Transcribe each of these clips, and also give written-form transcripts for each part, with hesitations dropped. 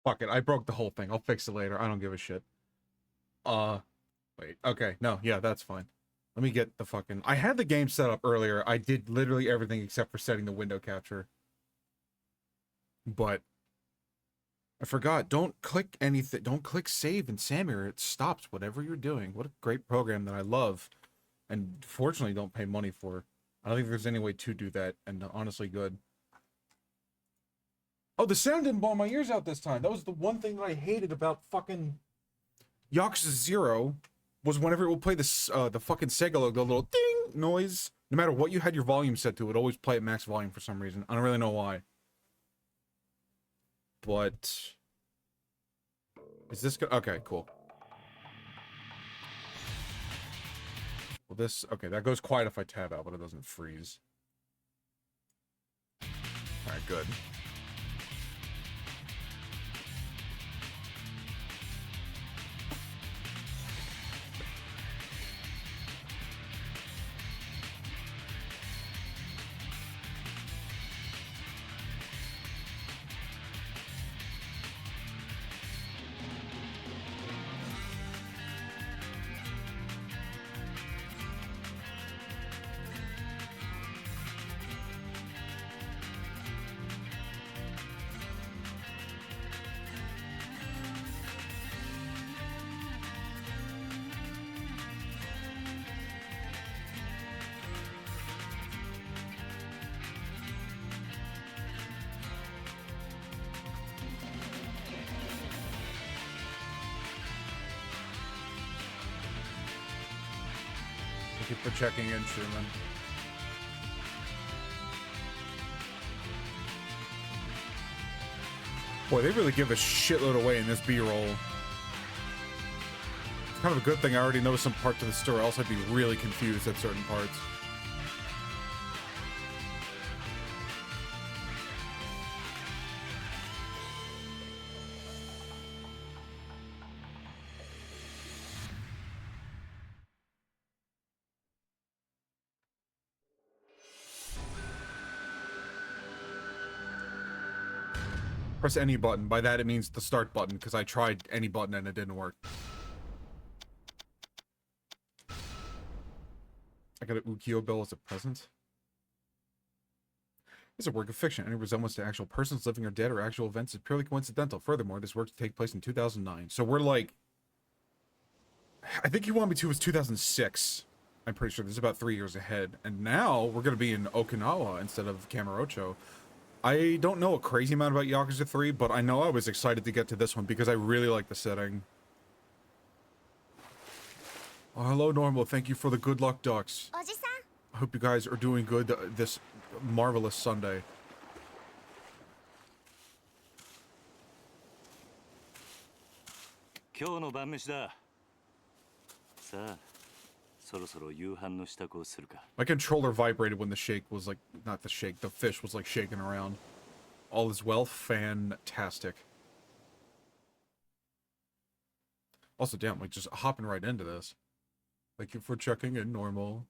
Fuck it, I broke the whole thing. I'll fix it later. I don't give a shit. Wait. Okay, no, yeah, that's fine. Let me get the fucking... I had the game set up earlier. I did literally everything except for setting the window capture. But... I forgot. Don't click anything. Don't click save in Samir. It stops whatever you're doing. What a great program that I love. And fortunately don't pay money for. I don't think there's any way to do that. And honestly good. Oh, the sound didn't blow my ears out this time. That was the one thing that I hated about fucking Yakuza 0. Was whenever it would play this, the fucking Sega logo, the little ding noise. No matter what you had your volume set to, it would always play at max volume for some reason. I don't really know why. But... Is this good? Okay, cool. Well, this... Okay, that goes quiet if I tab out, but it doesn't freeze. Alright, good. Thank you for checking in, Truman. Boy, they really give a shitload away in this B-roll. It's kind of a good thing I already know some parts of the story, else I'd be really confused at certain parts. Press any button. By that, it means the start button, because I tried any button and it didn't work. I got an ukiyo bill as a present. It's a work of fiction. Any resemblance to actual persons, living or dead, or actual events is purely coincidental. Furthermore, this work to take place in 2009. So we're like... I think you want me to was 2006. I'm pretty sure this is about 3 years ahead. And now, we're going to be in Okinawa instead of Kamurocho. I don't know a crazy amount about Yakuza 3, but I know I was excited to get to this one because I really like the setting. Oh, hello, Normal. Thank you for the good luck ducks. I hope you guys are doing good this marvelous Sunday. My controller vibrated when the shake was like, not the shake, the fish was like shaking around. All is well, fantastic. Also, damn, like just hopping right into this. Thank you for checking in, Normal.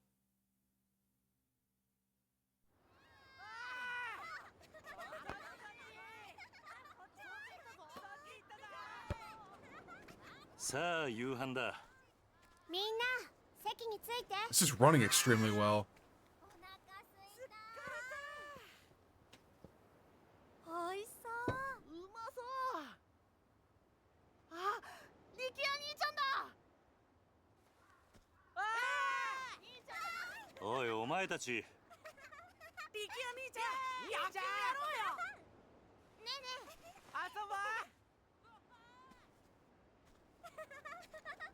This is running extremely well.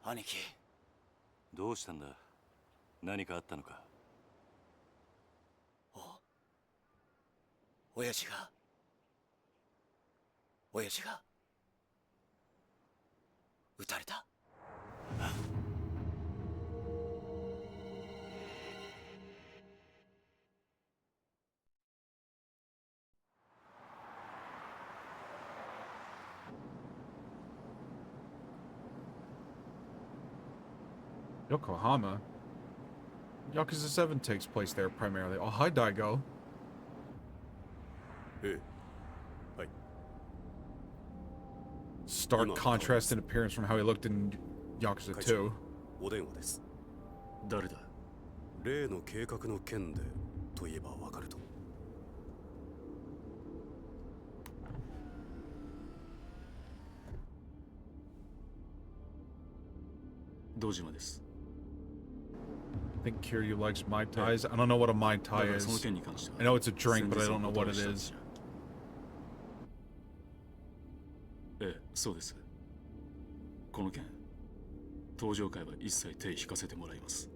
Aniki. どうしたんだ? 何かあったのか? 親父が撃たれた. Yokohama? Yakuza 7 takes place there primarily. Oh, hi, Daigo. Stark contrast in appearance from how he looked in Yakuza 2. お電話です。誰だ？例の計画の件でと言えばわかると。堂島です。I think Kiryu likes Mai Tais. I don't know what a Mai だ Tai からその is. 件に関しては I know it's a drink, 先 but I 日 don't know お what 断 it りしたん is. ええ、そうです。この件、登場会は一切手引かせてもらいます。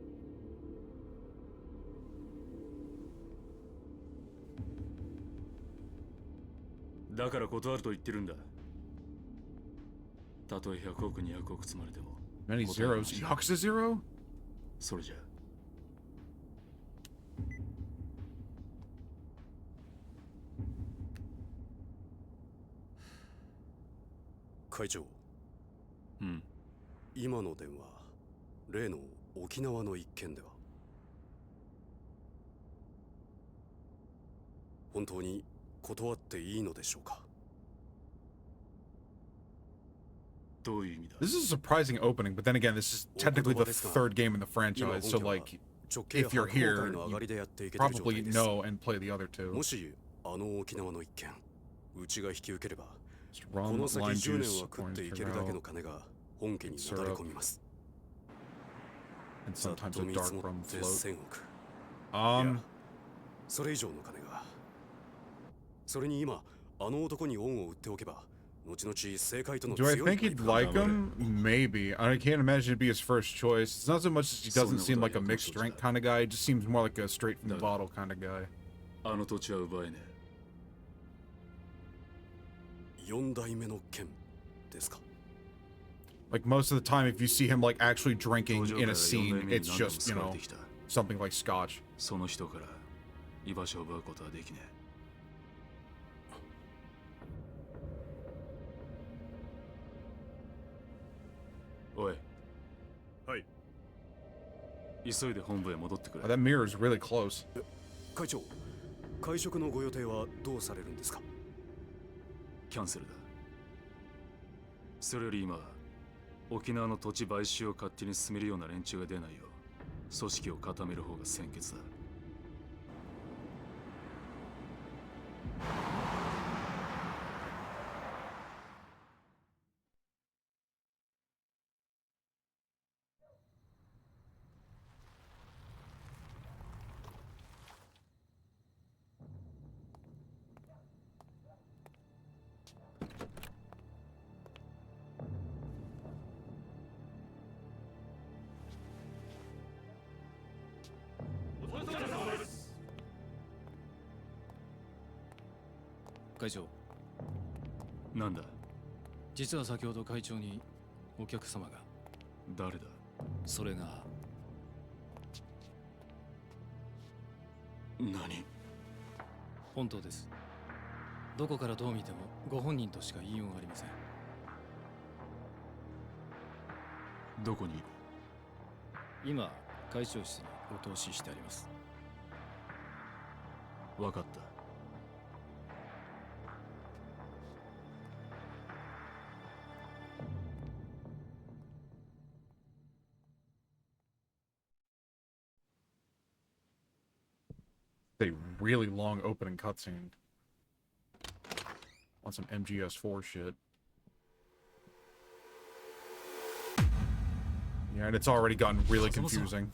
だから断ると言ってるんだ。たとえ100億200億積まれても。 Many zeros. Yakuza Zero? それじゃ。会長。うん。今の電話、例の沖縄の一件では本当に断っていいのでしょうか。どういう意味だ？ This is a surprising opening, but then again, this is technically the third game in the franchise, so like, if you're here, you probably know and play the other two. もしあの沖縄の一件、うちが引き受ければ、 Just こ rum, の先 lime 10年 juice, は食っ orange ていけるだけの Ferrero, 金が本家になだれ込みます。 and ざっ sometimes と a 見 dark 積も rum って float. 1000億。い Um, や、それ以上の金が。それに今、あの男に恩を売っておけば、後々政界との do I 強い think he'd like him? Maybe. I can't imagine it'd be his first choice. It's not so much as he doesn't seem like a mixed drink kind of guy. He just seems more like a straight from the bottle kind of guy. あの土地は奪えねえ。 4代目の件ですか。 Like most of the time, if you see him like actually drinking in a scene, it's just, you know, something like scotch. その人から居場所を奪うことはできねえ。おい。はい。急いで本部へ戻ってくれ。 Oh, that mirror is really close. 会長、会食のご予定はどうされるんですか。キャンセルだ。それより今、沖縄の土地買収を勝手に進めるような連中が出ないよう、組織を固める方が先決だ。会長、なんだ？実は先ほど会長にお客様が。誰だ？それが何？本当です。どこからどう見てもご本人としか言いようがありません。どこに？今、会長室にお通ししてあります。わかった。A really long opening cutscene. On some MGS4 shit. Yeah, and it's already gotten really confusing.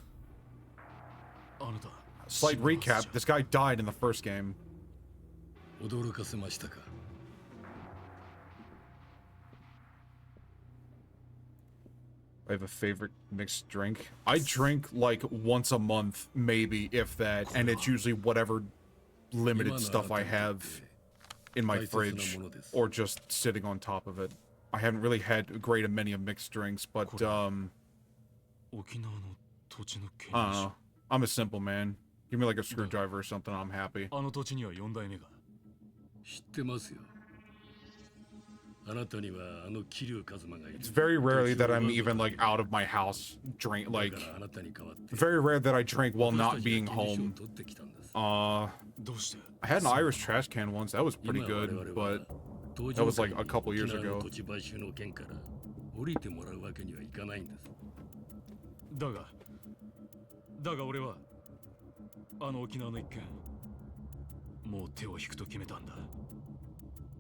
Slight recap, this guy died in the first game. 驚かせましたか。I have a favorite mixed drink. I drink like once a month, maybe, if that, and it's usually whatever limited stuff I have in my fridge or just sitting on top of it. I haven't really had a great many of mixed drinks, but I don't know. I'm a simple man. Give me like a screwdriver or something, I'm happy. あの土地には4代目が。知ってますよ。あなたにはあの桐生一馬がいる。 It's very rarely that I'm even like out of my house drink like very rare that I drink while not being home. どうして？ I had an Irish trash can once. That was pretty good, but 登 That 場 was 会 like に a couple years 沖縄の ago. 土地買収の件から降りてもらうわけにはいかないんです。だが俺はあの沖縄の一件もう手を引くと決めたんだ。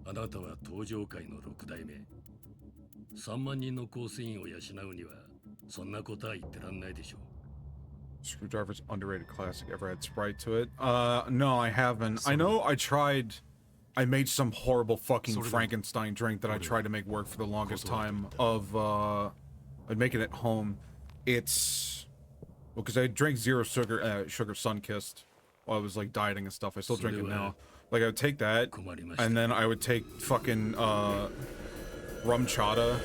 あなたは登場会の6代目。3万人の構成員を養うにはそんなことは言ってらんないでしょう。 Screwdriver's underrated classic. Ever had Sprite to it? No, I haven't. I know I tried. I made some horrible fucking Frankenstein drink that I tried to make work for the longest time of making it home. It's well, because I drank zero sugar, sugar Sunkissed while I was like dieting and stuff. I still drink it now. Like I would take that, and then I would take fucking rum chata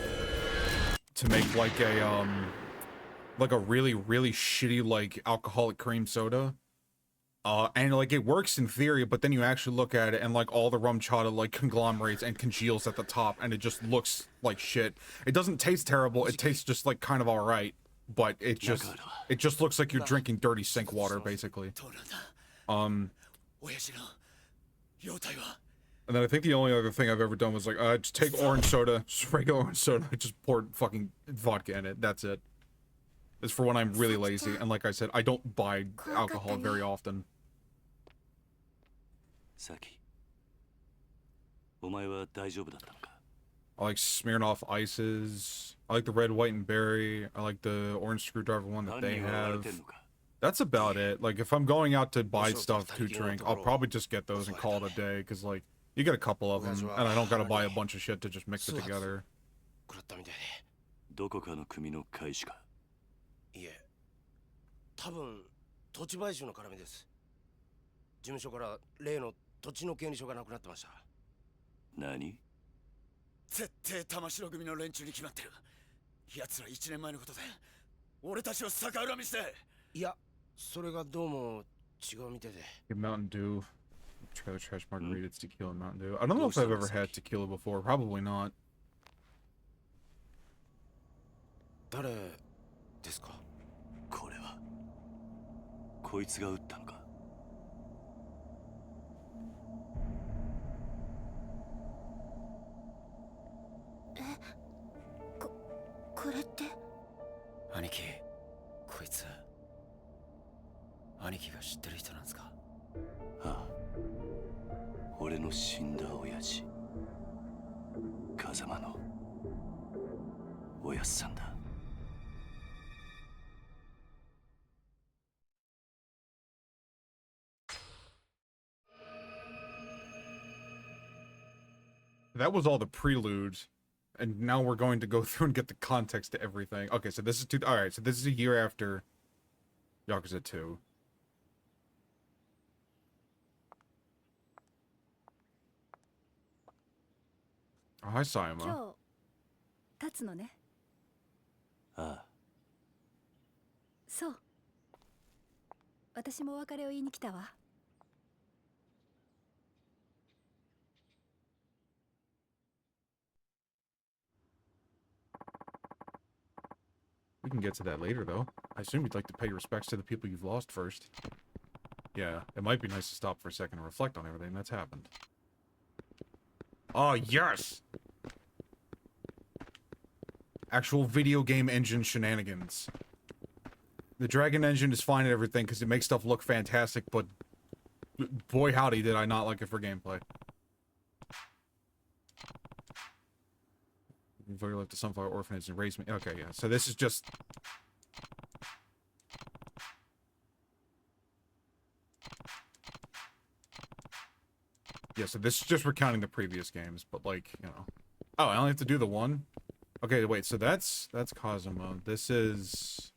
to make like a really shitty like alcoholic cream soda. And like it works in theory, but then you actually look at it and like all the rum chata like conglomerates and congeals at the top, and it just looks like shit. It doesn't taste terrible. It tastes just like kind of all right, but it just looks like you're drinking dirty sink water basically. And then I think the only other thing I've ever done was like just take orange soda, just regular orange soda, I just poured fucking vodka in it. That's it. It's for when I'm really lazy, and like I said, I don't buy alcohol very often. Saki, お前は大丈夫だったのか? I like Smirnoff Ices. I like the red, white, and berry. I like the orange screwdriver one that they have. That's about it. Like, if I'm going out to buy stuff to drink, I'll probably just get those and call it a day, because, like, you get a couple of them, and I don't gotta buy a bunch of shit to just mix it together. どこかの組の会社か? いえ、多分土地買収の絡みです。事務所から例の土地の権利書がなくなってました。何? 絶対玉城組の連中に決まってる。奴ら1年前のことで俺たちを逆恨みして。いや、それがどうも違うみたいで。Mountain Dew, Trailer Trash Margarita, it's tequila and Mountain Dew. I don't know if I've ever had tequila before. Probably not. 誰ですか? これはこいつが撃ったのか? これって。兄貴、こいつ兄貴が知ってる人なんですか? ああ、俺の死んだ親父、風間のおやっさんだ。That was all the prelude, and now we're going to go through and get the context to everything. Okay, so this is alright, so this is a year after Yakuza 2. Oh, hi, Sayama. 今日立つのね。ああ。そう。私もお別れを言いに来たわ。We can get to that later, though. I assume you'd like to pay respects to the people you've lost first. Yeah, it might be nice to stop for a second and reflect on everything that's happened. Oh, yes! Actual video game engine shenanigans. The Dragon engine is fine and everything because it makes stuff look fantastic, but boy howdy did I not like it for gameplay. Very left the Sunflower Orphanage and raised me. Okay, yeah. So this is just. Yeah, so this is just recounting the previous games, but like, you know. Oh, I only have to do the one? Okay, wait, so that's Kazuma. This is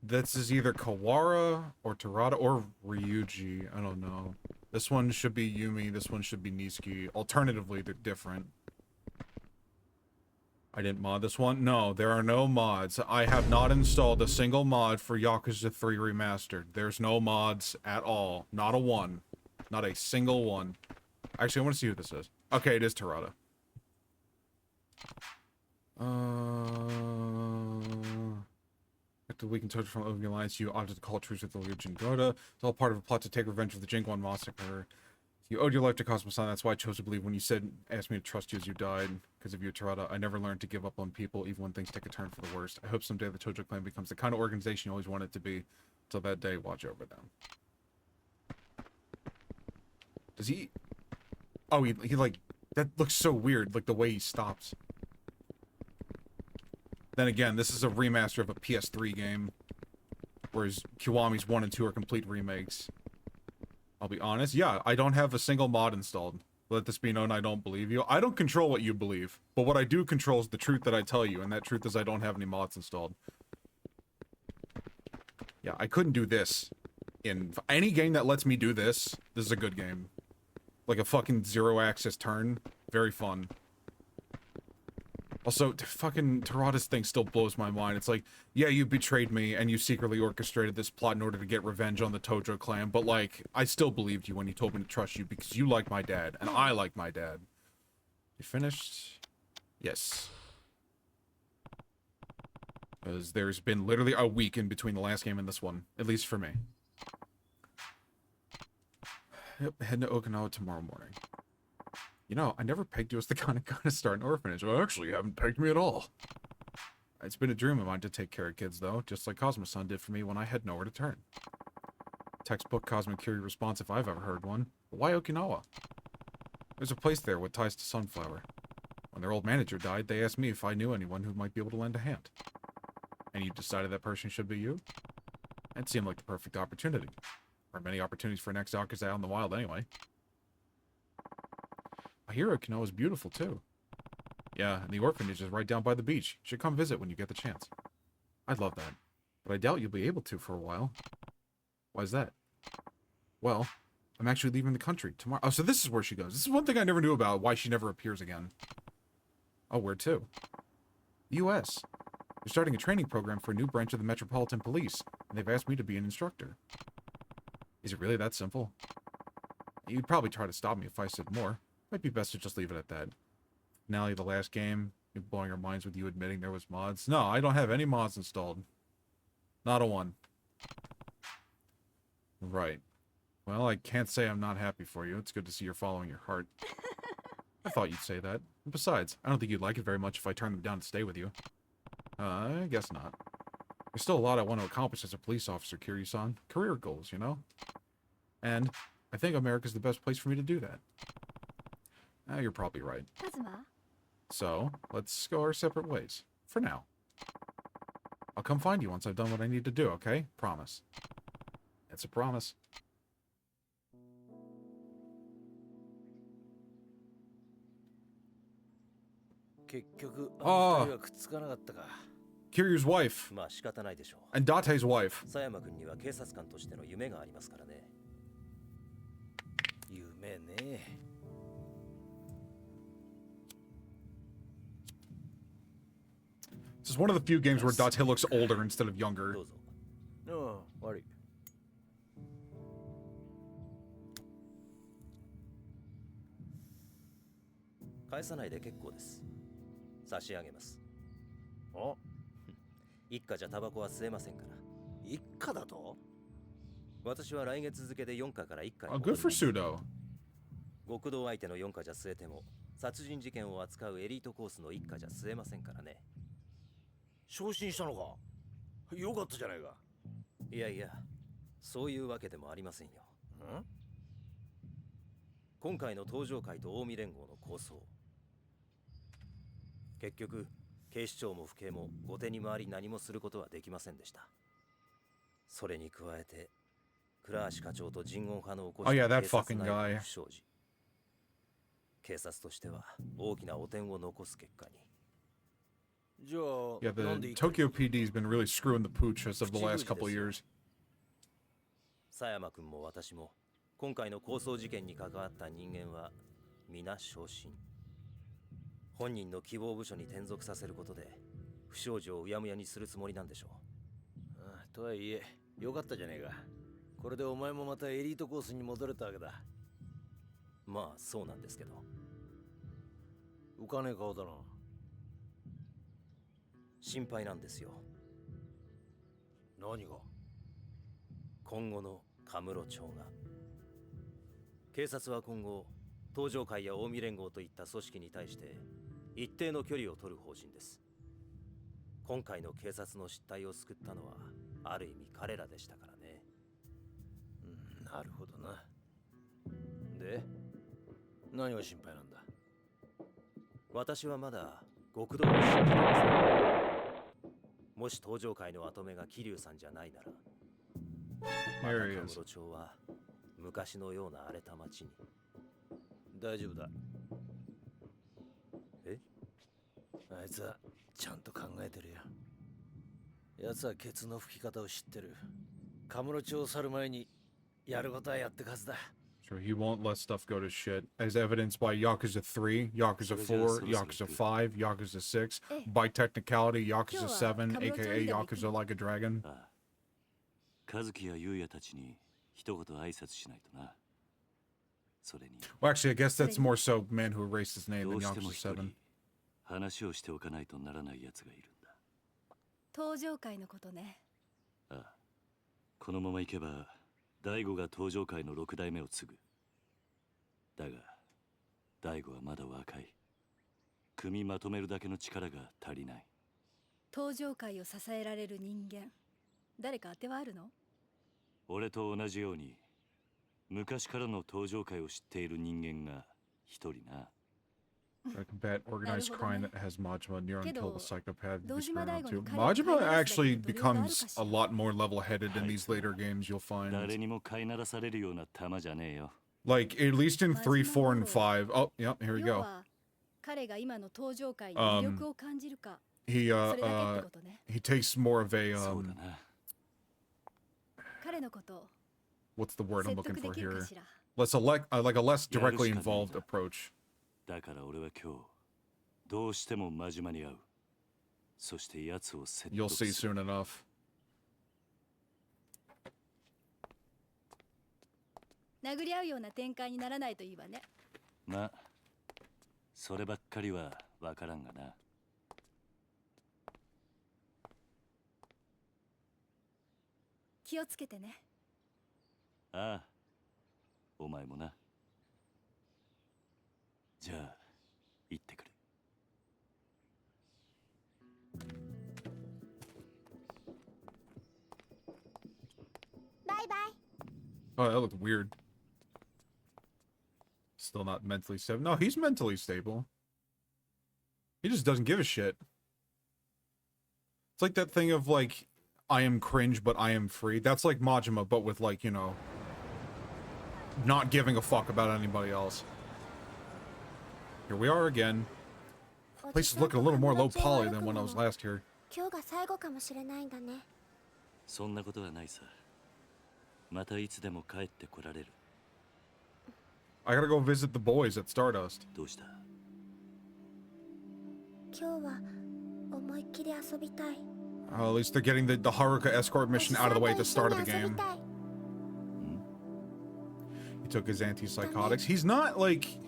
either Kawara or Terada or Ryuji. I don't know. This one should be Yumi, this one should be Nizuki. Alternatively, they're different. I didn't mod this one. No, there are no mods. I have not installed a single mod for Yakuza 3 Remastered. There's no mods at all. Not a one. Not a single one. Actually, I want to see who this is. Okay, it is Terada. After the weakened soldier from Obi Alliance, you opted to call truce with the Legion Goda. It's all part of a plot to take revenge for the Jingwan massacre. You owed your life to Cosmo-san. That's why I chose to believe when you asked me to trust you as you died. Because of you, Terada, I never learned to give up on people, even when things take a turn for the worst. I hope someday the Tojo clan becomes the kind of organization you always wanted it to be. Till that day, watch over them. Does he... Oh, he like... That looks so weird, like the way he stops. Then again, this is a remaster of a PS3 game. Whereas Kiwami's 1 and 2 are complete remakes. I'll be honest, yeah, I don't have a single mod installed. Let this be known, I don't believe you. I don't control what you believe, but what I do control is the truth that I tell you, and that truth is I don't have any mods installed. Yeah, I couldn't do this. In any game that lets me do this, this is a good game. Like a fucking zero-axis turn. Very fun. Also, fucking Terada's thing still blows my mind. It's like, yeah, you betrayed me, and you secretly orchestrated this plot in order to get revenge on the Tojo clan, but, like, I still believed you when you told me to trust you because you like my dad, and I like my dad. You finished? Yes. Because there's been literally a week in between the last game and this one, at least for me. Yep, heading to Okinawa tomorrow morning. You know, I never pegged you as the kind of guy to start an orphanage. Well, actually, you haven't pegged me at all. It's been a dream of mine to take care of kids, though, just like Cosmo-san did for me when I had nowhere to turn. Textbook Cosmic Curie response if I've ever heard one. But why Okinawa? There's a place there with ties to Sunflower. When their old manager died, they asked me if I knew anyone who might be able to lend a hand. And you decided that person should be you? It seemed like the perfect opportunity. Or many opportunities for an ex-Yakuza out in the wild anyway. I hear Okinawa's beautiful, too. Yeah, and the orphanage is right down by the beach. You should come visit when you get the chance. I'd love that. But I doubt you'll be able to for a while. Why's that? Well, I'm actually leaving the country tomorrow. Oh, so this is where she goes. This is one thing I never knew about, why she never appears again. Oh, where to? The U.S. They're starting a training program for a new branch of the Metropolitan Police, and they've asked me to be an instructor. Is it really that simple? You'd probably try to stop me if I said more. Might be best to just leave it at that. Finale of the last game, you're blowing our minds with you admitting there was mods. No, I don't have any mods installed. Not a one. Right. Well, I can't say I'm not happy for you. It's good to see you're following your heart. I thought you'd say that. And besides, I don't think you'd like it very much if I turned them down to stay with you. I guess not. There's still a lot I want to accomplish as a police officer, Kiryu-san. Career goals, you know? And I think America's the best place for me to do that. You're probably right. Kazuma? So, let's go our separate ways. For now. I'll come find you once I've done what I need to do, okay? Promise. It's a promise. Ah, Kiryu's wife. And Date's wife. 佐山君には警察官としての夢がありますからね。夢ね。This is one of the few games where Date looks older instead of younger. どうぞ。ああ、悪い。返さないで結構です。差し上げます。あ、一家じゃタバコは吸えませんから。一家だと？私は来月付で4課から1課に Oh, good for Pseudo. 極道相手の4課じゃ吸えても殺人事件を扱うエリートコースの1課じゃ吸えませんからね。昇進したのか？よかったじゃないか。いやいや、そういうわけでもありませんよ。今回の東上会と近江連合の構想。結局、警視庁も府警も後手に回り何もすることはできませんでした。それに加えて、倉橋課長と人言派の起こした警察内部不祥事。警察としては大きな汚点を残す結果に。Yeah, the Tokyo PD has been really screwing the pooch as of the last couple of years. 佐山君も私も今回の抗争事件に関わった人間は皆昇進。本人の希望部署に転属させることで不祥事をうやむやにするつもりなんでしょう。とはいえ、よかったじゃねえか。これでお前もまたエリートコースに戻れたわけだ。まあそうなんですけど。浮かねえ顔だな。心配なんですよ。何が？今後のカムロ町が。警察は今後東上会や近江連合といった組織に対して一定の距離を取る方針です。今回の警察の失態を救ったのはある意味彼らでしたからね。なるほどな。で、何が心配なんだ？私はまだ極道を信じていません。もし東上会の跡目が桐生さんじゃないなら、またカムロ町は昔のような荒れた町に。大丈夫だ。え？あいつはちゃんと考えてるよ。奴はケツの吹き方を知ってる。カムロ町を去る前にやることはやってくはずだ。Sure, he won't let stuff go to shit, as evidenced by Yakuza 3, Yakuza 4, Yakuza 5, Yakuza 6, by technicality, Yakuza 7, aka Yakuza Like a Dragon. 和樹や優也たちに一言挨拶しないとな。それに Well, actually, I guess that's more so man who erased his name in Yakuza 7. 話をしておかないとならない奴がいるんだ。登場会のことね。ああ、このままいけば大悟が登場会の6代目を継ぐ。だが大悟はまだ若い。組まとめるだけの力が足りない。登場会を支えられる人間、誰か当てはあるの？俺と同じように昔からの登場会を知っている人間が一人な。I combat organized crime that has Majima near and kill the psychopath. Majima actually becomes a lot more level-headed in these later games, you'll find. Like, at least in 3, 4, and 5. Oh, yep, here we go. He takes more of a, what's the word I'm looking for here? Like a less directly involved approach. だから俺は今日どうしても真島に会う。そして奴を説得する。You'll see soon enough. 殴り合うような展開にならないといいわね。まあ、そればっかりはわからんがな。気をつけてね。ああ、お前もな。じゃあ行ってくる。バイバイ。 Oh, that looked weird. Still not mentally stable. No, he's mentally stable. He just doesn't give a shit. It's like that thing of like, I am cringe, but I am free. That's like Majima, but with like, you know, not giving a fuck about anybody else. Here we are again. Place is looking a little more low poly than when I was last here. 今日が最後かもしれないんだね。そんなことはないさ。またいつでも帰ってこられる。I gotta go visit the boys at Stardust. どうした？今日は思いっきり遊びたい。At least they're getting the Haruka escort mission out of the way at the start of the game. He took his antipsychotics. He's not like...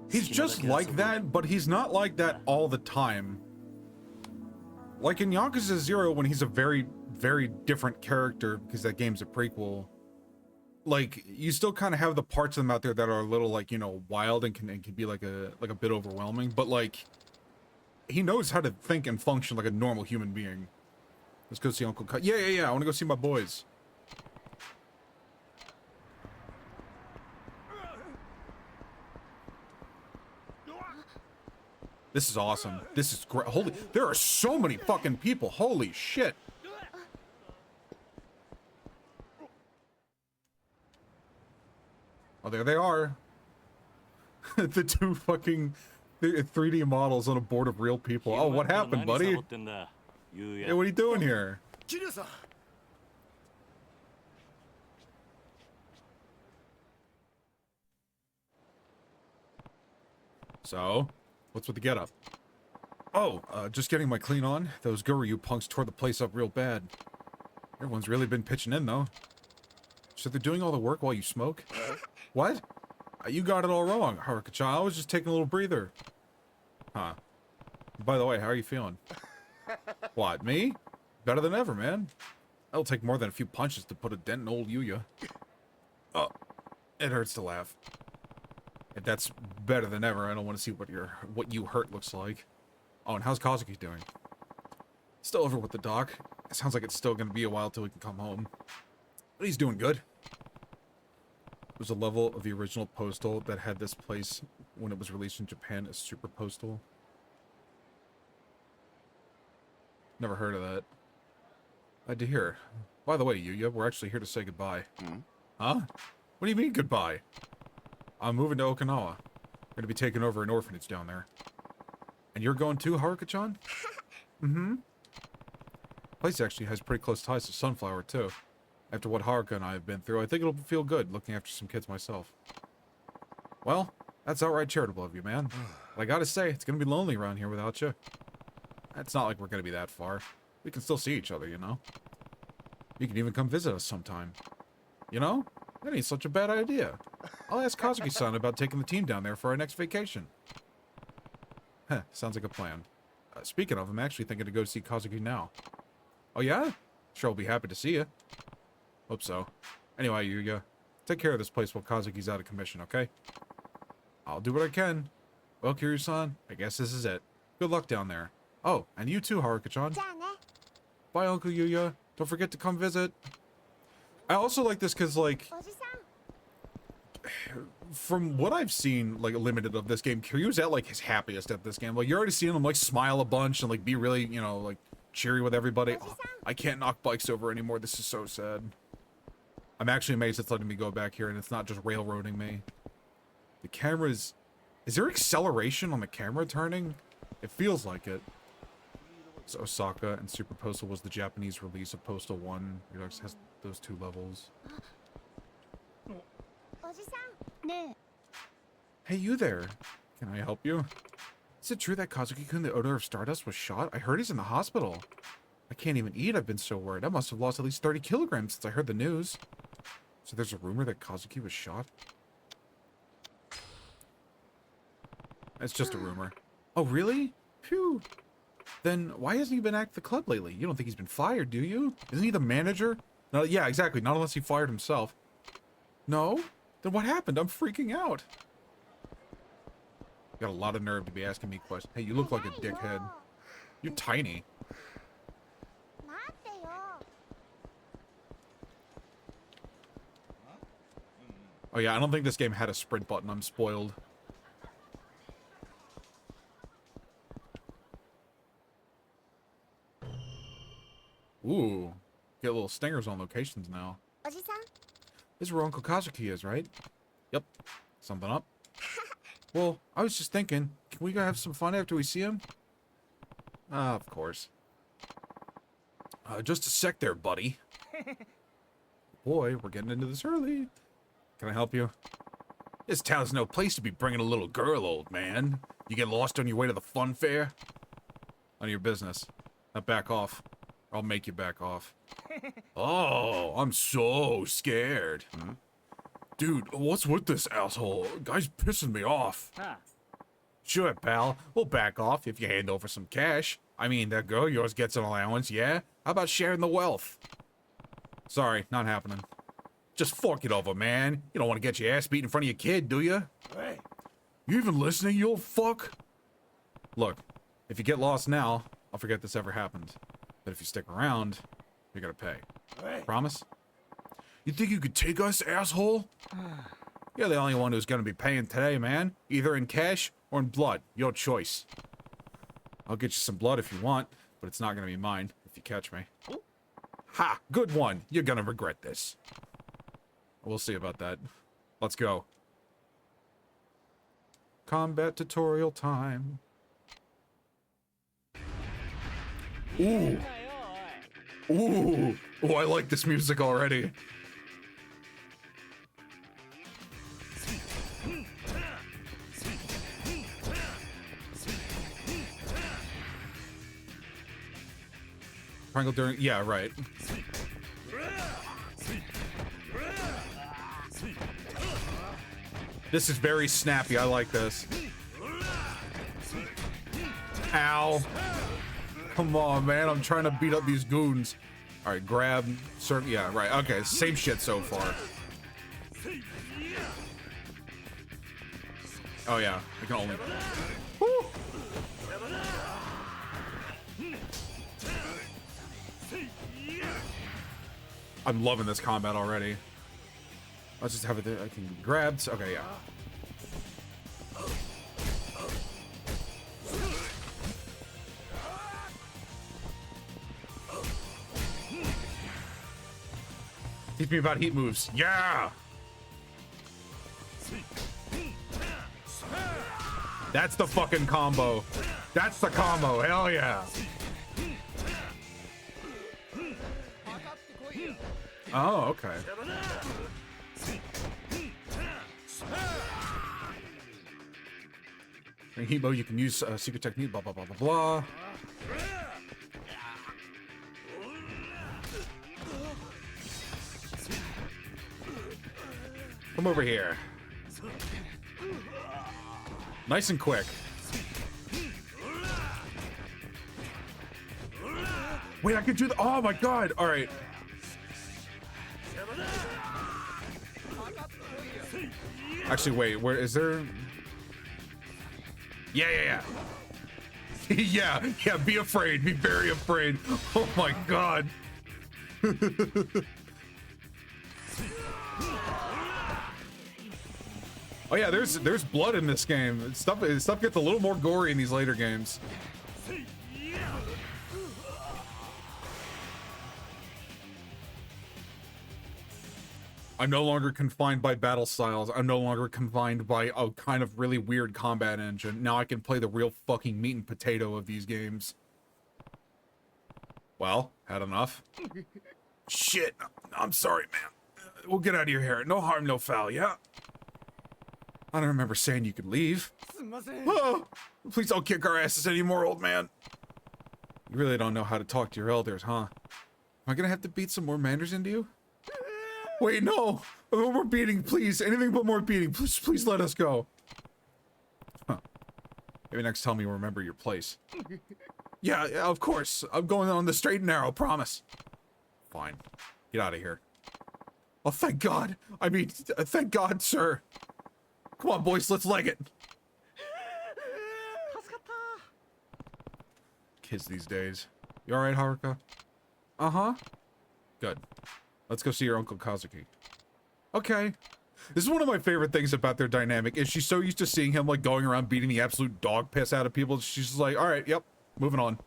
He's just like that, but he's not like that all the time. Like in Yakuza 0, when he's a very, very different character, because that game's a prequel, like, you still kind of have the parts of them out there that are a little, like, you know, wild and can be like a bit overwhelming, but like, he knows how to think and function like a normal human being. Let's go see Uncle Kai. Yeah, I want to go see my boys. This is awesome. This is great. Holy, there are so many fucking people. Holy shit. Oh, there they are. The two fucking 3D models on a board of real people. Oh, what happened, buddy? Hey, what are you doing here? So, what's with the getup? Oh, just getting my clean on. Those Guryu punks tore the place up real bad. Everyone's really been pitching in, though. So they're doing all the work while you smoke? What? You got it all wrong, Haruka-chan. I was just taking a little breather. Huh. By the way, how are you feeling? What, me? Better than ever, man. It'll take more than a few punches to put a dent in old Yuya. Oh, it hurts to laugh. If that's better than ever, I don't want to see what you hurt looks like. Oh, and how's Kazuki doing? Still over with the doc. It sounds like it's still going to be a while till we can come home. But he's doing good. There's a level of the original Postal that had this place when it was released in Japan as Super Postal. Never heard of that. Glad to hear. By the way, Yuya, we're actually here to say goodbye. Huh? What do you mean goodbye? I'm moving to Okinawa. We're gonna be taking over an orphanage down there. And you're going too, Haruka-chan? Mm-hmm. Place actually has pretty close ties to Sunflower, too. After what Haruka and I have been through, I think it'll feel good looking after some kids myself. Well, that's outright charitable of you, man. But I gotta say, it's gonna be lonely around here without you. It's not like we're gonna be that far. We can still see each other, you know? You can even come visit us sometime. You know? That ain't such a bad idea. I'll ask Kazuki-san about taking the team down there for our next vacation. Heh, sounds like a plan. Speaking of, I'm actually thinking to go see Kazuki now. Oh yeah? Sure, I'll be happy to see you. Hope so. Anyway, Yuya, take care of this place while Kazuki's out of commission, okay? I'll do what I can. Well, Kiryu-san, I guess this is it. Good luck down there. Oh, and you too, Haruka-chan. Bye, Uncle Yuya. Don't forget to come visit. I also like this because, like, from what I've seen, like, limited of this game, Kiryu's at, like, his happiest at this game. Like, you're already seeing him, like, smile a bunch and, like, be really, you know, like, cheery with everybody. Oh, I can't knock bikes over anymore. This is so sad. I'm actually amazed it's letting me go back here and it's not just railroading me. The camera's... Is there acceleration on the camera turning? It feels like it. So Osaka and Super Postal was the Japanese release of Postal 1. It has those two levels. Hey, you there. Can I help you? Is it true that Kazuki-kun, the Odor of Stardust, was shot? I heard he's in the hospital. I can't even eat. I've been so worried. I must have lost at least 30 kilograms since I heard the news. So there's a rumor that Kazuki was shot? It's just a rumor. Oh, really? Phew. Then why hasn't he been at the club lately? You don't think he's been fired, do you? Isn't he the manager? No, yeah, exactly. Not unless he fired himself. No? Then what happened? I'm freaking out. You got a lot of nerve to be asking me questions. Hey, you look like a dickhead. You're tiny. Oh yeah, I don't think this game had a sprint button. I'm spoiled. Ooh, get little stingers on locations now. This is where Uncle Kazuki is, right? Yep. Something up? Well, I was just thinking, can we go have some fun after we see him? Of course. Just a sec there, buddy. Boy, we're getting into this early. Can I help you? This town's no place to be bringing a little girl, old man. You get lost on your way to the fun fair? None of your business. Now back off. I'll make you back off. Oh, I'm so scared. Dude, what's with this asshole? Guy's pissing me off. Sure, pal. We'll back off if you hand over some cash. I mean, that girl of yours gets an allowance, yeah? How about sharing the wealth? Sorry, not happening. Just fork it over, man. You don't want to get your ass beat in front of your kid, do you? Hey. You even listening, you old fuck? Look, if you get lost now, I'll forget this ever happened. But if you stick around, you're gonna pay. Hey. Promise? You think you could take us, asshole? You're the only one who's gonna be paying today, man. Either in cash or in blood. Your choice. I'll get you some blood if you want, but it's not gonna be mine if you catch me. Ha! Good one! You're gonna regret this. We'll see about that. Let's go. Combat tutorial time. Ooh! Ooh! Oh, I like this music already. Triangle during... Yeah, right. This is very snappy. I like this. Ow. Come on, man. I'm trying to beat up these goons. Alright, grab... Yeah, right. Okay, same shit so far. Oh yeah, I can only... Woo! I'm loving this combat already. Let's just have it there. I can be grabbed. Okay, yeah. Teach me about heat moves. Yeah! That's the fucking combo. That's the combo. Hell yeah. Oh, okay. In heat mode, you can use secret technique, blah, blah, blah, blah, blah. Come over here. Nice and quick. Wait, I can do the... Oh my god! Alright. Actually, wait, where is there... Yeah. yeah, be afraid. Be very afraid. Oh my god. Oh yeah, there's blood in this game. Stuff gets a little more gory in these later games. I'm no longer confined by battle styles. I'm no longer confined by a kind of really weird combat engine. Now I can play the real fucking meat and potato of these games. Well, had enough. Shit, I'm sorry, man. We'll get out of your hair. No harm, no foul, yeah? I don't remember saying you could leave. Oh, please don't kick our asses anymore, old man. You really don't know how to talk to your elders, huh? Am I gonna have to beat some more manners into you? Wait, no! No more beating, please. Anything but more beating. Please let us go. Huh. Maybe next time you remember your place. Yeah, of course. I'm going on the straight and narrow, promise. Fine. Get out of here. Oh, thank God. I mean, thank God, sir. Come on, boys, let's leg it. Kids these days. You alright, Haruka? Uh-huh. Good. Let's go see your Uncle Kazuki. Okay. This is one of my favorite things about their dynamic, is she's so used to seeing him, like, going around beating the absolute dog piss out of people. She's just like, alright, yep, moving on.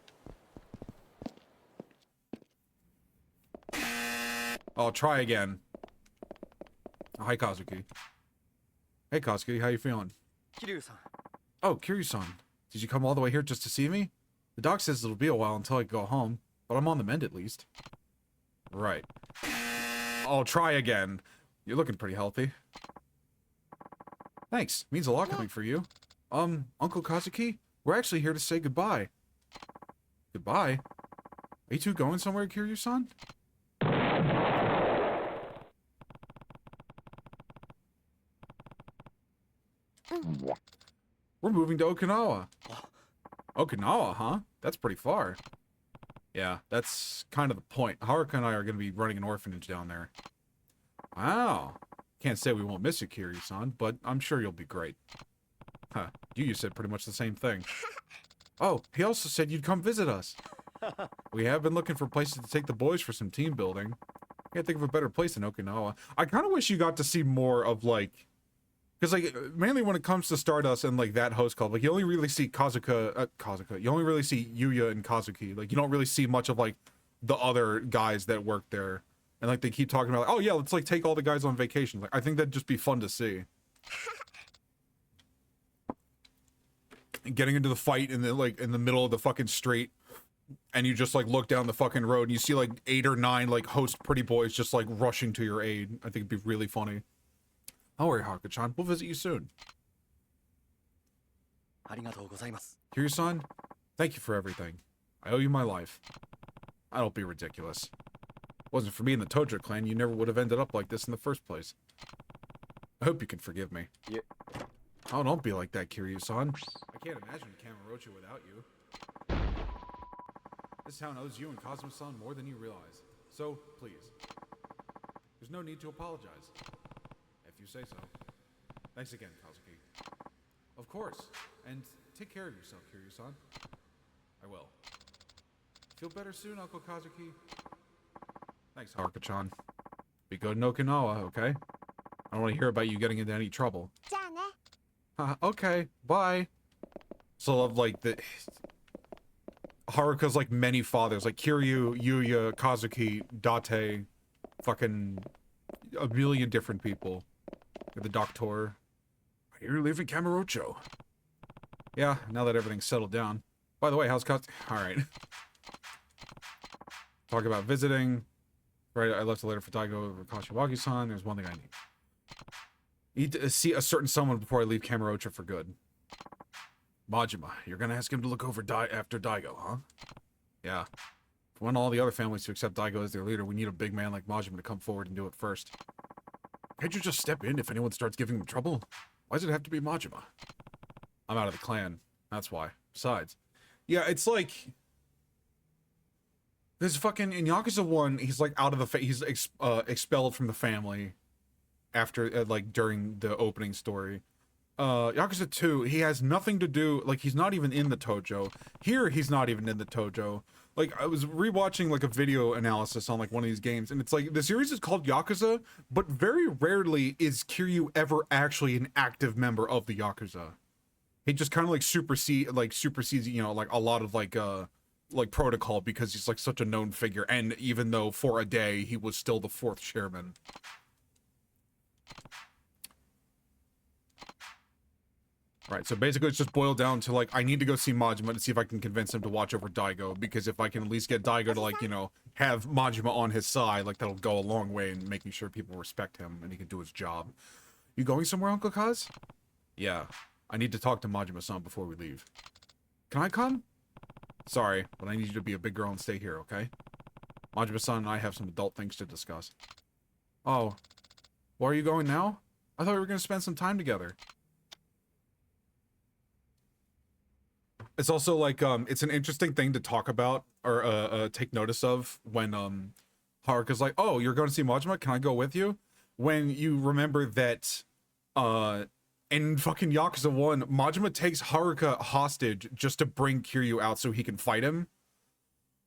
I'll try again. Hi, Kazuki. Hey, Kazuki, how you feeling? Kiryu-san. Oh, Kiryu-san. Did you come all the way here just to see me? The doc says it'll be a while until I go home, but I'm on the mend at least. Right. I'll try again. You're looking pretty healthy. Thanks. Means a lot coming for you. Uncle Kazuki? We're actually here to say goodbye. Goodbye? Are you two going somewhere, Kiryu-san? We're moving to Okinawa. Okinawa, huh? That's pretty far. Yeah, that's kind of the point. Haruka and I are going to be running an orphanage down there. Wow. Can't say we won't miss you, Kiryu-san, but I'm sure you'll be great. Huh. You said pretty much the same thing. Oh, he also said you'd come visit us. We have been looking for places to take the boys for some team building. Can't think of a better place than Okinawa. I kind of wish you got to see more of, like... Because, like, mainly when it comes to Stardust and, like, that host club, like, you only really see Kazuka, you only really see Yuya and Kazuki. Like, you don't really see much of, like, the other guys that work there. And, like, they keep talking about, like, oh, yeah, let's, like, take all the guys on vacation. Like, I think that'd just be fun to see. Getting into the fight in the, like, in the middle of the fucking street, and you just, like, look down the fucking road, and you see, like, 8 or 9, like, host pretty boys just, like, rushing to your aid. I think it'd be really funny. Don't worry, Haruka-chan. We'll visit you soon. Kiryu-san, thank you for everything. I owe you my life. I don't be ridiculous. Wasn't for me and the Tojo clan, you never would have ended up like this in the first place. I hope you can forgive me. Yeah. Oh, don't be like that, Kiryu-san. I can't imagine Kamurocho without you. This town owes you and Kazuma-san more than you realize. So, please. There's no need to apologize. you say so. Thanks again, Kazuki. Of course. And take care of yourself, Kiryu-san. I will. Feel better soon, Uncle Kazuki. Thanks, Haruka-chan. Be good in Okinawa, okay? I don't want to hear about you getting into any trouble. Okay, bye. So love like the Haruka's like many fathers, like Kiryu, Yuya, Kazuki, Date, fucking a million different people. The doctor. You're leaving Kamurocho. Yeah, now that everything's settled down. By the way, how's Kazuki? Alright. Talk about visiting. Right, I left a letter for Daigo over Kashiwagi-san. There's one thing I need. Need to see a certain someone before I leave Kamurocho for good. Majima, you're gonna ask him to look over after Daigo, huh? Yeah. If we want all the other families to accept Daigo as their leader, we need a big man like Majima to come forward and do it first. Can't you just step in if anyone starts giving them trouble? Why does it have to be Majima? I'm out of the clan. That's why. Besides. Yeah, it's like... This fucking... In Yakuza 1, he's like out of the... He's expelled from the family after, like, during the opening story. Yakuza 2, he has nothing to do... Like, he's not even in the Tojo. Here, he's not even in the Tojo. Like, I was rewatching, like, a video analysis on, like, one of these games, and it's like, the series is called Yakuza, but very rarely is Kiryu ever actually an active member of the Yakuza. He just kind of, like, supersedes, you know, like, a lot of, like protocol because he's, like, such a known figure, and even though for a day, he was still the 4th chairman. Right, so basically it's just boiled down to, like, I need to go see Majima to see if I can convince him to watch over Daigo, because if I can at least get Daigo to, like, you know, have Majima on his side, like, that'll go a long way in making sure people respect him and he can do his job. You going somewhere, Uncle Kaz? Yeah, I need to talk to Majima-san before we leave. Can I come? Sorry, but I need you to be a big girl and stay here, okay? Majima-san and I have some adult things to discuss. Oh, where are you going now? I thought we were going to spend some time together. It's also like, it's an interesting thing to talk about, or, take notice of when, Haruka's like, oh, you're going to see Majima? Can I go with you? When you remember that, in fucking Yakuza 1, Majima takes Haruka hostage just to bring Kiryu out so he can fight him.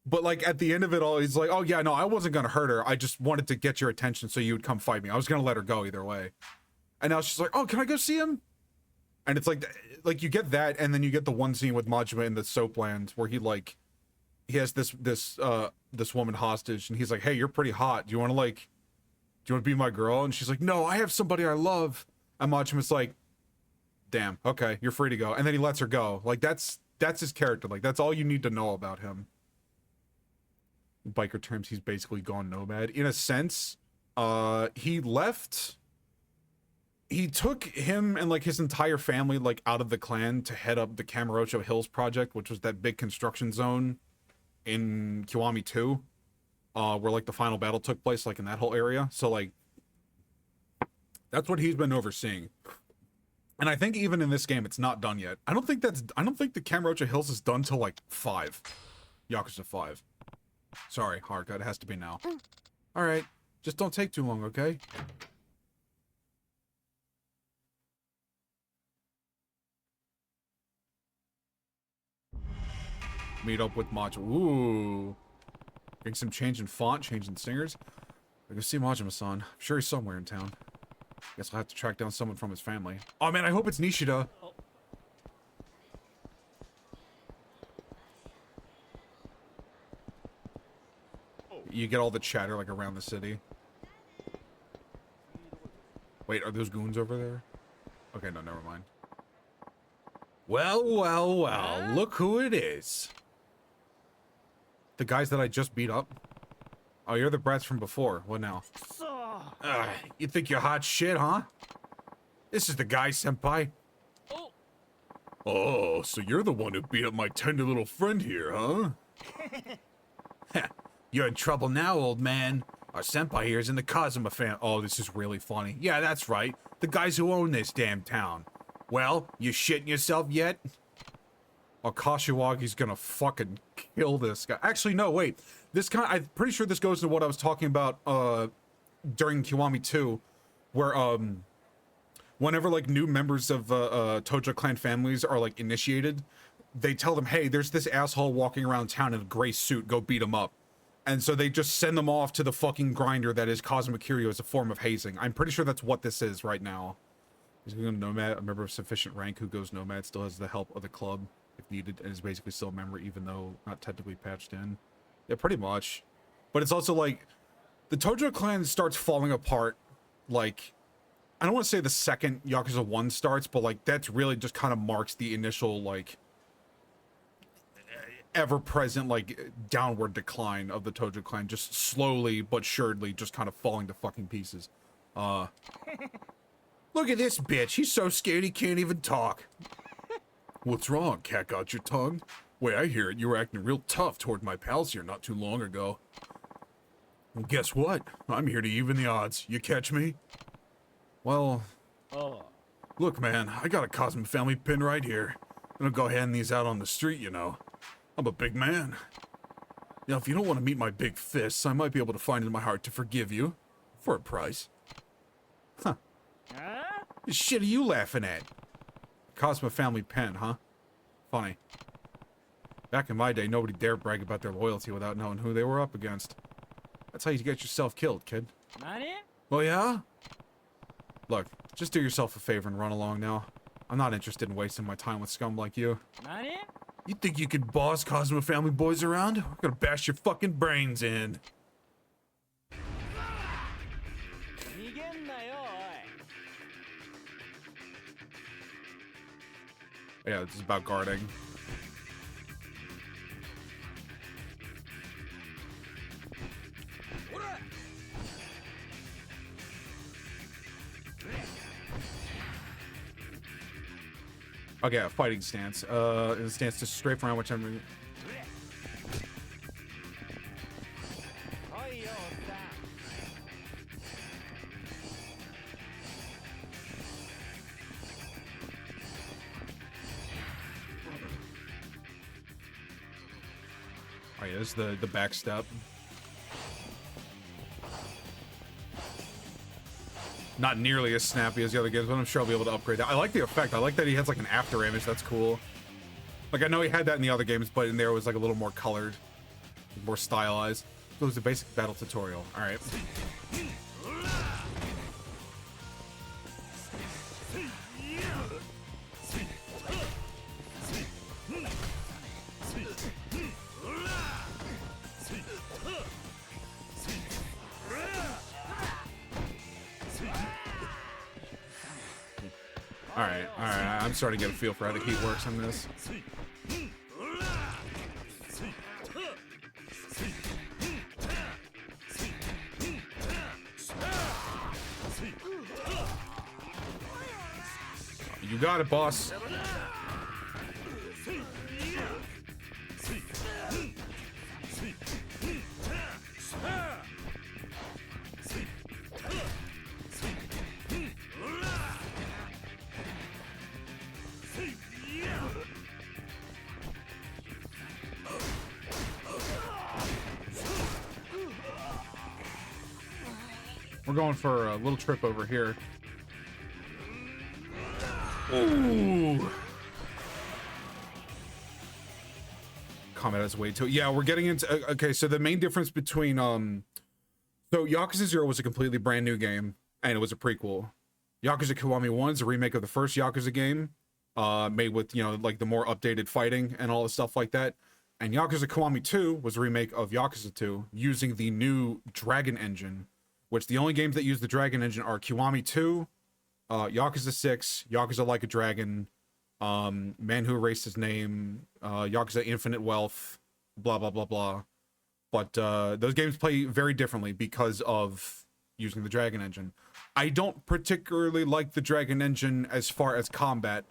But, like, at the end of it all, he's like, oh, yeah, no, I wasn't gonna hurt her. I just wanted to get your attention so you would come fight me. I was gonna let her go either way. And now she's like, oh, can I go see him? And it's like you get that, and then you get the one scene with Majima in the soapland where he has this woman hostage, and he's like, hey, you're pretty hot. Do you want to be my girl? And she's like, no, I have somebody I love. And Majima's like, damn, okay, you're free to go. And then he lets her go. Like, that's his character. Like, that's all you need to know about him. In biker terms, he's basically gone nomad. In a sense, he left... He took him and, like, his entire family, like, out of the clan to head up the Kamurocho Hills project, which was that big construction zone in Kiwami 2, where, like, the final battle took place, like, in that whole area. So, like, that's what he's been overseeing. And I think even in this game, it's not done yet. I don't think the Kamurocho Hills is done till, like, 5. Yakuza 5. Sorry, Haruka, it has to be now. Alright, just don't take too long, okay? Meet up with Majima. Ooh. Getting some change in font, change in singers. I can see Majima-san. I'm sure he's somewhere in town. Guess I'll have to track down someone from his family. Oh man, I hope it's Nishida. You get all the chatter, like, around the city. Wait, are those goons over there? Okay, no, never mind. Well, well, well, look who it is. The guys that I just beat up? Oh, you're the brats from before. What now? You think you're hot shit, huh? This is the guy, senpai. Oh, so you're the one who beat up my tender little friend here, huh? You're in trouble now, old man. Our senpai here is in the Kazuma fan. Oh, this is really funny. Yeah, that's right. The guys who own this damn town. Well, you shitting yourself yet? Oh, Kashiwagi's gonna fucking kill this guy. Actually, no, wait. I'm pretty sure this goes to what I was talking about, during Kiwami 2, where, whenever like new members of Tojo clan families are like initiated, they tell them, hey, there's this asshole walking around town in a gray suit, go beat him up. And so they just send them off to the fucking grinder that is Cosmic Kiryu as a form of hazing. I'm pretty sure that's what this is right now. He's going to Nomad, a member of sufficient rank who goes Nomad, still has the help of the club if needed, and is basically still a member even though not technically patched in. Yeah, pretty much. But it's also like, the Tojo clan starts falling apart, like, I don't want to say the second Yakuza 1 starts, but like, that's really just kind of marks the initial, like, ever-present, like, downward decline of the Tojo clan, just slowly but surely just kind of falling to fucking pieces. Look at this bitch, he's so scared he can't even talk. What's wrong, cat got your tongue? Way I hear it, you were acting real tough toward my pals here not too long ago. Well, guess what? I'm here to even the odds. You catch me? Well, look, man, I got a Cosmic family pin right here. I'm gonna go hand these out on the street, you know. I'm a big man. Now, if you don't want to meet my big fists, I might be able to find it in my heart to forgive you. For a price. Huh. What shit are you laughing at? Cosmic family pen, huh? Funny. Back in my day, nobody dared brag about their loyalty without knowing who they were up against. That's how you get yourself killed, kid. Well, yeah? Look, just do yourself a favor and run along now. I'm not interested in wasting my time with scum like you. You think you could boss Cosmo family boys around? We're gonna bash your fucking brains in. Yeah, this is about guarding. Okay, a fighting stance. A stance to strafe around, which I'm. Oh yeah, this is the back step. Not nearly as snappy as the other games, but I'm sure I'll be able to upgrade that. I like the effect. I like that he has like an after image. That's cool. Like I know he had that in the other games, but in there it was like a little more colored, more stylized. So it was a basic battle tutorial. All right. Alright, I'm starting to get a feel for how the heat works on this. You got it, boss. We're going for a little trip over here. Ooh. Combat is way too. Yeah, we're getting into. Okay, so the main difference between so Yakuza 0 was a completely brand new game, and it was a prequel. Yakuza Kiwami 1 is a remake of the first Yakuza game, made with, you know, like the more updated fighting and all the stuff like that. And Yakuza Kiwami 2 was a remake of Yakuza 2 using the new Dragon Engine, which the only games that use the Dragon Engine are Kiwami 2, Yakuza 6, Yakuza Like a Dragon, Man Who Erased His Name, Yakuza Infinite Wealth, blah, blah, blah, blah. But those games play very differently because of using the Dragon Engine. I don't particularly like the Dragon Engine as far as combat,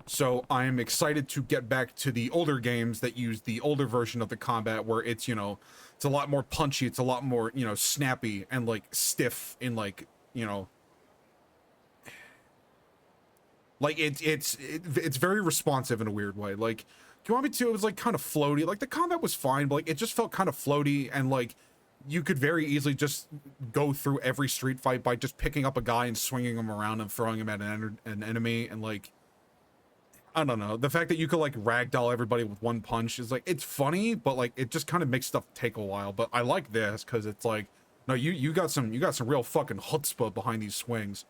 so I'm excited to get back to the older games that use the older version of the combat where it's, you know, it's a lot more punchy, it's a lot more, you know, snappy and like stiff and like, you know, like it's very responsive in a weird way. Like Kiwami 2, it was like kind of floaty. Like the combat was fine, but like it just felt kind of floaty, and like you could very easily just go through every street fight by just picking up a guy and swinging him around and throwing him at an enemy, and like, I don't know. The fact that you could like ragdoll everybody with one punch is like, it's funny, but like it just kind of makes stuff take a while. But I like this because it's like, no, you got some real fucking chutzpah behind these swings.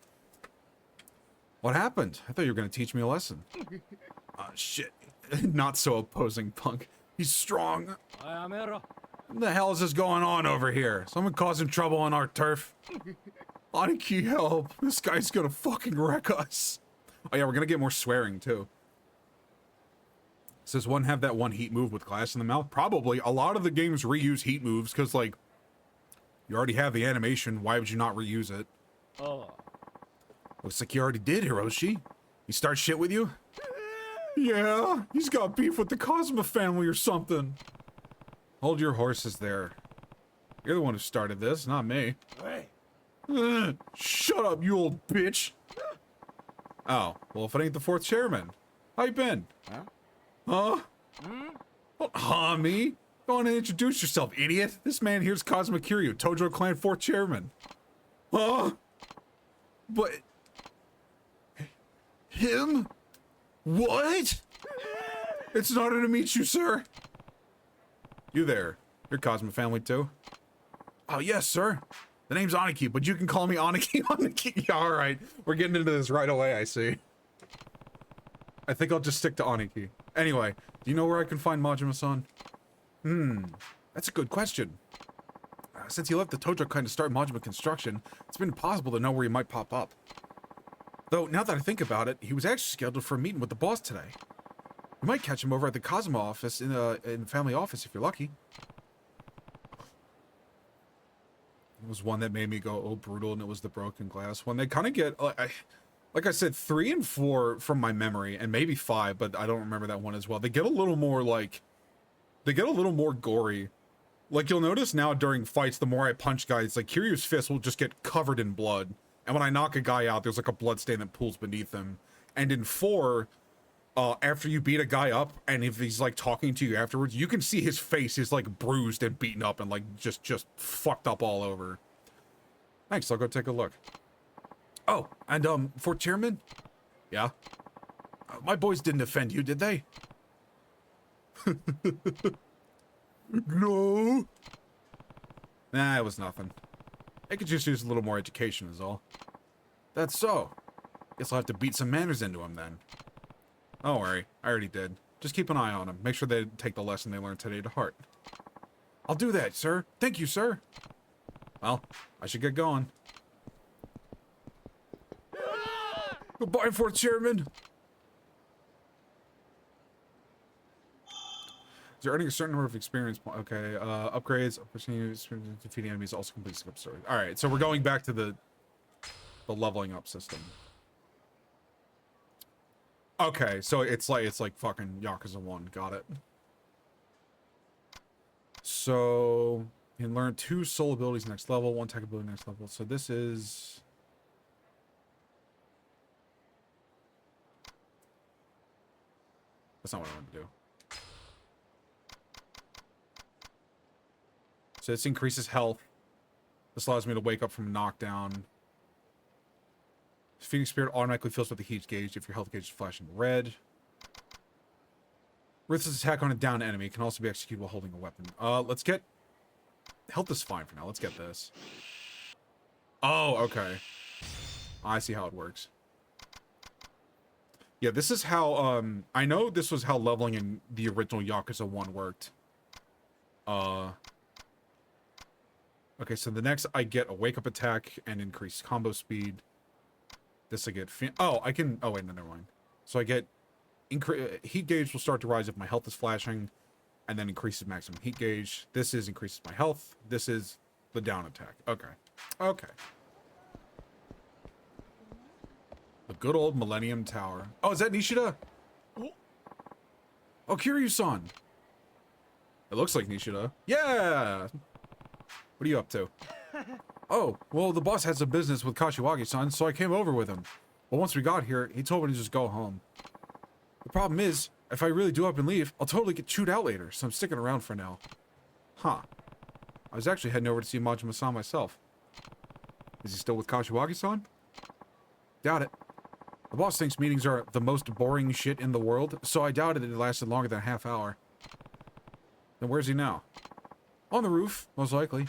What happened? I thought you were gonna teach me a lesson. Shit. Not so opposing punk. He's strong. What the hell is this going on over here? Someone causing trouble on our turf? Aniki, help. This guy's gonna fucking wreck us. Oh yeah, we're gonna get more swearing too. Does one have that one heat move with glass in the mouth? Probably. A lot of the games reuse heat moves because, like, you already have the animation. Why would you not reuse it? Oh. Looks like you already did, Hiroshi. He starts shit with you? Yeah, he's got beef with the Cosma family or something. Hold your horses there. You're the one who started this, not me. Hey. Shut up, you old bitch. Oh, well, if it ain't the fourth chairman. How you been? Huh? Huh, me? Go on and introduce yourself, idiot. This man here's Cosma Kiryu, Tojo Clan 4th chairman. Huh? But... him? What? It's an honor to meet you, sir. You there. You're Cosma family too? Oh, yes, sir. The name's Aniki, but you can call me Aniki. Aniki. Yeah, alright. We're getting into this right away, I see. I think I'll just stick to Aniki. Anyway, do you know where I can find Majima-san? That's a good question. Since he left the Tojo Clan to start Majima construction, it's been impossible to know where he might pop up. Though, now that I think about it, he was actually scheduled for a meeting with the boss today. You might catch him over at the Cosmo office in the family office if you're lucky. It was one that made me go, oh, brutal, and it was the broken glass one. They kind of get, like I said, 3 and 4 from my memory, and maybe 5, but I don't remember that one as well. They get a little more, like, they get a little more gory. Like, you'll notice now during fights, the more I punch guys, like, Kiryu's fist will just get covered in blood. And when I knock a guy out, there's, like, a blood stain that pools beneath him. And in 4, after you beat a guy up, and if he's, like, talking to you afterwards, you can see his face is, like, bruised and beaten up and, like, just fucked up all over. Thanks, I'll go take a look. Oh, and, for chairman? Yeah? My boys didn't offend you, did they? No. Nah, it was nothing. I could just use a little more education is all. That's so. Guess I'll have to beat some manners into him then. Don't worry, I already did. Just keep an eye on him. Make sure they take the lesson they learned today to heart. I'll do that, sir. Thank you, sir. Well, I should get going. Goodbye, fourth chairman. Is there earning a certain number of experience? Okay, upgrades, opportunity, defeating enemies, also complete skip story. All right, so we're going back to the leveling up system. Okay, so it's like fucking Yakuza 1. Got it. So you can learn 2 soul abilities next level, 1 tech ability next level. So this is. That's not what I want to do. So this increases health. This allows me to wake up from a knockdown. Phoenix Spirit automatically fills with the heat gauge if your health gauge is flashing red. Ruthless attack on a downed enemy can also be executed while holding a weapon. Let's get... Health is fine for now. Let's get this. Oh, okay. I see how it works. Yeah, this is how, I know this was how leveling in the original Yakuza 1 worked. Okay, so the next I get a wake-up attack and increased combo speed. This I get... Oh, I can... Oh, wait, no, never mind. So I get... Heat gauge will start to rise if my health is flashing, and then increases maximum heat gauge. This is increases my health. This is the down attack. Okay. Okay. The good old Millennium Tower. Oh, is that Nishida? Oh, Kiryu-san. It looks like Nishida. Yeah! What are you up to? Oh, well, the boss had some business with Kashiwagi-san, so I came over with him. But once we got here, he told me to just go home. The problem is, if I really do up and leave, I'll totally get chewed out later, so I'm sticking around for now. Huh. I was actually heading over to see Majima-san myself. Is he still with Kashiwagi-san? Doubt it. The boss thinks meetings are the most boring shit in the world, so I doubted it lasted longer than a half hour. Then where's he now? On the roof, most likely.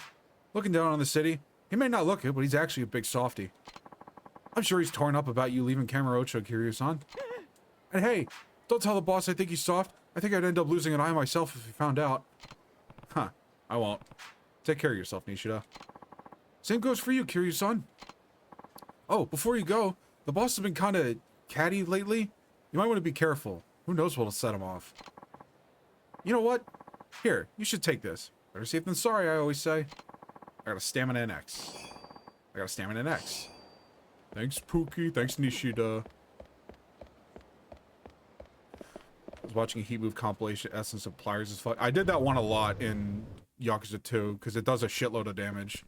Looking down on the city. He may not look it, but he's actually a big softy. I'm sure he's torn up about you leaving Kamurocho, Kiryu-san. And hey, don't tell the boss I think he's soft. I think I'd end up losing an eye myself if he found out. Huh, I won't. Take care of yourself, Nishida. Same goes for you, Kiryu-san. Oh, before you go, the boss has been kinda catty lately. You might want to be careful. Who knows what'll set him off. You know what? Here, you should take this. Better safe than sorry, I always say. I got a stamina and X. I got a stamina and X. Thanks, Pookie. Thanks, Nishida. I was watching a Heat Move compilation, Essence of Pliers is fun. I did that one a lot in Yakuza 2, because it does a shitload of damage.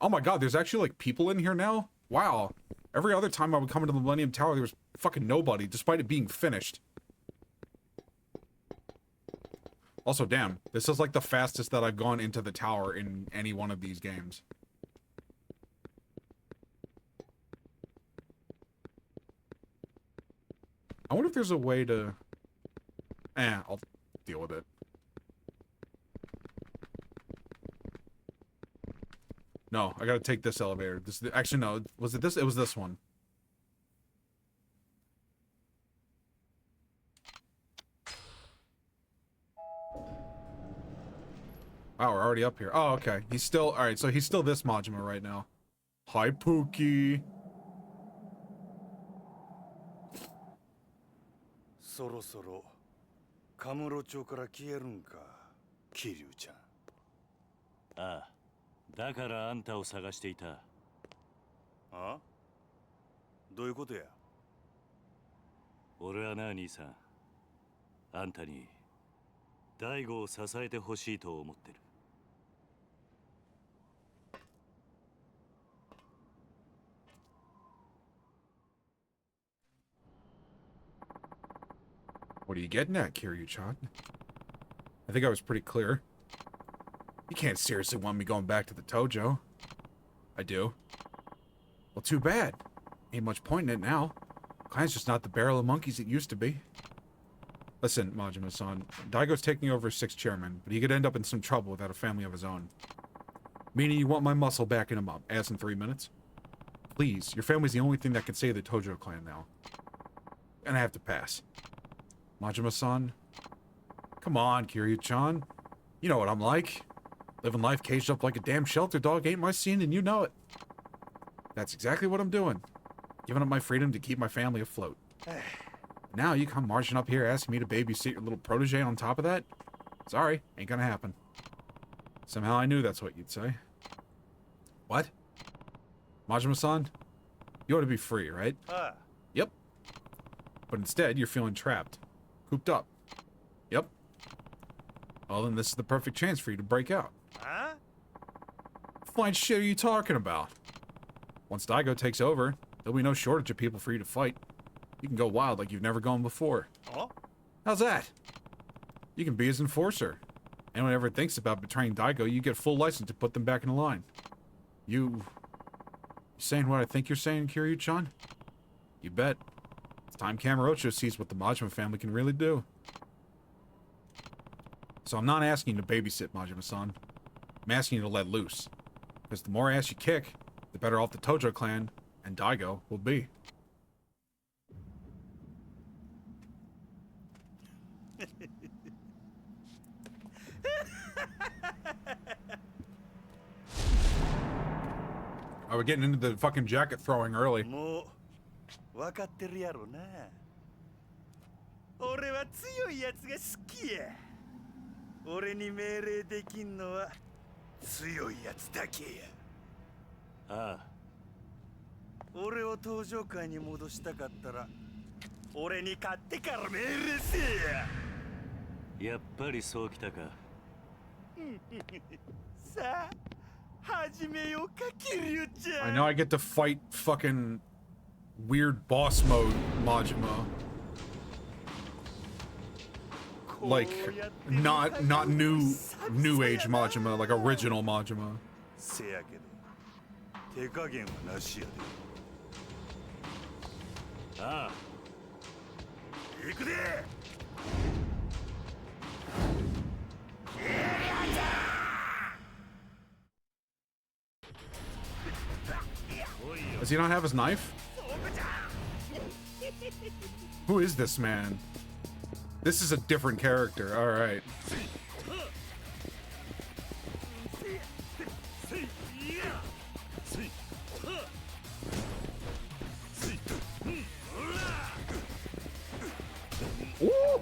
Oh my god, there's actually, like, people in here now? Wow. Every other time I would come into the Millennium Tower, there was fucking nobody, despite it being finished. Also, damn, this is like the fastest that I've gone into the tower in any one of these games. I wonder if there's a way to... I'll deal with it. No, I gotta take this elevator. Actually, no. Was it this? It was this one. Oh, we're already up here. Oh, okay. He's still... Alright, so he's still this Majima right now. Hi, Pookie. そろそろカムロ町から消えるんか、桐生ちゃん。ああ、だからあんたを探していた。あ？どういうことや？俺はな、兄さん。あんたに大悟を支えてほしいと思ってる。What are you getting at, Kiryu-chan? I think I was pretty clear. You can't seriously want me going back to the Tojo. I do. Well, too bad. Ain't much point in it now. Clan's just not the barrel of monkeys it used to be. Listen, Majima-san, Daigo's taking over as 6th chairman, but he could end up in some trouble without a family of his own. Meaning you want my muscle backing him up, as in 3 minutes? Please, your family's the only thing that can save the Tojo clan now. And I have to pass. Majima-san? Come on, Kiryu-chan. You know what I'm like. Living life caged up like a damn shelter dog ain't my scene, and you know it. That's exactly what I'm doing. Giving up my freedom to keep my family afloat. Now you come marching up here asking me to babysit your little protege on top of that? Sorry, ain't gonna happen. Somehow I knew that's what you'd say. What? Majima-san? You ought to be free, right? Yep. But instead, you're feeling trapped. Cooped up. Yep. Well, then this is the perfect chance for you to break out. Huh? Fine shit are you talking about? Once Daigo takes over, there'll be no shortage of people for you to fight. You can go wild like you've never gone before. Oh? How's that? You can be his enforcer. Anyone ever thinks about betraying Daigo, you get full license to put them back in line. You saying what I think you're saying, Kiryu-chan? You bet. It's time Kamurocho sees what the Majima family can really do. So I'm not asking you to babysit, Majima-san. I'm asking you to let loose. Because the more ass you kick, the better off the Tojo clan and Daigo will be. Oh, we're getting into the fucking jacket throwing early. もう分かってるやろな。俺は強いやつが好きや。俺に命令できんのは強いやつだけや。ああ。俺を登場界に戻したかったら、俺に勝ってから命令せえや。やっぱりそうきたか。さあ。I know I get to fight fucking weird boss mode, Majima. like not new age Majima, like original Majima. せやけど手加減はなしやで。ああ。行くで。Does he not have his knife? Who is this man? This is a different character. All right. Ooh.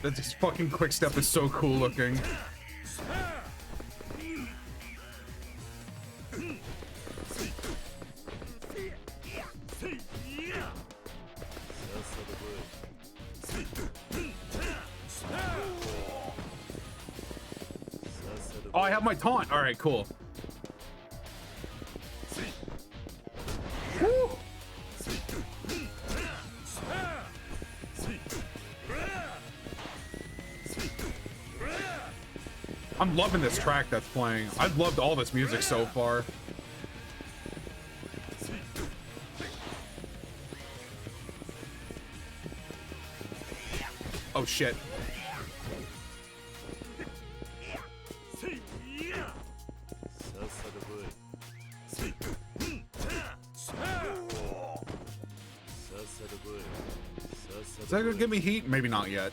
This fucking quick step is so cool looking. Oh, I have my taunt. All right, cool. Woo. I'm loving this track that's playing. I've loved all this music so far. Oh shit. Is that gonna give me heat? Maybe not yet.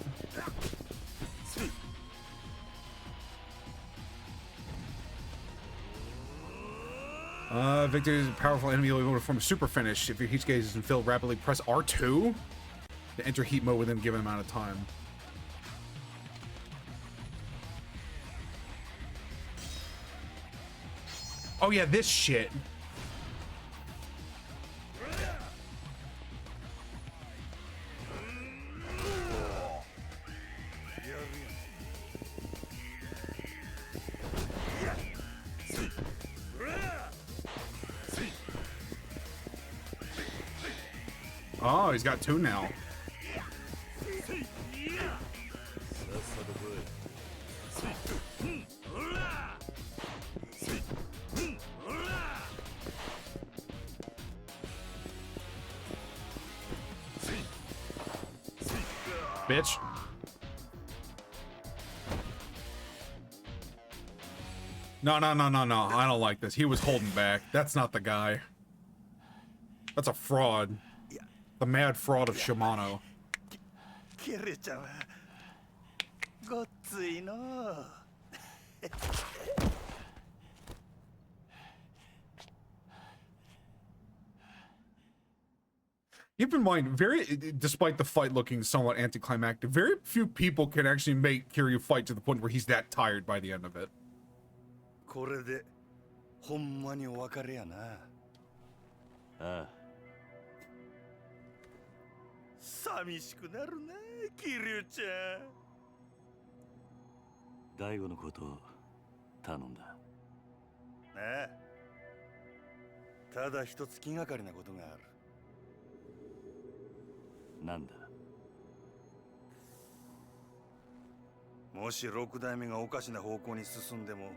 Victor is a powerful enemy able to form a super finish. If your heat gauge isn't filled rapidly, press R2 to enter heat mode within a given amount of time. Oh yeah, this shit. Oh, he's got two now. Bitch. No, no, no, no, no. I don't like this. He was holding back. That's not the guy. That's a fraud. The mad fraud of Shimano. キレちゃんはごっついの。Keep in mind, despite the fight looking somewhat anticlimactic, very few people can actually make Kiryu fight to the point where he's that tired by the end of it. これでほんまにお別れやな。ああ。寂しくなるな、キリュウちゃん。大悟のことを頼んだ。ああ。ただ一つ気がかりなことがある。なんだ。もし六代目がおかしな方向に進んでも、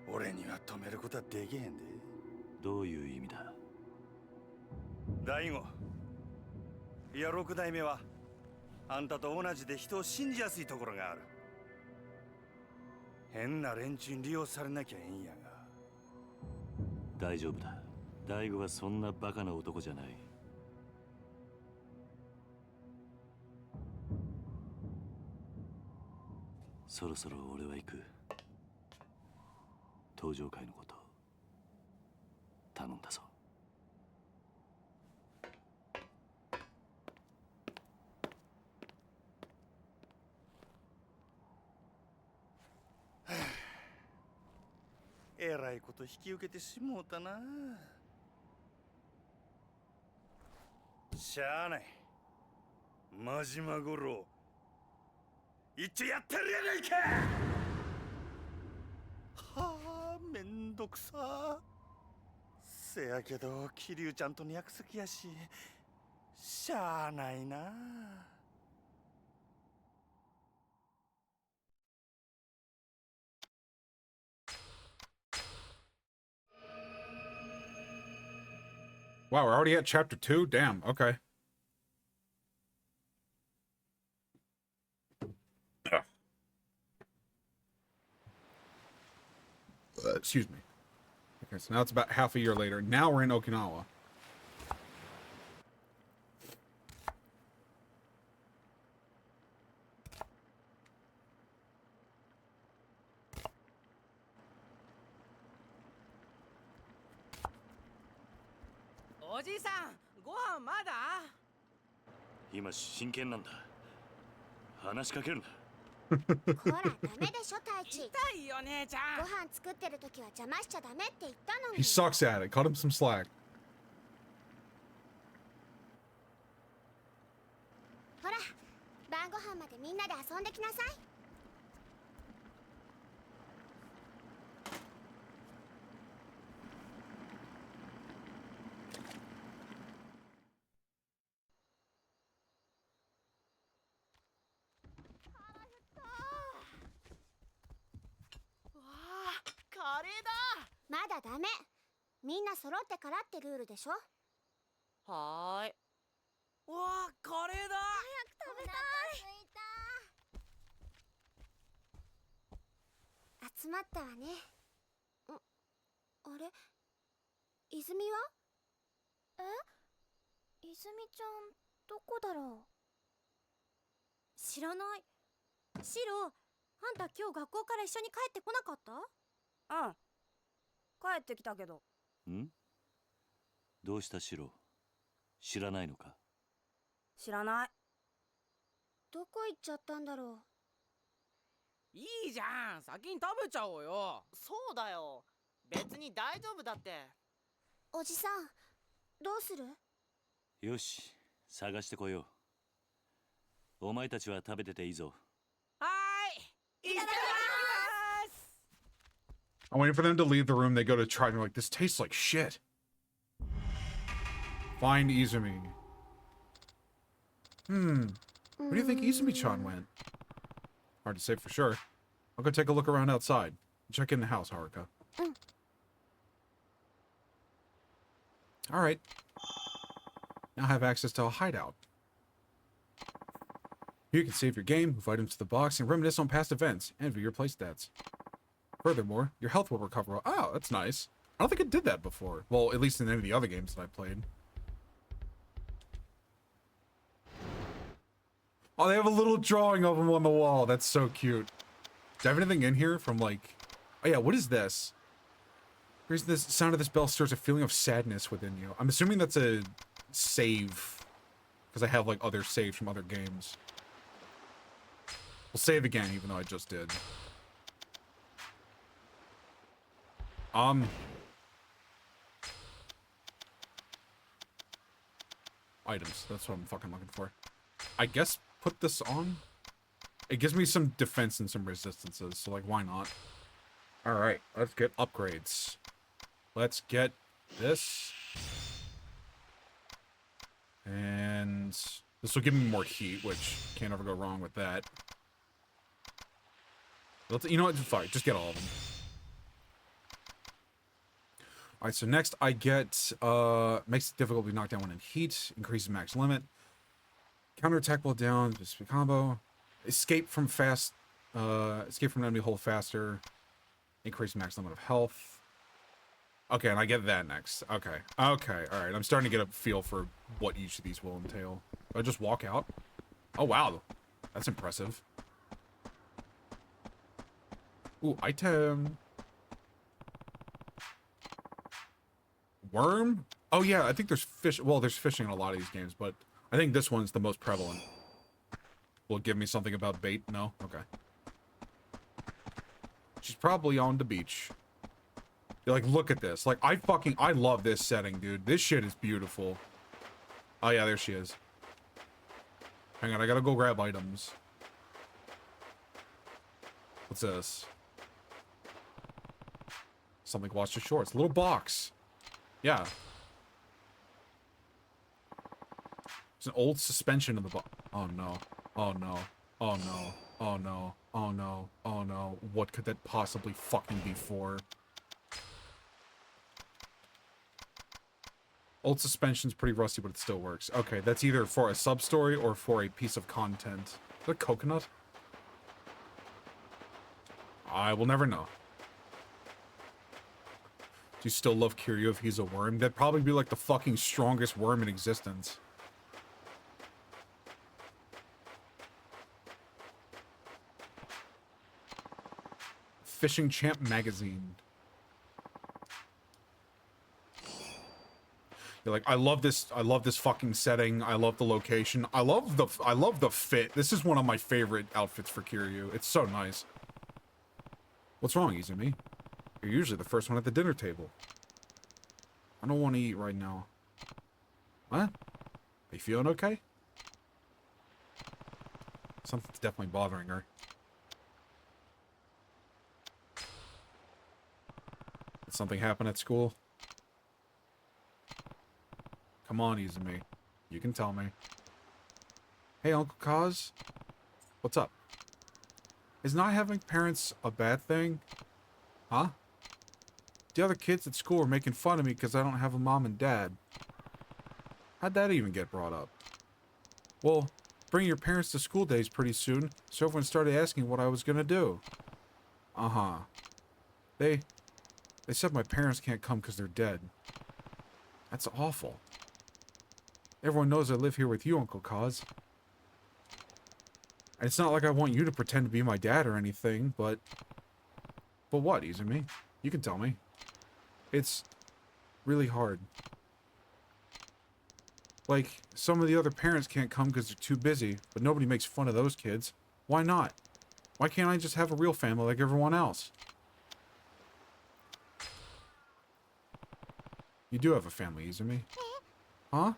俺には止めることはできへんで。どういう意味だ。大悟。いや六代目はあんたと同じで人を信じやすいところがある。変な連中に利用されなきゃええんやが。大丈夫だ。大悟はそんなバカな男じゃない。そろそろ俺は行く。登場会のこと頼んだぞ。えらいこと引き受けてしもうたな。しゃあない。真島五郎一応やってるやないか。はあ、めんどくさ。せやけど桐生ちゃんとの約束やし、しゃあないな。Wow, we're already at chapter 2? Damn, okay. Excuse me. Okay, so now it's about half a year later. Now we're in Okinawa. Oji-san, ご飯まだ？今真剣なんだ。話しかけるな。ほら、ダメでしょ、太一。痛いよ、姉ちゃん。ご飯作ってる時は邪魔しちゃダメって言ったのに。He sucks at it. Cut him some slack. ほら、晩ご飯までみんなで遊んできなさい。カレーだ。まだダメ。みんな揃ってからってルールでしょ。はーい。わあ、カレーだ。早く食べたい。集まったわね。あれ、泉は？泉ちゃんどこだろう。知らない。シロ、あんた今日学校から一緒に帰ってこなかった？うん。帰ってきたけど。ん？どうしたシロ？知らないのか？知らない。どこ行っちゃったんだろう。いいじゃん、先に食べちゃおうよ。そうだよ。別に大丈夫だって。おじさん、どうする？よし、探してこよう。お前たちは食べてていいぞ。はーい。いただきます。I'm waiting for them to leave the room. They go to try and they're like, this tastes like shit. Find Izumi. Where do you think Izumi-chan went? Hard to say for sure. I'll go take a look around outside. Check in the house, Haruka. Alright. Now I have access to a hideout. You can save your game, move items to the box, and reminisce on past events, and view your playstats. Furthermore, your health will recover. Oh, that's nice. I don't think it did that before. Well, at least in any of the other games that I played. Oh, they have a little drawing of him on the wall. That's so cute. Do I have anything in here from like... Oh yeah, what is this? The reason this sound of this bell stirs a feeling of sadness within you. I'm assuming that's a save. Because I have like other saves from other games. We'll save again, even though I just did. Items. That's what I'm fucking looking for. I guess put this on? It gives me some defense and some resistances, so like, why not? Alright, let's get upgrades. Let's get this. And this will give me more heat, which can't ever go wrong with that. You know what? Fine, just get all of them. Alright, so next I get, makes it difficult to knock down one in heat, increases max limit, counterattack while down, just a combo, escape from an enemy hole faster, increase max limit of health. Okay, and I get that next. Okay, alright, I'm starting to get a feel for what each of these will entail. Do I just walk out? Oh wow, that's impressive. Ooh, item. Worm? Oh yeah, I think there's fish. Well, there's fishing in a lot of these games, but I think this one's the most prevalent. Will it give me something about bait? No? Okay. She's probably on the beach. You're like, look at this. Like, I love this setting, dude. This shit is beautiful. Oh yeah, there she is. Hang on, I gotta go grab items. What's this? Something washed your shorts. Little box. Yeah. There's an old suspension in the box. Oh no. Oh no. Oh no. Oh no. Oh no. Oh no. What could that possibly fucking be for? Old suspension's pretty rusty, but it still works. Okay, that's either for a sub-story or for a piece of content. Is that a coconut? I will never know. Do you still love Kiryu if he's a worm? That'd probably be like the fucking strongest worm in existence. Fishing Champ magazine. You're like, I love this fucking setting. I love the location. I love the fit. This is one of my favorite outfits for Kiryu. It's so nice. What's wrong, Izumi? You're usually the first one at the dinner table. I don't want to eat right now. What? Are you feeling okay? Something's definitely bothering her. Did something happen at school? Come on, Izumi. You can tell me. Hey, Uncle Kaz. What's up? Is not having parents a bad thing? Huh? The other kids at school are making fun of me because I don't have a mom and dad. How'd that even get brought up? Well, bring your parents to school days pretty soon, so everyone started asking what I was gonna do. Uh-huh. They said my parents can't come because they're dead. That's awful. Everyone knows I live here with you, Uncle Kaz. And it's not like I want you to pretend to be my dad or anything, but... But what, Izumi? You can tell me. It's really hard. Like, some of the other parents can't come because they're too busy, but nobody makes fun of those kids. Why not? Why can't I just have a real family like everyone else? You do have a family, Izumi. Huh?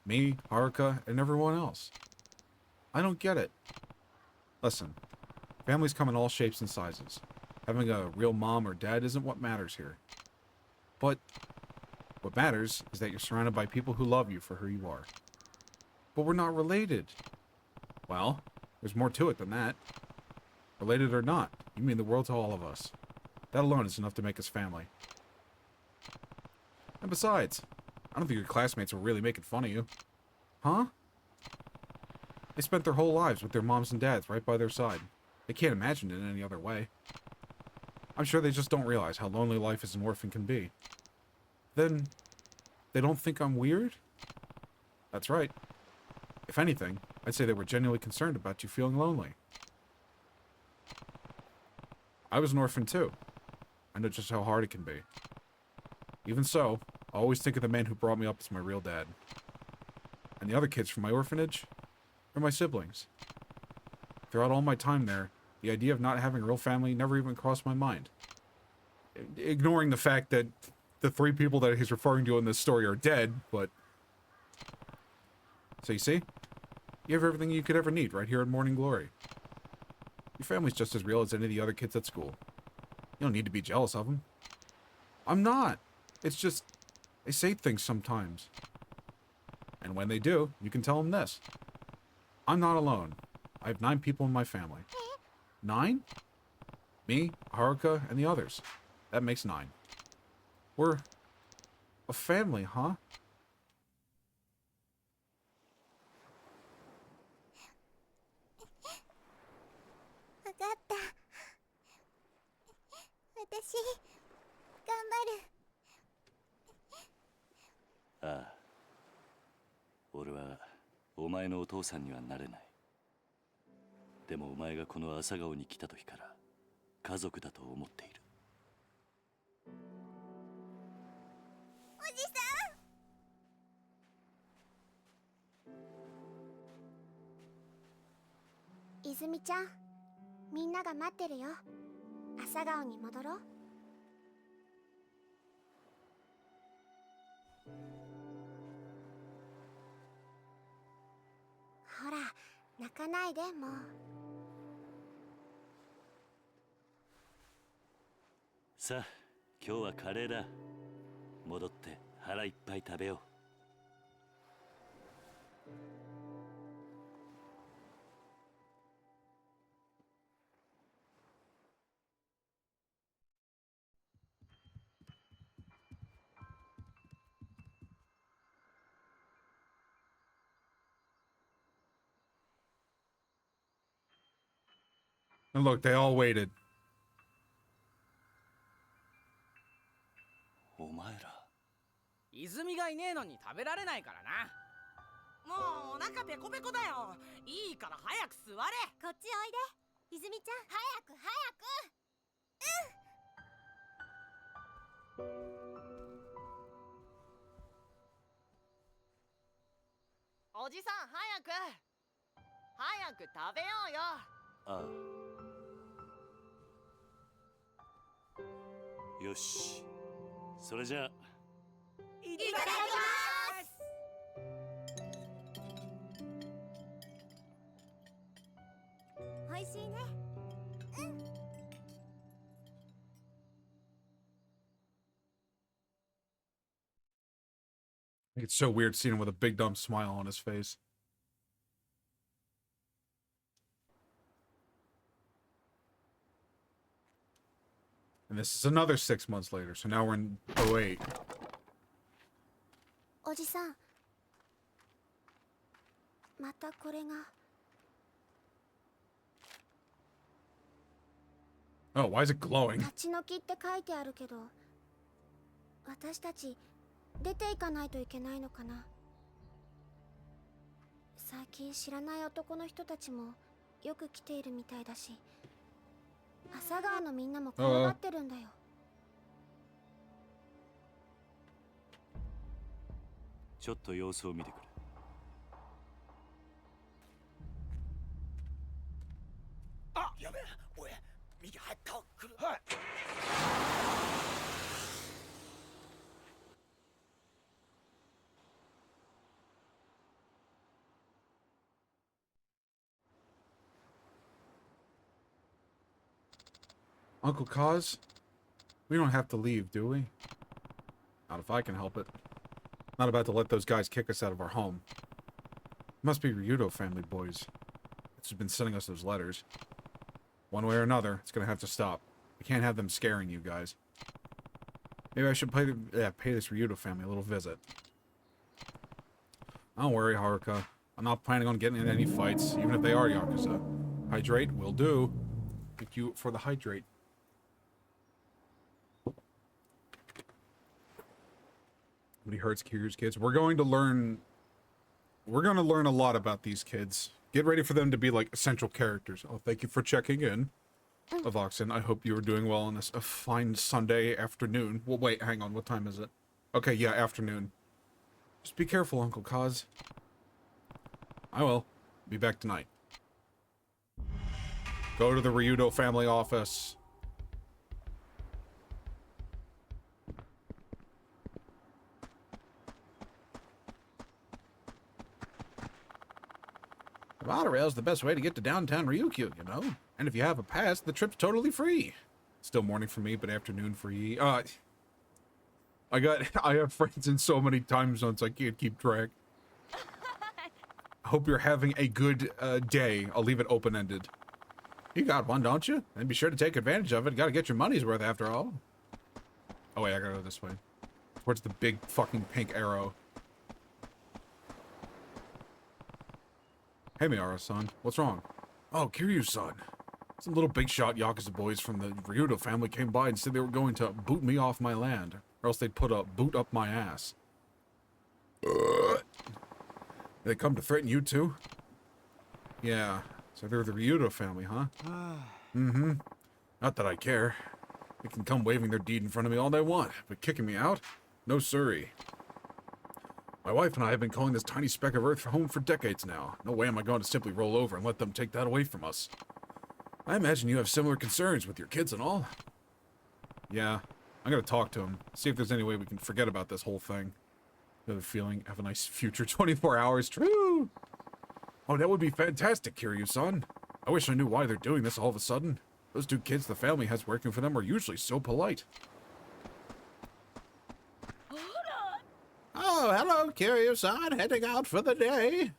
Me, Haruka, and everyone else. I don't get it. Listen, families come in all shapes and sizes. Having a real mom or dad isn't what matters here. But what matters is that you're surrounded by people who love you for who you are. But we're not related. Well, there's more to it than that. Related or not, you mean the world to all of us. That alone is enough to make us family. And besides, I don't think your classmates were really making fun of you. Huh? They spent their whole lives with their moms and dads right by their side. They can't imagine it in any other way. I'm sure they just don't realize how lonely life as an orphan can be. Then, they don't think I'm weird? That's right. If anything, I'd say they were genuinely concerned about you feeling lonely. I was an orphan too. I know just how hard it can be. Even so, I always think of the man who brought me up as my real dad. And the other kids from my orphanage are my siblings. Throughout all my time there, the idea of not having a real family never even crossed my mind. Ignoring the fact that the 3 people that he's referring to in this story are dead, but... So you see? You have everything you could ever need right here in Morning Glory. Your family's just as real as any of the other kids at school. You don't need to be jealous of them. I'm not. It's just, they say things sometimes. And when they do, you can tell them this. I'm not alone. I have 9 people in my family. 9? Me, Haruka, and the others. That makes 9. We're a family, huh? Ah. 俺はお前のお父さんにはなれない。でもお前がこの朝顔に来た時から家族だと思っている。おじさん。泉ちゃん、みんなが待ってるよ。朝顔に戻ろう。ほ泣かないでもう。さあ、今日はカレーだ。戻って腹いっぱい食べよう。And look, they all waited. お前ら。泉がいねえのに食べられないからな。もうお腹ペコペコだよ。いいから早く座れ。こっちおいで泉ちゃん。早くおじさん早く食べようよ。ああ。よし。それじゃあ。いただきます。おいしいね。It's so weird seeing him with a big dumb smile on his face. And this is another 6 months later, so now we're in 08. おじさん、またこれが。Oh, why is it glowing? 立ち退きって書いてあるけど、私たち出ていかないといけないのかな。最近知らない男の人たちもよく来ているみたいだし、朝川のみんなも怖がってるんだよ。ちょっと様子を見てくる。あ、やべえ、おい、右入った来る。はい。Uncle Kaz? We don't have to leave, do we? Not if I can help it. Not about to let those guys kick us out of our home. Must be Ryudo family boys. It's been sending us those letters. One way or another, it's gonna have to stop. We can't have them scaring you guys. Maybe I should pay this Ryudo family a little visit. Don't worry, Haruka. I'm not planning on getting in any fights, even if they are Yakuza. Hydrate will do. Thank you for the hydrate. Nobody hurts Kiryu's kids. We're going to learn a lot about these kids. Get ready for them to be like essential characters. Oh, thank you for checking in, Avoxen. I hope you are doing well on this fine Sunday afternoon. Well, wait, hang on. What time is it? Okay, yeah, afternoon. Just be careful, Uncle Kaz. I will. Be back tonight. Go to the Ryudo family office. The monorail is the best way to get to downtown Ryukyu, you know? And if you have a pass, the trip's totally free. Still morning for me, but afternoon for ye. I have friends in so many time zones I can't keep track. I hope you're having a good day. I'll leave it open-ended. You got one, don't you? And be sure to take advantage of it. Gotta get your money's worth after all. Oh wait, I gotta go this way. Towards the big fucking pink arrow. Hey, Miara-san. What's wrong? Oh, Kiryu-san. Some little big shot Yakuza boys from the Ryudo family came by and said they were going to boot me off my land. Or else they'd put a boot up my ass. They come to threaten you too? Yeah. So they're the Ryudo family, huh? Mm-hmm. Not that I care. They can come waving their deed in front of me all they want, but kicking me out? No siree. My wife and I have been calling this tiny speck of earth home for decades now. No way am I going to simply roll over and let them take that away from us. I imagine you have similar concerns with your kids and all. Yeah, I'm gonna talk to him. See if there's any way we can forget about this whole thing. I have a feeling, have a nice future 24 hours. True! Oh, that would be fantastic, Kiryu-san. I wish I knew why they're doing this all of a sudden. Those two kids the family has working for them are usually so polite. Oh, hello, Kiryu-san. Heading out for the day.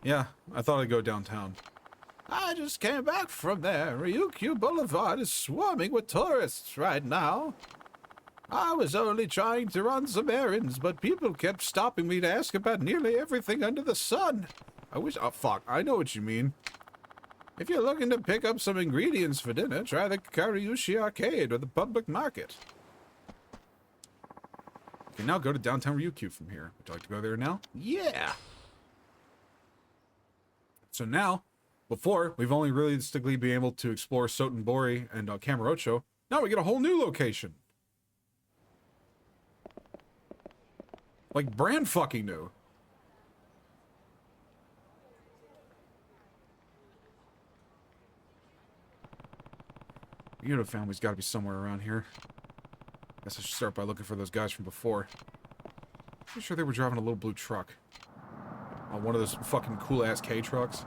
Yeah, I thought I'd go downtown. I just came back from there. Ryukyu Boulevard is swarming with tourists right now. I was only trying to run some errands, but people kept stopping me to ask about nearly everything under the sun. Oh, fuck, I know what you mean. If you're looking to pick up some ingredients for dinner, try the Kariushi Arcade or the public market. You can now go to downtown Ryukyu from here. Would you like to go there now? Yeah. So now, before, we've only realistically been able to explore Sotenbori and Kamurocho. Now we get a whole new location. Like, brand fucking new. The Yuno family's got to be somewhere around here. Guess I should start by looking for those guys from before. Pretty sure they were driving a little blue truck. On one of those fucking cool-ass K trucks.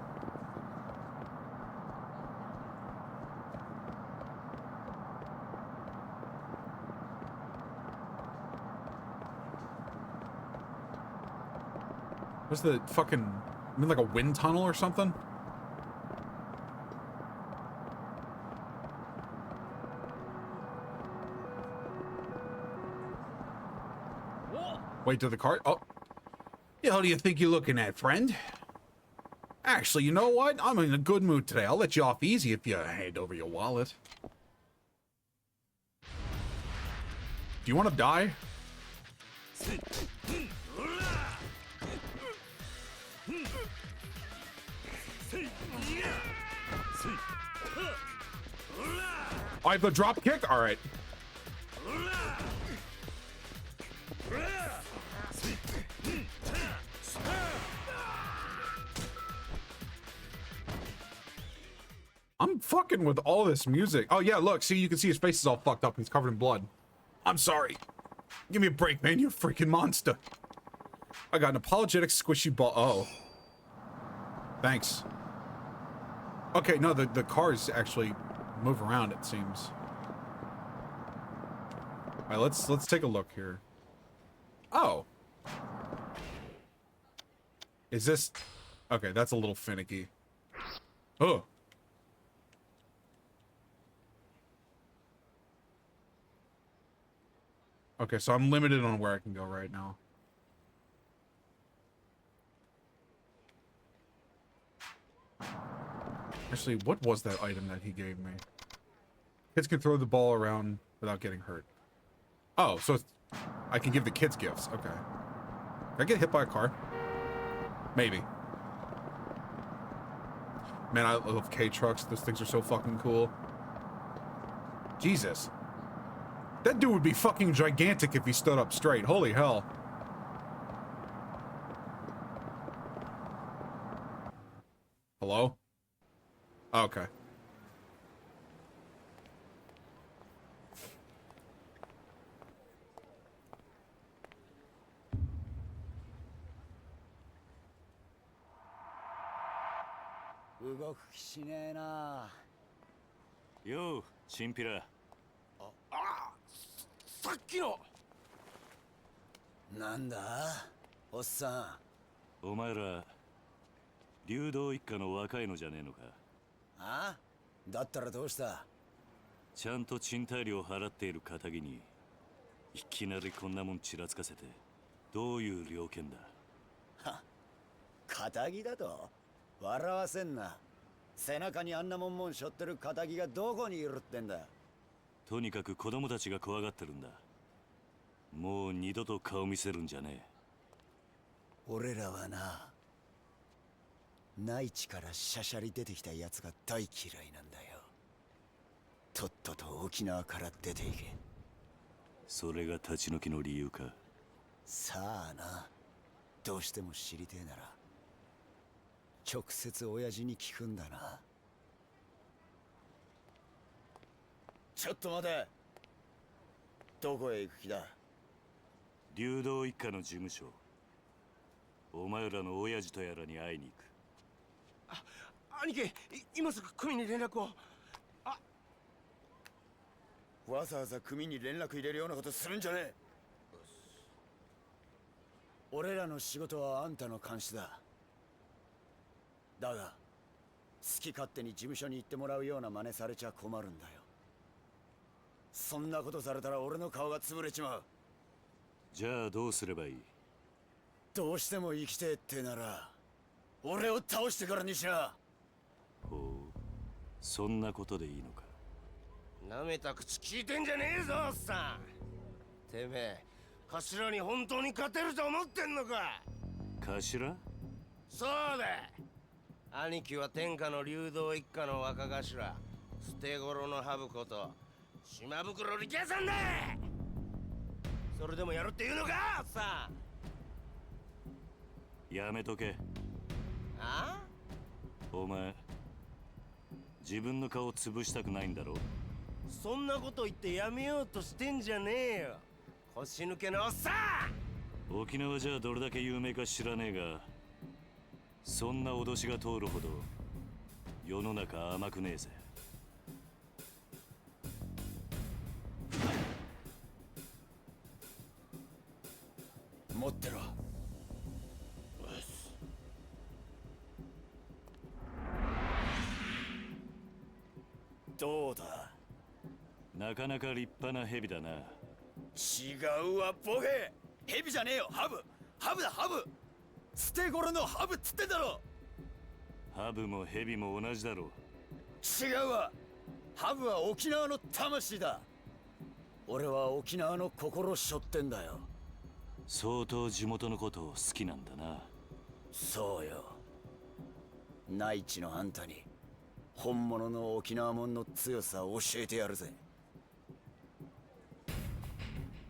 What's the fucking... I mean, like a wind tunnel or something? Wait, to the car? Oh. The hell do you think you're looking at, friend? Actually, you know what? I'm in a good mood today. I'll let you off easy if you hand over your wallet. Do you want to die? I have the drop kick? Alright. I'm fucking with all this music. Oh yeah, look, see, you can see his face is all fucked up. He's covered in blood. I'm sorry. Give me a break, man, you freaking monster. I got an apologetic squishy ball. Oh. Thanks. Okay, no, the cars actually move around, it seems. Alright, let's take a look here. Oh. Is this... Okay, that's a little finicky. Oh. Okay, so I'm limited on where I can go right now. Actually, what was that item that he gave me? Kids can throw the ball around without getting hurt. Oh, so it's, I can give the kids gifts. Okay. Can I get hit by a car? Maybe. Man, I love K-trucks. Those things are so fucking cool. Jesus. That dude would be fucking gigantic if he stood up straight. Holy hell. Hello? Okay.よう、チンピラ。さっきのなんだおっさん。お前ら流動一家の若いのじゃねえのか。あ？だったらどうした？ちゃんと賃貸料払っている堅気にいきなりこんなもんちらつかせてどういう了見だ。は、堅気だと笑わせんな。背中にあんなもん背負ってる堅気がどこにいるってんだ。とにかく子供たちが怖がってるんだ。もう二度と顔見せるんじゃねえ。俺らはな、内地からしゃしゃり出てきたやつが大嫌いなんだよ。とっとと沖縄から出ていけ。それが立ち退きの理由か。さあな、どうしても知りてえなら直接親父に聞くんだな。ちょっと待て。どこへ行く気だ？流動一家の事務所。お前らの親父とやらに会いに行く。兄貴、今すぐ組に連絡を。わざわざ組に連絡入れるようなことするんじゃねえ。俺らの仕事はあんたの監視だ。だが好き勝手に事務所に行ってもらうような真似されちゃ困るんだよ。そんなことされたら俺の顔が潰れちまう。じゃあどうすればいい？どうしても生きてえってなら俺を倒してからにしな。ほう、そんなことでいいのか。なめた口聞いてんじゃねえぞ、おっさん。てめえ頭に本当に勝てると思ってんのか。頭？そうだ。兄貴は天下の竜道一家の若頭、捨て頃のハブこと島袋力也さんだ。それでもやるって言うのか、おっさん。やめとけ。あ？お前自分の顔潰したくないんだろ。そんなこと言ってやめようとしてんじゃねえよ、腰抜けのおっさん。沖縄じゃどれだけ有名か知らねえが、そんな脅しが通るほど世の中甘くねえぜ。持ってろ。どうだ。なかなか立派な蛇だな。違うわボケ。蛇じゃねえよ、ハブ。ハブだ、ハブ。捨て頃のハブっつってんだろ。ハブも蛇も同じだろ。違うわ。ハブは沖縄の魂だ。俺は沖縄の心背負ってんだよ。相当地元のことを好きなんだな。そうよ。内地のあんたに本物の沖縄もんの強さを教えてやるぜ。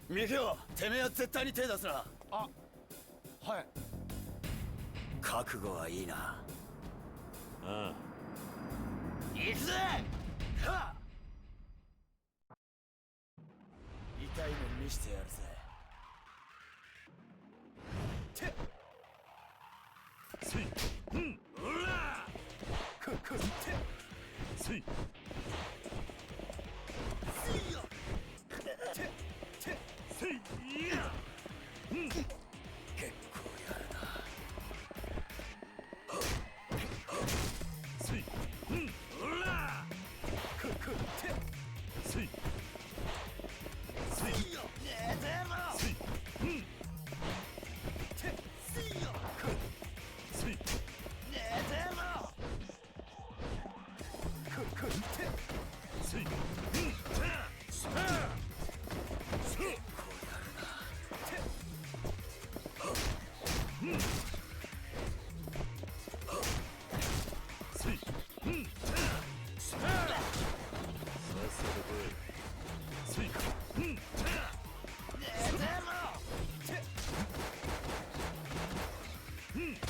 ミケオ、てめえは絶対に手出すな。あ、はい。覚悟はいいな。ああ。行くぜ。はっ。痛いの見してやるぜ。せい、うん、おら。せい。せいや。うん。結構やるな。せい、うん、おら。せい。せい。寝てろ。せい、うん。せい。寝てろ。せい、うん、さあ。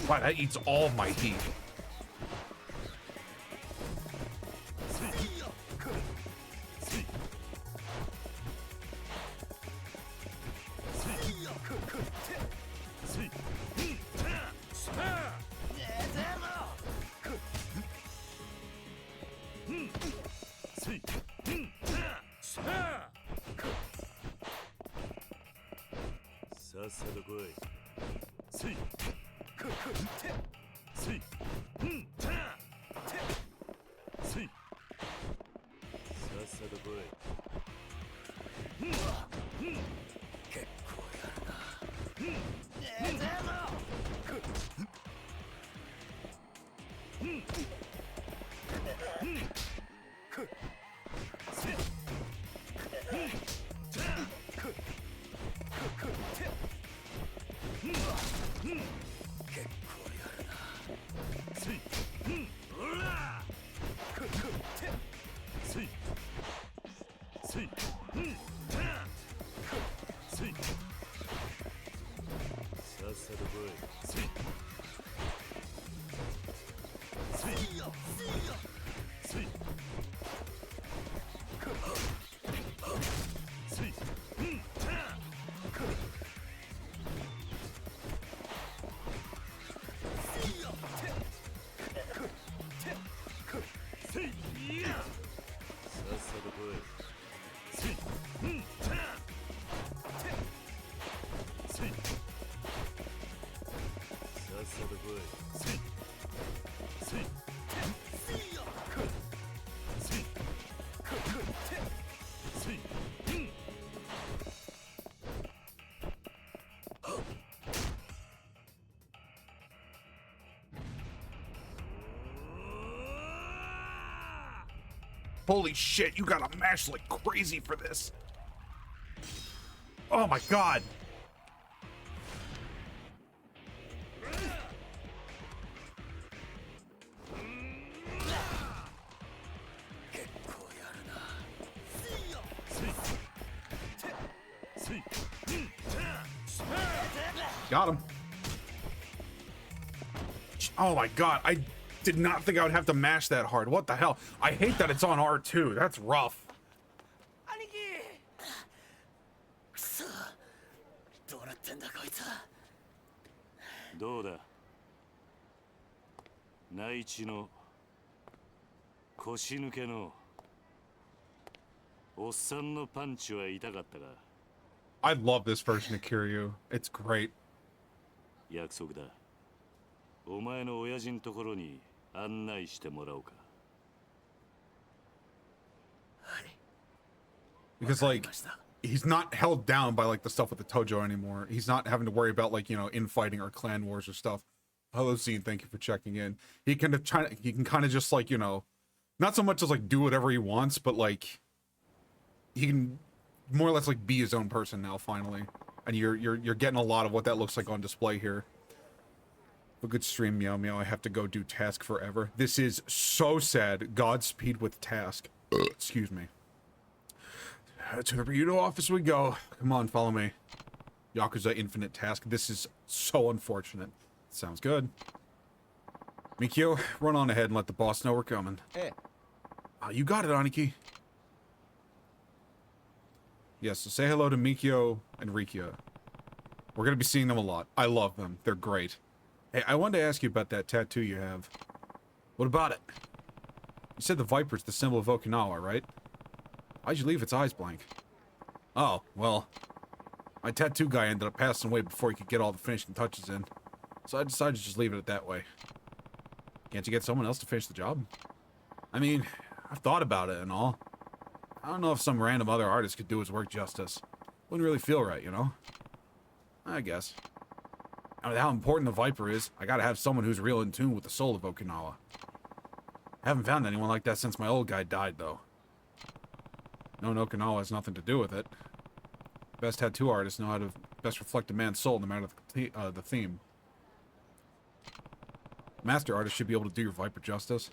Wow, that eats all my heat. Holy shit, you gotta mash like crazy for this. Oh my god. Got him. Oh my god, I did not think I would have to mash that hard. What the hell? I hate that it's on R2. That's rough. どうなってんだこいつは。どうだ内地の腰抜けのおっさんのパンチは痛かったか。 I love this version of Kiryu. It's great. 約束だ。お前の親父のところに案内してもらおうか。 Because like he's not held down by like the stuff with the Tojo anymore. He's not having to worry about like, you know, infighting or clan wars or stuff. Hello Scene, thank you for checking in. He can kind of just like, you know, not so much as like do whatever he wants, but like he can more or less like be his own person now finally. And you're getting a lot of what that looks like on display here. A good stream, meow meow. I have to go do task forever. This is so sad. Godspeed with task. Excuse me. To the Ryudo office we go. Come on, follow me. Yakuza Infinite Task. This is so unfortunate. Sounds good. Mikio, run on ahead and let the boss know we're coming. Hey. You got it, Aniki. Yes, so say hello to Mikio and Rikia. We're gonna be seeing them a lot. I love them. They're great. Hey, I wanted to ask you about that tattoo you have. What about it? You said the Viper's the symbol of Okinawa, right? Why'd you leave its eyes blank? Oh, well, my tattoo guy ended up passing away before he could get all the finishing touches in. So I decided to just leave it at that way. Can't you get someone else to finish the job? I mean, I've thought about it and all. I don't know if some random other artist could do his work justice. Wouldn't really feel right, you know? I guess. And with how important the Viper is, I gotta have someone who's real in tune with the soul of Okinawa. I haven't found anyone like that since my old guy died, though. Knowing Okinawa has nothing to do with it. Best tattoo artists know how to best reflect a man's soul no matter the theme. Master artist should be able to do your Viper justice.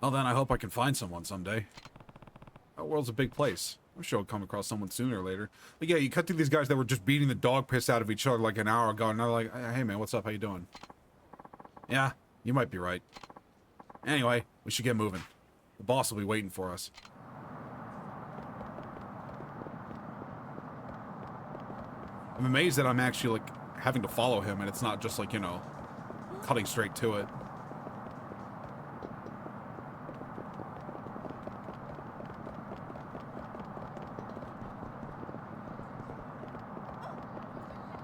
Well then, I hope I can find someone someday. Our world's a big place. I'm sure I'll come across someone sooner or later. But yeah, you cut through these guys that were just beating the dog piss out of each other like an hour ago, and they're like, hey man, what's up, how you doing? Yeah, you might be right. Anyway, we should get moving. The boss will be waiting for us. I'm amazed that I'm actually, like, having to follow him, and it's not just, like, you know, cutting straight to it.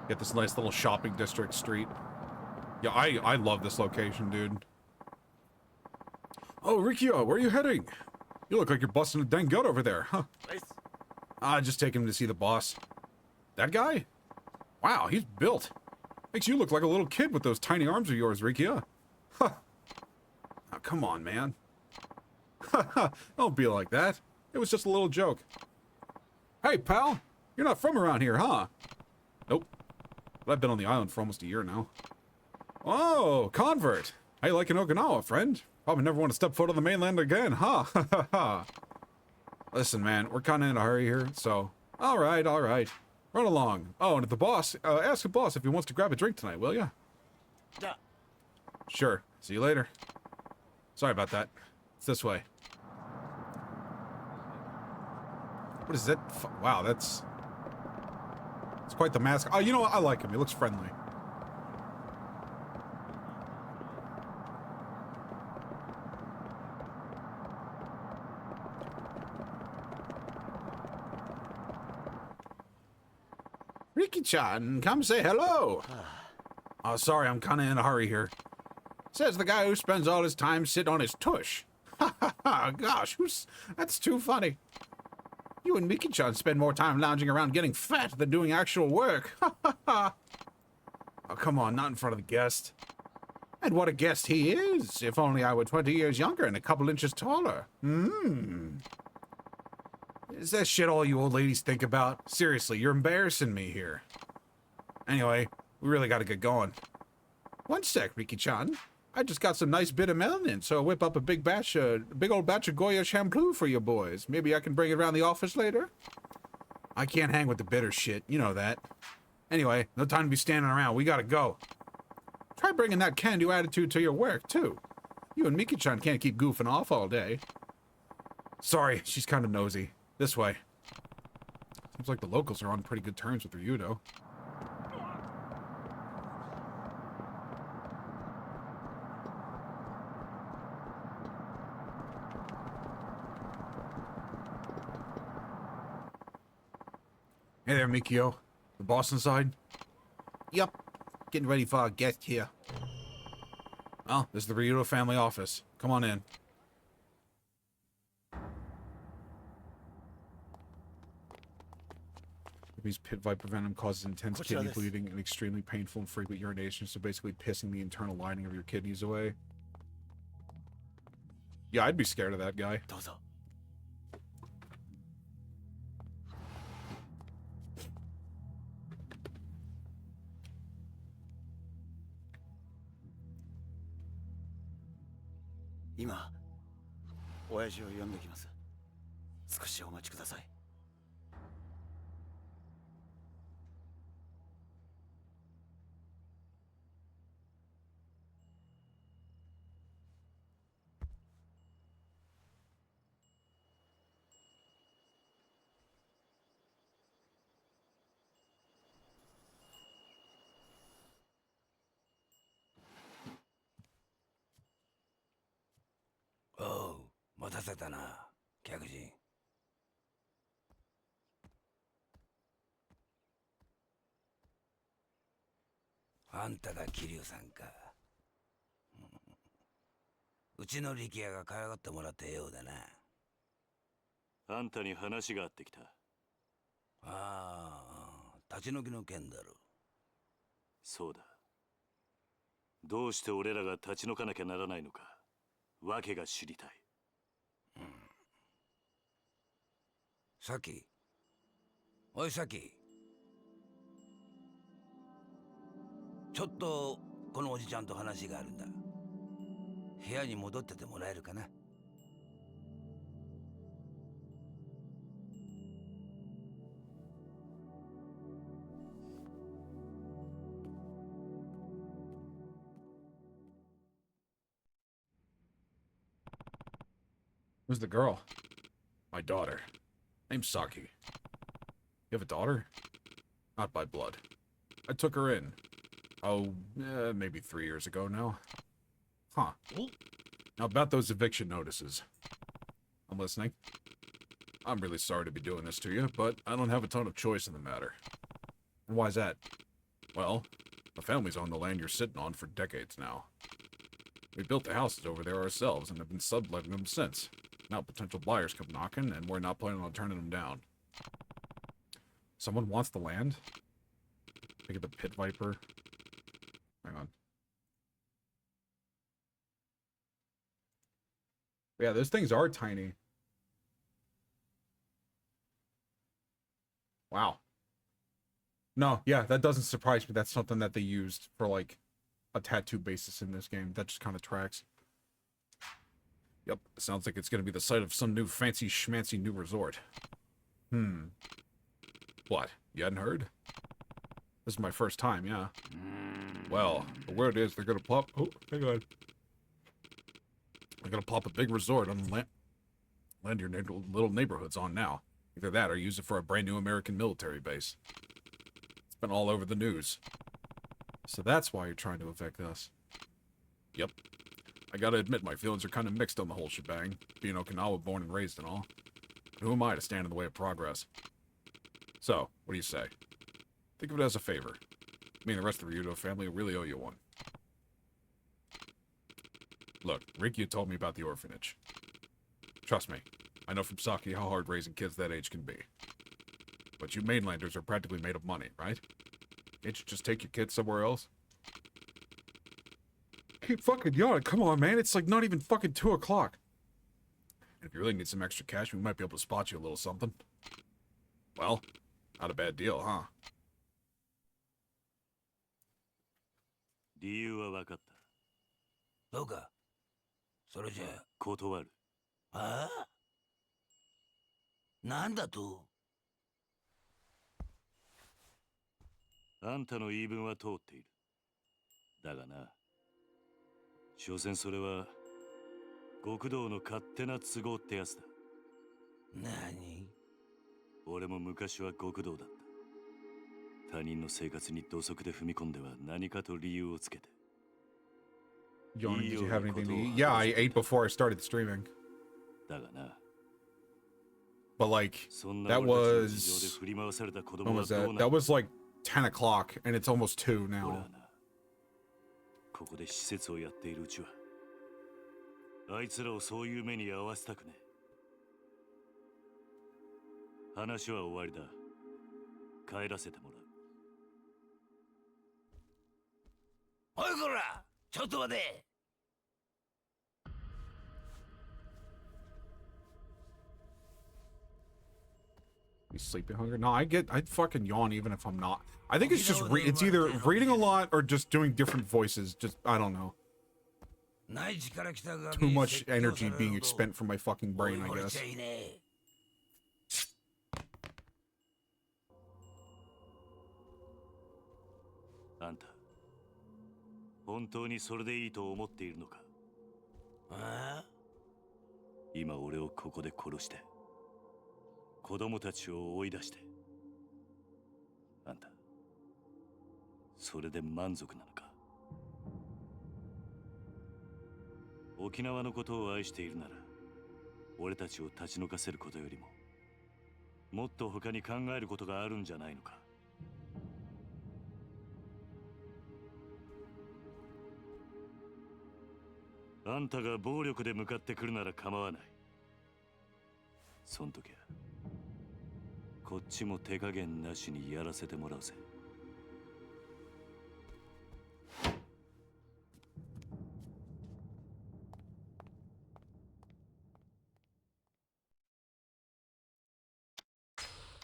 Get this nice little shopping district street. Yeah, I love this location, dude. Oh, Rikia, where are you heading? You look like you're busting a dang gut over there, huh? Just taking him to see the boss. That guy? Wow, he's built. Makes you look like a little kid with those tiny arms of yours, Rikia. Huh. Oh, come on, man. Don't be like that. It was just a little joke. Hey, pal. You're not from around here, huh? Nope. But I've been on the island for almost a year now. Oh, convert. How you liking Okinawa, friend? Probably never want to step foot on the mainland again, huh? Listen, man, we're kind of in a hurry here, so... Alright. Run along. Oh, and if the boss, ask the boss if he wants to grab a drink tonight, will ya? Yeah. Sure. See you later. Sorry about that. It's this way. What is that? Wow, that's... It's quite the mask. Oh, you know what? I like him. He looks friendly. Riki-chan, come say hello. Oh, sorry, I'm kind of in a hurry here. Says the guy who spends all his time sitting on his tush. Ha ha ha, gosh, that's too funny. You and Miki-chan spend more time lounging around getting fat than doing actual work. Ha ha ha. Oh, come on, not in front of the guest. And what a guest he is! If only I were 20 years younger and a couple inches taller. Is that shit all you old ladies think about? Seriously, you're embarrassing me here. Anyway, we really gotta get going. One sec, Riki-chan. I just got some nice bitter melanin, so I'll whip up a big old batch of Goya shampoo for you boys. Maybe I can bring it around the office later? I can't hang with the bitter shit, you know that. Anyway, no time to be standing around, we gotta go. Try bringing that can-do attitude to your work, too. You and Miki-chan can't keep goofing off all day. Sorry, she's kind of nosy. This way. Seems like the locals are on pretty good terms with Ryudo. Hey there, Mikio. The boss inside? Yup. Getting ready for our guest here. Well, this is the Ryudo family office. Come on in. These pit viper venom causes intense kidney bleeding and extremely painful and frequent urination, so basically pissing the internal lining of your kidneys away. Yeah, I'd be scared of that guy. Ima, 親父を呼んできます。少しお待ちください。おう、待たせたな、客人。あんたが桐生さんか。うちの力也が可愛がってもらったようだな。あんたに話があってきた。ああ、立ち退きの件だろ。そうだ。どうして俺らが立ち退かなきゃならないのか、訳が知りたい。さき。おいさき。ちょっとこのおじちゃんと話があるんだ。部屋に戻っててもらえるかな。Who's the girl? My daughter. Name's Saki. You have a daughter? Not by blood. I took her in. Oh, maybe 3 years ago now. Huh. Now about those eviction notices. I'm listening. I'm really sorry to be doing this to you, but I don't have a ton of choice in the matter. And why's that? Well, the family's owned the land you're sitting on for decades now. We built the houses over there ourselves and have been subletting them since. Now potential buyers come knocking, and we're not planning on turning them down. Someone wants the land? Look at the pit viper. Hang on. Yeah, those things are tiny. Wow. No, yeah, that doesn't surprise me. That's something that they used for, like, a tattoo basis in this game. That just kind of tracks. Yep, sounds like it's going to be the site of some new fancy schmancy new resort. What? You hadn't heard? This is my first time, yeah. Well, the word is they're going to pop... Oh, hang on. They're going to pop a big resort on the land your little neighborhood's on now. Either that or use it for a brand new American military base. It's been all over the news. So that's why you're trying to evict us. Yep. I gotta admit, my feelings are kind of mixed on the whole shebang, being Okinawa born and raised and all. But who am I to stand in the way of progress? So, what do you say? Think of it as a favor. Me and the rest of the Ryudo family really owe you one. Look, Rikyu told me about the orphanage. Trust me, I know from Saki how hard raising kids that age can be. But you mainlanders are practically made of money, right? Can't you just take your kids somewhere else? keep fucking yawning. Come on, man. It's like not even fucking 2 o'clock. If you really need some extra cash, we might be able to spot you a little something. Well, not a bad deal, huh? 理由は分かった。そうか。それじゃあ。断る。ああ？なんだと？あんたの言い分は通っている。だがな、所詮それは極道の勝手な都合ってやつだ。何？俺も昔は極道だった。他人の生活に土足で踏み込んでは何かと理由をつけて。Yawning, did you have anything to eat? Yeah, I ate before I started streaming. だがな。But like, that was... When was that? That was like 10 o'clock, and it's almost 2 now. ここで施設をやっているうちは、あいつらをそういう目に遭わせたくねえ。話は終わりだ。帰らせてもらう。おいこら、ちょっと待て。You sleeping hunger? No, I fucking yawn even if I'm not. I think it's just it's either reading a lot or just doing different voices. Just I don't know. Too much energy being expended from my fucking brain, I guess. あんた、本当にそれでいいと思っているのか？ああ？今俺をここで殺して、子供たちを追い出して、あんた、それで満足なのか？沖縄のことを愛しているなら、俺たちを立ち退かせることよりも、もっと他に考えることがあるんじゃないのか？あんたが暴力で向かってくるなら構わない。そん時はこっちも手加減なしにやらせてもらうぜ。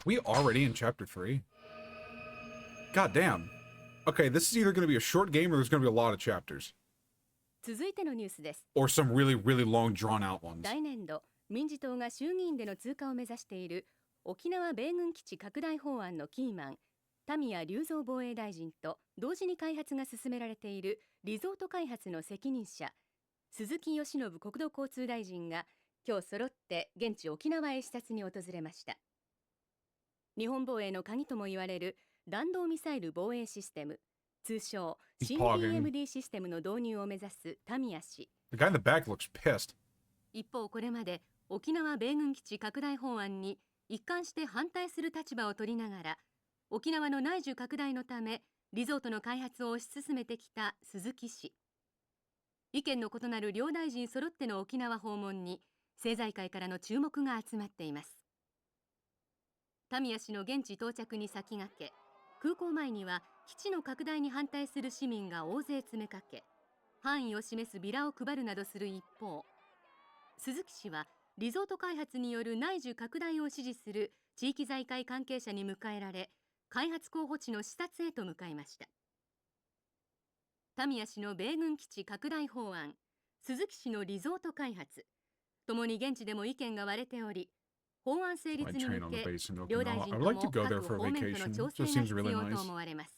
We already in chapter 3? God damn. Okay, this is either going to be a short game or there's going to be a lot of chapters. 続いてのニュースです。 Or some really, really long drawn out ones. 来年度、民自党が衆議院での通過を目指している沖縄米軍基地拡大法案のキーマン、田宮隆三防衛大臣と同時に開発が進められているリゾート開発の責任者、鈴木義信国土交通大臣が今日揃って現地沖縄へ視察に訪れました。日本防衛の鍵とも言われる弾道ミサイル防衛システム、通称 CBMD システムの導入を目指す田宮氏。The guy in the back looks pissed. 一方、これまで沖縄米軍基地拡大法案に一貫して反対する立場を取りながら、沖縄の内需拡大のためリゾートの開発を推し進めてきた鈴木氏。意見の異なる両大臣揃っての沖縄訪問に政財界からの注目が集まっています。田宮氏の現地到着に先駆け、空港前には基地の拡大に反対する市民が大勢詰めかけ、範囲を示すビラを配るなどする一方、鈴木氏はリゾート開発による内需拡大を支持する地域財界関係者に迎えられ、開発候補地の視察へと向かいました。田宮氏の米軍基地拡大法案、鈴木氏のリゾート開発、ともに現地でも意見が割れており、法案成立に向け、両大臣とも各方面との調整が必要と思われます。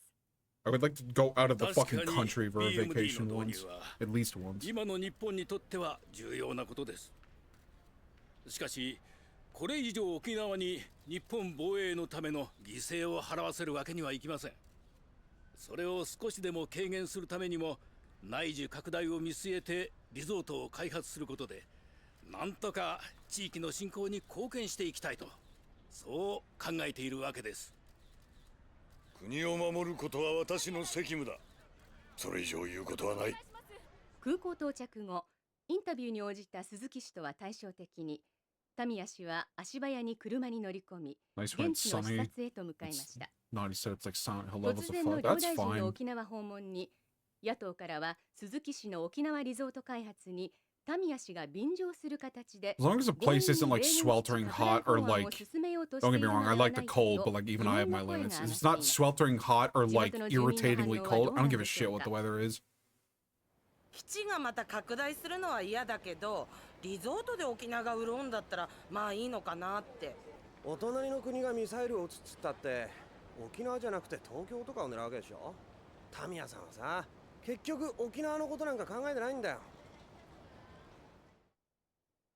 I would like to go out of the fucking country for a vacation once, at least once. 今の日本にとっては重要なことです。しかし、これ以上沖縄に日本防衛のための犠牲を払わせるわけにはいきません。それを少しでも軽減するためにも、内需拡大を見据えてリゾートを開発することで、なんとか地域の振興に貢献していきたいと、そう考えているわけです。国を守ることは私の責務だ。それ以上言うことはない。空港到着後、インタビューに応じた鈴木氏とは対照的に、田宮氏は足早に車に乗り込み、現地の視察へと向かいました。突然の両大臣の沖縄訪問に、野党からは鈴木氏の沖縄リゾート開発にタミヤ氏が便乗する形で As long as the place isn't like sweltering hot or like, don't get me wrong, I like the cold, but like even I have my limits. If it's not sweltering hot or like irritatingly cold, I don't give a shit what the weather is. 基地がまた拡大するのは嫌だけど、リゾートで沖縄が潤うんだったらまあいいのかなって。お隣の国がミサイルを撃つっつったって沖縄じゃなくて東京とかを狙うわけでしょ。タミヤさんはさ、結局沖縄のことなんか考えてないんだよ。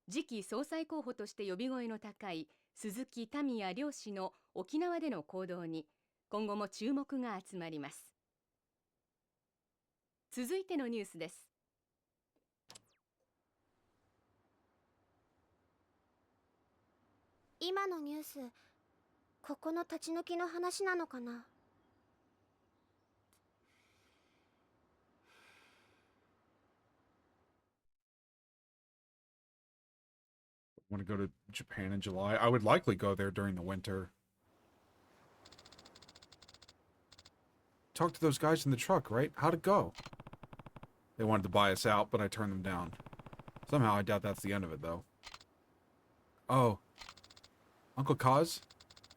次期総裁候補として呼び声の高い鈴木タミヤ両氏の沖縄での行動に今後も注目が集まります。続いてのニュースです。今のニュース、ここの立ち退きの話なのかな。Want to go to Japan in July? I would likely go there during the winter. Talk to those guys in the truck, right? How'd it go? They wanted to buy us out, but I turned them down. Somehow I doubt that's the end of it, though. Oh. Uncle Kaz?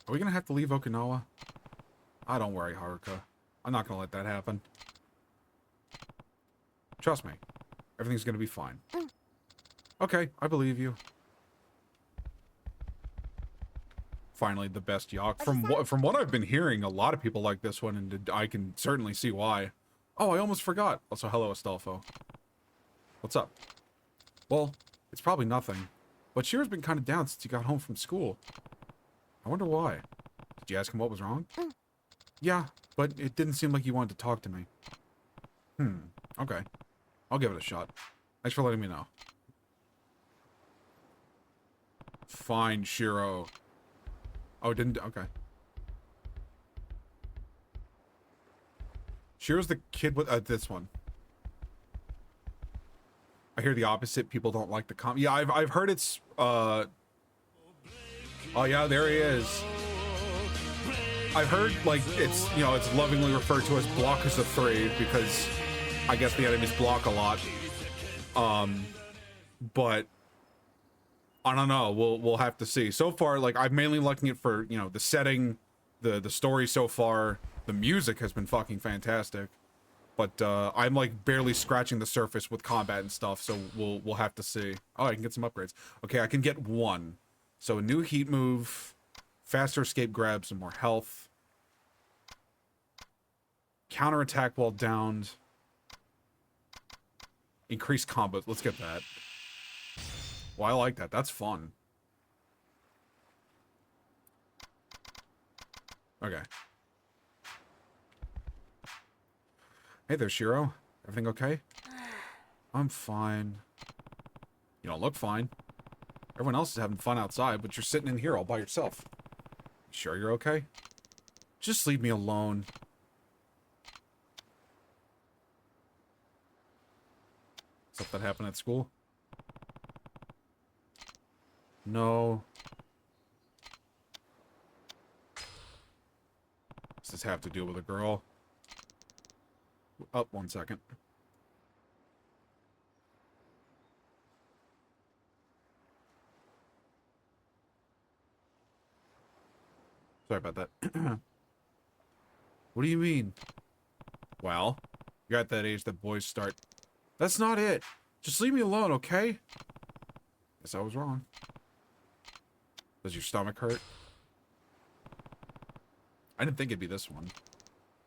Are we gonna have to leave Okinawa? Ah, don't worry, Haruka. I'm not gonna let that happen. Trust me. Everything's gonna be fine. Okay, I believe you. Finally, the best yacht. From what I've been hearing, a lot of people like this one, and I can certainly see why. Oh, I almost forgot. Also, hello, Astolfo. What's up? Well, it's probably nothing. But Shiro's been kind of down since he got home from school. I wonder why. Did you ask him what was wrong? Yeah, but it didn't seem like he wanted to talk to me. Okay. I'll give it a shot. Thanks for letting me know. Fine, Shiro. Oh, it didn't... Okay. Shiro's the kid with... this one. I hear the opposite. People don't like the Yeah, I've heard it's... Oh, yeah, there he is. I've heard, like, it's, you know, it's lovingly referred to as block as a three because I guess the enemies block a lot. But... I don't know. We'll have to see. So far, like, I'm mainly liking it for, you know, the setting, the story so far. The music has been fucking fantastic. But I'm like barely scratching the surface with combat and stuff, so we'll have to see. Oh, I can get some upgrades. Okay, I can get one. So a new heat move, faster escape grab, some more health. Counterattack while downed. Increased combos. Let's get that. Well, I like that. That's fun. Okay. Hey there, Shiro. Everything okay? I'm fine. You don't look fine. Everyone else is having fun outside, but you're sitting in here all by yourself. You sure you're okay? Just leave me alone. Something happened at school? No. Does this have to do with a girl? Oh, 1 second. Sorry about that. What do you mean? Well, you're at that age that boys start. That's not it. Just leave me alone, okay? Guess I was wrong. Does your stomach hurt? I didn't think it'd be this one.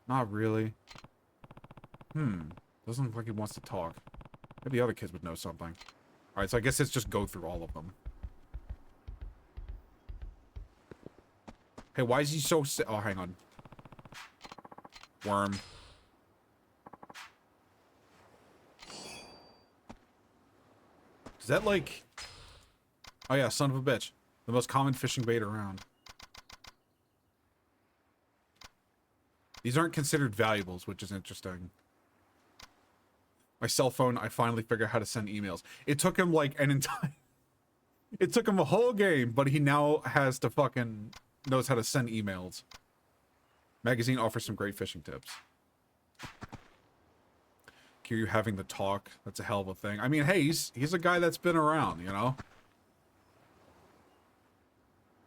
Not really. Doesn't look like he wants to talk. Maybe other kids would know something. Alright, so I guess let's just go through all of them. Hey, why is he so oh, hang on. Worm. Is that like... Oh yeah, son of a bitch. The most common fishing bait around. These aren't considered valuables, which is interesting. My cell phone, I finally figured out how to send emails. It took him like an entire... It took him a whole game, but he now has to fucking... knows how to send emails. Magazine offers some great fishing tips. hear you having the talk. That's a hell of a thing. I mean, hey, he's a guy that's been around, you know?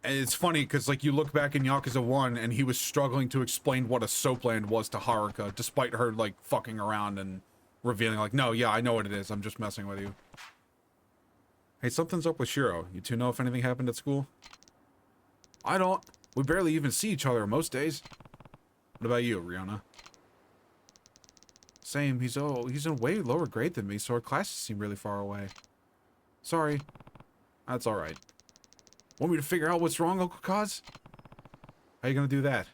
And it's funny, because, like, you look back in Yakuza 1, and he was struggling to explain what a soapland was to Haruka, despite her, like, fucking around and revealing, like, no, yeah, I know what it is. I'm just messing with you. Hey, something's up with Shiro. You two know if anything happened at school? I don't. We barely even see each other most days. What about you, Rihanna? Same. He's in a way lower grade than me, so our classes seem really far away. Sorry. That's alright. Want me to figure out what's wrong, Uncle Kaz? How you gonna do that?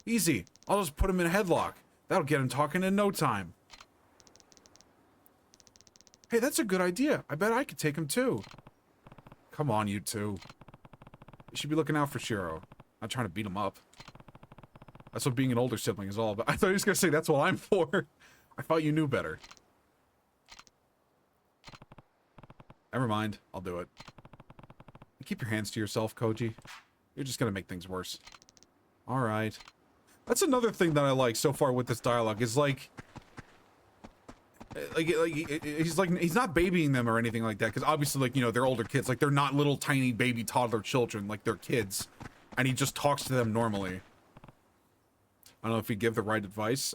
Easy. I'll just put him in a headlock. That'll get him talking in no time. Hey, that's a good idea. I bet I could take him too. Come on, you two. You should be looking out for Shiro. Not trying to beat him up. That's what being an older sibling is all about. I thought he was gonna say that's what I'm for. I thought you knew better. Never mind. I'll do it. Keep your hands to yourself, Koji. You're just gonna make things worse. Alright. That's another thing that I like so far with this dialogue, is like he's not babying them or anything like that, because obviously, like, you know, they're older kids. Like, they're not little tiny baby toddler children, like, they're kids. And he just talks to them normally. I don't know if he'd give the right advice.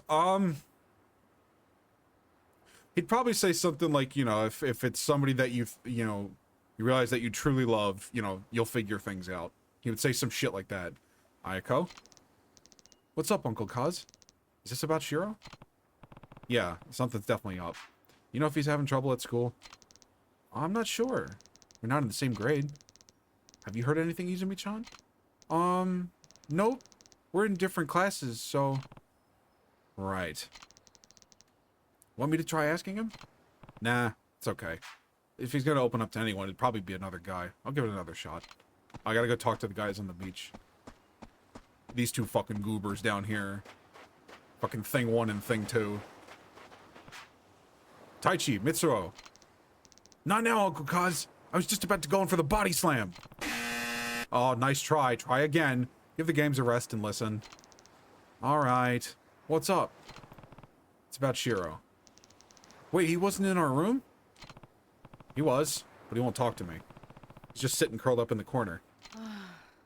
He'd probably say something like, you know, if it's somebody that you realize that you truly love, you know, you'll figure things out. He would say some shit like that. Ayako? What's up, Uncle Kaz? Is this about Shiro? Yeah, something's definitely up. You know if he's having trouble at school? I'm not sure. We're not in the same grade. Have you heard anything, Izumi-chan? Nope. We're in different classes, so... Right. Want me to try asking him? Nah, it's okay. If he's gonna open up to anyone, it'd probably be another guy. I'll give it another shot. I gotta go talk to the guys on the beach. These two fucking goobers down here. Fucking thing 1 and thing 2. Taichi, Mitsuro. Not now, Uncle Kaz. I was just about to go in for the body slam. Oh, nice try. Try again. Give the games a rest and listen. Alright. What's up? It's about Shiro. Wait, he wasn't in our room? He was, but he won't talk to me. He's just sitting curled up in the corner.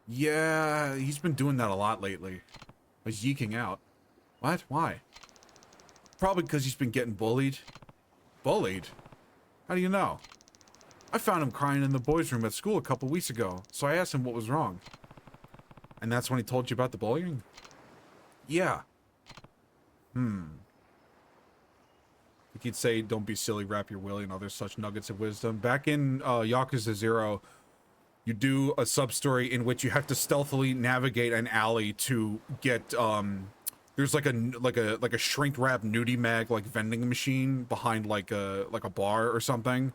Yeah, he's been doing that a lot lately. He's yeeking out. What? Why? Probably because he's been getting bullied. Bullied? How do you know? I found him crying in the boys' room at school a couple weeks ago, so I asked him what was wrong. And that's when he told you about the bullying? Yeah. You could say, don't be silly, wrap your willy, and other such nuggets of wisdom. Back in Yakuza 0, you do a sub-story in which you have to stealthily navigate an alley to get, there's like a shrink-wrap nudie mag, like, vending machine behind, like a bar or something.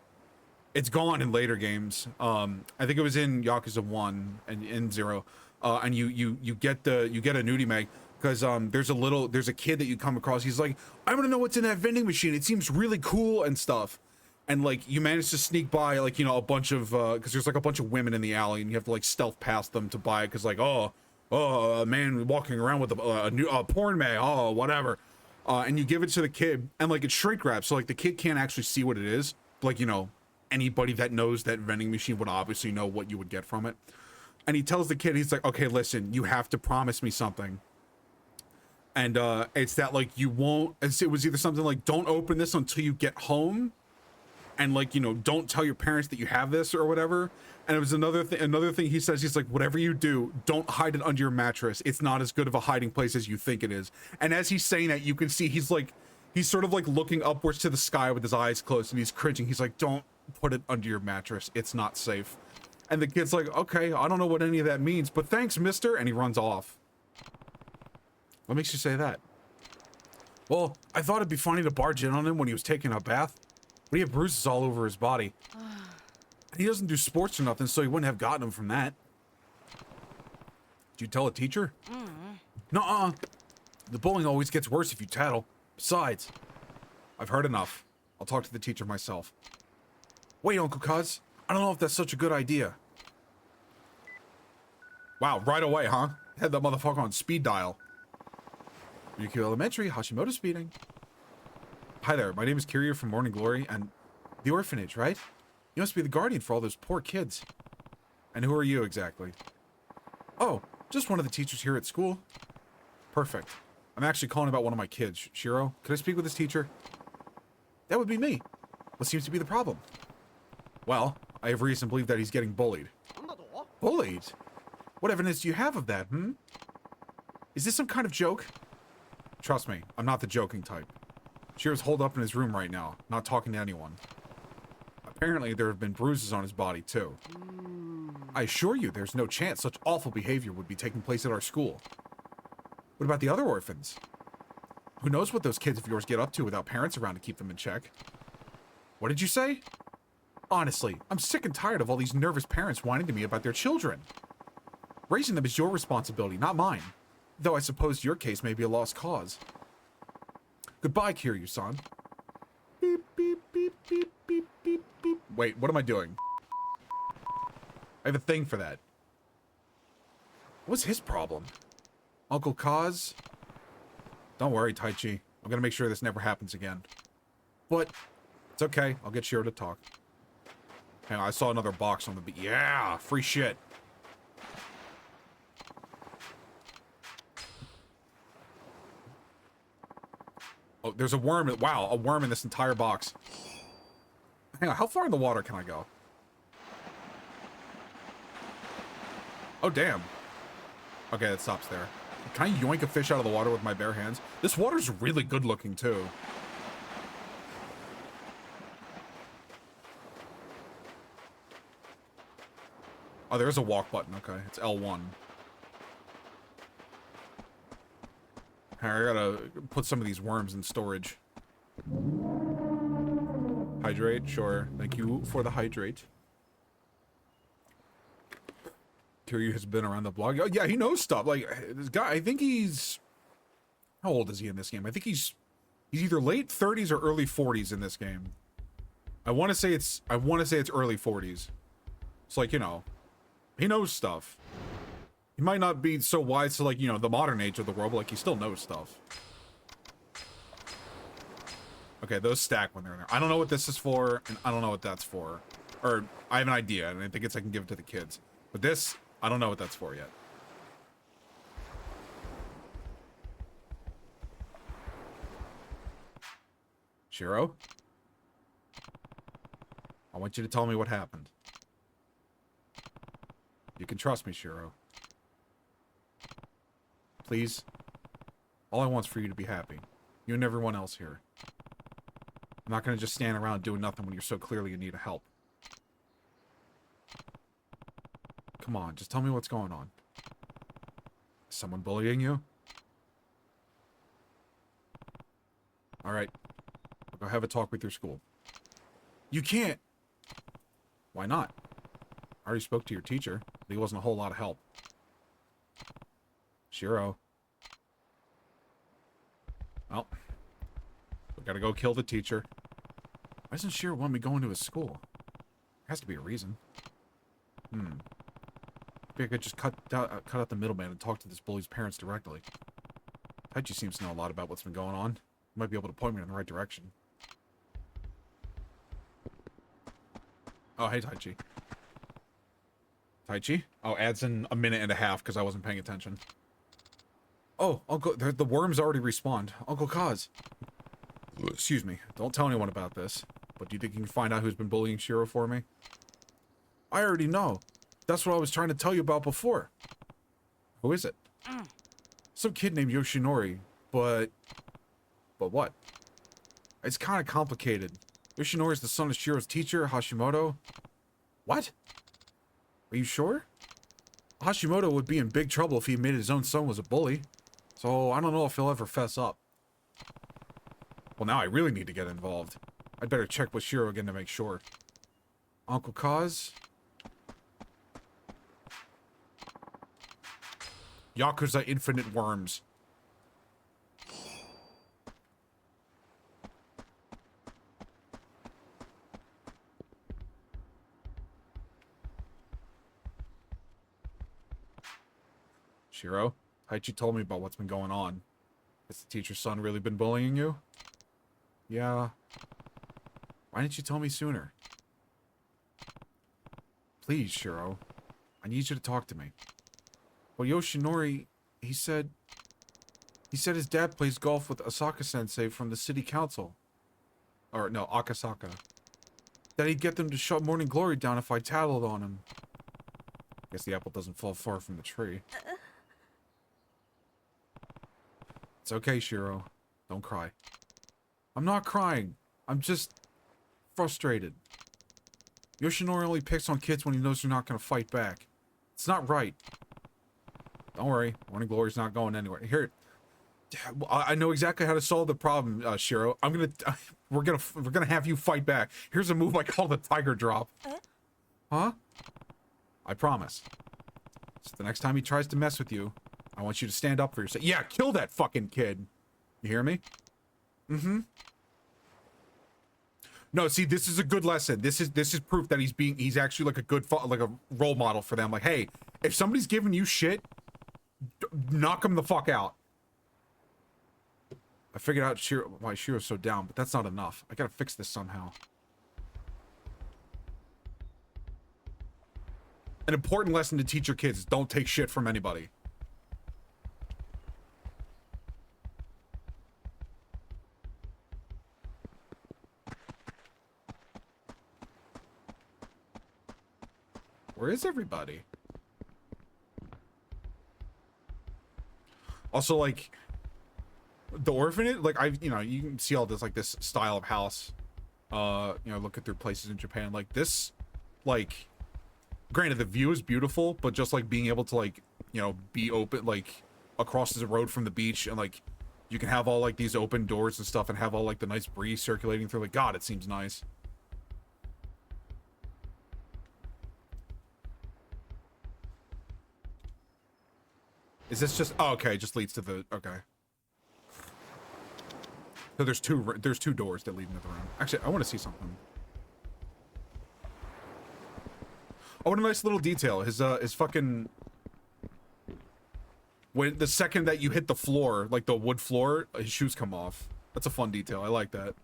It's gone in later games. I think it was in Yakuza 1 and in 0. And you get a nudie mag. Because there's a kid that you come across. He's like, I want to know what's in that vending machine. It seems really cool and stuff. And like you manage to sneak by like, you know, a bunch of because there's like a bunch of women in the alley and you have to like stealth past them to buy it. Because like a man walking around with a porn mag, whatever. And you give it to the kid and like it's shrink wrap, so like the kid can't actually see what it is. Like, you know, anybody that knows that vending machine would obviously know what you would get from it. And he tells the kid, he's like, okay, listen, you have to promise me something. And it's that like you won't. It was either something like don't open this until you get home, and like, you know, don't tell your parents that you have this or whatever. And it was another thing he says. He's like, whatever you do, don't hide it under your mattress. It's not as good of a hiding place as you think it is. And as he's saying that, you can see he's sort of like looking upwards to the sky with his eyes closed, and he's cringing. He's like, don't put it under your mattress. It's not safe. And the kid's like, okay, I don't know what any of that means, but thanks, mister. And he runs off. What makes you say that? Well, I thought it'd be funny to barge in on him when he was taking a bath, but he had bruises all over his body. And he doesn't do sports or nothing, so he wouldn't have gotten him from that. Did you tell a teacher? Nuh-uh. The bullying always gets worse if you tattle. Besides, I've heard enough. I'll talk to the teacher myself. Wait, Uncle Kaz. I don't know if that's such a good idea. Wow, right away, huh? Had that motherfucker on speed dial. Ryukyu Elementary, Hashimoto speeding. Hi there, my name is Kiryu from Morning Glory, and the orphanage, right? You must be the guardian for all those poor kids. And who are you exactly? Oh, just one of the teachers here at school. Perfect. I'm actually calling about one of my kids. Shiro, could I speak with this teacher? That would be me. What seems to be the problem? Well, I have reason to believe that he's getting bullied. Bullied? What evidence do you have of that, Is this some kind of joke? Trust me, I'm not the joking type. Shiro's holed up in his room right now, not talking to anyone. Apparently, there have been bruises on his body, too. I assure you, there's no chance such awful behavior would be taking place at our school. What about the other orphans? Who knows what those kids of yours get up to without parents around to keep them in check? What did you say? Honestly, I'm sick and tired of all these nervous parents whining to me about their children. Raising them is your responsibility, not mine. Though I suppose your case may be a lost cause. Goodbye, Kiryu-san. Beep, beep, beep, beep, beep, beep, beep. Wait, what am I doing? I have a thing for that. What's his problem? Uncle Kaz? Don't worry, Taichi. I'm gonna make sure this never happens again. But it's okay. I'll get Shiro to talk. Hang on, I saw another box on the beat. Yeah, free shit. Oh, there's a worm. Wow, a worm in this entire box. Hang on, how far in the water can I go? Oh, damn. Okay, it stops there. Can I yoink a fish out of the water with my bare hands? This water's really good looking, too. Oh, there's a walk button. Okay, it's L1. I gotta put some of these worms in storage. Hydrate, sure. Thank you for the hydrate. Kiryu has been around the block. Oh, yeah, he knows stuff. Like, this guy, I think he's... How old is he in this game? I think he's either late 30s or early 40s in this game. I want to say it's early 40s. It's like, you know, he knows stuff. He might not be so wise to, like, you know, the modern age of the world, but, like, he still knows stuff. Okay, those stack when they're in there. I don't know what this is for, and I don't know what that's for. Or, I have an idea, and I think I can give it to the kids. But this, I don't know what that's for yet. Shiro? I want you to tell me what happened. You can trust me, Shiro. Please. All I want is for you to be happy. You and everyone else here. I'm not gonna just stand around doing nothing when you're so clearly in need of help. Come on, just tell me what's going on. Is someone bullying you? Alright. I'll go have a talk with your school. You can't! Why not? I already spoke to your teacher. But he wasn't a whole lot of help. Shiro. Well. We gotta go kill the teacher. Why doesn't Shiro want me going to his school? There has to be a reason. Maybe I could just cut out the middleman and talk to this bully's parents directly. Taichi seems to know a lot about what's been going on. He might be able to point me in the right direction. Oh, hey, Taichi. Taichi? Oh, adds in a minute and a half because I wasn't paying attention. Oh, Uncle, the worms already respawned. Uncle Kaz. Excuse me. Don't tell anyone about this. But do you think you can find out who's been bullying Shiro for me? I already know. That's what I was trying to tell you about before. Who is it? Some kid named Yoshinori, but what? It's kind of complicated. Yoshinori is the son of Shiro's teacher, Hashimoto. What? Are you sure? Hashimoto would be in big trouble if he admitted his own son was a bully. So I don't know if he'll ever fess up. Well, now I really need to get involved. I'd better check with Shiro again to make sure. Uncle Kaz? Yakuza Infinite Worms. Shiro, Haichi told me about what's been going on. Has the teacher's son really been bullying you? Yeah. Why didn't you tell me sooner? Please, Shiro. I need you to talk to me. Well, Yoshinori, he said his dad plays golf with Asaka-sensei from the city council. Or, no, Akasaka. That he'd get them to shut Morning Glory down if I tattled on him. Guess the apple doesn't fall far from the tree. It's okay, Shiro. Don't cry. I'm not crying. I'm just frustrated. Yoshinori only picks on kids when he knows they're not going to fight back. It's not right. Don't worry. Morning Glory's not going anywhere. Here, I know exactly how to solve the problem, Shiro. We're gonna have you fight back. Here's a move I call the tiger drop. Huh? I promise. So the next time he tries to mess with you, I want you to stand up for yourself. Yeah, kill that fucking kid. You hear me? Mm-hmm. No, see, this is a good lesson. This is proof that he's actually like a good like a role model for them. Like, hey, if somebody's giving you shit, knock them the fuck out. I figured out why Shiro's so down, but that's not enough. I gotta fix this somehow. An important lesson to teach your kids is don't take shit from anybody. Where is everybody? Also, like, the orphanage, like, you can see all this, like, this style of house, looking through places in Japan, like, this, like, granted, the view is beautiful, but just, like, being able to, like, be open, like, across the road from the beach, and, like, you can have all, like, these open doors and stuff, and have all, like, the nice breeze circulating through, like, God, it seems nice. Is this just, oh, okay, it just leads to the, okay. So there's two doors that lead into the room. Actually, I want to see something. Oh, what a nice little detail. His fucking, when the second that you hit the floor, like the wood floor, his shoes come off. That's a fun detail. I like that.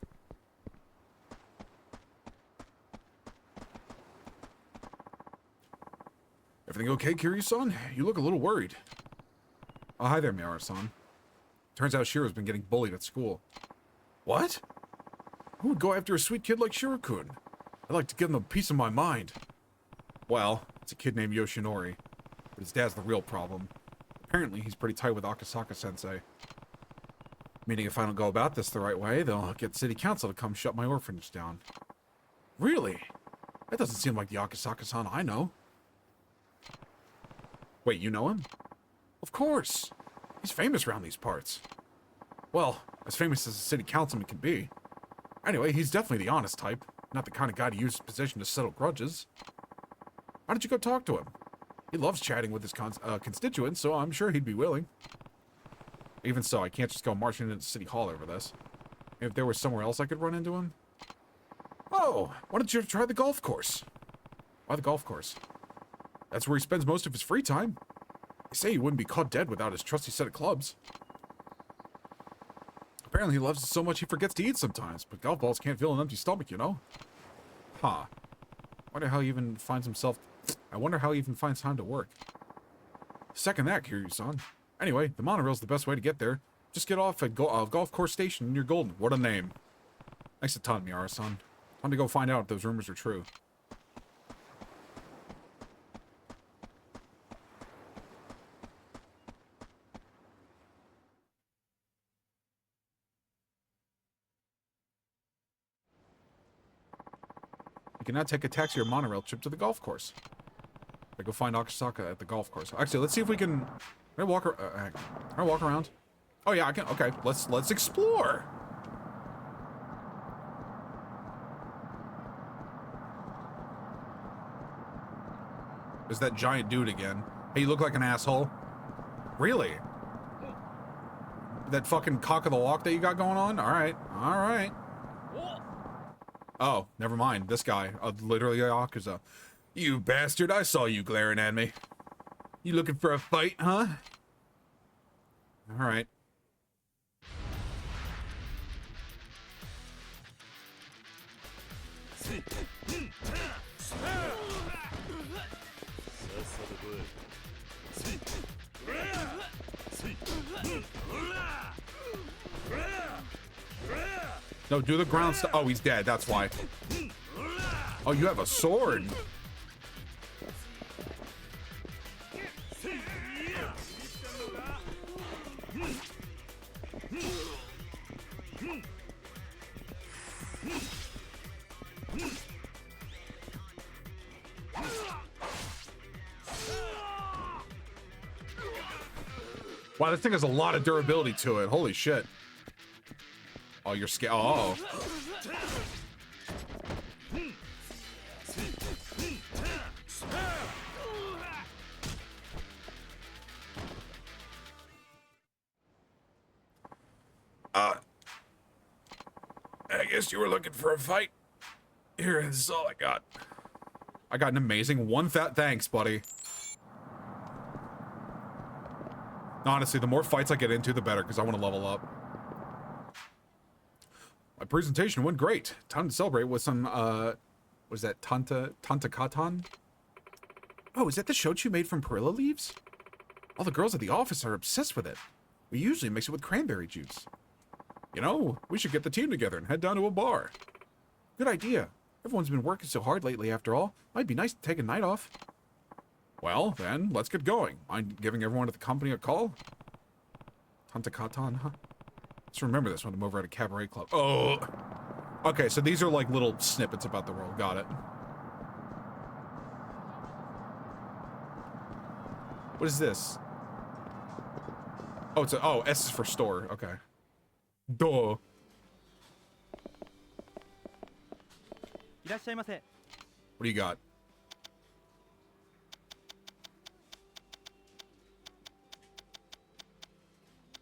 Everything okay, Kiryu-san? You look a little worried. Oh, hi there, Miara-san. Turns out Shiro's been getting bullied at school. What? Who would go after a sweet kid like Shiro-kun? I'd like to give him a piece of my mind. Well, it's a kid named Yoshinori, but his dad's the real problem. Apparently, he's pretty tight with Akasaka-sensei. Meaning if I don't go about this the right way, they'll get city council to come shut my orphanage down. Really? That doesn't seem like the Akasaka-san I know. Wait, you know him? Of course. He's famous around these parts. Well, as famous as a city councilman can be. Anyway, he's definitely the honest type, not the kind of guy to use his position to settle grudges. Why don't you go talk to him? He loves chatting with his constituents, so I'm sure he'd be willing. Even so, I can't just go marching into City Hall over this. If there was somewhere else I could run into him? Oh, why don't you try the golf course? Why the golf course? That's where he spends most of his free time. They say he wouldn't be caught dead without his trusty set of clubs. Apparently he loves it so much he forgets to eat sometimes, but golf balls can't fill an empty stomach, you know? Huh. I wonder how he even finds time to work. Second that, Kiryu-san. Anyway, the monorail's the best way to get there. Just get off at Golf Course Station and you're golden. What a name. Thanks a ton, Miara-san. Time to go find out if those rumors are true. You can now take a taxi or monorail trip to the golf course. I go find Akasaka at the golf course. Actually, let's see if we can. Can I walk around? Oh yeah, I can. Okay, let's explore. There's that giant dude again. Hey, you look like an asshole. Really? That fucking cock of the walk that you got going on? All right, all right. Oh, never mind. This guy, literally a Yakuza. You bastard, I saw you glaring at me. You looking for a fight, huh? Alright. No, do the ground stuff. Oh, he's dead. That's why. Oh, you have a sword. Wow, this thing has a lot of durability to it. Holy shit. Oh, you're scared. Oh. I guess you were looking for a fight. Here, this is all I got. I got an amazing one. Thanks, buddy. Honestly, the more fights I get into, the better, because I want to level up. My presentation went great. Time to celebrate with some, was that Tanta Katan? Oh, is that the shochu made from perilla leaves? All the girls at the office are obsessed with it. We usually mix it with cranberry juice. You know, we should get the team together and head down to a bar. Good idea. Everyone's been working so hard lately, after all. Might be nice to take a night off. Well, then, let's get going. Mind giving everyone at the company a call? Tanta Katan, huh? Let's remember this when I'm over at a cabaret club. Oh! Okay, so these are like little snippets about the world. Got it. What is this? Oh, oh, S is for store. Okay. Duh. What do you got?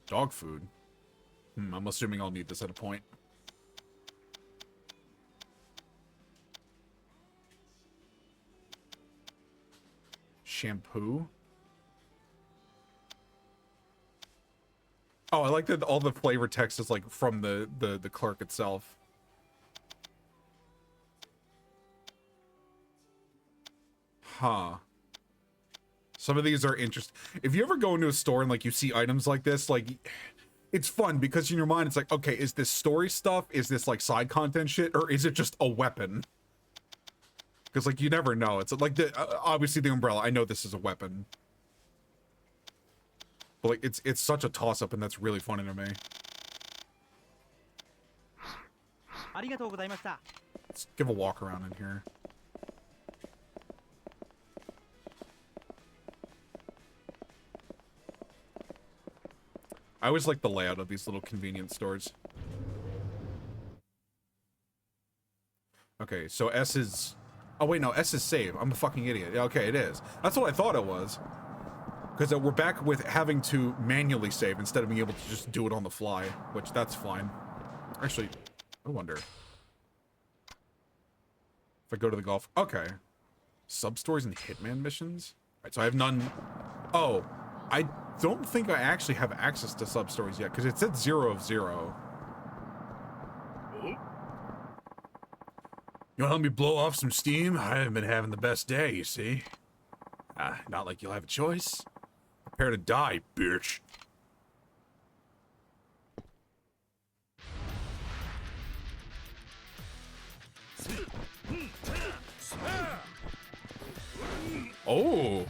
Dog food. I'm assuming I'll need this at a point. Shampoo. Oh, I like that all the flavor text is like from the clerk itself. Huh. Some of these are interesting. If you ever go into a store and like you see items like this, like it's fun because in your mind it's like, okay, is this story stuff? Is this like side content shit? Or is it just a weapon? Because like you never know. It's like the obviously the umbrella. I know this is a weapon. But like it's such a toss up and that's really funny to me. Let's give a walk around in here. I always like the layout of these little convenience stores. Okay, so S is... Oh, wait, no, S is save. I'm a fucking idiot. Yeah, okay, it is. That's what I thought it was. Because we're back with having to manually save instead of being able to just do it on the fly, which that's fine. Actually, I wonder. If I go to the golf... Okay. Sub-stories and Hitman missions? Alright, so I have none... Oh, I don't think I actually have access to sub-stories yet, because it said 0 of 0. You wanna help me blow off some steam? I haven't been having the best day, you see. Not like you'll have a choice. Prepare to die, bitch. Oh.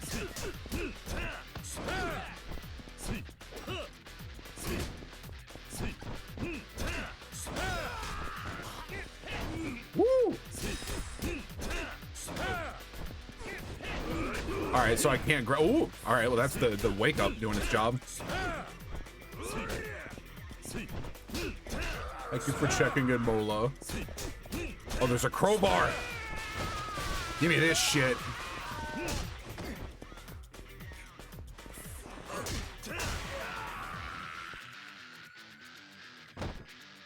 Woo. All right, so I can't grab. Oh, all right. Well, that's the wake up doing its job. Thank you for checking in, Mola. Oh, there's a crowbar. Give me this shit.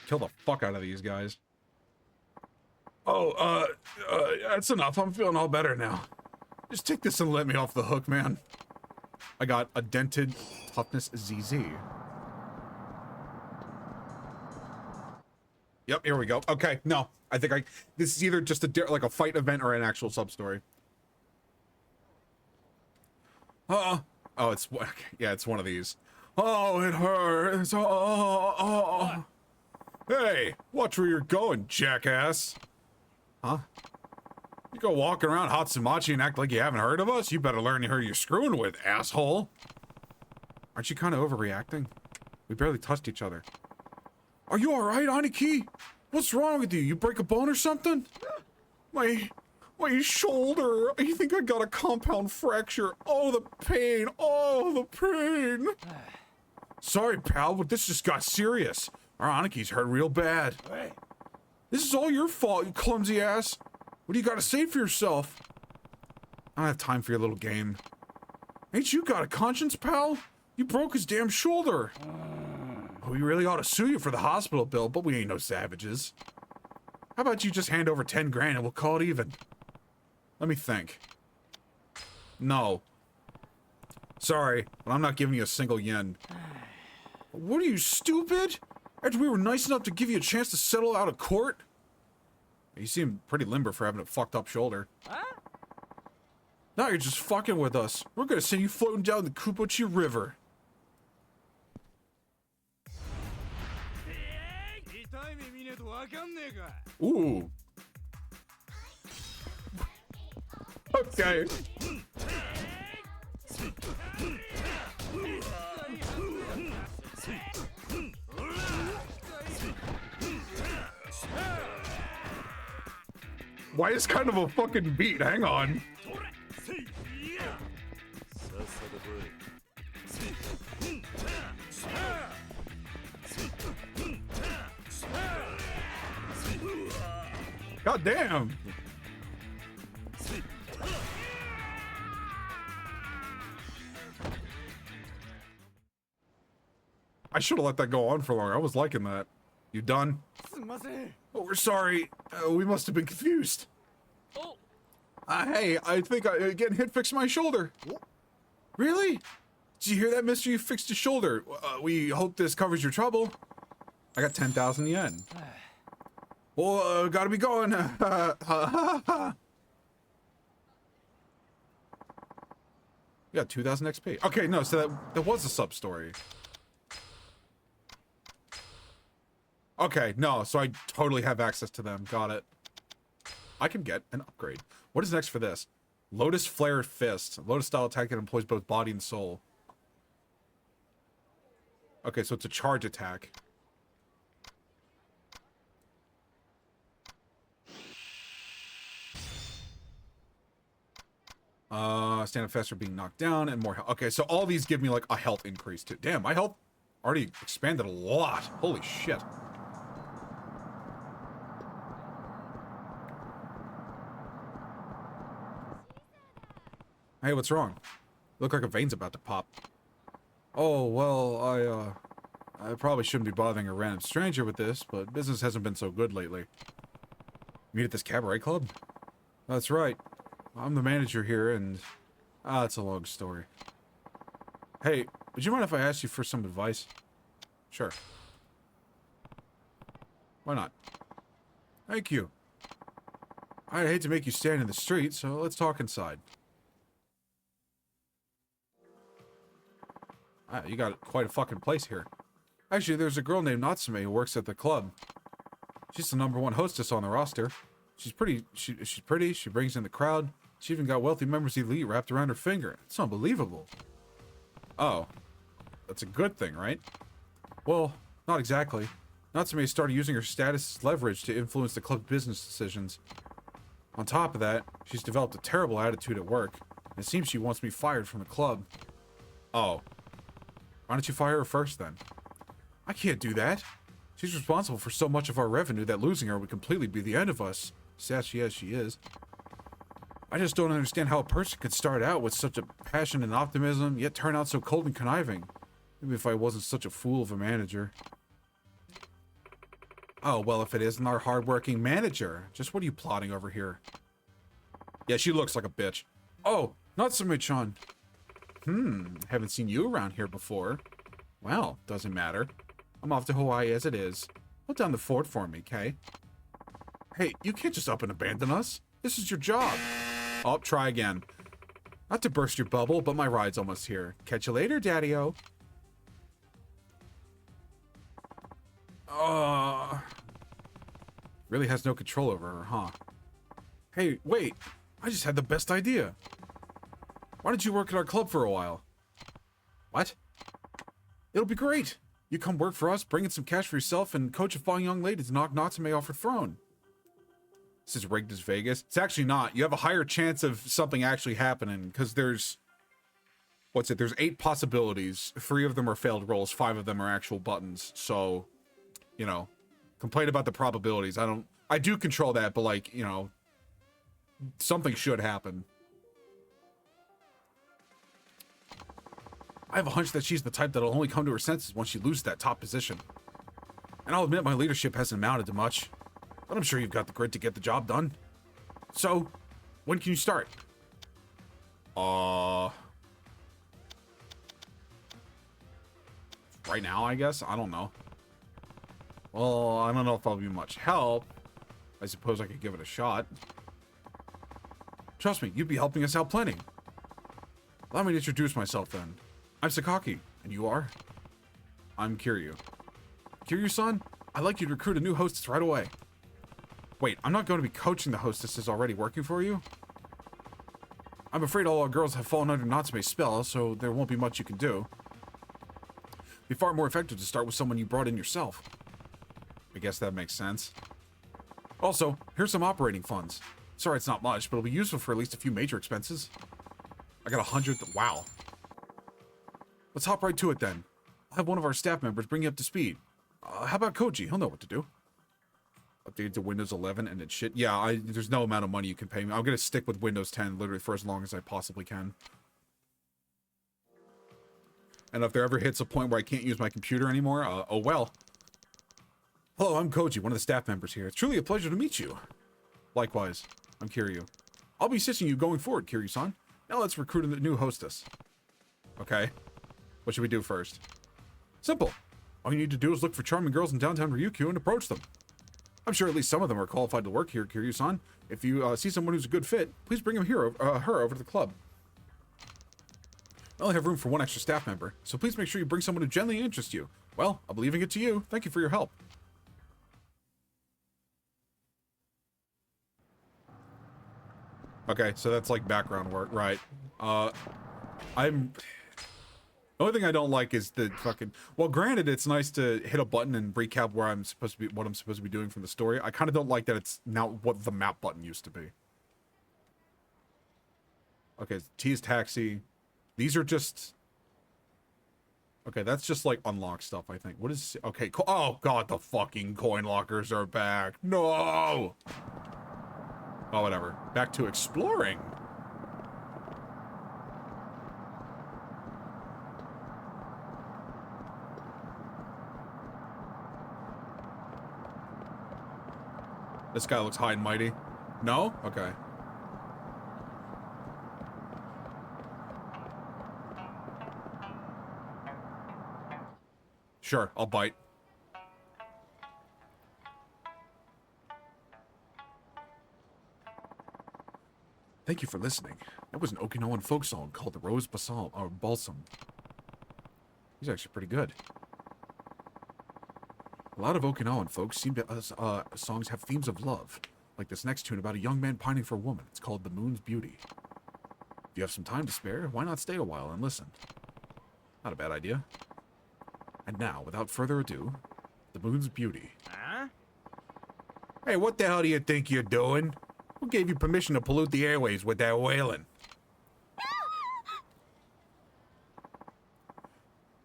Kill the fuck out of these guys. Oh, that's enough. I'm feeling all better now. Just take this and let me off the hook, man. I got a dented toughness ZZ. Yep, here we go. Okay, no. I think this is either just like a fight event or an actual sub-story. Oh, it's... Yeah, it's one of these. Oh, it hurts. Oh. Hey, watch where you're going, jackass. Huh? You go walking around Hatsumachi and act like you haven't heard of us? You better learn who you're screwing with, asshole. Aren't you kind of overreacting? We barely touched each other. Are you alright, Aniki? What's wrong with you? You break a bone or something? My shoulder. I think I got a compound fracture. Oh, the pain. Oh, the pain. Sorry, pal, but this just got serious. Our Aniki's hurt real bad. Hey. This is all your fault, you clumsy ass. What do you got to say for yourself? I don't have time for your little game. Ain't you got a conscience, pal? You broke his damn shoulder. We really ought to sue you for the hospital bill, but we ain't no savages. How about you just hand over 10 grand and we'll call it even? Let me think. No. Sorry, but I'm not giving you a single yen. What are you, stupid? After we were nice enough to give you a chance to settle out of court? You seem pretty limber for having a fucked up shoulder. Huh? Now you're just fucking with us. We're gonna send you floating down the Kupochi River. Ooh. Okay. Why is kind of a fucking beat? Hang on. God damn. I should have let that go on for longer. I was liking that. You done? Oh, we're sorry. We must have been confused. Hey, I think getting hit fixed my shoulder. Really? Did you hear that, mister? You fixed your shoulder. We hope this covers your trouble. I got 10,000 yen. Well, gotta be going. You got 2,000 XP. Okay, no, so that was a sub-story. Okay, no, so I totally have access to them. Got it. I can get an upgrade. What is next for this? Lotus Flare Fist. Lotus style attack that employs both body and soul. Okay, so it's a charge attack. Stand up faster being knocked down and more health. Okay, so all these give me like a health increase too. Damn, my health already expanded a lot. Holy shit. Hey, what's wrong? Look like a vein's about to pop. Oh, well, I probably shouldn't be bothering a random stranger with this, but business hasn't been so good lately. Meet at this cabaret club? That's right. I'm the manager here, and... it's a long story. Hey, would you mind if I asked you for some advice? Sure. Why not? Thank you. I'd hate to make you stand in the street, so let's talk inside. You got quite a fucking place here. Actually, there's a girl named Natsume who works at the club. She's the #1 hostess on the roster. She's pretty, she's pretty, she brings in the crowd. She even got wealthy members of the elite wrapped around her finger. It's unbelievable. Oh. That's a good thing, right? Well, not exactly. Natsume started using her status as leverage to influence the club's business decisions. On top of that, she's developed a terrible attitude at work. And it seems she wants me fired from the club. Oh. Why don't you fire her first, then? I can't do that. She's responsible for so much of our revenue that losing her would completely be the end of us, sassy as she is. I just don't understand how a person could start out with such a passion and optimism, yet turn out so cold and conniving. Maybe if I wasn't such a fool of a manager. Oh, well, if it isn't our hardworking manager, just what are you plotting over here? Yeah, she looks like a bitch. Oh, Natsume-chan. Haven't seen you around here before. Well, doesn't matter. I'm off to Hawaii as it is. Hold down the fort for me, okay? Hey, you can't just up and abandon us. This is your job. Oh, try again. Not to burst your bubble, but my ride's almost here. Catch you later, Daddy-O. Really has no control over her, huh? Hey, wait. I just had the best idea. Why don't you work at our club for a while? What? It'll be great. You come work for us, bring in some cash for yourself, and coach a fine young lady to knock Natsume off her throne. This is rigged as Vegas. It's actually not. You have a higher chance of something actually happening, because there's... What's it? There's 8 possibilities. 3 of them are failed rolls. 5 of them are actual buttons. So, you know, complain about the probabilities. I do control that, but like, you know, something should happen. I have a hunch that she's the type that'll only come to her senses once she loses that top position. And I'll admit my leadership hasn't amounted to much, but I'm sure you've got the grit to get the job done. So, when can you start? Right now, I guess? I don't know. Well, I don't know if I'll be much help. I suppose I could give it a shot. Trust me, you'd be helping us out plenty. Allow me to introduce myself then. I'm Sakaki, and you are? I'm Kiryu. Kiryu-san, I'd like you to recruit a new hostess right away. Wait, I'm not going to be coaching the hostesses already working for you? I'm afraid all our girls have fallen under Natsume's spell, so there won't be much you can do. It'd be far more effective to start with someone you brought in yourself. I guess that makes sense. Also, here's some operating funds. Sorry it's not much, but it'll be useful for at least a few major expenses. I got 100... Wow. Let's hop right to it then. I'll have one of our staff members bring you up to speed. How about Koji? He'll know what to do. Updated to Windows 11 and it's shit. Yeah, there's no amount of money you can pay me. I'm going to stick with Windows 10 literally for as long as I possibly can. And if there ever hits a point where I can't use my computer anymore, oh well. Hello, I'm Koji, one of the staff members here. It's truly a pleasure to meet you. Likewise, I'm Kiryu. I'll be assisting you going forward, Kiryu-san. Now let's recruit a new hostess. Okay. What should we do first? Simple. All you need to do is look for charming girls in downtown Ryukyu and approach them. I'm sure at least some of them are qualified to work here, Kiryu-san. If you see someone who's a good fit, please bring her over to the club. I only have room for one extra staff member, so please make sure you bring someone who genuinely interests you. Well, I'm leaving it to you. Thank you for your help. Okay, so that's like background work, right? The only thing I don't like is the fucking... Well, granted, it's nice to hit a button and recap what I'm supposed to be doing from the story. I kind of don't like that it's now what the map button used to be. Okay, T is taxi. These are just... Okay, that's just like unlock stuff, I think. What is... Okay, oh god, the fucking coin lockers are back. No! Oh, whatever. Back to exploring. This guy looks high and mighty. No? Okay. Sure, I'll bite. Thank you for listening. That was an Okinawan folk song called the Rose Balsam. He's actually pretty good. A lot of Okinawan folks seem to songs have themes of love, like this next tune about a young man pining for a woman. It's called The Moon's Beauty. If you have some time to spare, why not stay a while and listen? Not a bad idea. And now, without further ado, The Moon's Beauty. Huh? Hey, what the hell do you think you're doing? Who gave you permission to pollute the airways with that wailing?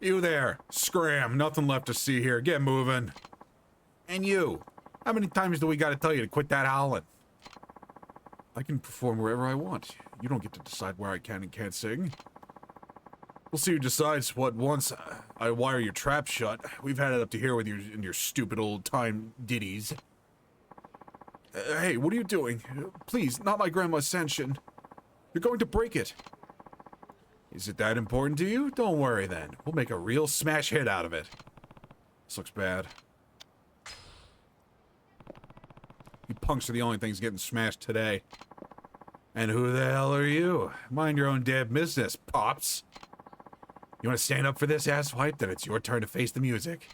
You there, scram, nothing left to see here, get moving. And you, how many times do we gotta tell you to quit that howling? I can perform wherever I want. You don't get to decide where I can and can't sing. We'll see who decides what once I wire your trap shut. We've had it up to here with your stupid old time ditties. Hey, what are you doing? Please, not my grandma's sanction. You're going to break it. Is it that important to you? Don't worry then. We'll make a real smash hit out of it. This looks bad. You punks are the only things getting smashed today. And who the hell are you? Mind your own damn business, Pops. You want to stand up for this, asswipe? Then it's your turn to face the music.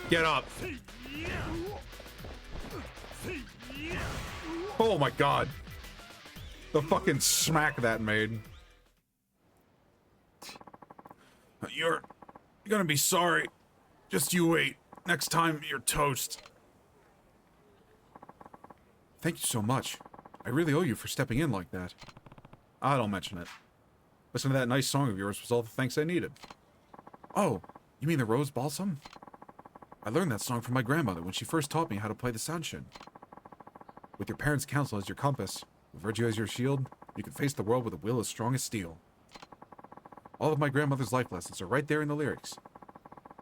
Get up. Oh my god. The fucking smack that made. You're gonna be sorry. Just you wait. Next time, you're toast. Thank you so much. I really owe you for stepping in like that. I don't mention it. Listen to that nice song of yours was all the thanks I needed. Oh, you mean the Rose Balsam? I learned that song from my grandmother when she first taught me how to play the Sanshin. With your parents' counsel as your compass, with virtue as your shield, you can face the world with a will as strong as steel. All of my grandmother's life lessons are right there in the lyrics.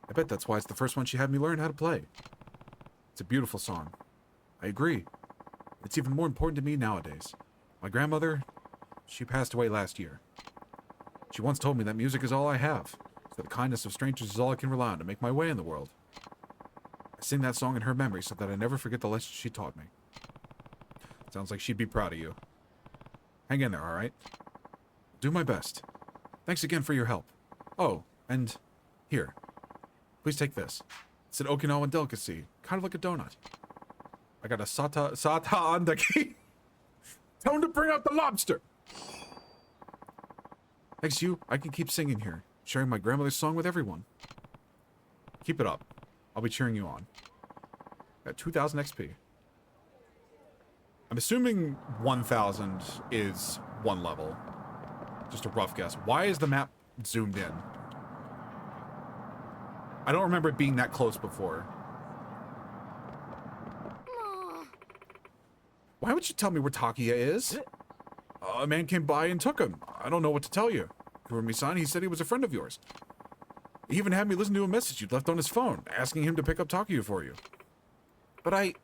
I bet that's why it's the first one she had me learn how to play. It's a beautiful song. I agree. It's even more important to me nowadays. My grandmother, she passed away last year. She once told me that music is all I have, so the kindness of strangers is all I can rely on to make my way in the world. I sing that song in her memory so that I never forget the lesson she taught me. Sounds like she'd be proud of you. Hang in there, alright? Do my best. Thanks again for your help. Oh, and here. Please take this. It's an Okinawan delicacy, kind of like a donut. I got a sata andaki. Tell him to bring out the lobster. Thanks to you, I can keep singing here, sharing my grandmother's song with everyone. Keep it up. I'll be cheering you on. At 2,000 XP. I'm assuming 1,000 is one level. Just a rough guess. Why is the map zoomed in? I don't remember it being that close before. Why would you tell me where Takia is? A man came by and took him. I don't know what to tell you. Kurumi-san, he said he was a friend of yours. He even had me listen to a message you'd left on his phone, asking him to pick up Takia for you. But I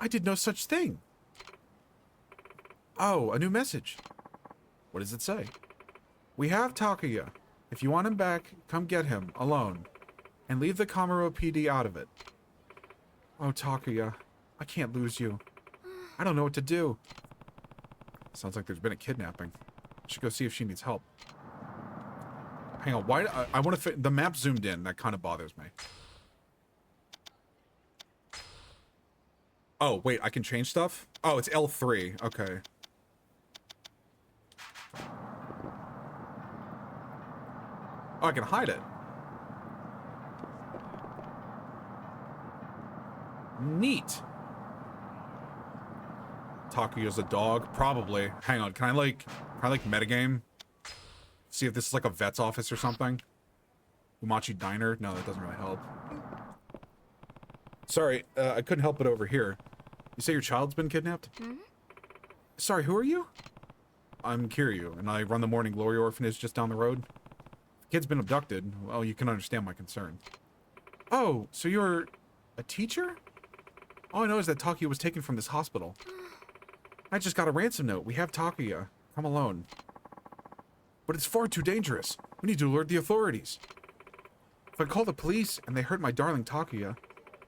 did no such thing. Oh, a new message. What does it say? We have Takuya. If you want him back, come get him, alone. And leave the Kamuro PD out of it. Oh, Takuya. I can't lose you. I don't know what to do. Sounds like there's been a kidnapping. I should go see if she needs help. Hang on, why? I want to fit. The map zoomed in. That kind of bothers me. Oh, wait, I can change stuff? Oh, it's L3. Okay. Oh, I can hide it. Neat. Takuya's a dog? Probably. Hang on, can I metagame? See if this is like a vet's office or something? Umachi Diner? No, that doesn't really help. Sorry, I couldn't help it over here. You say your child's been kidnapped? Mm-hmm. Sorry, who are you? I'm Kiryu, and I run the Morning Glory Orphanage just down the road. The kid's been abducted. Well, you can understand my concern. Oh, so you're a teacher? All I know is that Takuya was taken from this hospital. I just got a ransom note. We have Takuya. Come alone. But it's far too dangerous. We need to alert the authorities. If I call the police and they hurt my darling Takuya,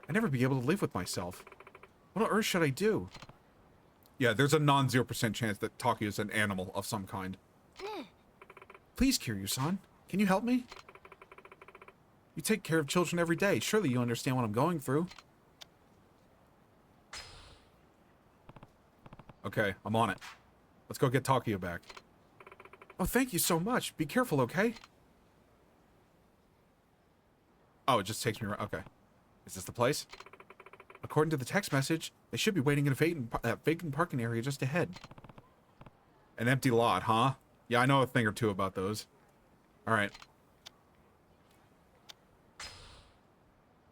I'd never be able to live with myself. What on earth should I do? Yeah, there's a non-0% chance that Takuya is an animal of some kind. Please, Kiryu-san, can you help me? You take care of children every day. Surely you understand what I'm going through. Okay, I'm on it. Let's go get Takuya back. Oh, thank you so much. Be careful, okay? Oh, it just takes me around. Okay. Is this the place? According to the text message, they should be waiting in a vacant parking area just ahead. An empty lot, huh? Yeah, I know a thing or two about those. Alright.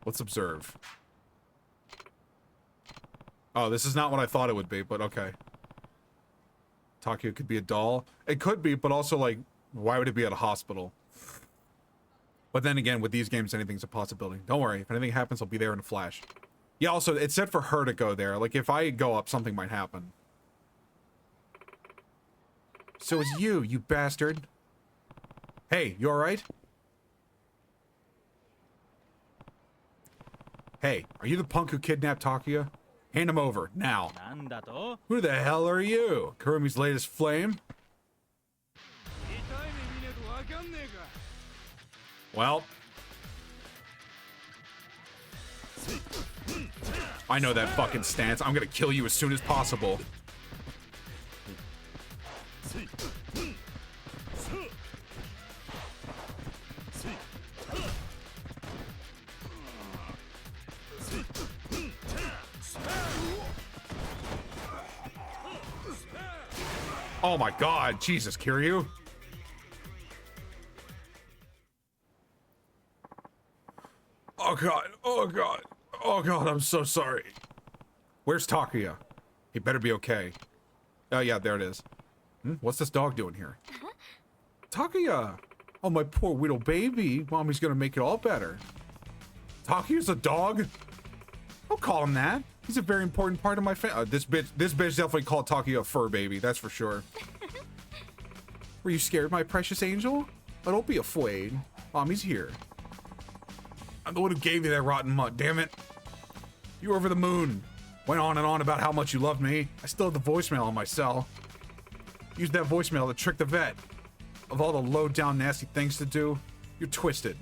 Let's observe. Oh, this is not what I thought it would be, but okay. Takuya could be a doll. It could be, but also, like, why would it be at a hospital? But then again, with these games, anything's a possibility. Don't worry. If anything happens, I'll be there in a flash. Yeah, also, it said for her to go there. Like, if I go up, something might happen. So it's you, you bastard. Hey, you alright? Hey, are you the punk who kidnapped Takuya? Hand him over, now. Who the hell are you? Kurumi's latest flame? Well. I know that fucking stance. I'm gonna kill you as soon as possible. Oh my god, Jesus, Kiryu. Oh god, oh god, oh god, I'm so sorry. Where's Takuya? He better be okay. Oh yeah, there it is. What's this dog doing here? Takuya! Oh, my poor little baby. Mommy's gonna make it all better. Takuya's a dog? Don't call him that. He's a very important part of my family. This bitch definitely called Takuya a fur baby, that's for sure. Were you scared, my precious angel? Oh, don't be afraid. Mommy's here. I'm the one who gave you that rotten mutt, damn it. You were over the moon. Went on and on about how much you loved me. I still have the voicemail on my cell. Used that voicemail to trick the vet. Of all the low-down nasty things to do, you're twisted.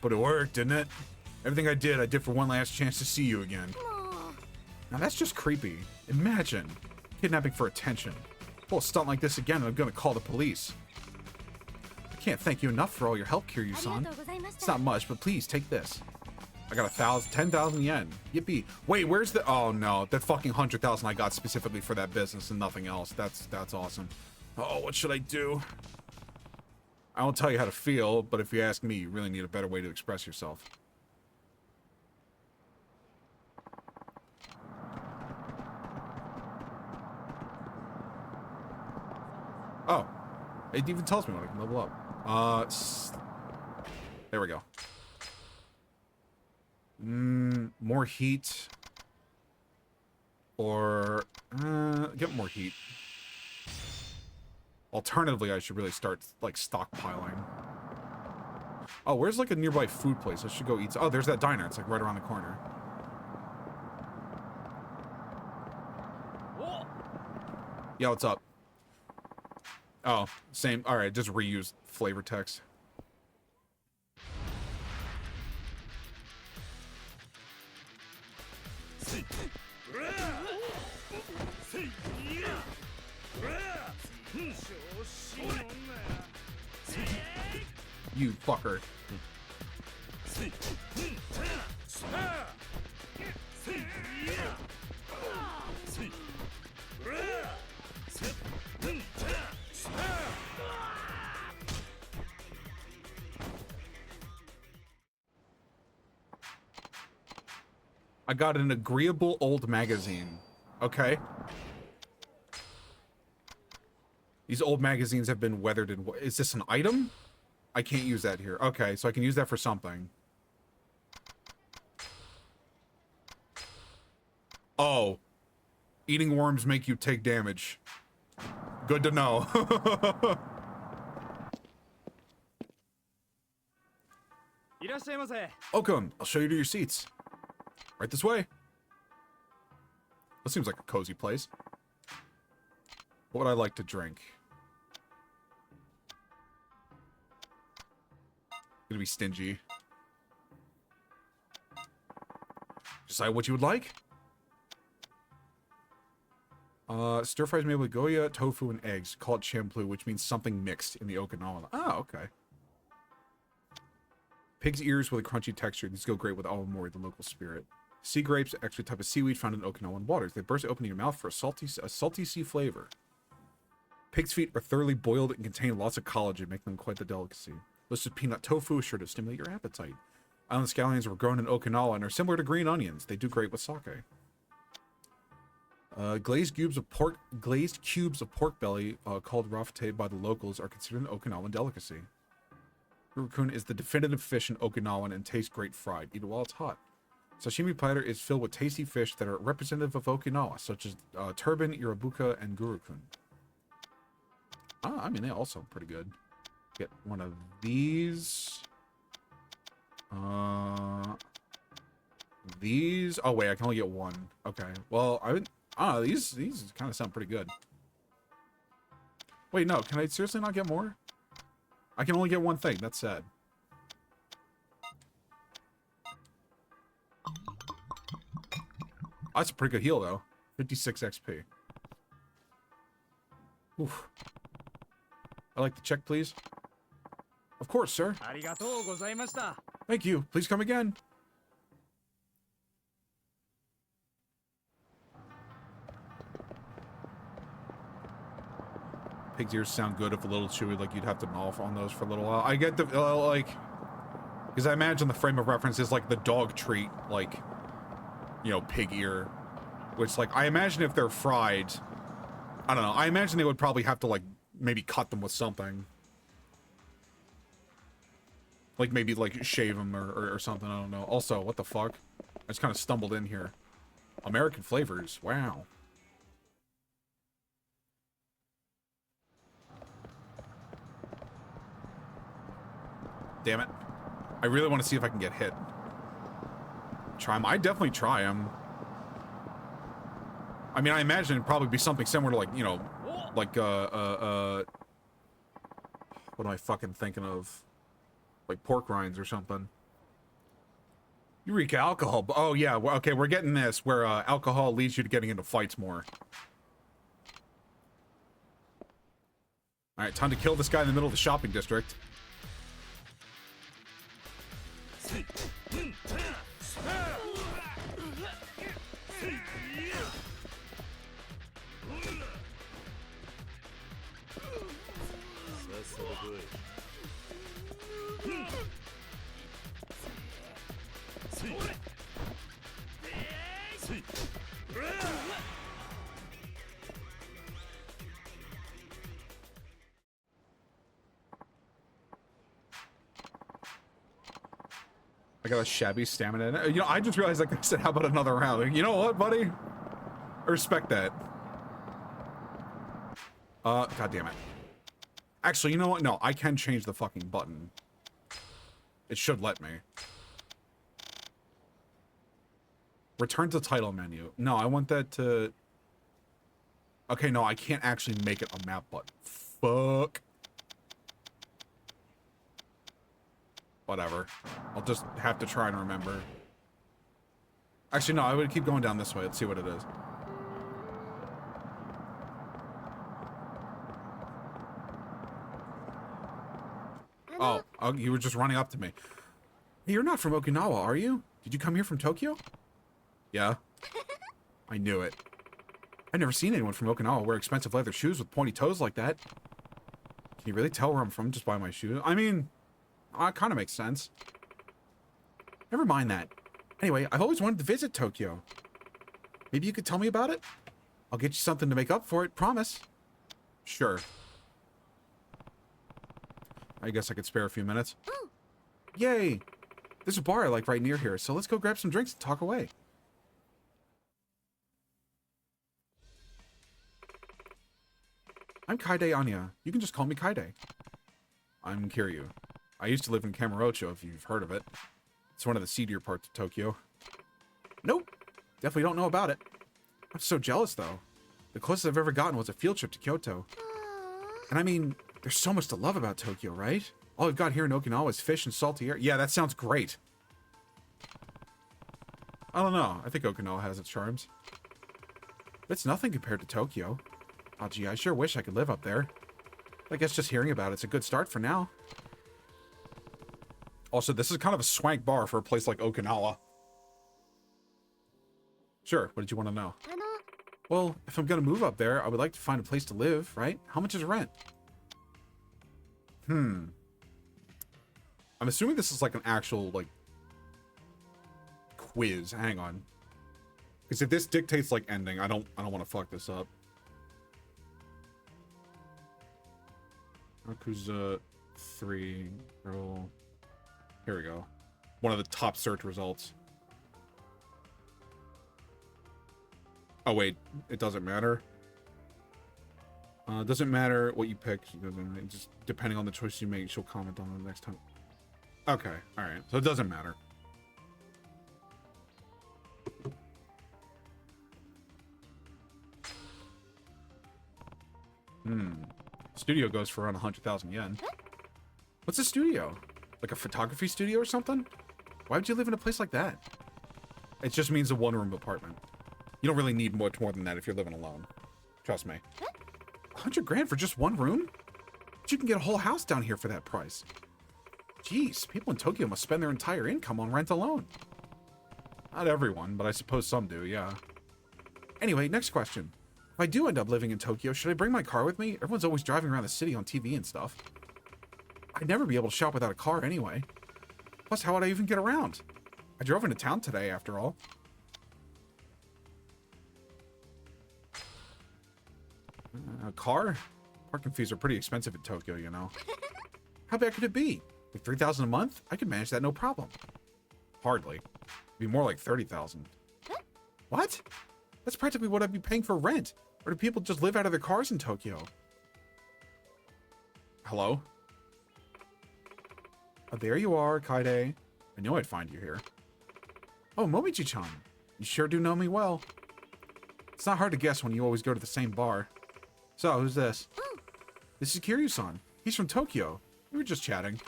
But it worked, didn't it? Everything I did for one last chance to see you again. Now that's just creepy. Imagine kidnapping for attention. Pull a stunt like this again and I'm gonna call the police. I can't thank you enough for all your help, Kiryu-san. It's not much, but please take this. I got 10,000 yen. Yippee. Wait, where's the... Oh no, that fucking 100,000 I got specifically for that business and nothing else. That's awesome. Oh, what should I do? I won't tell you how to feel, but if you ask me, you really need a better way to express yourself. Oh, it even tells me when I can level up. There we go. More heat. Or, get more heat. Alternatively, I should really start, like, stockpiling. Oh, where's, like, a nearby food place? I should go eat. Oh, there's that diner. It's, like, right around the corner. Yeah, what's up? Oh, same. Alright, just reuse flavor text. You fucker. I got an agreeable old magazine. Okay. These old magazines have been weathered and... Is this an item? I can't use that here. Okay, so I can use that for something. Oh. Eating worms make you take damage. Good to know. Welcome. I'll show you to your seats. Right this way. This seems like a cozy place. What would I like to drink? Gonna be stingy. Decide what you would like. Stir fries made with goya, tofu, and eggs. Call it champlu, which means something mixed in the Okinawa. Oh, okay. Pig's ears with a crunchy texture. These go great with awamori, the local spirit. Sea grapes, actually a type of seaweed found in Okinawan waters. They burst open in your mouth for a salty sea flavor. Pig's feet are thoroughly boiled and contain lots of collagen, making them quite the delicacy. Roasted peanut tofu is sure to stimulate your appetite. Island scallions were grown in Okinawa and are similar to green onions. They do great with sake. Glazed cubes of pork belly, called rafate by the locals, are considered an Okinawan delicacy. Gurukun is the definitive fish in Okinawan and tastes great fried. Eat it while it's hot. Sashimi platter is filled with tasty fish that are representative of Okinawa, such as turban, irabuka, and gurukun. I mean, they all sound pretty good. Get one of these. These. Oh wait, I can only get one. Okay. Well, these kind of sound pretty good. Wait, no. Can I seriously not get more? I can only get one thing. That's sad. Oh, that's a pretty good heal, though. 56 XP. Oof. I'd like to check, please. Of course, sir. Thank you. Please come again. Pig's ears sound good if a little chewy, like you'd have to gnaw on those for a little while. I get the, like... Because I imagine the frame of reference is like the dog treat, like, you know, pig ear. Which, like, I imagine if they're fried... I don't know. I imagine they would probably have to, like, maybe cut them with something. Like, maybe, like, shave them or something. I don't know. Also, what the fuck? I just kind of stumbled in here. American flavors. Wow. Damn it. I really want to see if I can get hit. Try them. I'd definitely try them. I mean, I imagine it'd probably be something similar to, like, you know, like, what am I fucking thinking of? Like pork rinds or something. Eureka, alcohol. Oh, yeah. Okay, we're getting this, where alcohol leads you to getting into fights more. Alright, time to kill this guy in the middle of the shopping district. I got a shabby stamina. You know, I just realized, like I said, how about another round? Like, you know what, buddy? I respect that. God damn it. Actually, you know what? No, I can change the fucking button. It should let me. Return to title menu. No, I want that to... Okay, no, I can't actually make it a map button. Fuck. Whatever. I'll just have to try and remember. Actually, no, I would keep going down this way. Let's see what it is. Oh, you were just running up to me. Hey, you're not from Okinawa, are you? Did you come here from Tokyo? Yeah. I knew it. I've never seen anyone from Okinawa wear expensive leather shoes with pointy toes like that. Can you really tell where I'm from just by my shoes? I mean, it kind of makes sense. Never mind that. Anyway, I've always wanted to visit Tokyo. Maybe you could tell me about it? I'll get you something to make up for it, promise. Sure. I guess I could spare a few minutes. Yay! There's a bar I like right near here, so let's go grab some drinks and talk away. I'm Kaide Anya. You can just call me Kaide. I'm Kiryu. I used to live in Kamurocho, if you've heard of it. It's one of the seedier parts of Tokyo. Nope. Definitely don't know about it. I'm so jealous, though. The closest I've ever gotten was a field trip to Kyoto. And I mean, there's so much to love about Tokyo, right? All we've got here in Okinawa is fish and salty air. Yeah, that sounds great. I don't know. I think Okinawa has its charms. But it's nothing compared to Tokyo. Oh, gee, I sure wish I could live up there. I guess just hearing about it's a good start for now. Also, this is kind of a swank bar for a place like Okinawa. Sure, what did you want to know? Well, if I'm gonna move up there, I would like to find a place to live, right? How much is rent? I'm assuming this is like an actual, like, quiz. Hang on. Because if this dictates, like, ending, I don't want to fuck this up. Yakuza 3, girl. Here we go. One of the top search results. Oh wait, it doesn't matter. Doesn't matter what you pick. It doesn't. Just depending on the choice you make, she'll comment on it next time. Okay, all right. So it doesn't matter. Studio goes for around 100,000 yen. What's a studio? Like a photography studio or something? Why would you live in a place like that? It just means a one-room apartment. You don't really need much more than that if you're living alone. Trust me. 100 grand for just one room? But you can get a whole house down here for that price. Jeez, people in Tokyo must spend their entire income on rent alone. Not everyone, but I suppose some do, yeah. Anyway, next question. If I do end up living in Tokyo, should I bring my car with me? Everyone's always driving around the city on TV and stuff. I'd never be able to shop without a car anyway. Plus, how would I even get around? I drove into town today, after all. A car? Parking fees are pretty expensive in Tokyo, you know. How bad could it be? Like 3,000 a month? I could manage that no problem. Hardly. It'd be more like 30,000. What? That's practically what I'd be paying for rent. Or do people just live out of their cars in Tokyo? Hello? Oh, there you are, Kaide. I knew I'd find you here. Oh, Momichi-chan. You sure do know me well. It's not hard to guess when you always go to the same bar. So, who's this? This is Kiryu-san. He's from Tokyo. We were just chatting.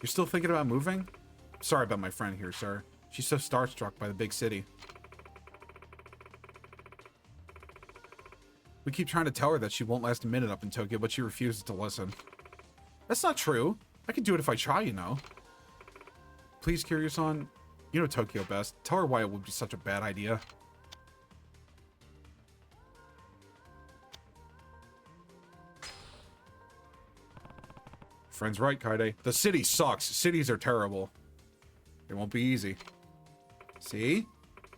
You're still thinking about moving? Sorry about my friend here, sir. She's so starstruck by the big city. We keep trying to tell her that she won't last a minute up in Tokyo, but she refuses to listen. That's not true. I can do it if I try, you know. Please, Kiryu-san. You know Tokyo best. Tell her why it would be such a bad idea. Friend's right, Kaide. The city sucks. Cities are terrible. It won't be easy. See?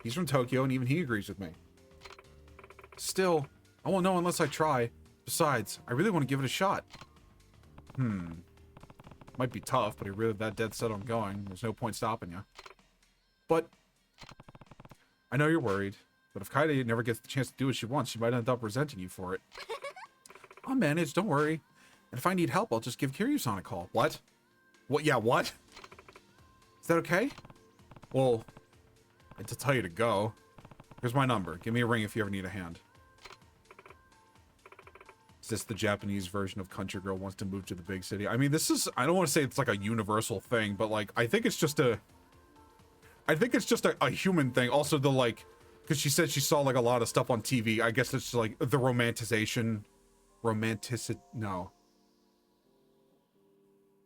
He's from Tokyo, and even he agrees with me. Still, I won't know unless I try. Besides, I really want to give it a shot. Might be tough, but you're really that dead set on going. There's no point stopping you. But I know you're worried. But if Kaide never gets the chance to do what she wants, she might end up resenting you for it. I'll manage, don't worry. And if I need help, I'll just give Kiryu-san a call. What? What? Yeah, what? Is that okay? Well, I had to tell you to go. Here's my number. Give me a ring if you ever need a hand. Is this the Japanese version of Country Girl wants to move to the big city? I mean, this is, I don't want to say it's like a universal thing, but like, I think it's just a human thing. Also the like, because she said she saw like a lot of stuff on TV. I guess it's like the romanticization.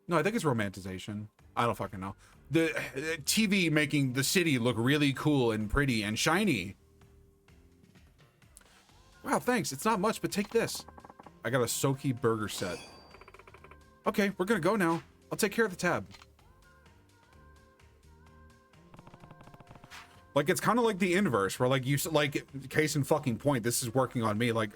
No, I think it's romanticization. I don't fucking know. The TV making the city look really cool and pretty and shiny. Wow, thanks. It's not much, but take this. I got a Soki burger set. Okay, we're gonna go now. I'll take care of the tab. Like, it's kind of like the inverse, where like you, like, case in fucking point, this is working on me. Like,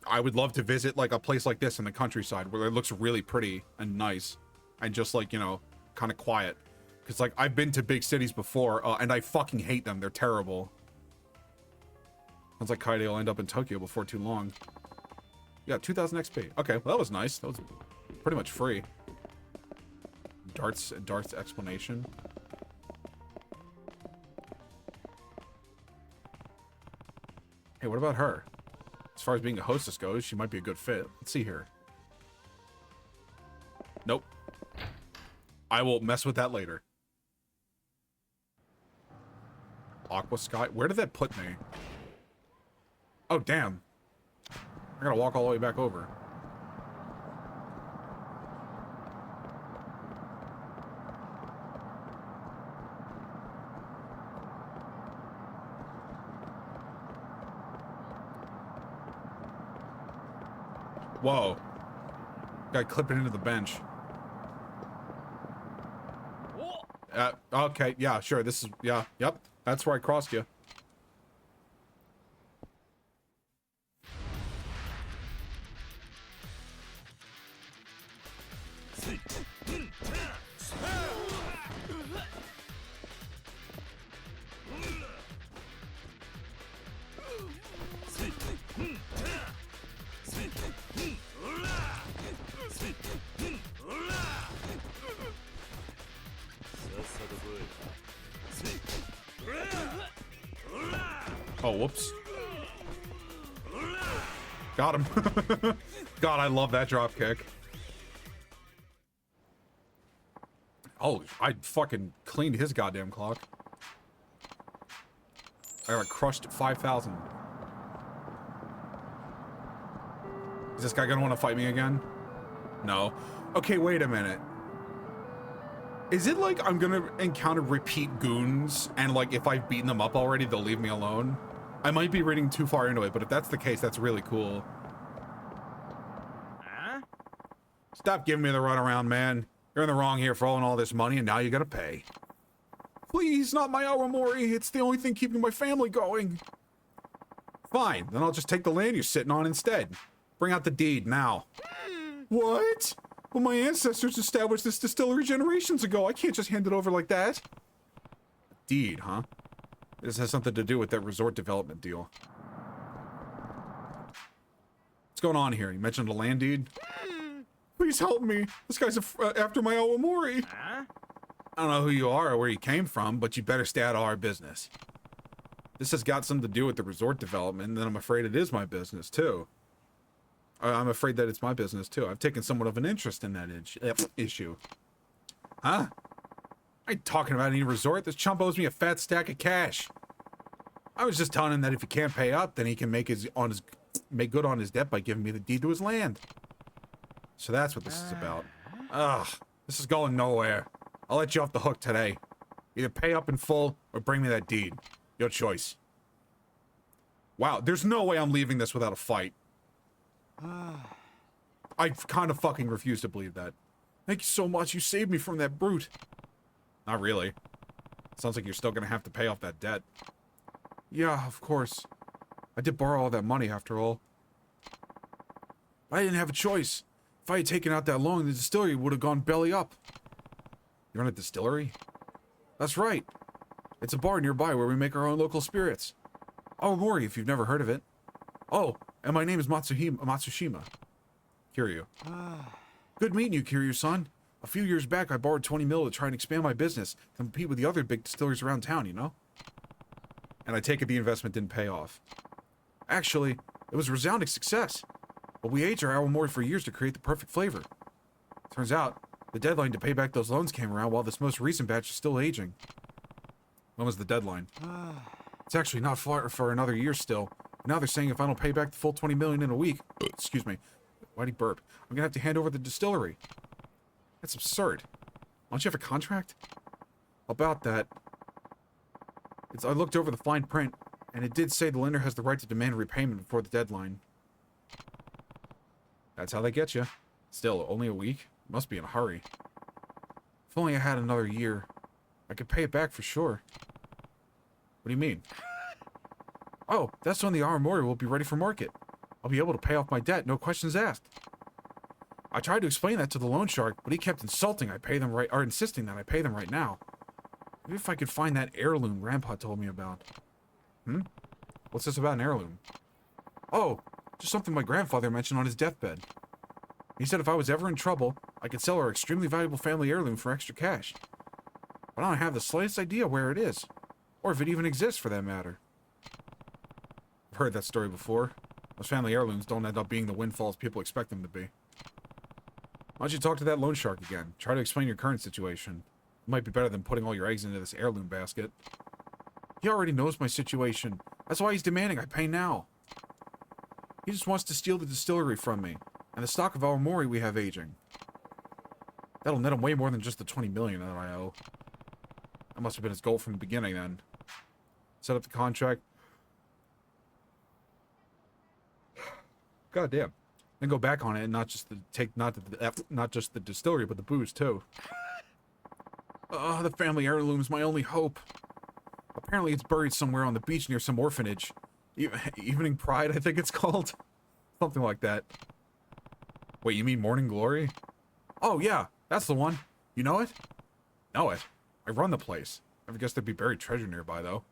I would love to visit like a place like this in the countryside where it looks really pretty and nice and just like, you know, kind of quiet. Because like I've been to big cities before and I fucking hate them. They're terrible. Sounds like Kaide will end up in Tokyo before too long. Yeah, 2000 XP. Okay, well that was nice. That was pretty much free. Dart's explanation. Hey, what about her? As far as being a hostess goes, she might be a good fit. Let's see here. Nope. I will mess with that later. Aqua Sky? Where did that put me? Oh, damn. I gotta walk all the way back over. Whoa. Guy clipping into the bench. Okay, yeah, sure. This is, yeah, yep. That's where I crossed you. Oh, whoops. Got him. God, I love that drop kick. Oh, I fucking cleaned his goddamn clock. I got crushed at 5,000. Is this guy gonna want to fight me again? No. Okay, wait a minute. Is it like I'm gonna encounter repeat goons and like if I've beaten them up already, they'll leave me alone? I might be reading too far into it, but if that's the case, that's really cool. Huh? Stop giving me the runaround, man. You're in the wrong here for all this money, and now you gotta pay. Please, not my Awamori. It's the only thing keeping my family going. Fine, then I'll just take the land you're sitting on instead. Bring out the deed now. What? Well, my ancestors established this distillery generations ago. I can't just hand it over like that. Deed, huh? This has something to do with that resort development deal. What's going on here? You mentioned a land deed? Please help me. This guy's after my Awamori. Huh? I don't know who you are or where you came from, but you better stay out of our business. This has got something to do with the resort development, and then I'm afraid it is my business, too. I'm afraid that it's my business, too. I've taken somewhat of an interest in that issue. Huh? I ain't talking about any resort. This chump owes me a fat stack of cash. I was just telling him that if he can't pay up, then he can make good on his debt by giving me the deed to his land. So that's what this is about. Ugh, this is going nowhere. I'll let you off the hook today. Either pay up in full or bring me that deed. Your choice. Wow, there's no way I'm leaving this without a fight. I kind of fucking refuse to believe that. Thank you so much. You saved me from that brute. Not really. Sounds like you're still gonna have to pay off that debt. Yeah, of course. I did borrow all that money after all. I didn't have a choice. If I had taken out that loan, the distillery would have gone belly up. You're in a distillery? That's right. It's a bar nearby where we make our own local spirits. Awamori, if you've never heard of it. Oh, and my name is Matsushima. Kiryu. Good meeting you, Kiryu-san. A few years back, I borrowed 20 mil to try and expand my business, to compete with the other big distilleries around town, you know? And I take it the investment didn't pay off. Actually, it was a resounding success. But we aged our Awamori for years to create the perfect flavor. Turns out, the deadline to pay back those loans came around while this most recent batch is still aging. When was the deadline? It's actually not far for another year still. Now they're saying if I don't pay back the full 20 million in a week, excuse me, why'd he burp? I'm gonna have to hand over the distillery. That's absurd. Don't you have a contract? About that, I looked over the fine print, and it did say the lender has the right to demand repayment before the deadline. That's how they get you. Still, only a week? Must be in a hurry. If only I had another year, I could pay it back for sure. What do you mean? Oh, that's when the Awamori will be ready for market. I'll be able to pay off my debt, no questions asked. I tried to explain that to the loan shark, but he kept insisting that I pay them right now. Maybe if I could find that heirloom Grandpa told me about. What's this about an heirloom? Oh, just something my grandfather mentioned on his deathbed. He said if I was ever in trouble, I could sell our extremely valuable family heirloom for extra cash. But I don't have the slightest idea where it is, or if it even exists for that matter. I've heard that story before. Those family heirlooms don't end up being the windfalls people expect them to be. Why don't you talk to that loan shark again? Try to explain your current situation. It might be better than putting all your eggs into this heirloom basket. He already knows my situation. That's why he's demanding I pay now. He just wants to steal the distillery from me, and the stock of Awamori we have aging. That'll net him way more than just the 20 million that I owe. That must have been his goal from the beginning then. Set up the contract. God damn. Then go back on it and not just the distillery, but the booze too. The family heirloom's my only hope. Apparently it's buried somewhere on the beach near some orphanage. Evening Pride, I think it's called. Something like that. Wait, you mean Morning Glory? Oh yeah, that's the one. You know it? Know it. I run the place. Never guessed there'd be buried treasure nearby though.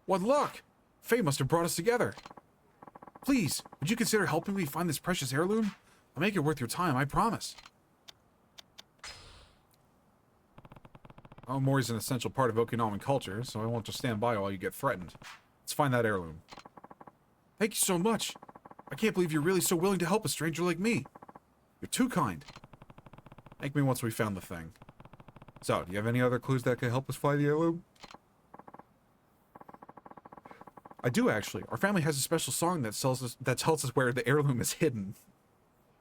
What luck! Fate must have brought us together. Please, would you consider helping me find this precious heirloom? I'll make it worth your time, I promise. Awamori is an essential part of Okinawan culture, so I won't just stand by while you get threatened. Let's find that heirloom. Thank you so much. I can't believe you're really so willing to help a stranger like me. You're too kind. Thank me once we found the thing. So, do you have any other clues that could help us find the heirloom? I do, actually. Our family has a special song that tells us where the heirloom is hidden.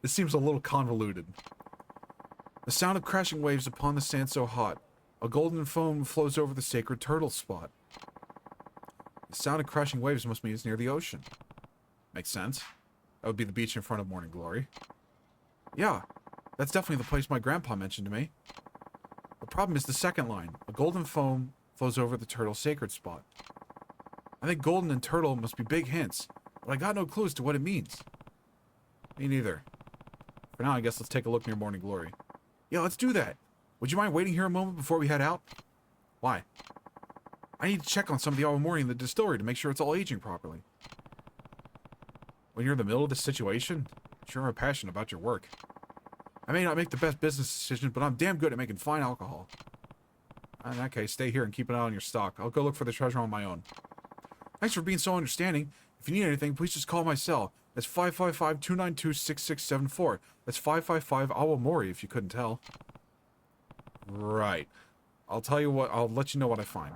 This seems a little convoluted. The sound of crashing waves upon the sand so hot. A golden foam flows over the sacred turtle spot. The sound of crashing waves must mean it's near the ocean. Makes sense. That would be the beach in front of Morning Glory. Yeah, that's definitely the place my grandpa mentioned to me. The problem is the second line. A golden foam flows over the turtle sacred spot. I think golden and turtle must be big hints, but I got no clues to what it means. Me neither. For now, I guess let's take a look near Morning Glory. Yeah, let's do that. Would you mind waiting here a moment before we head out? Why? I need to check on some of the awamori in the distillery to make sure it's all aging properly. When you're in the middle of this situation, you sure are passionate about your work. I may not make the best business decisions, but I'm damn good at making fine alcohol. In that case, stay here and keep an eye on your stock. I'll go look for the treasure on my own. Thanks for being so understanding. If you need anything, please just call my cell. That's 555-292-6674. That's 555 Awamori, if you couldn't tell. Right. I'll tell you what, I'll let you know what I find.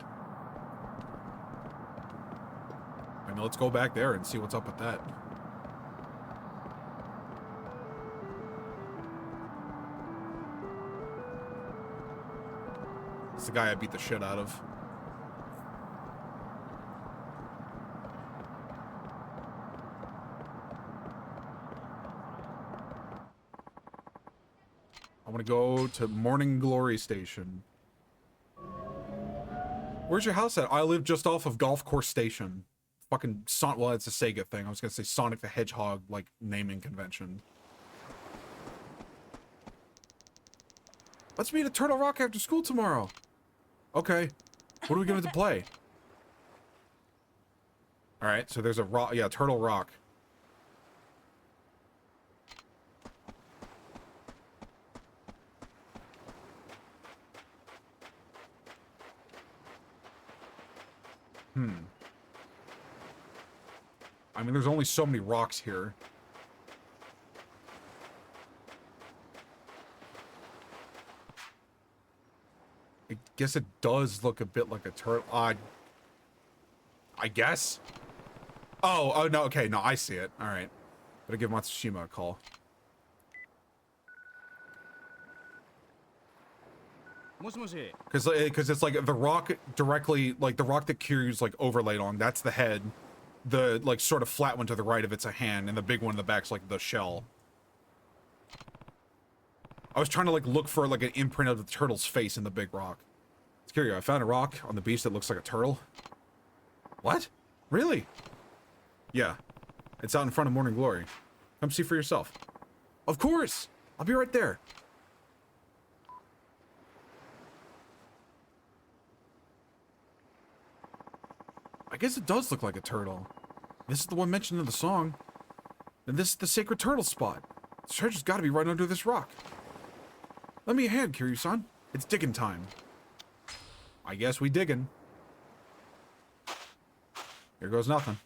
I mean, let's go back there and see what's up with that. It's the guy I beat the shit out of. I want to go to Morning Glory Station. Where's your house at? I live just off of Golf Course Station. Fucking well, it's a Sega thing. I was gonna say Sonic the Hedgehog, like, naming convention. Let's meet at Turtle Rock after school tomorrow. Okay. What are we going to play? Alright, so there's a rock. Yeah, Turtle Rock. I mean, there's only so many rocks here. I guess it does look a bit like a turtle. I guess. Oh, no, okay, no, I see it. All right. Better give Matsushima a call. Because it's like the rock directly, like the rock that Kiryu's like overlaid on, that's the head. The like sort of flat one to the right of it's a hand, and the big one in the back's like the shell. I was trying to like look for like an imprint of the turtle's face in the big rock. It's Kiryu, I found a rock on the beach that looks like a turtle. What? Really? Yeah. It's out in front of Morning Glory. Come see for yourself. Of course! I'll be right there. I guess it does look like a turtle. This is the one mentioned in the song. And this is the sacred turtle spot. The treasure's gotta be right under this rock. Lend me a hand, Kiryu-san. It's digging time. I guess we digging. Here goes nothing.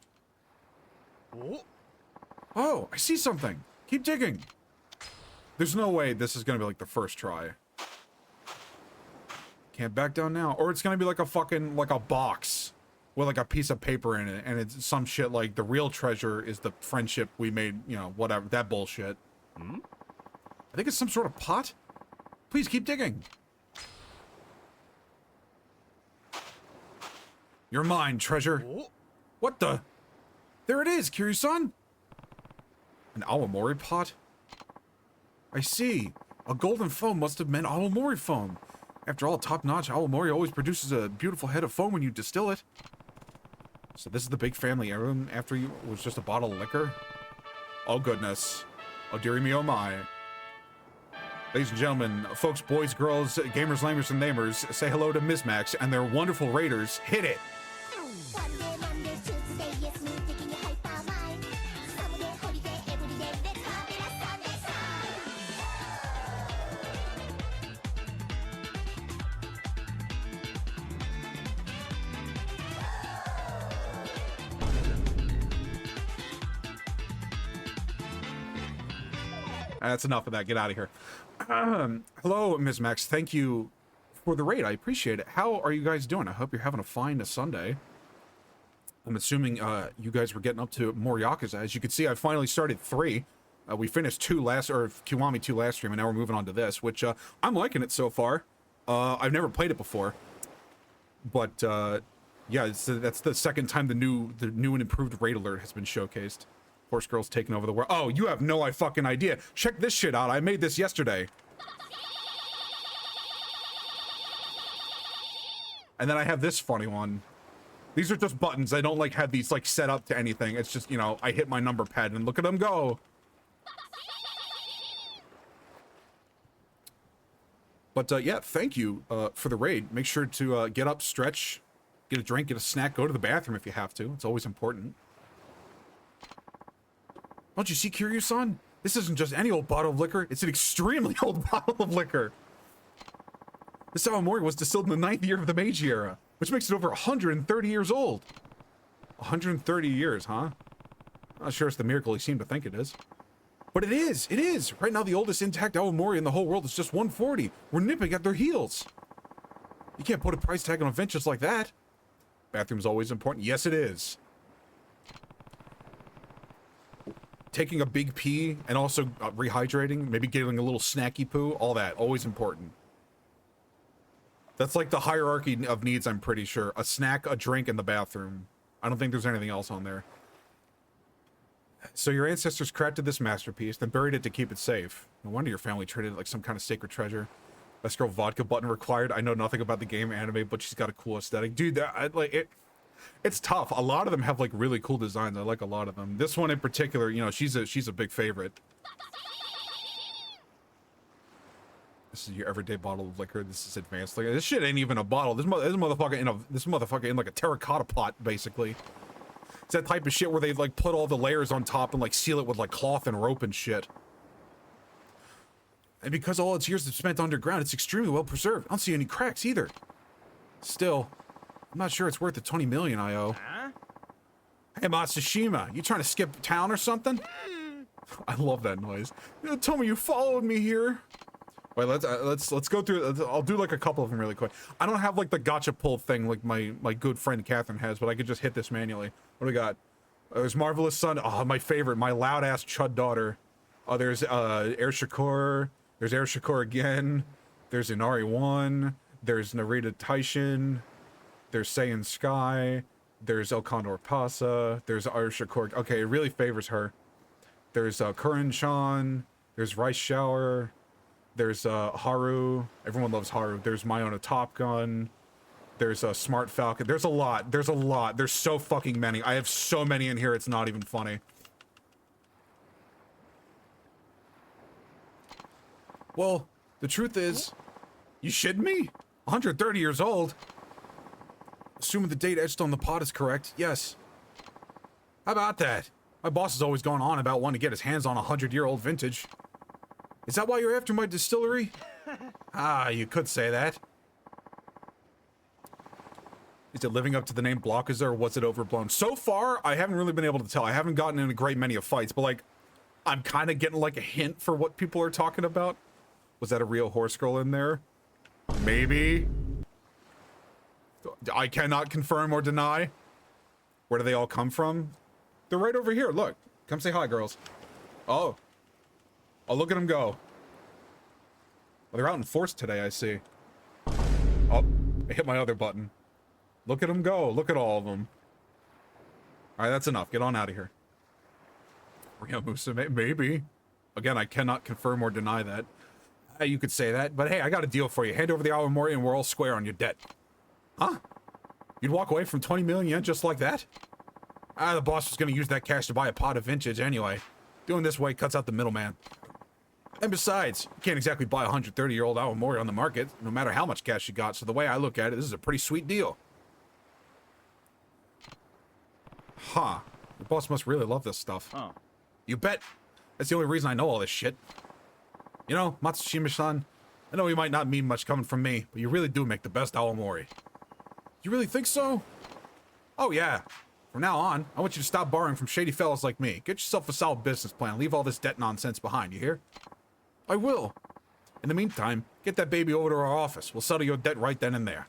Oh, I see something. Keep digging. There's no way this is gonna be like the first try. Can't back down now. Or it's gonna be like a fucking, like a box with like a piece of paper in it, and it's some shit like the real treasure is the friendship we made, you know, whatever, that bullshit. I think it's some sort of pot. Please keep digging. You're mine, treasure. What the? There it is, Kiryu-san. An awamori pot? I see. A golden foam must have meant awamori foam. After all, top-notch awamori always produces a beautiful head of foam when you distill it. So this is the big family heirloom after you was just a bottle of liquor? Oh goodness. Oh dearie me, oh my. Ladies and gentlemen, folks, boys, girls, gamers, lamers, and namers, say hello to Ms. Max and their wonderful raiders. Hit it! That's enough of that. Get out of here. Hello, Ms. Max. Thank you for the raid. I appreciate it. How are you guys doing? I hope you're having a fine Sunday. I'm assuming you guys were getting up to more Yakuza. As you can see, I finally started 3. We finished Kiwami 2 last stream, and now we're moving on to this, which I'm liking it so far. I've never played it before, but yeah, that's the second time the new and improved raid alert has been showcased. Horse Girl's taking over the world. Oh, you have no fucking idea. Check this shit out. I made this yesterday. And then I have this funny one. These are just buttons. I don't like have these like set up to anything. It's just, you know, I hit my number pad and look at them go. But yeah, thank you for the raid. Make sure to get up, stretch, get a drink, get a snack, go to the bathroom if you have to. It's always important. Don't you see, Kiryu-san? This isn't just any old bottle of liquor. It's an extremely old bottle of liquor. This Awamori was distilled in the 9th year of the Meiji era, which makes it over 130 years old. 130 years, huh? Not sure it's the miracle he seemed to think it is. But it is! It is! Right now, the oldest intact Awamori in the whole world is just 140. We're nipping at their heels. You can't put a price tag on a vent just like that. Bathroom's always important. Yes, it is. Taking a big pee and also rehydrating, maybe getting a little snacky poo, all that, always important. That's like the hierarchy of needs, I'm pretty sure. A snack, a drink, and the bathroom. I don't think there's anything else on there. So your ancestors crafted this masterpiece, then buried it to keep it safe. No wonder your family treated it like some kind of sacred treasure. Best girl vodka button required. I know nothing about the game anime, but she's got a cool aesthetic. Dude, it's tough. A lot of them have like really cool designs. I like a lot of them. This one in particular, you know, she's a big favorite. This is your everyday bottle of liquor. This is advanced liquor. This shit ain't even a bottle. This motherfucker in like a terracotta pot, basically. It's that type of shit where they like put all the layers on top and like seal it with like cloth and rope and shit. And because all its years have spent underground, it's extremely well preserved. I don't see any cracks either. Still, I'm not sure it's worth the 20 million I owe. Huh? Hey, Matsushima, you trying to skip town or something? I love that noise. Tell me you followed me here. Wait, let's go through. I'll do like a couple of them really quick. I don't have like the gotcha pull thing like my good friend Catherine has, but I could just hit this manually. What do we got? There's Marvelous Sun. Oh, my favorite, my loud ass chud daughter. Oh, there's Air Shakur. There's Air Shakur again. There's Inari 1. There's Narita Taishin. There's Saiyan Sky. There's El Condor Pasa. There's Air Shakur. Okay, it really favors her. There's Kurin-chan. There's Rice Shower. There's Haru. Everyone loves Haru. There's Mayona Top Gun. There's Smart Falcon. There's a lot. There's a lot. There's so fucking many. I have so many in here, it's not even funny. Well, the truth is, you shitting me? 130 years old? Assuming the date etched on the pot is correct, yes. How about that? My boss has always gone on about wanting to get his hands on a 100-year-old vintage. Is that why you're after my distillery? Ah, you could say that. Is it living up to the name Blockaza or was it overblown? So far, I haven't really been able to tell. I haven't gotten in a great many of fights, but like, I'm kind of getting like a hint for what people are talking about. Was that a real horse girl in there? Maybe. I cannot confirm or deny. Where do they all come from? They're right over here. Look. Come say hi, girls. Oh. Oh, look at them go. Well, they're out in force today, I see. Oh, I hit my other button. Look at them go. Look at all of them. All right, that's enough. Get on out of here. Rio Musume, maybe. Again, I cannot confirm or deny that. You could say that, but hey, I got a deal for you. Hand over the Awamori and we're all square on your debt. Huh? You'd walk away from 20 million yen just like that? Ah, the boss was gonna use that cash to buy a pot of vintage anyway. Doing this way cuts out the middleman. And besides, you can't exactly buy a 130-year-old Awamori on the market, no matter how much cash you got, so the way I look at it, this is a pretty sweet deal. Huh. The boss must really love this stuff. Huh. You bet. That's the only reason I know all this shit. You know, Matsushima-san, I know you might not mean much coming from me, but you really do make the best Awamori. You really think so? Oh, yeah. From now on, I want you to stop borrowing from shady fellas like me. Get yourself a solid business plan. Leave all this debt nonsense behind, you hear? I will. In the meantime, get that baby over to our office. We'll settle your debt right then and there.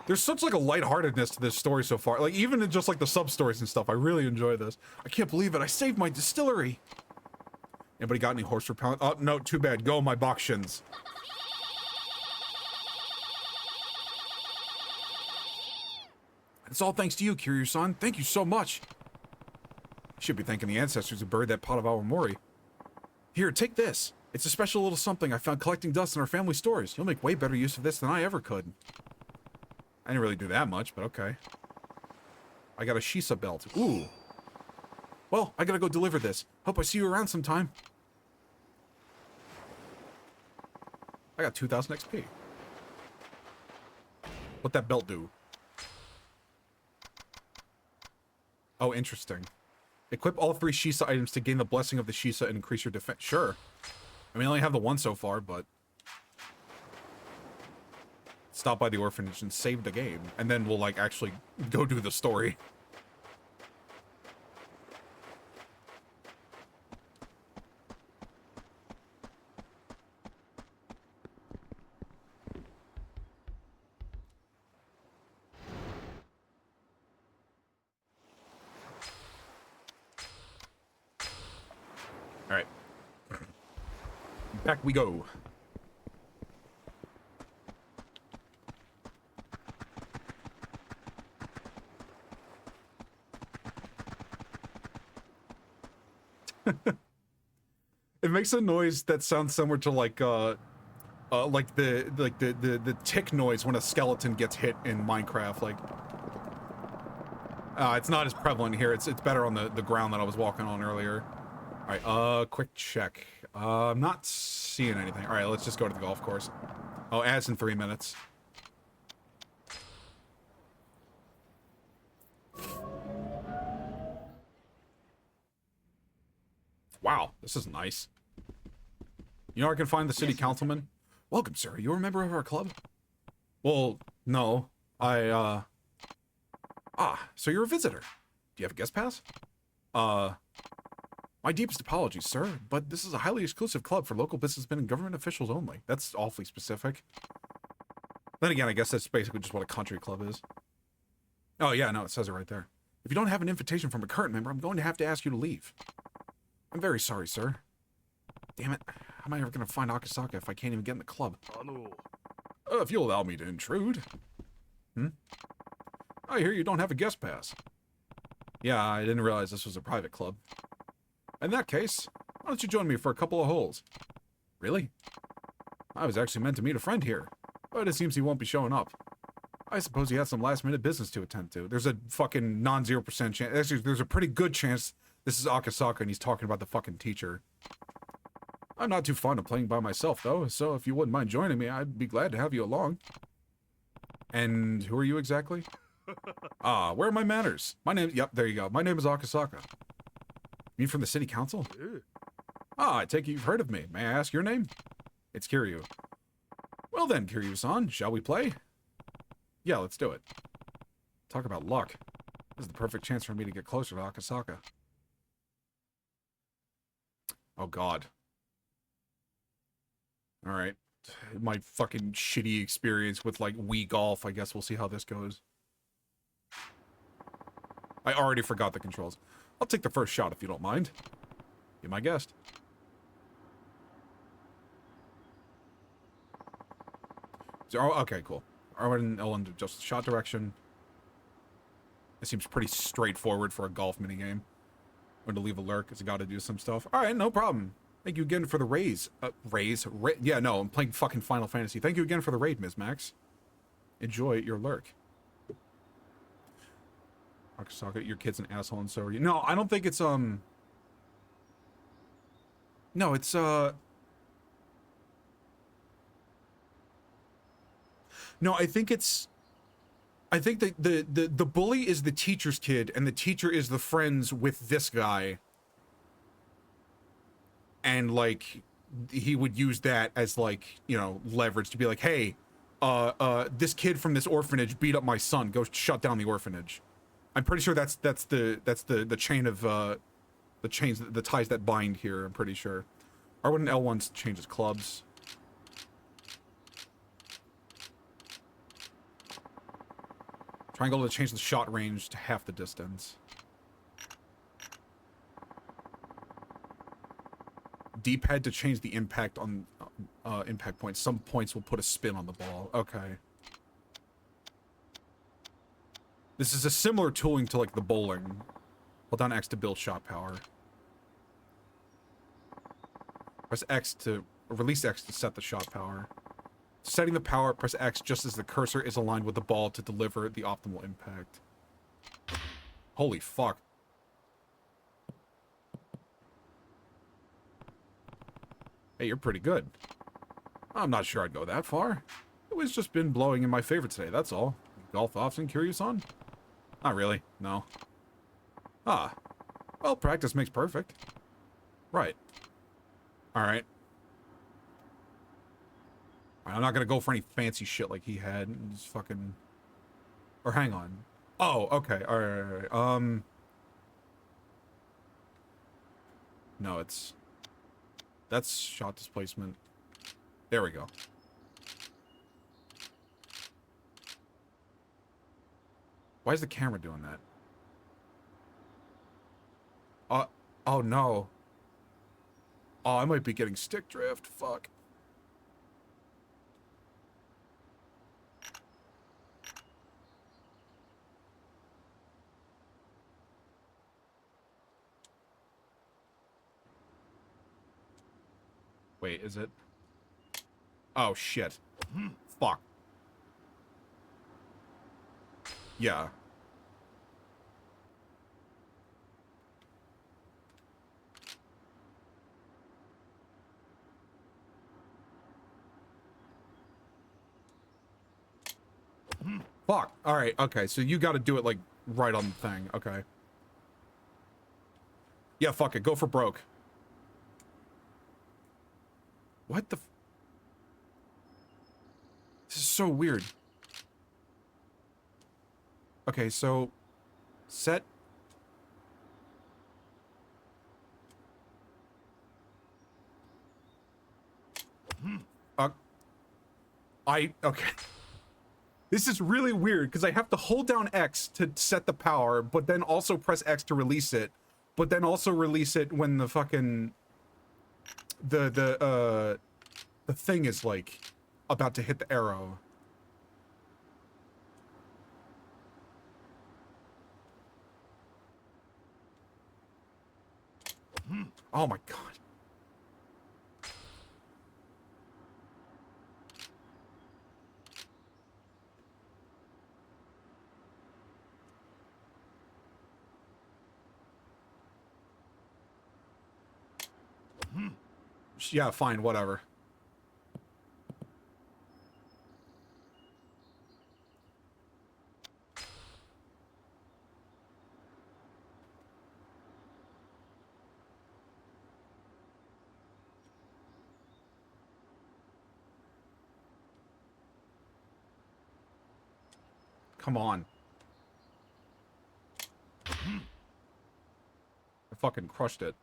There's such like a lightheartedness to this story so far. Like even in just like the sub-stories and stuff, I really enjoy this. I can't believe it. I saved my distillery. Anybody got any horse repellent? Oh, no, too bad. Go, my box shins. It's all thanks to you, Kiryu-san. Thank you so much. Should be thanking the ancestors who buried that pot of Awamori. Here, take this. It's a special little something I found collecting dust in our family stores. You'll make way better use of this than I ever could. I didn't really do that much, but okay. I got a Shisa belt. Ooh. Well, I gotta go deliver this. Hope I see you around sometime. I got 2,000 XP. What'd that belt do? Oh, interesting. Equip all 3 Shisa items to gain the blessing of the Shisa and increase your defense. Sure. I mean, I only have the one so far, but... Stop by the orphanage and save the game. And then we'll, like, actually go do the story. Alright. Back we go. It makes a noise that sounds similar to like the tick noise when a skeleton gets hit in Minecraft. Like, it's not as prevalent here. It's better on the ground that I was walking on earlier. All right, quick check. I'm not seeing anything. All right, let's just go to the golf course. Oh, ads in 3 minutes. Wow, this is nice. You know where I can find the city councilman? Welcome, sir. You a member of our club? Well, no. Ah, so you're a visitor. Do you have a guest pass? My deepest apologies, sir, but this is a highly exclusive club for local businessmen and government officials only. That's awfully specific. Then again, I guess that's basically just what a country club is. Oh, yeah, no, it says it right there. If you don't have an invitation from a current member, I'm going to have to ask you to leave. I'm very sorry, sir. Damn it. How am I ever going to find Akasaka if I can't even get in the club? If you'll allow me to intrude. I hear you don't have a guest pass. Yeah, I didn't realize this was a private club. In that case, why don't you join me for a couple of holes? Really? I was actually meant to meet a friend here, but it seems he won't be showing up. I suppose he had some last-minute business to attend to. There's a fucking non-0% chance. Actually, there's a pretty good chance this is Akasaka and he's talking about the fucking teacher. I'm not too fond of playing by myself, though, so if you wouldn't mind joining me, I'd be glad to have you along. And who are you exactly? Where are my manners? My name... Yep, there you go. My name is Akasaka. You from the city council? I take it you've heard of me. May I ask your name? It's Kiryu. Well then, Kiryu-san, shall we play? Yeah, let's do it. Talk about luck. This is the perfect chance for me to get closer to Akasaka. Oh god. Alright. My fucking shitty experience with, like, Wii Golf. I guess we'll see how this goes. I already forgot the controls. I'll take the first shot if you don't mind. Be my guest. So, okay, cool. R1 and L1 adjust the shot direction. It seems pretty straightforward for a golf minigame. When to leave a lurk, because I gotta do some stuff. Alright, no problem. Thank you again for the raise. Yeah, no, I'm playing fucking Final Fantasy. Thank you again for the raid, Ms. Max. Enjoy your lurk. Akasaka, your kid's an asshole and so are you. No, I don't think it's, No, it's, No, I think it's... I think that the bully is the teacher's kid, and the teacher is the friends with this guy. And, like, he would use that as, like, you know, leverage to be like, hey, this kid from this orphanage beat up my son. Go shut down the orphanage. I'm pretty sure that's the chain of, the ties that bind here, I'm pretty sure. Or when L1 changes clubs. Triangle to change the shot range to half the distance. D-pad to change the impact on impact points. Some points will put a spin on the ball. Okay. This is a similar tooling to like the bowling. Hold down X to build shot power. Press X to release X to set the shot power. Setting the power, press X just as the cursor is aligned with the ball to deliver the optimal impact. Holy fuck. Hey, you're pretty good. I'm not sure I'd go that far. It was just been blowing in my favor today, that's all. Golf often curious on? Not really, no. Ah. Well, practice makes perfect. Right. Alright. I'm not gonna go for any fancy shit like he had. Just fucking... Or hang on. Oh, okay. Alright. No, it's... That's shot displacement. There we go. Why is the camera doing that? Oh no. Oh, I might be getting stick drift. Fuck. Wait, is it? Oh, shit. Fuck. Yeah. Fuck. Alright, okay, so you gotta do it, like, right on the thing. Okay. Yeah, fuck it. Go for broke. What the f... This is so weird. Okay, so... Set... Okay. This is really weird, because I have to hold down X to set the power, but then also press X to release it, but then also release it when the fucking... The thing is, like, about to hit the arrow. Oh my god. Yeah, fine, whatever. Come on. I fucking crushed it.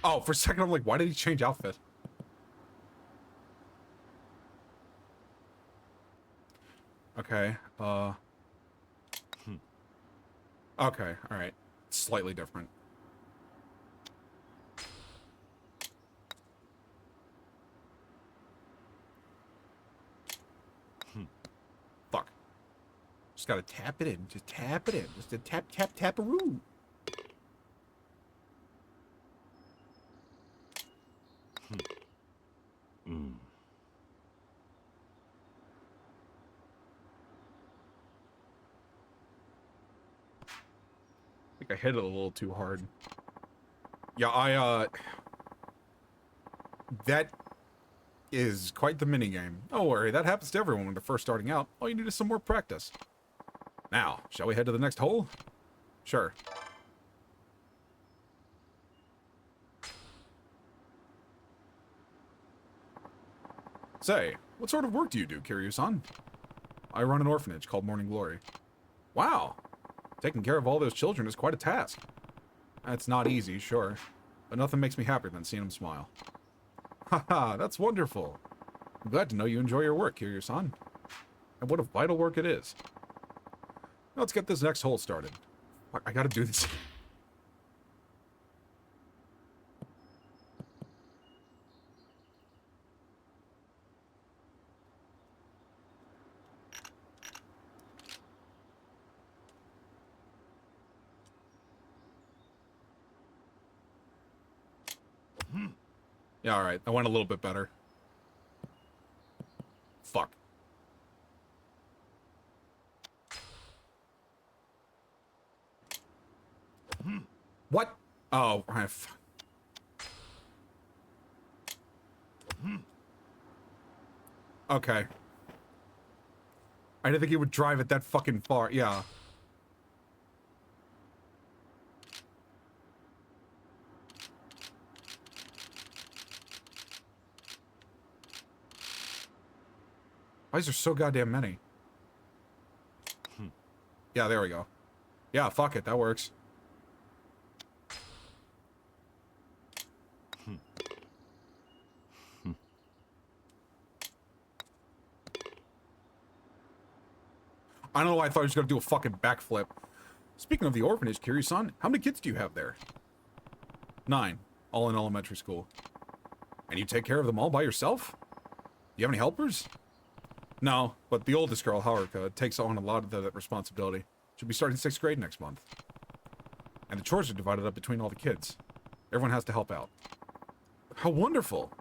Oh, for a second I'm like, why did he change outfit? Okay, okay, alright. Slightly different. Fuck. Just gotta tap it in. Just tap it in. Just a tap, tap, tap-a-roo. I think I hit it a little too hard. Yeah, that is quite the minigame. Don't worry, that happens to everyone when they're first starting out. All you need is some more practice. Now, shall we head to the next hole? Sure. Say, what sort of work do you do, Kiryu-san? I run an orphanage called Morning Glory. Wow. Taking care of all those children is quite a task. It's not easy, sure. But nothing makes me happier than seeing them smile. Haha, that's wonderful. I'm glad to know you enjoy your work, Kiryu-san. And what a vital work it is. Now let's get this next hole started. I gotta do this. Yeah, alright. That went a little bit better. Fuck. What? Oh, okay. I didn't think he would drive it that fucking far. Yeah. Why is there so goddamn many? Yeah, there we go. Yeah, fuck it. That works. I don't know why I thought he was going to do a fucking backflip. Speaking of the orphanage, Kiryu-san, how many kids do you have there? 9, all in elementary school. And you take care of them all by yourself? Do you have any helpers? No, but the oldest girl, Haruka, takes on a lot of that responsibility. She'll be starting 6th grade next month. And the chores are divided up between all the kids. Everyone has to help out. How wonderful!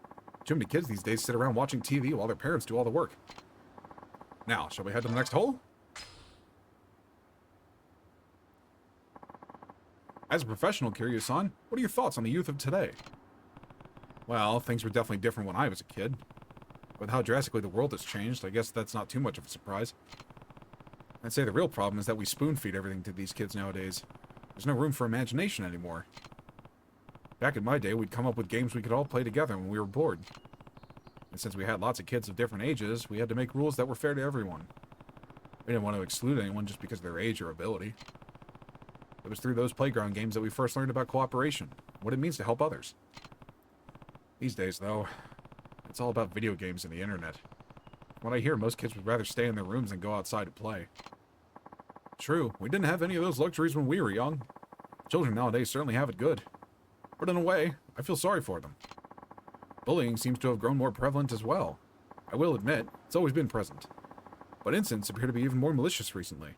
Too many kids these days sit around watching TV while their parents do all the work. Now, shall we head to the next hole? As a professional, Kiryu-san, what are your thoughts on the youth of today? Well, things were definitely different when I was a kid. With how drastically the world has changed, I guess that's not too much of a surprise. I'd say the real problem is that we spoon-feed everything to these kids nowadays. There's no room for imagination anymore. Back in my day, we'd come up with games we could all play together when we were bored. And since we had lots of kids of different ages, we had to make rules that were fair to everyone. We didn't want to exclude anyone just because of their age or ability. It was through those playground games that we first learned about cooperation, what it means to help others. These days, though, it's all about video games and the internet. From what I hear, most kids would rather stay in their rooms than go outside to play. True, we didn't have any of those luxuries when we were young. Children nowadays certainly have it good. But in a way, I feel sorry for them. Bullying seems to have grown more prevalent as well. I will admit, it's always been present. But incidents appear to be even more malicious recently.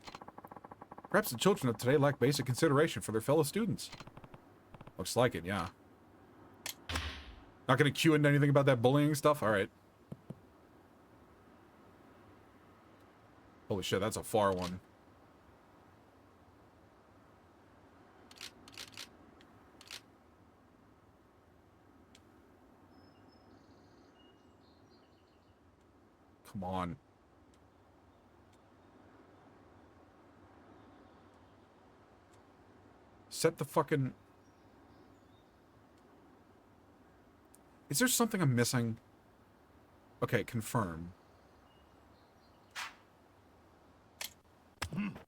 Perhaps the children of today lack basic consideration for their fellow students. Looks like it, yeah. Not gonna cue into anything about that bullying stuff? Alright. Holy shit, that's a far one. Come on. Set the fucking... Is there something I'm missing? Okay, confirm.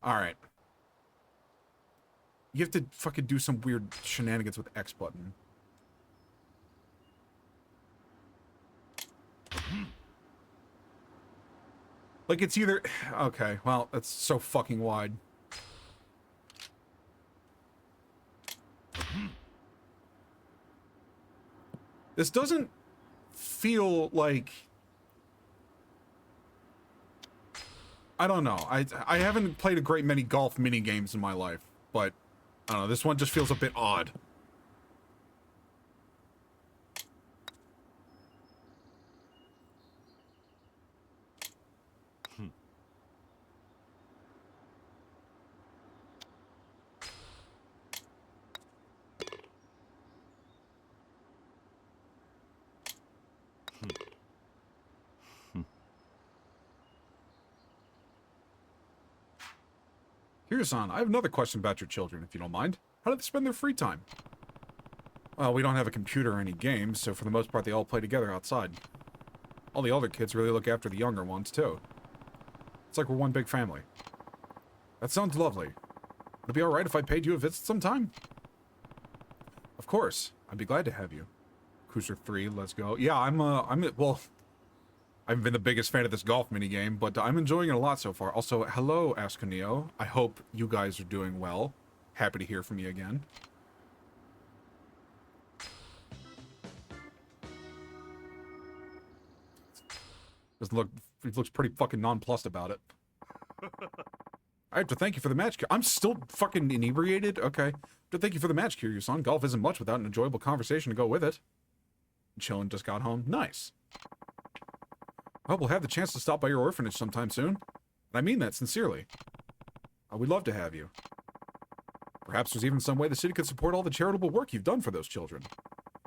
Alright. You have to fucking do some weird shenanigans with X button. Like, it's either... Okay, well, that's so fucking wide. This doesn't feel like... I don't know. I haven't played a great many golf mini games in my life, but I don't know. This one just feels a bit odd. Kiryu-san, I have another question about your children, if you don't mind. How do they spend their free time? Well, we don't have a computer or any games, so for the most part they all play together outside. All the older kids really look after the younger ones, too. It's like we're one big family. That sounds lovely. Would it be alright if I paid you a visit sometime? Of course. I'd be glad to have you. Cruiser 3, let's go. Yeah, well, I haven't been the biggest fan of this golf minigame, but I'm enjoying it a lot so far. Also, hello, Ascaneo. I hope you guys are doing well. Happy to hear from you again. He looks pretty fucking nonplussed about it. I have to thank you for the match. I'm still fucking inebriated? Okay. I have to thank you for the match, Kiryu-san. Golf isn't much without an enjoyable conversation to go with it. Chillin' just got home. Nice. I hope we'll have the chance to stop by your orphanage sometime soon. And I mean that sincerely. We'd love to have you. Perhaps there's even some way the city could support all the charitable work you've done for those children.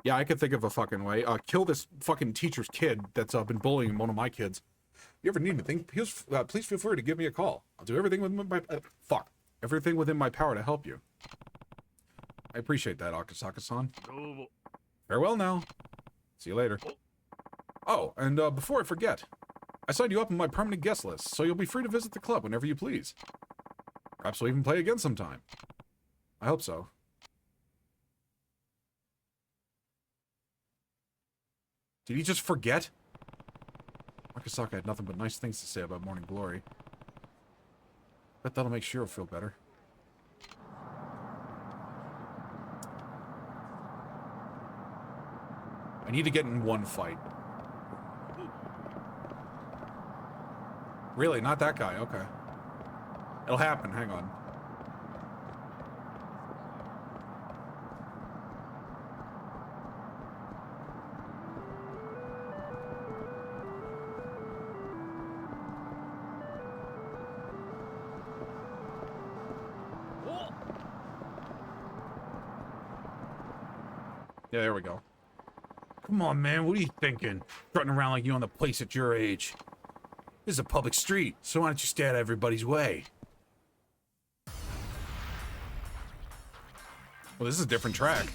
Yeah, I could think of a fucking way. Kill this fucking teacher's kid that's been bullying one of my kids. If you ever need anything, please feel free to give me a call. I'll do everything within my everything within my power to help you. I appreciate that, Akasaka-san. Farewell now. See you later. Oh, and before I forget, I signed you up on my permanent guest list, so you'll be free to visit the club whenever you please. Perhaps we'll even play again sometime. I hope so. Did he just forget? Akasaka had nothing but nice things to say about Morning Glory. Bet that'll make Shiro feel better. I need to get in one fight. Really? Not that guy? Okay. It'll happen. Hang on. Yeah, there we go. Come on, man. What are you thinking? Strutting around like you own the place at your age. This is a public street, so why don't you stay out of everybody's way? Well, this is a different track.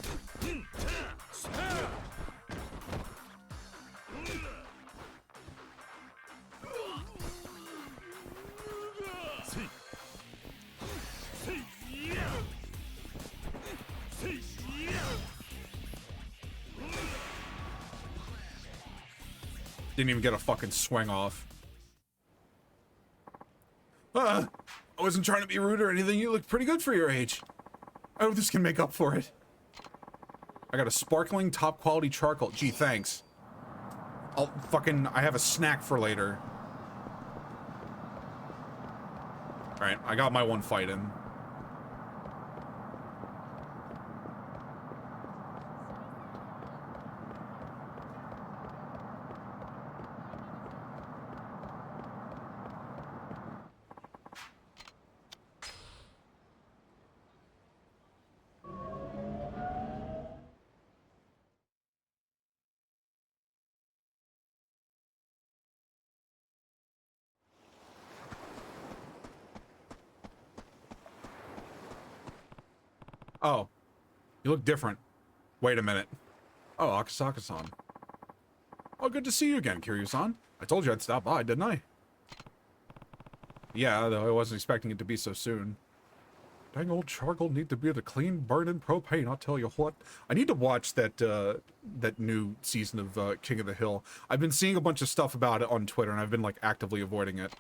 Didn't even get a fucking swing off. I wasn't trying to be rude or anything. You look pretty good for your age. I hope this can make up for it. I got a sparkling top quality charcoal. Gee, thanks. I have a snack for later. Alright, I got my one fight in. Oh. You look different. Wait a minute. Oh, Akasaka-san. Oh, good to see you again, Kiryu-san. I told you I'd stop by, didn't I? Yeah, though I wasn't expecting it to be so soon. Dang old charcoal need to be able to clean, burn in propane, I'll tell you what. I need to watch that that new season of King of the Hill. I've been seeing a bunch of stuff about it on Twitter, and I've been, like, actively avoiding it.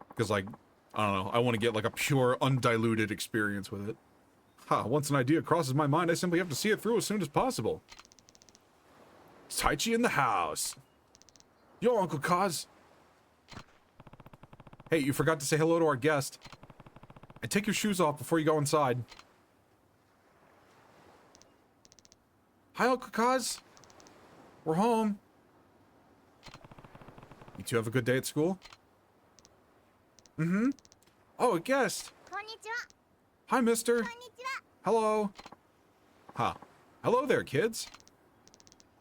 Because, like, I don't know, I want to get, like, a pure, undiluted experience with it. Once an idea crosses my mind, I simply have to see it through as soon as possible. Taichi in the house. Yo, Uncle Kaz. Hey, you forgot to say hello to our guest. And take your shoes off before you go inside. Hi, Uncle Kaz. We're home. You two have a good day at school? Mm-hmm. Oh, a guest. Konnichiwa. Hi, mister. Konnichiwa. Hello. Hello there, kids.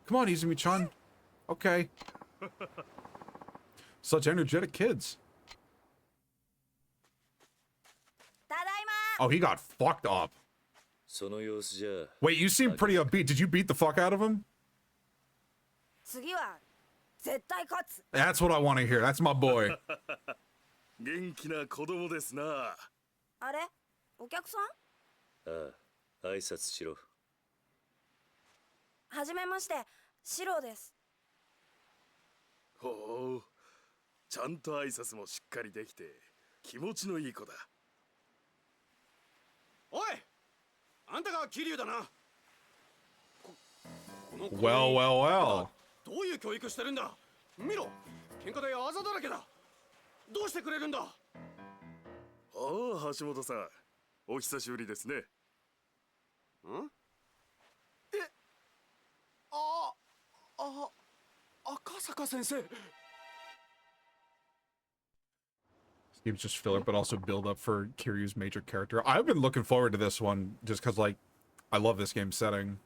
Come on, Izumi-chan. Okay. Such energetic kids. Oh, he got fucked up. Wait, you seem pretty upbeat. Did you beat the fuck out of him? That's what I want to hear. That's my boy. あれお客さん？ああ、挨拶しろ。はじめまして、シロです。ほう、ちゃんと挨拶もしっかりできて気持ちのいい子だ。おい、あんたが桐生だな。Well, well, well. どういう教育してるんだ。見ろ、喧嘩であざだらけだ。どうしてくれるんだ。ああ、橋本さん、お久しぶりですね。ん？赤坂先生。It was just filler, but also build up for Kiryu's major character. I've been looking forward to this one just because, like, I love this game setting.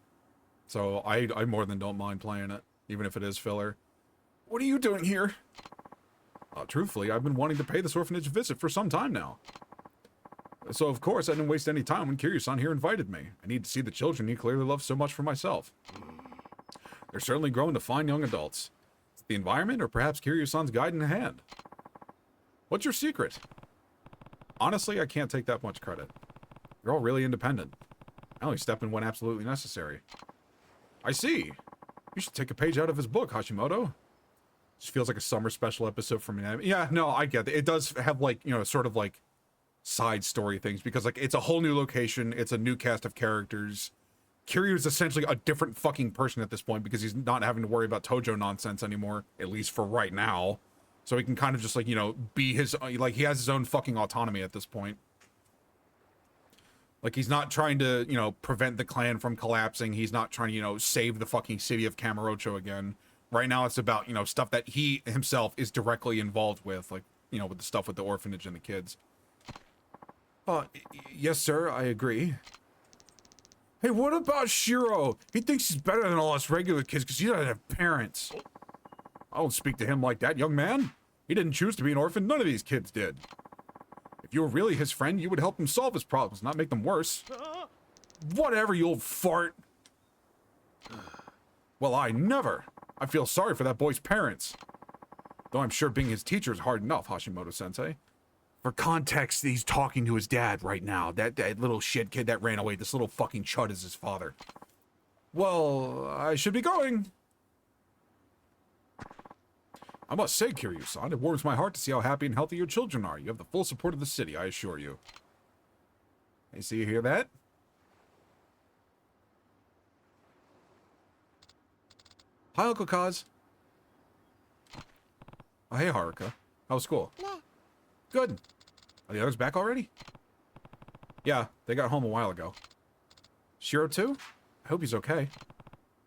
So I more than don't mind playing it, even if it is filler. What are you doing here? Truthfully, I've been wanting to pay this orphanage a visit for some time now. So, of course, I didn't waste any time when Kiryu-san here invited me. I need to see the children he clearly loves so much for myself. They're certainly growing to fine young adults. It's the environment, or perhaps Kiryu-san's guiding hand. What's your secret? Honestly, I can't take that much credit. You're all really independent. I only step in when absolutely necessary. I see. You should take a page out of his book, Hashimoto. Just feels like a summer special episode from an anime. Yeah, no, I get it. It does have, like, you know, sort of like side story things because, like, it's a whole new location. It's a new cast of characters. Kiryu is essentially a different fucking person at this point because he's not having to worry about Tojo nonsense anymore, at least for right now. So he can kind of just, like, you know, be his, like, he has his own fucking autonomy at this point. Like, he's not trying to, you know, prevent the clan from collapsing. He's not trying to, you know, save the fucking city of Kamurocho again. Right now it's about, you know, stuff that he himself is directly involved with, like, you know, with the stuff with the orphanage and the kids. Yes, sir, I agree. Hey, what about Shiro? He thinks he's better than all us regular kids because he doesn't have parents. I don't speak to him like that, young man. He didn't choose to be an orphan. None of these kids did. If you were really his friend, you would help him solve his problems, not make them worse. Whatever, you old fart. Well, I never. I feel sorry for that boy's parents. Though I'm sure being his teacher is hard enough, Hashimoto-sensei. For context, he's talking to his dad right now. That little shit kid that ran away. This little fucking chud is his father. Well, I should be going. I must say, Kiryu-san, it warms my heart to see how happy and healthy your children are. You have the full support of the city, I assure you. Hey, so you hear that? Hi, Uncle Kaz. Oh, hey, Haruka. How was school? Good. Are the others back already? Yeah, they got home a while ago. Shiro too? I hope he's okay.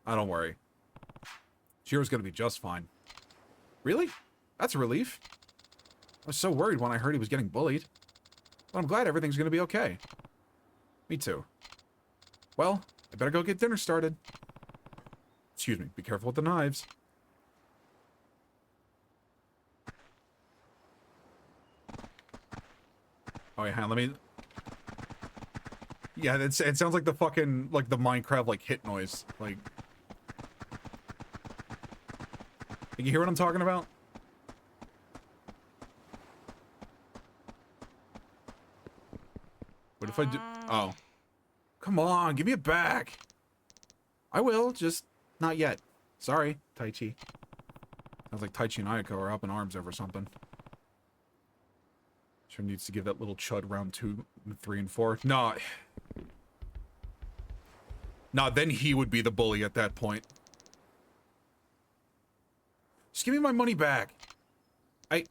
Don't worry. Shiro's gonna be just fine. Really? That's a relief. I was so worried when I heard he was getting bullied. But I'm glad everything's gonna be okay. Me too. Well, I better go get dinner started. Excuse me, be careful with the knives. Oh yeah, let me... Yeah, it sounds like the fucking, like the Minecraft, like, hit noise. Like... You hear what I'm talking about? What if I do... Oh. Come on, give me it back. I will, just not yet. Sorry, Taichi. Sounds like Taichi and Ayako are up in arms over something. Sure needs to give that little chud round 2, 3, and 4. Nah. Nah, then he would be the bully at that point. Just give me my money back. I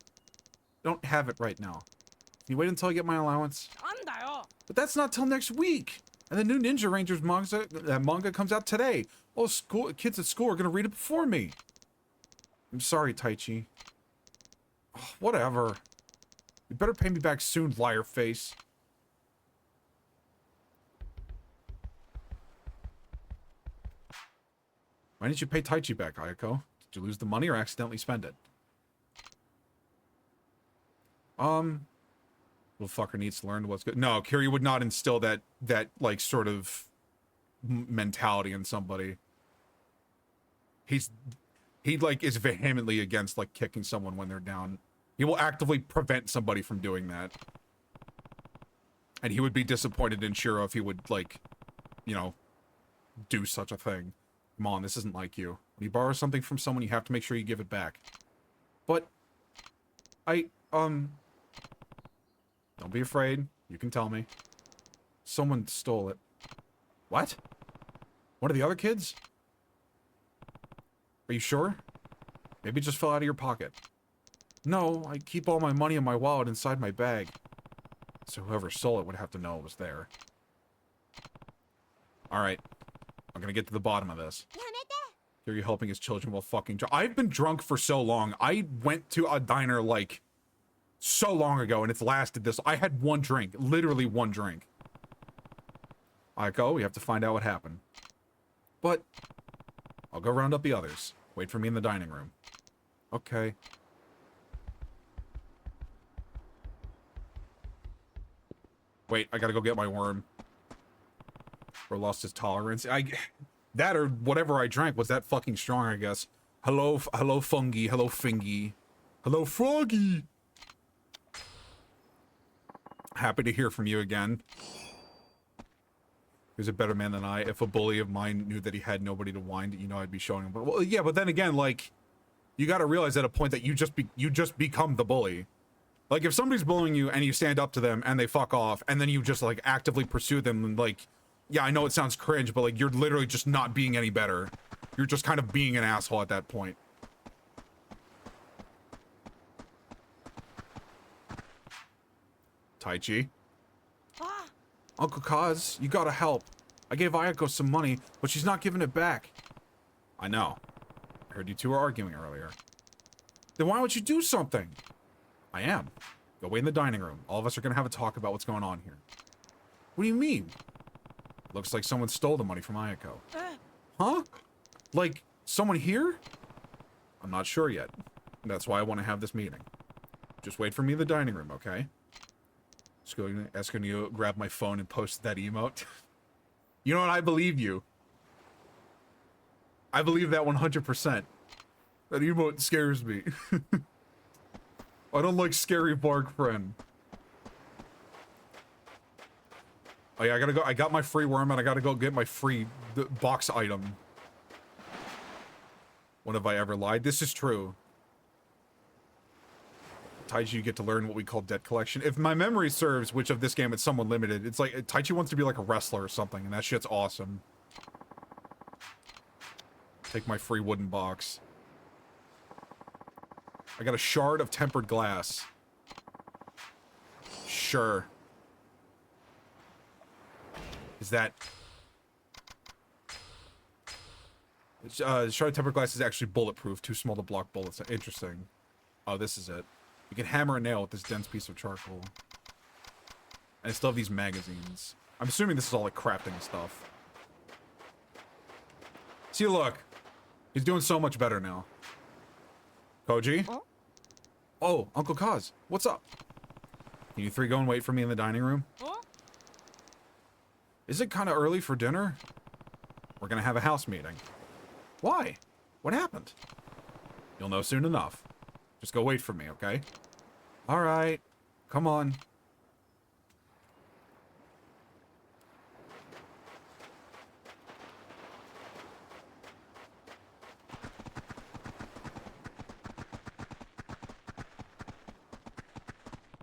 don't have it right now. Can you wait until I get my allowance? But that's not till next week. And the new Ninja Rangers manga comes out today. All kids at school are gonna read it before me. I'm sorry, Taichi. Oh, whatever. You better pay me back soon, liar face. Why didn't you pay Taichi back, Ayako? Did you lose the money or accidentally spend it? Little fucker needs to learn what's good. No, Kiryu would not instill that like sort of mentality in somebody. He like is vehemently against like kicking someone when they're down. He will actively prevent somebody from doing that. And he would be disappointed in Shiro if he would, like, you know, do such a thing. Come on, this isn't like you. When you borrow something from someone, you have to make sure you give it back. But, don't be afraid. You can tell me. Someone stole it. What? One of the other kids? Are you sure? Maybe it just fell out of your pocket. No, I keep all my money in my wallet inside my bag. So whoever stole it would have to know it was there. Alright. I'm gonna get to the bottom of this. Here you helping his children while fucking drunk. I've been drunk for so long. I went to a diner, like, so long ago, and it's lasted this. I had one drink. Literally one drink. Aiko, we have to find out what happened. But, I'll go round up the others. Wait for me in the dining room. Okay. Wait, I gotta go get my worm. Or lost his tolerance. That or whatever I drank was that fucking strong, I guess. Hello fungi. Hello fingy. Hello froggy. Happy to hear from you again. He's a better man than I. If a bully of mine knew that he had nobody to whine, you know, I'd be showing him. But, well, yeah, but then again, like, you gotta realize at a point that you just become the bully. Like, if somebody's bullying you and you stand up to them and they fuck off, and then you just, like, actively pursue them, and, like, yeah, I know it sounds cringe, but, like, you're literally just not being any better. You're just kind of being an asshole at that point. Taichi? Uncle Kaz, you gotta help. I gave Ayako some money, but she's not giving it back. I know. I heard you two were arguing earlier. Then why don't you do something? I am. Go wait in the dining room. All of us are gonna have a talk about what's going on here. What do you mean? Looks like someone stole the money from Ayako. Huh? Like, someone here? I'm not sure yet. That's why I want to have this meeting. Just wait for me in the dining room, okay? Just going to grab my phone and post that emote. You know what? I believe you. I believe that 100%. That emote scares me. I don't like scary bark friend. Oh yeah, I gotta go. I got my free worm and I gotta go get my free box item. When have I ever lied? This is true. Taichi, you get to learn what we call debt collection. If my memory serves, which of this game it's somewhat limited, it's like Taichi wants to be like a wrestler or something, and that shit's awesome. Take my free wooden box. I got a shard of tempered glass. Sure. Is that... shard of tempered glass is actually bulletproof, too small to block bullets. Interesting. Oh, this is it. You can hammer a nail with this dense piece of charcoal. And I still have these magazines. I'm assuming this is all like crafting stuff. See, look. He's doing so much better now. Koji? Oh, Uncle Kaz. What's up? Can you three go and wait for me in the dining room? Is it kind of early for dinner? We're gonna have a house meeting. Why? What happened? You'll know soon enough. Just go wait for me, okay? Alright. Come on.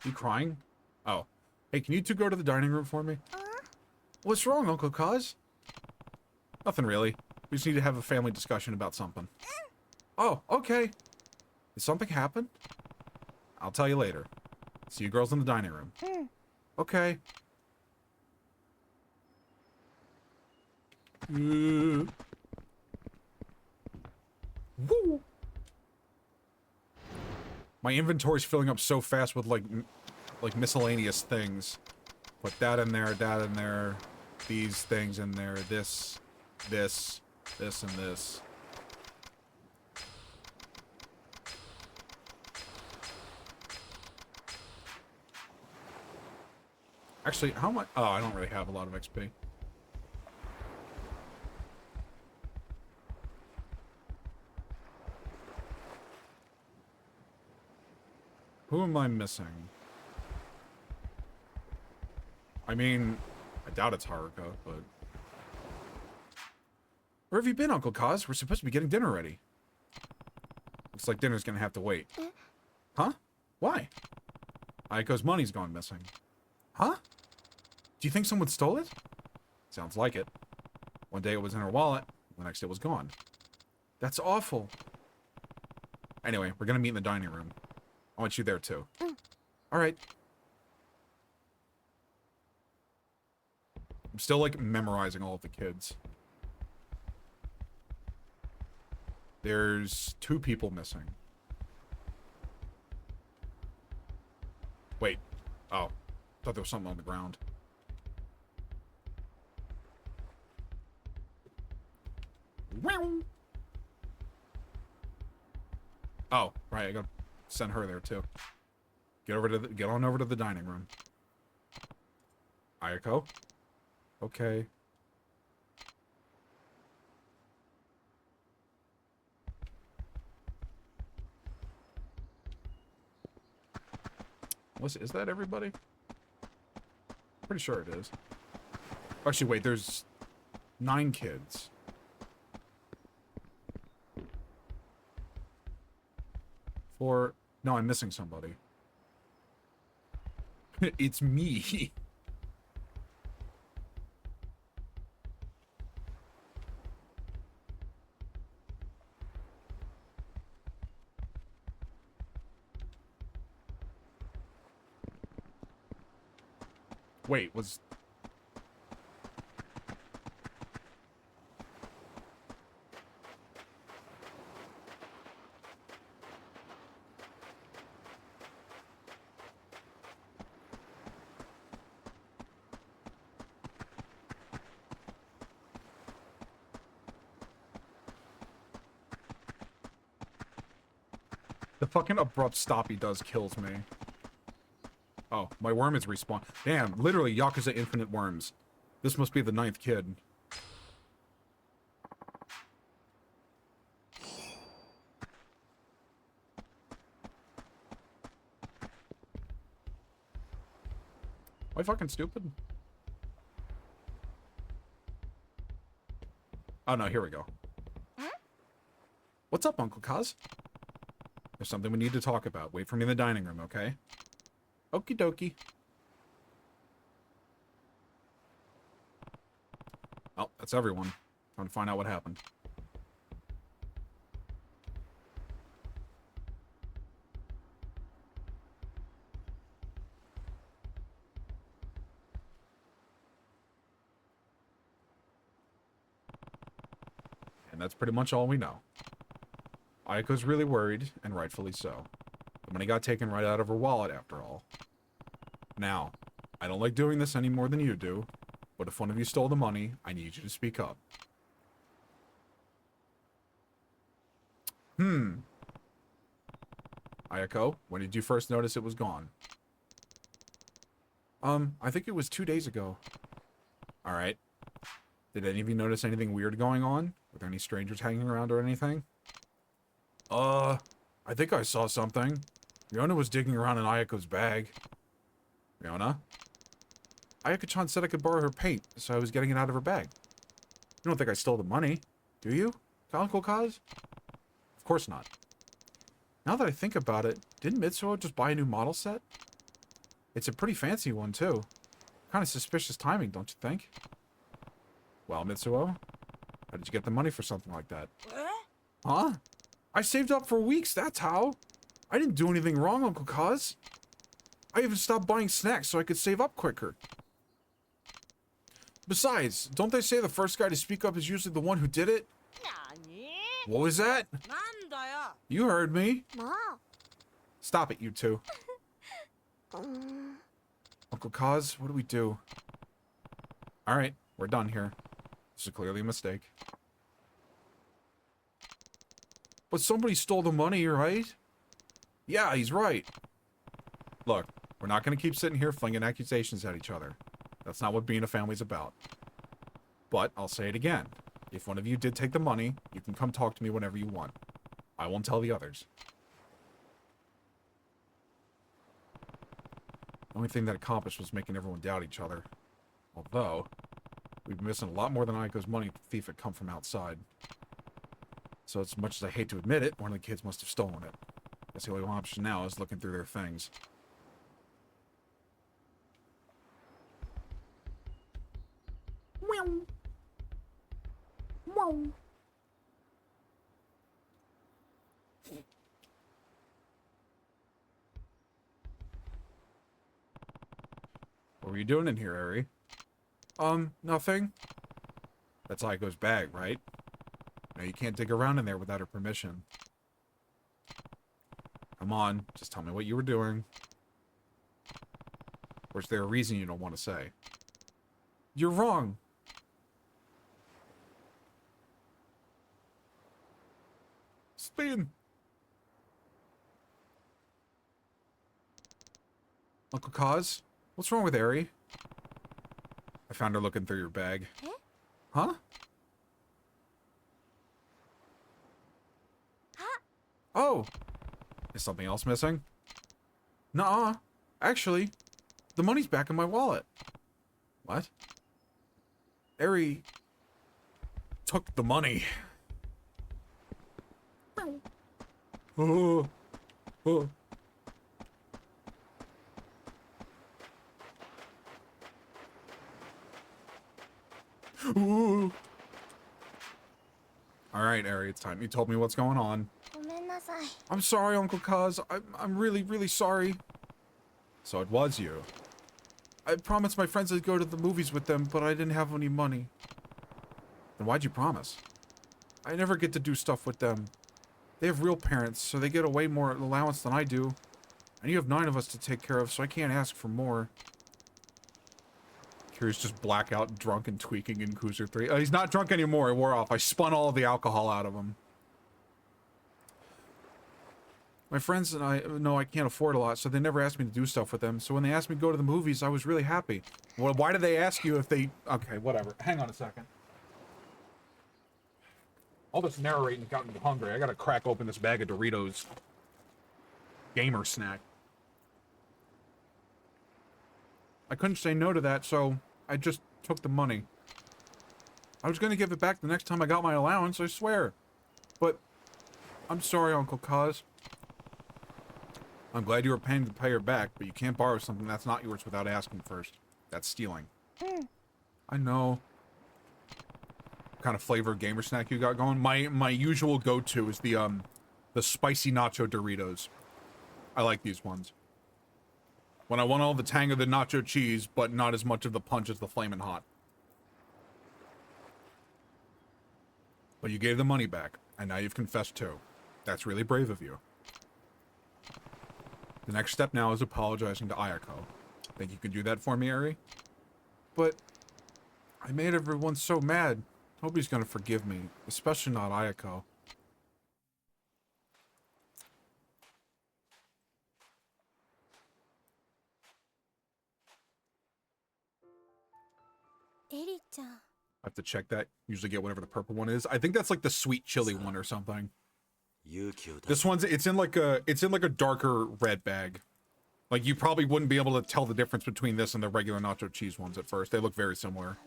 You crying? Oh. Hey, can you two go to the dining room for me? What's wrong, Uncle Kaz? Nothing really. We just need to have a family discussion about something. Oh, okay. Did something happen? I'll tell you later. See you girls in the dining room. Okay. Woo! My inventory's filling up so fast with like miscellaneous things. Put that in there, these things in there, this, and this. Actually, how much? Oh, I don't really have a lot of XP. Who am I missing? I mean, I doubt it's Haruka, but... Where have you been, Uncle Kaz? We're supposed to be getting dinner ready. Looks like dinner's gonna have to wait. Huh? Why? Aiko's money's gone missing. Huh? Do you think someone stole it? Sounds like it. One day it was in her wallet, the next it was gone. That's awful. Anyway, we're gonna meet in the dining room. I want you there too. Alright. I'm still, like, memorizing all of the kids. There's 2 people missing. Wait. Oh. Thought there was something on the ground. Oh, right, I gotta send her there too. Get on over to the dining room. Ayako? Okay. Is that everybody? Pretty sure it is. Actually, wait, there's 9 kids. No, I'm missing somebody. It's me. Wait, was... The fucking abrupt stop he does kills me. Oh, my worm is respawned. Damn, literally Yakuza Infinite Worms. This must be the 9th kid. Am I fucking stupid? Oh no, here we go. What's up, Uncle Kaz? There's something we need to talk about. Wait for me in the dining room, okay? Okie dokie. Oh, that's everyone. Time to find out what happened. And that's pretty much all we know. Ayako's really worried, and rightfully so. The money got taken right out of her wallet, after all. Now, I don't like doing this any more than you do, but if one of you stole the money, I need you to speak up. Ayako, when did you first notice it was gone? I think it was 2 days ago. Alright. Did any of you notice anything weird going on? Were there any strangers hanging around or anything? I think I saw something. Riona was digging around in Ayako's bag. Riona? Ayako-chan said I could borrow her paint, so I was getting it out of her bag. You don't think I stole the money, do you, Uncle Kaz? Of course not. Now that I think about it, didn't Mitsuo just buy a new model set? It's a pretty fancy one, too. Kind of suspicious timing, don't you think? Well, Mitsuo, how did you get the money for something like that? Huh? I saved up for weeks, that's how. I didn't do anything wrong, Uncle Kaz. I even stopped buying snacks so I could save up quicker. Besides, don't they say the first guy to speak up is usually the one who did it? What was that? You heard me. Stop it, you two. Uncle Kaz, what do we do? Alright, we're done here. This is clearly a mistake. But somebody stole the money, right? Yeah, he's right. Look, we're not going to keep sitting here flinging accusations at each other. That's not what being a family's about. But I'll say it again. If one of you did take the money, you can come talk to me whenever you want. I won't tell the others. Only thing that accomplished was making everyone doubt each other. Although, we've been missing a lot more than Aiko's money thief had come from outside. So as much as I hate to admit it, one of the kids must have stolen it. Guess the only option now is looking through their things. What were you doing in here, Ari? Nothing. That's Aiko's bag, right? No, you can't dig around in there without her permission. Come on, just tell me what you were doing. Or is there a reason you don't want to say? You're wrong. Spin. Uncle Kaz, what's wrong with Ari? I found her looking through your bag. Eh? Huh? Oh! Is something else missing? Nuh-uh. Actually, the money's back in my wallet. What? Ari took the money. Oh. Oh. Ooh. All right, Ari, it's time you told me what's going on. I'm sorry, Uncle Kaz. I'm really, really sorry. So it was you. I promised my friends I'd go to the movies with them, but I didn't have any money. Then why'd you promise? I never get to do stuff with them. They have real parents, so they get a way more allowance than I do. And you have 9 of us to take care of, so I can't ask for more. Kiryu's just blackout, drunk, and tweaking in Yakuza 3. He's not drunk anymore, it wore off. I spun all of the alcohol out of him. My friends and I know I can't afford a lot, so they never asked me to do stuff with them. So when they asked me to go to the movies, I was really happy. Well, why did they ask you if they... Okay, whatever. Hang on a second. All this narrating got me hungry. I gotta crack open this bag of Doritos. Gamer snack. I couldn't say no to that, so I just took the money. I was gonna give it back the next time I got my allowance, I swear. But I'm sorry, Uncle Kaz. I'm glad you were paying to pay her back, but you can't borrow something that's not yours without asking first. That's stealing. I know. What kind of flavor gamer snack you got going? My usual go-to is the spicy nacho Doritos. I like these ones. When I want all the tang of the nacho cheese, but not as much of the punch as the Flamin' Hot. But you gave the money back, and now you've confessed too. That's really brave of you. The next step now is apologizing to Ayako. Think you can do that for me, Ari? But I made everyone so mad. Nobody's gonna forgive me, especially not Ayako. Eri-chan. I have to check that. Usually get whatever the purple one is. I think that's like the sweet chili one or something. This one's it's in like a darker red bag. Like you probably wouldn't be able to tell the difference between this and the regular nacho cheese ones at first. They look very similar.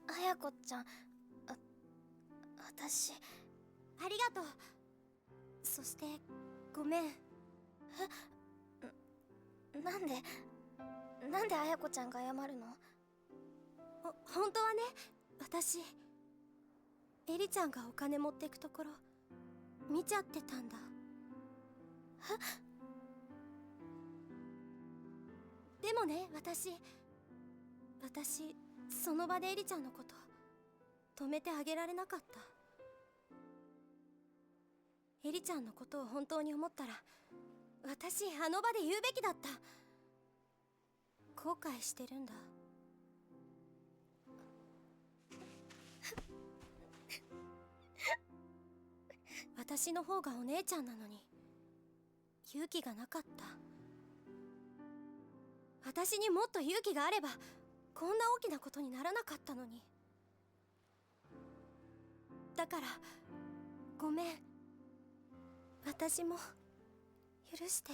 綾子ちゃん、私ありがとう。そしてごめん。なんで綾子ちゃんが謝るの？本当はね、私エリちゃんがお金持ってくところ見ちゃってたんだ。でもね、私その場でエリちゃんのこと止めてあげられなかった。エリちゃんのことを本当に思ったら私あの場で言うべきだった。後悔してるんだ。私の方がお姉ちゃんなのに勇気がなかった。私にもっと勇気があればこんな大きなことにならなかったのに。だからごめん。私も許して。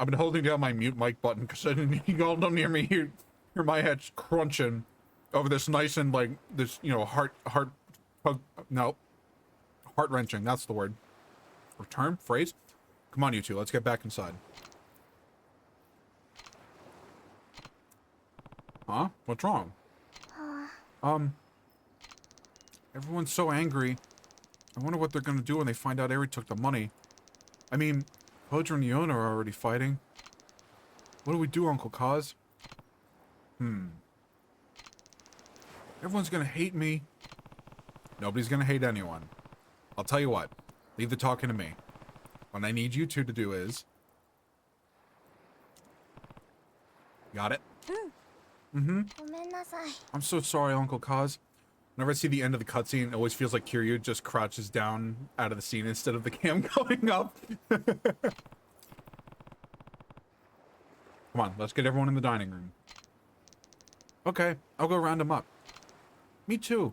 I've been holding down my mute mic button because I didn't, you all don't hear me hear my head crunching over this nice and like this, you know, heart wrenching. That's the word. Or term, phrase. Come on, you two. Let's get back inside. Huh? What's wrong? Everyone's so angry. I wonder what they're gonna do when they find out Eri took the money. I mean, Hodra and Yona are already fighting. What do we do, Uncle Kaz? Everyone's gonna hate me. Nobody's gonna hate anyone. I'll tell you what. Leave the talking to me. What I need you two to do is... Got it? I'm so sorry, Uncle Kaz. Whenever I see the end of the cutscene, it always feels like Kiryu just crouches down out of the scene instead of the cam going up. Come on, let's get everyone in the dining room. Okay, I'll go round them up. Me too.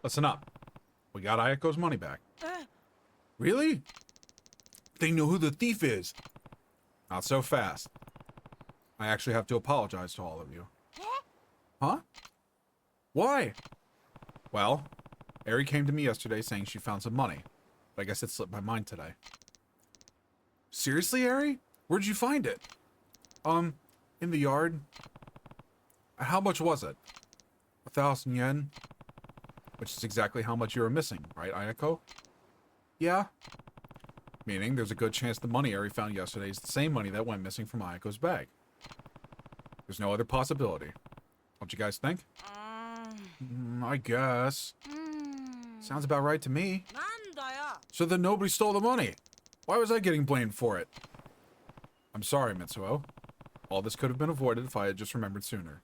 Listen up. We got Ayako's money back. Really? They know who the thief is. Not so fast. I actually have to apologize to all of you. Huh? Why? Well, Eri came to me yesterday saying she found some money. But I guess it slipped my mind today. Seriously, Eri? Where'd you find it? In the yard. How much was it? 1,000 yen? Which is exactly how much you were missing, right, Ayako? Yeah. Meaning, there's a good chance the money Eri found yesterday is the same money that went missing from Ayako's bag. There's no other possibility. Don't you guys think? I guess. Sounds about right to me. So then nobody stole the money. Why was I getting blamed for it? I'm sorry, Mitsuo. All this could have been avoided if I had just remembered sooner.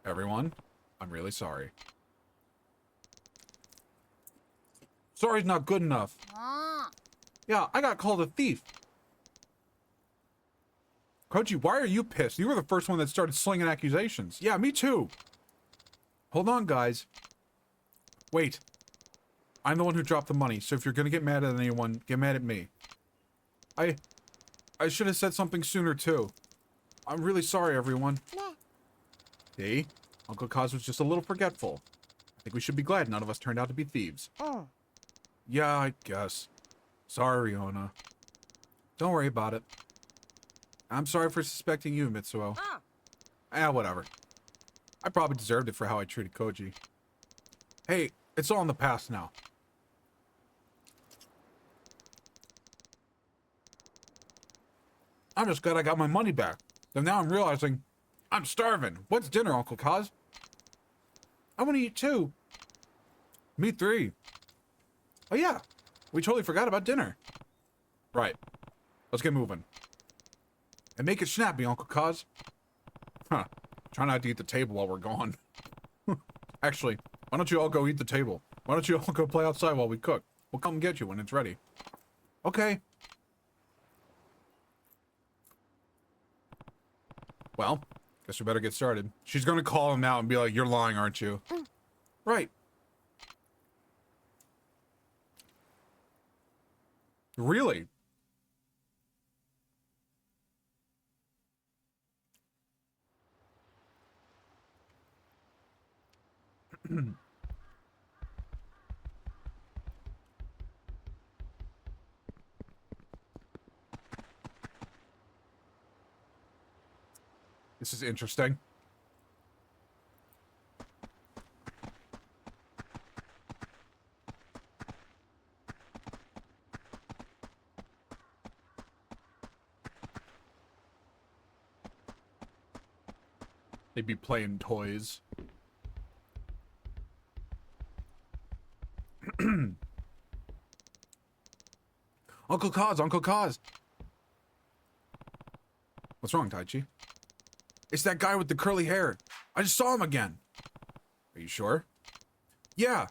Everyone, I'm really sorry. Sorry's not good enough. Yeah, I got called a thief. Koji, why are you pissed? You were the first one that started slinging accusations. Yeah, me too. Hold on, guys. Wait. I'm the one who dropped the money, so if you're gonna get mad at anyone, get mad at me. I should have said something sooner, too. I'm really sorry, everyone. See? Uncle Kaz was just a little forgetful. I think we should be glad none of us turned out to be thieves. Yeah, I guess. Sorry, Riona. Don't worry about it. I'm sorry for suspecting you, Mitsuo. Whatever. I probably deserved it for how I treated Koji. Hey, it's all in the past now. I'm just glad I got my money back. Though now I'm realizing I'm starving. What's dinner, Uncle Kaz? I want to eat too. Me three. Oh yeah, we totally forgot about dinner. Right. Let's get moving. And make it snappy, Uncle Kaz. Huh. Try not to eat the table while we're gone. Actually, why don't you all go eat the table? Why don't you all go play outside while we cook? We'll come get you when it's ready. Okay. Well, guess we better get started. She's gonna call him out and be like, you're lying, aren't you? Right. Really? This is interesting. They'd be playing toys. Uncle Kaz, Uncle Kaz. What's wrong, Taichi? It's that guy with the curly hair. I just saw him again. Are you sure? Yeah.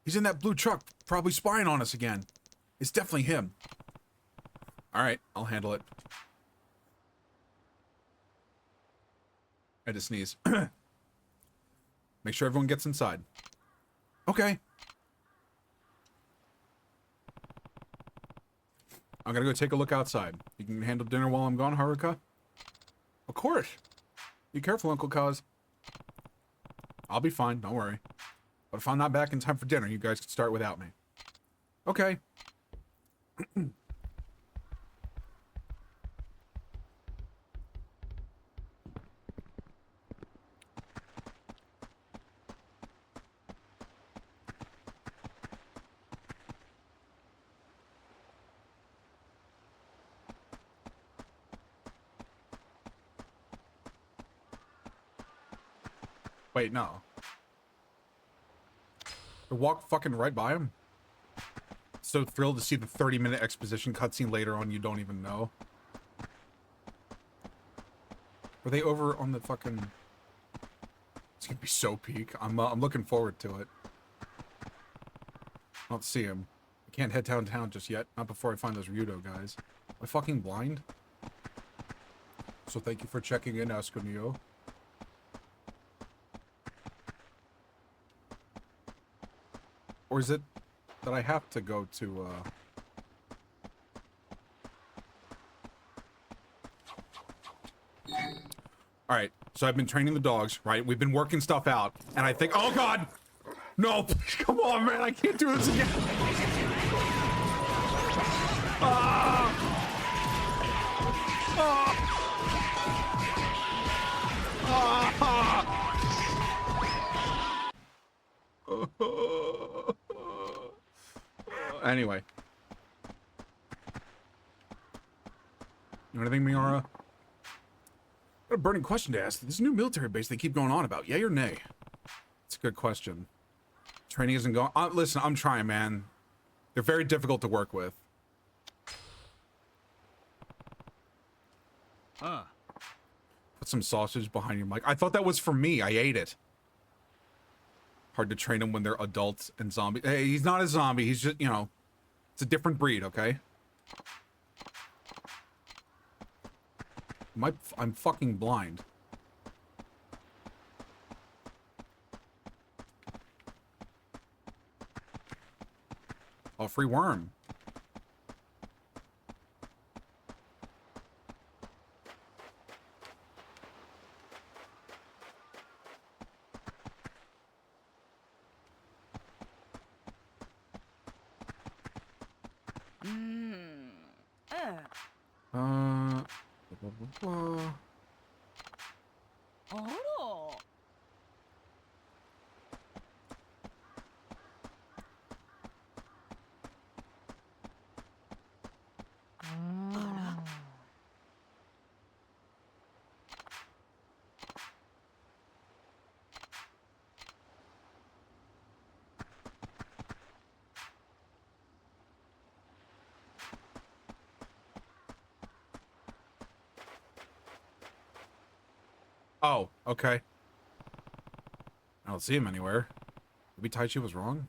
He's in that blue truck, probably spying on us again. It's definitely him. Alright, I'll handle it. I had to sneeze. Make sure everyone gets inside. Okay. I'm gonna go take a look outside. You can handle dinner while I'm gone, Haruka? Of course. Be careful, Uncle Kaz. I'll be fine, don't worry. But if I'm not back in time for dinner, you guys can start without me. Okay. Wait, no. I walked fucking right by him. So thrilled to see the 30-minute exposition cutscene later on you don't even know. Were they over on the fucking... It's gonna be so peak. I'm looking forward to it. I don't see him. I can't head downtown just yet. Not before I find those Ryudo guys. Am I fucking blind? So thank you for checking in, Askunio. Or is it that I have to go to, Alright, so I've been training the dogs, right? We've been working stuff out, and I think- Oh god! No, please, come on, man, I can't do this again! Ah! Ah! Anyway. You know anything, Miara? Got a burning question to ask. This new military base they keep going on about, yay or nay? It's a good question. Training isn't going... listen, I'm trying, man. They're very difficult to work with. Put some sausage behind your mic. I thought that was for me. I ate it. Hard to train them when they're adults and zombies. Hey, he's not a zombie. He's just, you know, it's a different breed, okay? I'm fucking blind. Oh, free worm. Blah. あら。Oh, okay. I don't see him anywhere. Maybe Taichi was wrong?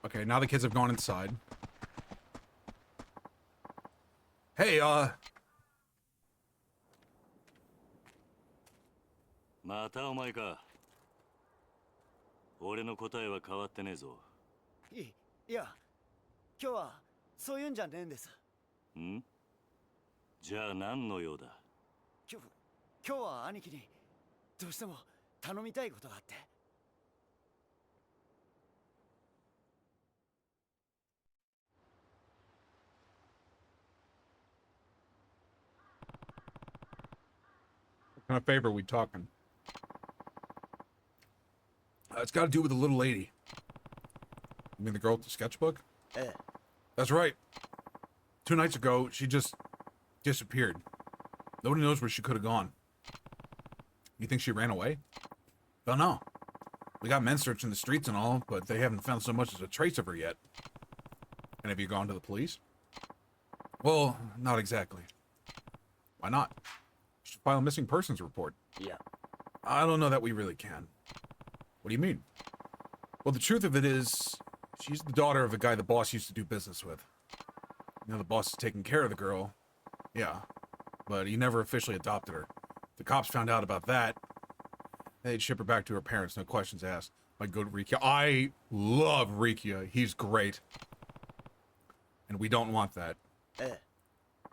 Okay, now the kids have gone inside. Hey, またお前か。俺の答えは変わってねえぞ。いや、今日はそういうんじゃねえんです。ん？じゃあ何の用だ？今日は兄貴にどうしても頼みたいことがあって。What kind of favor are we talking? It's got to do with the little lady. You mean the girl with the sketchbook? That's right. 2 nights ago, she just disappeared. Nobody knows where she could have gone. You think she ran away? Don't know. We got men searching the streets and all, but they haven't found so much as a trace of her yet. And have you gone to the police? Well, not exactly. Why not? You should file a missing persons report. Yeah. I don't know that we really can. What do you mean? Well, the truth of it is, she's the daughter of a guy the boss used to do business with. You know, the boss is taking care of the girl. Yeah. But he never officially adopted her. The cops found out about that. They'd ship her back to her parents, no questions asked. My good Rikia. I love Rikia. He's great. And we don't want that.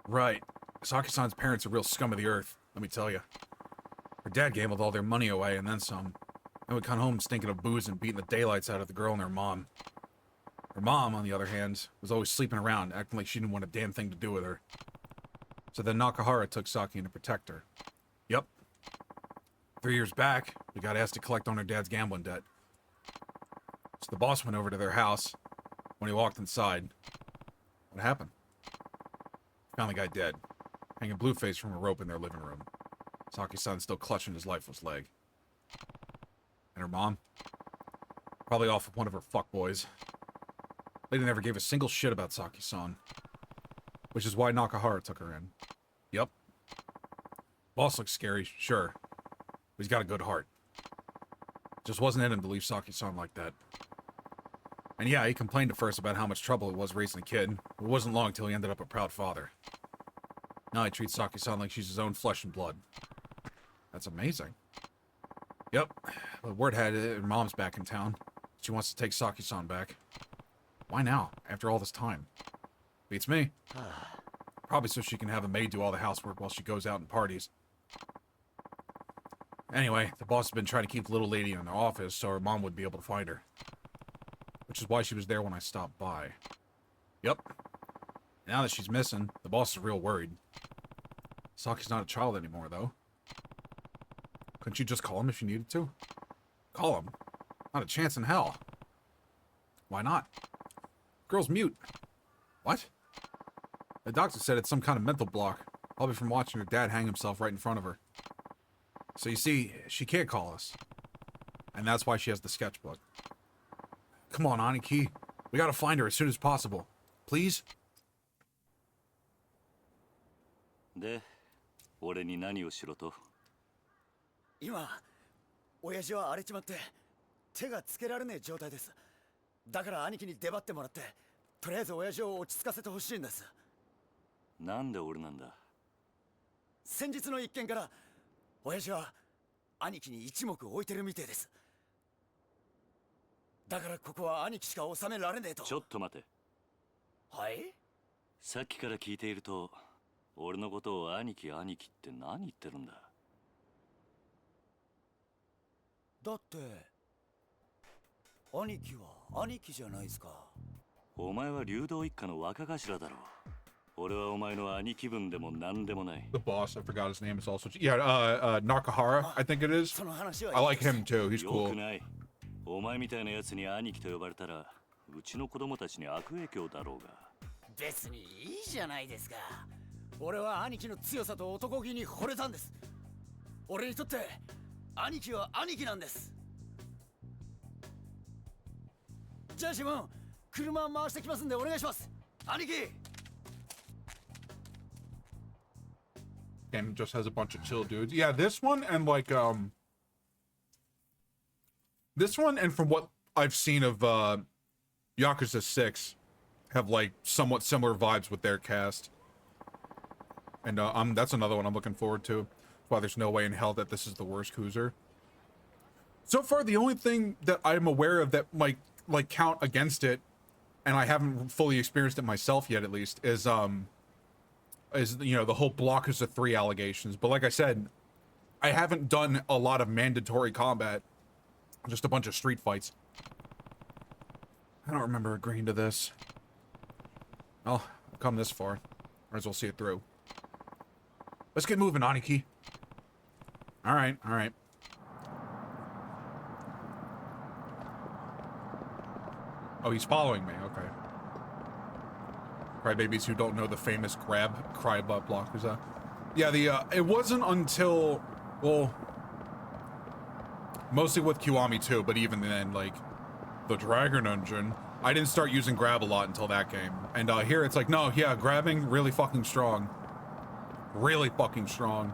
Right. Saki-san's parents are real scum of the earth, let me tell you. Her dad gambled all their money away and then some. And would come home stinking of booze and beating the daylights out of the girl and her mom. Her mom, on the other hand, was always sleeping around, acting like she didn't want a damn thing to do with her. So then Nakahara took Saki in to protect her. Yep. 3 years back, we got asked to collect on her dad's gambling debt. So the boss went over to their house. When he walked inside, what happened? Found the guy dead, hanging blue-faced from a rope in their living room. Saki-san still clutching his lifeless leg. And her mom? Probably off with one of her fuckboys. Lady never gave a single shit about Saki-san. Which is why Nakahara took her in. Yep. Boss looks scary, sure. But he's got a good heart. Just wasn't in him to leave Saki-san like that. And yeah, he complained at first about how much trouble it was raising a kid. It wasn't long till he ended up a proud father. Now he treats Saki-san like she's his own flesh and blood. That's amazing. Yep. But word had it, her mom's back in town. She wants to take Saki-san back. Why now, after all this time? Beats me. Probably so she can have a maid do all the housework while she goes out and parties. Anyway, the boss has been trying to keep the little lady in the office so her mom would be able to find her. Which is why she was there when I stopped by. Yep. Now that she's missing, the boss is real worried. Saki's not a child anymore, though. Couldn't you just call him if you needed to? Call him? Not a chance in hell. Why not? Girl's mute. What? The doctor said it's some kind of mental block. Probably from watching her dad hang himself right in front of her. So you see, she can't call us. And that's why she has the sketchbook. Come on, Aniki. We gotta find her as soon as possible. Please? で、俺に何をしろと？今、親父は荒れちまって手がつけられねえ状態です。だから兄貴に出張ってもらって、とりあえず親父を落ち着かせてほしいんです。なんで俺なんだ？先日の一件から親父は兄貴に一目置いてるみてえです。だからここは兄貴しか収められねえと。ちょっと待て。はい？さっきから聞いていると、俺のことを兄貴兄貴って何言ってるんだ？だって兄貴は兄貴じゃないですか。お前は竜道一家の若頭だろう。俺はお前の兄貴分でも何でもない。 The boss, I forgot his name, is also... Yeah, Nakahara, I think it is. I like him too, he's cool. よくない。お前みたいな奴に兄貴と呼ばれたら、うちの子供たちに悪影響だろうが。別にいいじゃないですか。俺は兄貴の強さと男気に惚れたんです。俺にとって兄貴は兄貴なんです。じゃあシモン、車回してきますんでお願いします。兄貴。And just has a bunch of chill dudes. Yeah, this one and like this one and from what I've seen of Yakuza 6 have like somewhat similar vibes with their cast. And that's another one I'm looking forward to. Why there's no way in hell that this is the worst Cruiser. So far the only thing that I'm aware of that might like count against it, and I haven't fully experienced it myself yet at least, is you know, the whole Yakuza 3 allegations. But like I said, I haven't done a lot of mandatory combat, just a bunch of street fights. I don't remember agreeing to this. Oh, I've come this far. Might as well see it through. Let's get moving, Aniki. Alright, alright. Oh, he's following me, okay. Crybabies who don't know the famous cry butt blockers. Yeah, it wasn't until, well, mostly with Kiwami too, but even then, like, the Dragon Engine, I didn't start using grab a lot until that game. And here it's like, no, yeah, grabbing really fucking strong. Really fucking strong.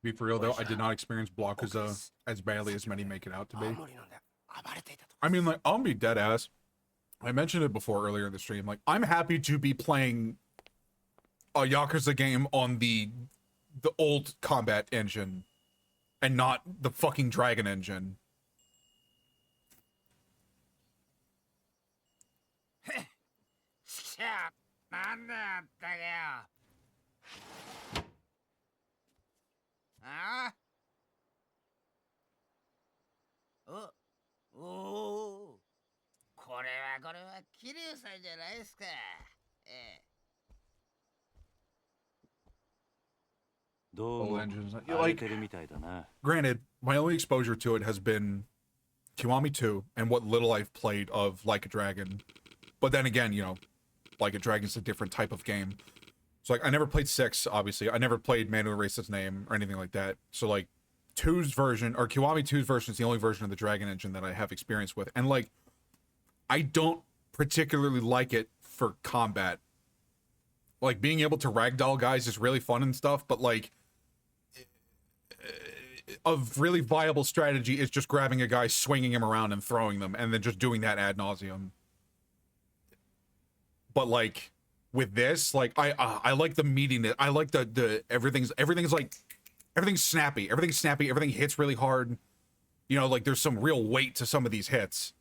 Be for real though, I did not experience Yakuza as badly as many make it out to be. I mean, like, I'll be dead ass. I mentioned it before earlier in the stream. Like, I'm happy to be playing a Yakuza game on the old combat engine and not the fucking Dragon engine. Old engines. Like, granted, my only exposure to it has been Kiwami 2 and what little I've played of Like a Dragon. But then again, you know, Like a Dragon's a different type of game. So, like, I never played 6, obviously. I never played Man Who Erased His Name or anything like that. So, like, 2's version, or Kiwami 2's version is the only version of the Dragon engine that I have experience with. And, like, I don't particularly like it for combat. Like, being able to ragdoll guys is really fun and stuff, but, like, a really viable strategy is just grabbing a guy, swinging him around and throwing them, and then just doing that ad nauseum. But, like, with this, like, I like the meatiness. I like the everything's snappy. Everything's snappy. Everything hits really hard. You know, like, there's some real weight to some of these hits.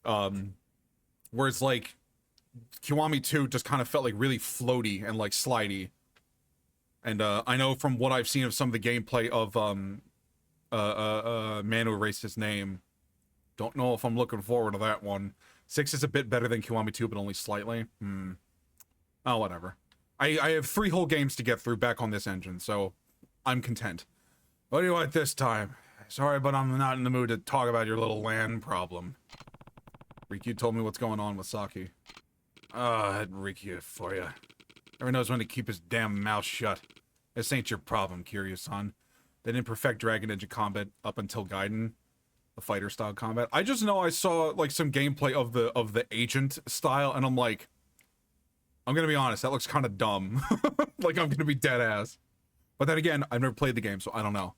Whereas, like, Kiwami 2 just kind of felt like really floaty and, like, slidey. And, I know from what I've seen of some of the gameplay of, Man Who Erased His Name, don't know if I'm looking forward to that one. 6 is a bit better than Kiwami 2, but only slightly. Oh, whatever. I have 3 whole games to get through back on this engine, so I'm content. What do you want this time? Sorry, but I'm not in the mood to talk about your little land problem. Rikyu told me what's going on with Saki. That Rikyu for you. Never knows when to keep his damn mouth shut. This ain't your problem, Kiryu-san. They didn't perfect Dragon Engine combat up until Gaiden, the fighter style combat. I just know I saw like some gameplay of the agent style, and I'm like, I'm gonna be honest, that looks kind of dumb. Like, I'm gonna be dead ass. But then again, I've never played the game, so I don't know.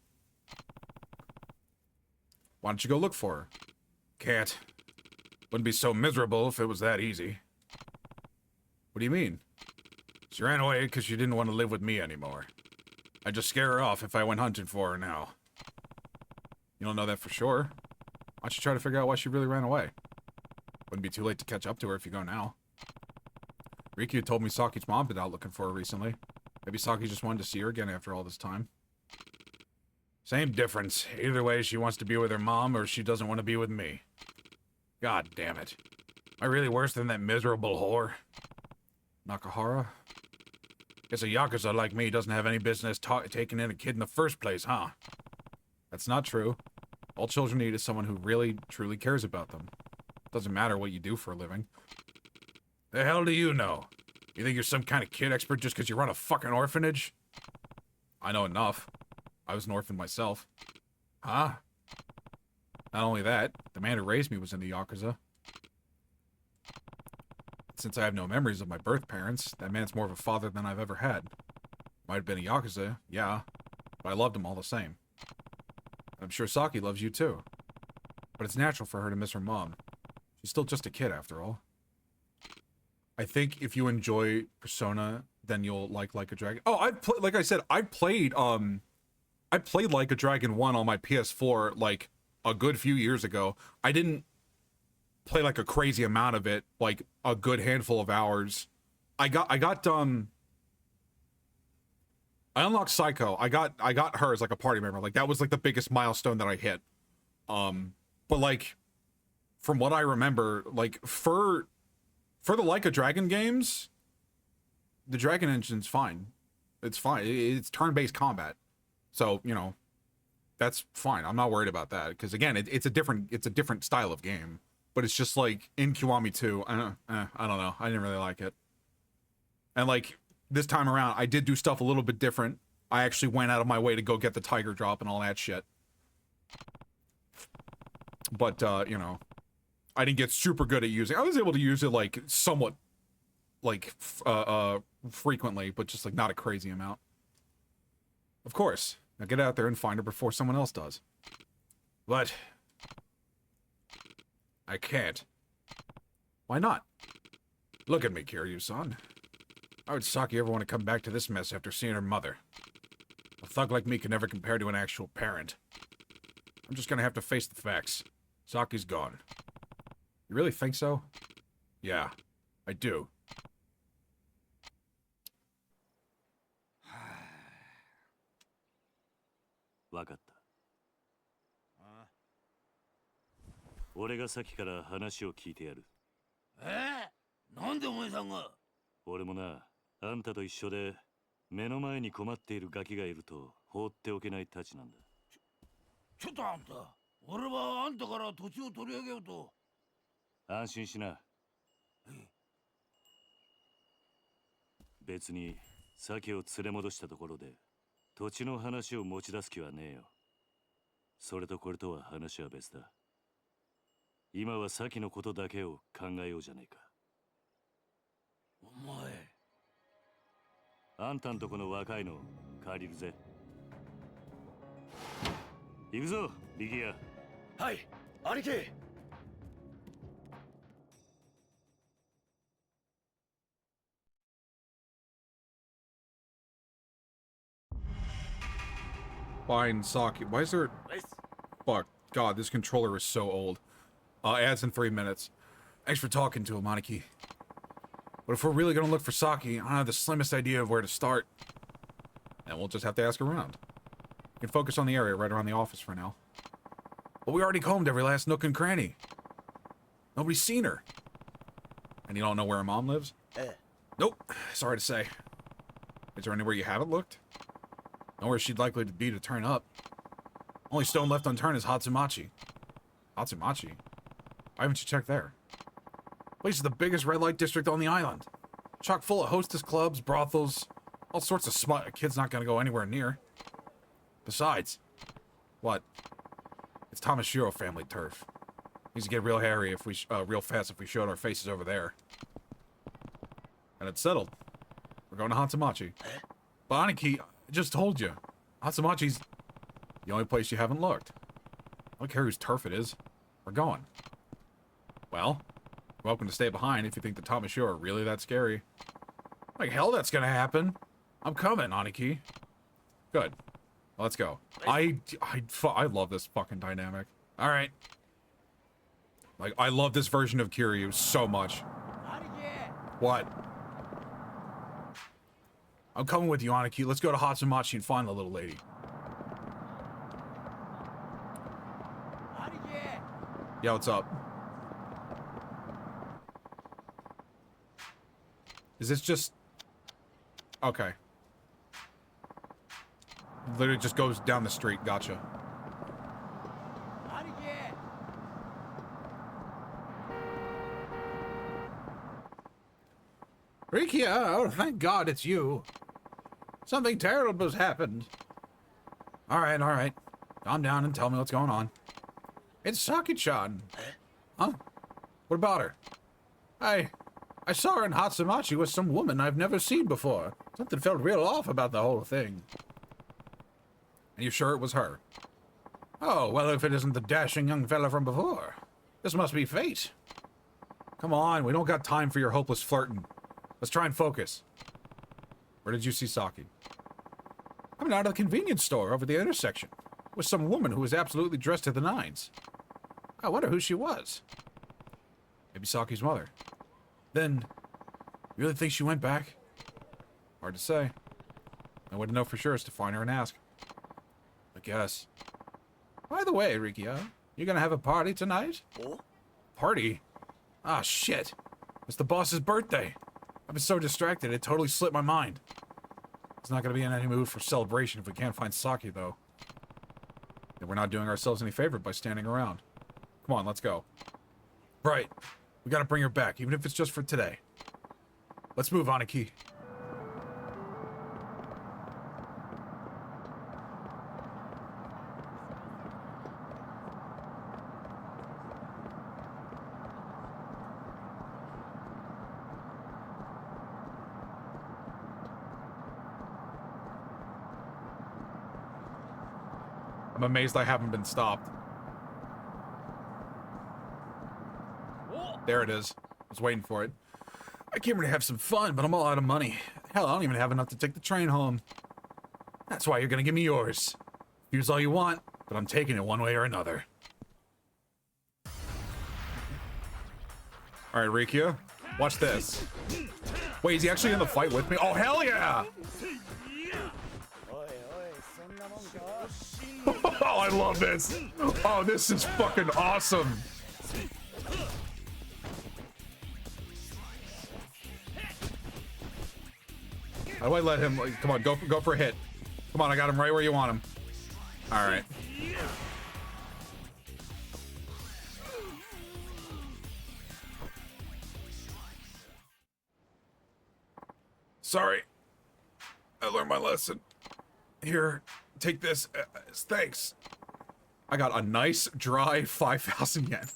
Why don't you go look for her? Can't. Wouldn't be so miserable if it was that easy. What do you mean? She ran away because she didn't want to live with me anymore. I'd just scare her off if I went hunting for her now. You don't know that for sure. Why don't you try to figure out why she really ran away? Wouldn't be too late to catch up to her if you go now. Rikyu told me Saki's mom been out looking for her recently. Maybe Saki just wanted to see her again after all this time. Same difference. Either way, she wants to be with her mom or she doesn't want to be with me. God damn it. Am I really worse than that miserable whore? Nakahara? Guess a Yakuza like me doesn't have any business taking in a kid in the first place, huh? That's not true. All children need is someone who really, truly cares about them. Doesn't matter what you do for a living. The hell do you know? You think you're some kind of kid expert just because you run a fucking orphanage? I know enough. I was an orphan myself. Huh? Not only that, the man who raised me was in the Yakuza. Since I have no memories of my birth parents, that man's more of a father than I've ever had. Might have been a Yakuza, yeah, but I loved him all the same. I'm sure Saki loves you too. But it's natural for her to miss her mom. She's still just a kid after all. I think if you enjoy Persona, then you'll like a Dragon. Oh, like I said, I played Like a Dragon 1 on my PS4 like a good few years ago. I didn't play like a crazy amount of it, like a good handful of hours. I unlocked Psycho. I got her as like a party member. Like that was like the biggest milestone that I hit. But like from what I remember, like for the Like a Dragon games, the Dragon engine's fine. It's fine. It's turn-based combat. So, you know, that's fine. I'm not worried about that because again, it's a different style of game. but it's just like in Kiwami 2. I don't know. I didn't really like it. And like this time around, I did do stuff a little bit different. I actually went out of my way to go get the tiger drop and all that shit. But, you know, I didn't get super good at using. I was able to use it like somewhat, like, frequently, but just like not a crazy amount. Of course. Now get out there and find her before someone else does. But I can't. Why not? Look at me, Kiryu-san. How would Saki ever want to come back to this mess after seeing her mother? A thug like me can never compare to an actual parent. I'm just gonna have to face the facts. Saki's gone. You really think so? Yeah, I do. Fine, Saki. Why is there... Fuck. God, this controller is so old. Ads in 3 minutes. Thanks for talking to him, Aniki. But if we're really gonna look for Saki, I don't have the slimmest idea of where to start. And we'll just have to ask around. We can focus on the area right around the office for now. But we already combed every last nook and cranny. Nobody's seen her. And you don't know where her mom lives? Nope. Sorry to say. Is there anywhere you haven't looked? Nowhere she'd likely to be to turn up. Only stone left unturned is Hatsumachi. Hatsumachi? Why haven't you checked there? Place is the biggest red light district on the island. Chock full of hostess clubs, brothels, all sorts of smut a kid's not gonna go anywhere near. Besides, what? It's Tamashiro family turf. Needs to get real hairy if we real fast if we showed our faces over there. And it's settled. We're going to Hatsumachi. But Aniki, I just told you. Hatsumachi's the only place you haven't looked. I don't care whose turf it is. We're going. Well, you're welcome to stay behind if you think the Tamashiro are really that scary. Like hell that's gonna happen. I'm coming, Aniki. Good. Well, let's go. I love this fucking dynamic. Alright. Like, I love this version of Kiryu so much. What? I'm coming with you, Aniki. Let's go to Hatsumachi and find the little lady. Yeah, what's up? Is this just... Okay. Literally just goes down the street. Gotcha. Rikia, oh, thank God it's you. Something terrible has happened. Alright, alright. Calm down and tell me what's going on. It's Saki-chan. Huh? What about her? I saw her in Hatsumachi with some woman I've never seen before. Something felt real off about the whole thing. And you're sure it was her? Oh, well, if it isn't the dashing young fella from before. This must be fate. Come on, we don't got time for your hopeless flirting. Let's try and focus. Where did you see Saki? I'm out of the convenience store over the intersection with some woman who was absolutely dressed to the nines. I wonder who she was. Maybe Saki's mother. Then, you really think she went back? Hard to say. I wouldn't know for sure is to find her and ask. I guess. By the way, Rikia, you gonna have a party tonight? Oh? Party? Ah, shit. It's the boss's birthday. I've been so distracted, it totally slipped my mind. It's not gonna be in any mood for celebration if we can't find Saki, though. And we're not doing ourselves any favor by standing around. Come on, let's go. Right. We gotta bring her back, even if it's just for today. Let's move, Aniki. I'm amazed I haven't been stopped. There it is. I was waiting for it. I came here to have some fun, but I'm all out of money. Hell, I don't even have enough to take the train home. That's why you're gonna give me yours. Use all you want, but I'm taking it one way or another. Alright, Rikia. Watch this. Wait, is he actually in the fight with me? Oh, hell yeah! Oh, I love this. Oh, this is fucking awesome. How do I let him? Come on, go for a hit. Come on, I got him right where you want him. All right. Sorry. I learned my lesson. Here, take this. Thanks. I got a nice, dry 5,000 yen.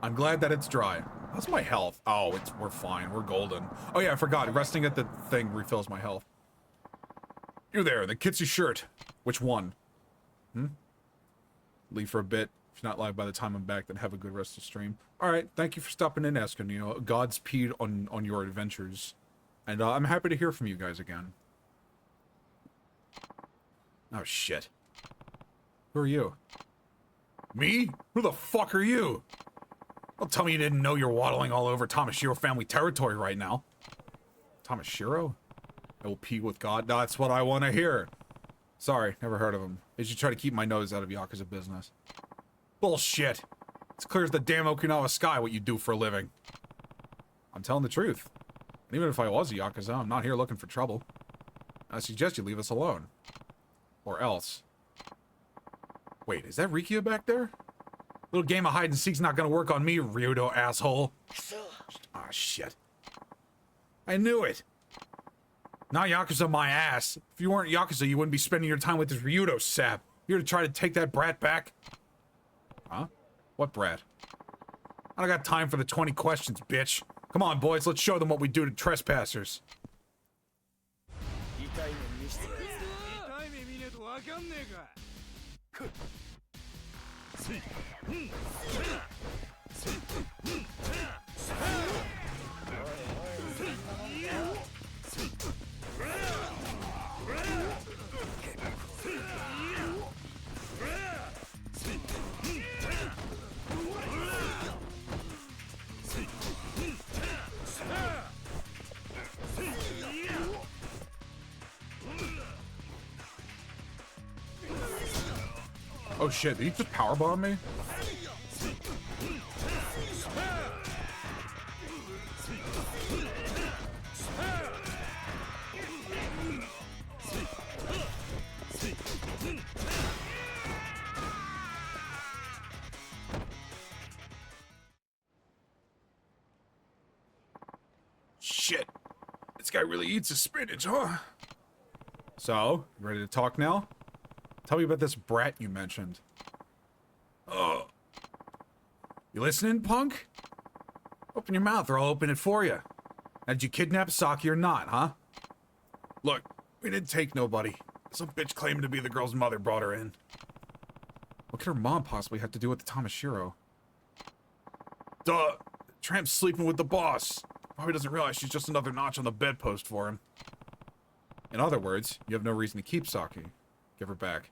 I'm glad that it's dry. How's my health? Oh, we're fine. We're golden. Oh yeah, I forgot. Resting at the thing refills my health. You there, the Kitsy shirt. Which one? Leave for a bit. If you're not live by the time I'm back, then have a good rest of the stream. Alright, thank you for stopping in, asking. You know, Godspeed on your adventures. And I'm happy to hear from you guys again. Oh, shit. Who are you? Me? Who the fuck are you? Don't tell me you didn't know you're waddling all over Tamashiro family territory right now. Tamashiro? I will pee with God. That's what I want to hear. Sorry, never heard of him. They should try to keep my nose out of Yakuza business. Bullshit. It's clear as the damn Okinawa sky what you do for a living. I'm telling the truth. And even if I was a Yakuza, I'm not here looking for trouble. I suggest you leave us alone. Or else. Wait, is that Rikia back there? Little game of hide and seek's not gonna work on me, Ryudo asshole. Ah, shit. I knew it. Not Yakuza my ass. If you weren't Yakuza, you wouldn't be spending your time with this Ryudo sap. You're to try to take that brat back? Huh? What brat? I don't got time for the 20 questions, bitch. Come on, boys, let's show them what we do to trespassers. Oh shit, did he just powerbomb me? Shit. This guy really eats his spinach, huh? So, ready to talk now? Tell me about this brat you mentioned. Oh. You listening, punk? Open your mouth or I'll open it for you. Now, did you kidnap Saki or not, huh? Look, we didn't take nobody. Some bitch claiming to be the girl's mother brought her in. What could her mom possibly have to do with the Tamashiro? Duh! Tramp's sleeping with the boss. Probably doesn't realize she's just another notch on the bedpost for him. In other words, you have no reason to keep Saki. Give her back.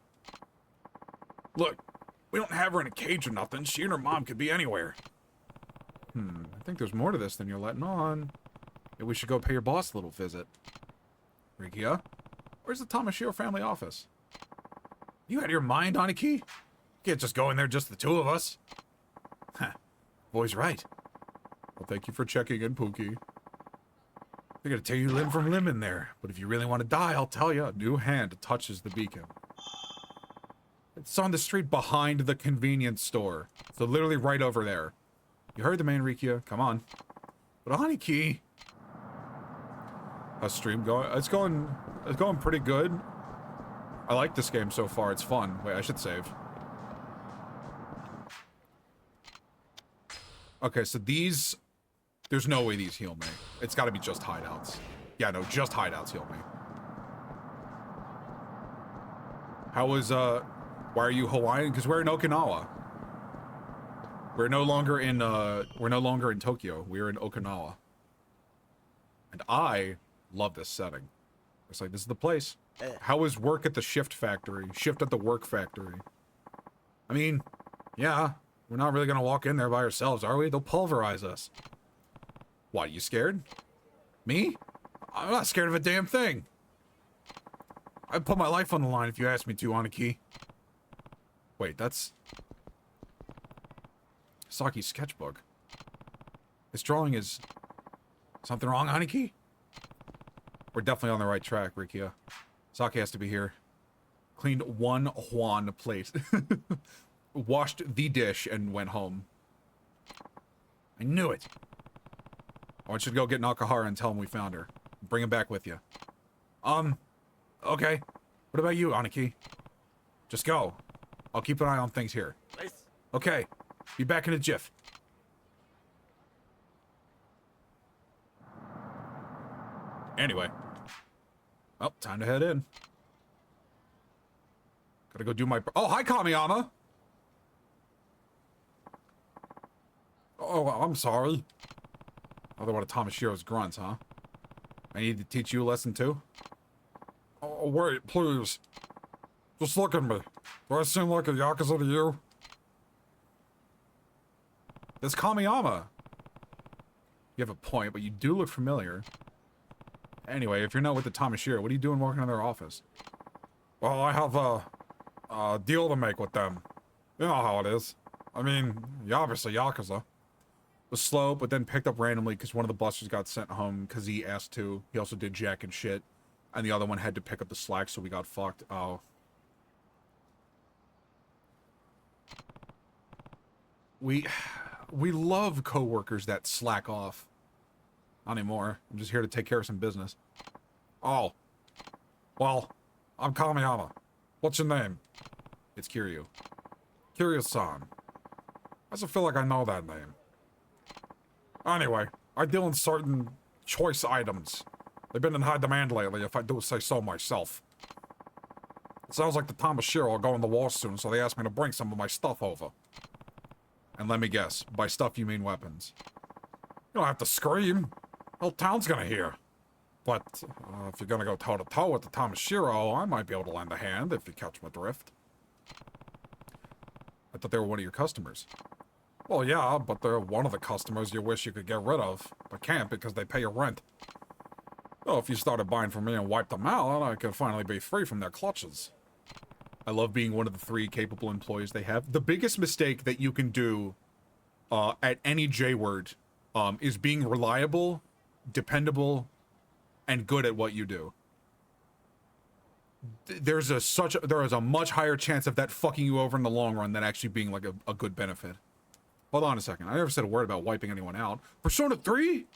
Look, we don't have her in a cage or nothing. She and her mom could be anywhere. I think there's more to this than you're letting on. Maybe we should go pay your boss a little visit. Rikia? Where's the Tamashiro family office? You out of your mind, Aniki? You can't just go in there just the two of us. Huh. Boy's right. Well, thank you for checking in, Pookie. They're gonna tear you limb from limb in there. But if you really want to die, I'll tell you, a new hand touches the beacon. It's on the street behind the convenience store. So literally right over there. You heard the man, Rikia. Come on. But Aniki... How's stream going? It's going pretty good. I like this game so far. It's fun. Wait, I should save. Okay, so these... There's no way these heal me. It's gotta be just hideouts. Yeah, no, just hideouts heal me. How was, why are you Hawaiian? Because we're in Okinawa. We're no longer in Tokyo. We're in Okinawa. And I love this setting. It's like, this is the place. How is work at the shift factory? Shift at the work factory. I mean, yeah, we're not really gonna walk in there by ourselves, are we? They'll pulverize us. What, you scared? Me? I'm not scared of a damn thing. I'd put my life on the line if you asked me to, Aniki. Wait, that's... Saki's sketchbook. This drawing is... Something wrong, Aniki? We're definitely on the right track, Rikia. Saki has to be here. Cleaned one Juan plate. Washed the dish and went home. I knew it. I want you to go get Nakahara and tell him we found her. Bring him back with you. Okay. What about you, Aniki? Just go. I'll keep an eye on things here. Okay. Be back in a jiff. Anyway. Well, time to head in. Gotta go do my... Oh, hi, Kamiyama! Oh, I'm sorry. Another one of Tomashiro's grunts, huh? I need to teach you a lesson, too? Oh, wait, please. Just look at me. Do I seem like a Yakuza to you? That's Kamiyama. You have a point, but you do look familiar. Anyway, if you're not with the Tamashiro, what are you doing walking in their office? Well, I have a deal to make with them. You know how it is. I mean, you're obviously Yakuza. Was slow, but then picked up randomly because one of the busters got sent home because he asked to. He also did jack and shit. And the other one had to pick up the slack, so we got fucked. Oh. We love coworkers that slack off. Not anymore. I'm just here to take care of some business. Oh. Well, I'm Kamiyama. What's your name? It's Kiryu. Kiryu-san. I just feel like I know that name. Anyway, I deal in certain choice items. They've been in high demand lately, if I do say so myself. It sounds like the Tamashiro are going to war soon, so they asked me to bring some of my stuff over. And let me guess, by stuff you mean weapons. You don't have to scream. The whole town's gonna hear. But if you're gonna go toe-to-toe with the Tamashiro, I might be able to lend a hand if you catch my drift. I thought they were one of your customers. Well, yeah, but they're one of the customers you wish you could get rid of, but can't because they pay your rent. Well, if you started buying from me and wiped them out, I could finally be free from their clutches. I love being one of the 3 capable employees they have. The biggest mistake that you can do at any J-word is being reliable, dependable, and good at what you do. There is a much higher chance of that fucking you over in the long run than actually being like a good benefit. Hold on a second. I never said a word about wiping anyone out. Persona 3?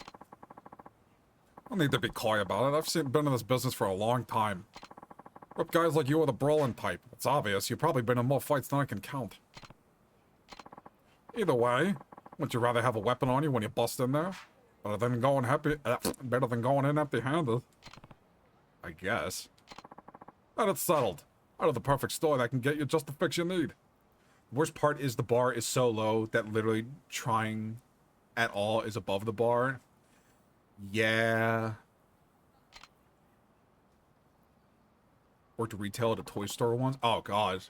I don't need to be coy about it. I've been in this business for a long time. Rip guys like you with a brawling type. It's obvious. You've probably been in more fights than I can count. Either way, wouldn't you rather have a weapon on you when you bust in there? Better than going in empty-handed. I guess. And it's settled. Out of the perfect store that can get you just the fix you need. The worst part is the bar is so low that literally trying at all is above the bar. Yeah. Worked retail at a toy store once. Oh god.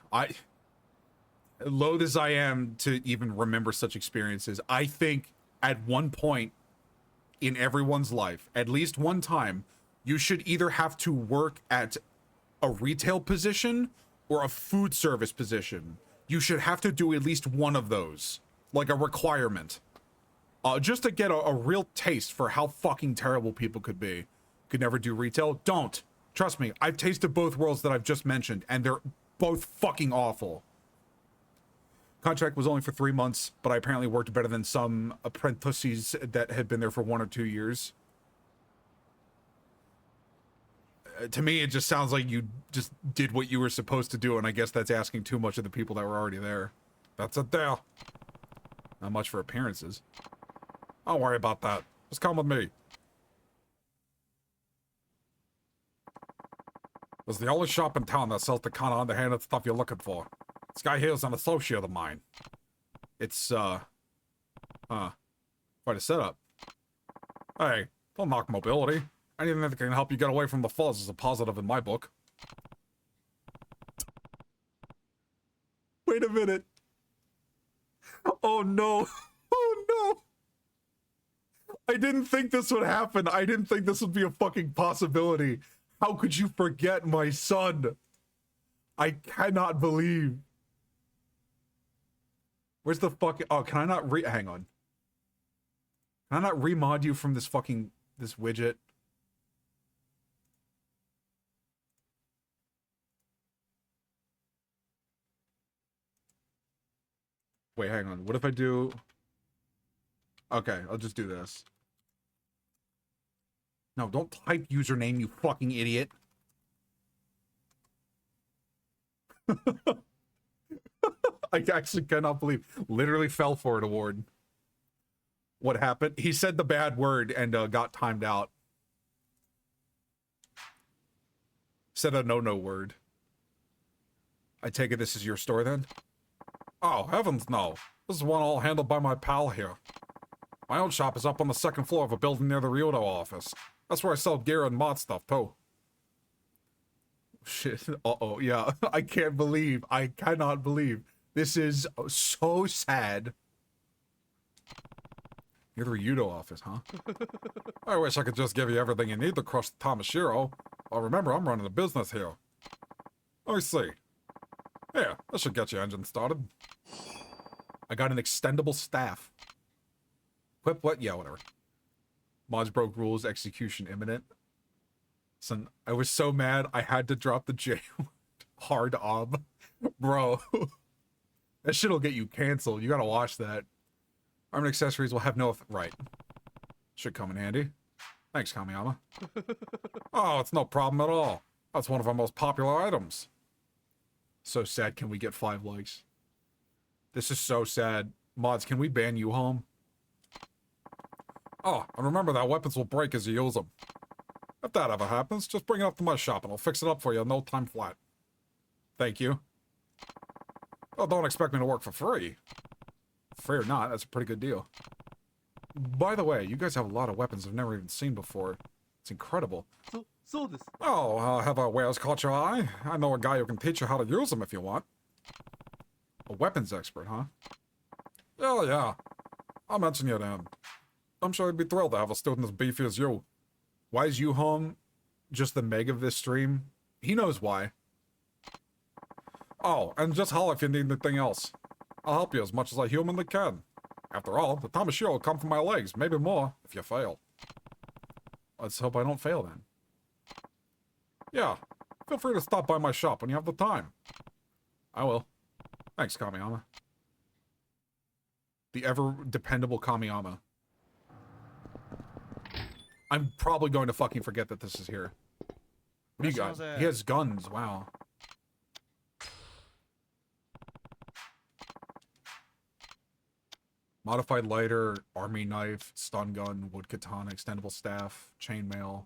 Loath as I am to even remember such experiences, I think at one point in everyone's life, at least one time, you should either have to work at a retail position or a food service position. You should have to do at least one of those, like a requirement. Just to get a real taste for how fucking terrible people could be. Could never do retail? Don't. Trust me, I've tasted both worlds that I've just mentioned, and they're both fucking awful. Contract was only for 3 months, but I apparently worked better than some apprentices that had been there for 1 or 2 years. To me, it just sounds like you just did what you were supposed to do, and I guess that's asking too much of the people that were already there. That's it there. Not much for appearances. Don't worry about that. Just come with me. It's the only shop in town that sells the kind of underhanded stuff you're looking for. This guy here is an associate of mine. It's, quite a setup. Hey, don't knock mobility. Anything that can help you get away from the fuzz is a positive in my book. Wait a minute. Oh no. Oh no. I didn't think this would happen. I didn't think this would be a fucking possibility. How could you forget my son? I cannot believe. Where's the fucking... Oh, can I not hang on. Can I not remod you from this fucking... this widget? Wait, hang on. What if I do... Okay, I'll just do this. No, don't type username, you fucking idiot. I actually cannot believe. Literally fell for it, award. What happened? He said the bad word and got timed out. Said a no-no word. I take it this is your store then? Oh, heavens no. This is one all handled by my pal here. My own shop is up on the 2nd floor of a building near the Rio VOD office. That's where I sell gear and mod stuff, too. Shit. Uh-oh, yeah. I cannot believe. This is so sad. Near the Rio VOD office, huh? I wish I could just give you everything you need to crush the Tamashiro. Well, remember, I'm running a business here. Let me see. Yeah, that should get your engine started. I got an extendable staff. Equip what? Yeah, whatever. Mods broke rules, execution imminent. Son, I was so mad I had to drop the J word. Hard ob. Bro. That shit'll get you canceled. You gotta watch that. Armored accessories will have no... Right. Should come in handy. Thanks, Kamiyama. Oh, it's no problem at all. That's one of our most popular items. So sad, can we get 5 likes? This is so sad. Mods, can we ban you home? Oh, and remember that weapons will break as you use them. If that ever happens, just bring it up to my shop and I'll fix it up for you in no time flat. Thank you. Oh, don't expect me to work for free. Free or not, that's a pretty good deal. By the way, you guys have a lot of weapons I've never even seen before. It's incredible. Oh, have our wares caught your eye? I know a guy who can teach you how to use them if you want. A weapons expert, huh? Oh, yeah. I'll mention you to him. I'm sure he'd be thrilled to have a student as beefy as you. Why is you home just the meg of this stream? He knows why. Oh, and just holler if you need anything else. I'll help you as much as I humanly can. After all, the Tamashiro will come from my legs, maybe more, if you fail. Let's hope I don't fail then. Yeah, feel free to stop by my shop when you have the time. I will. Thanks, Kamiyama. The ever-dependable Kamiyama. I'm probably going to fucking forget that this is here. What do you got? He has guns, wow. Modified lighter, army knife, stun gun, wood katana, extendable staff, chainmail,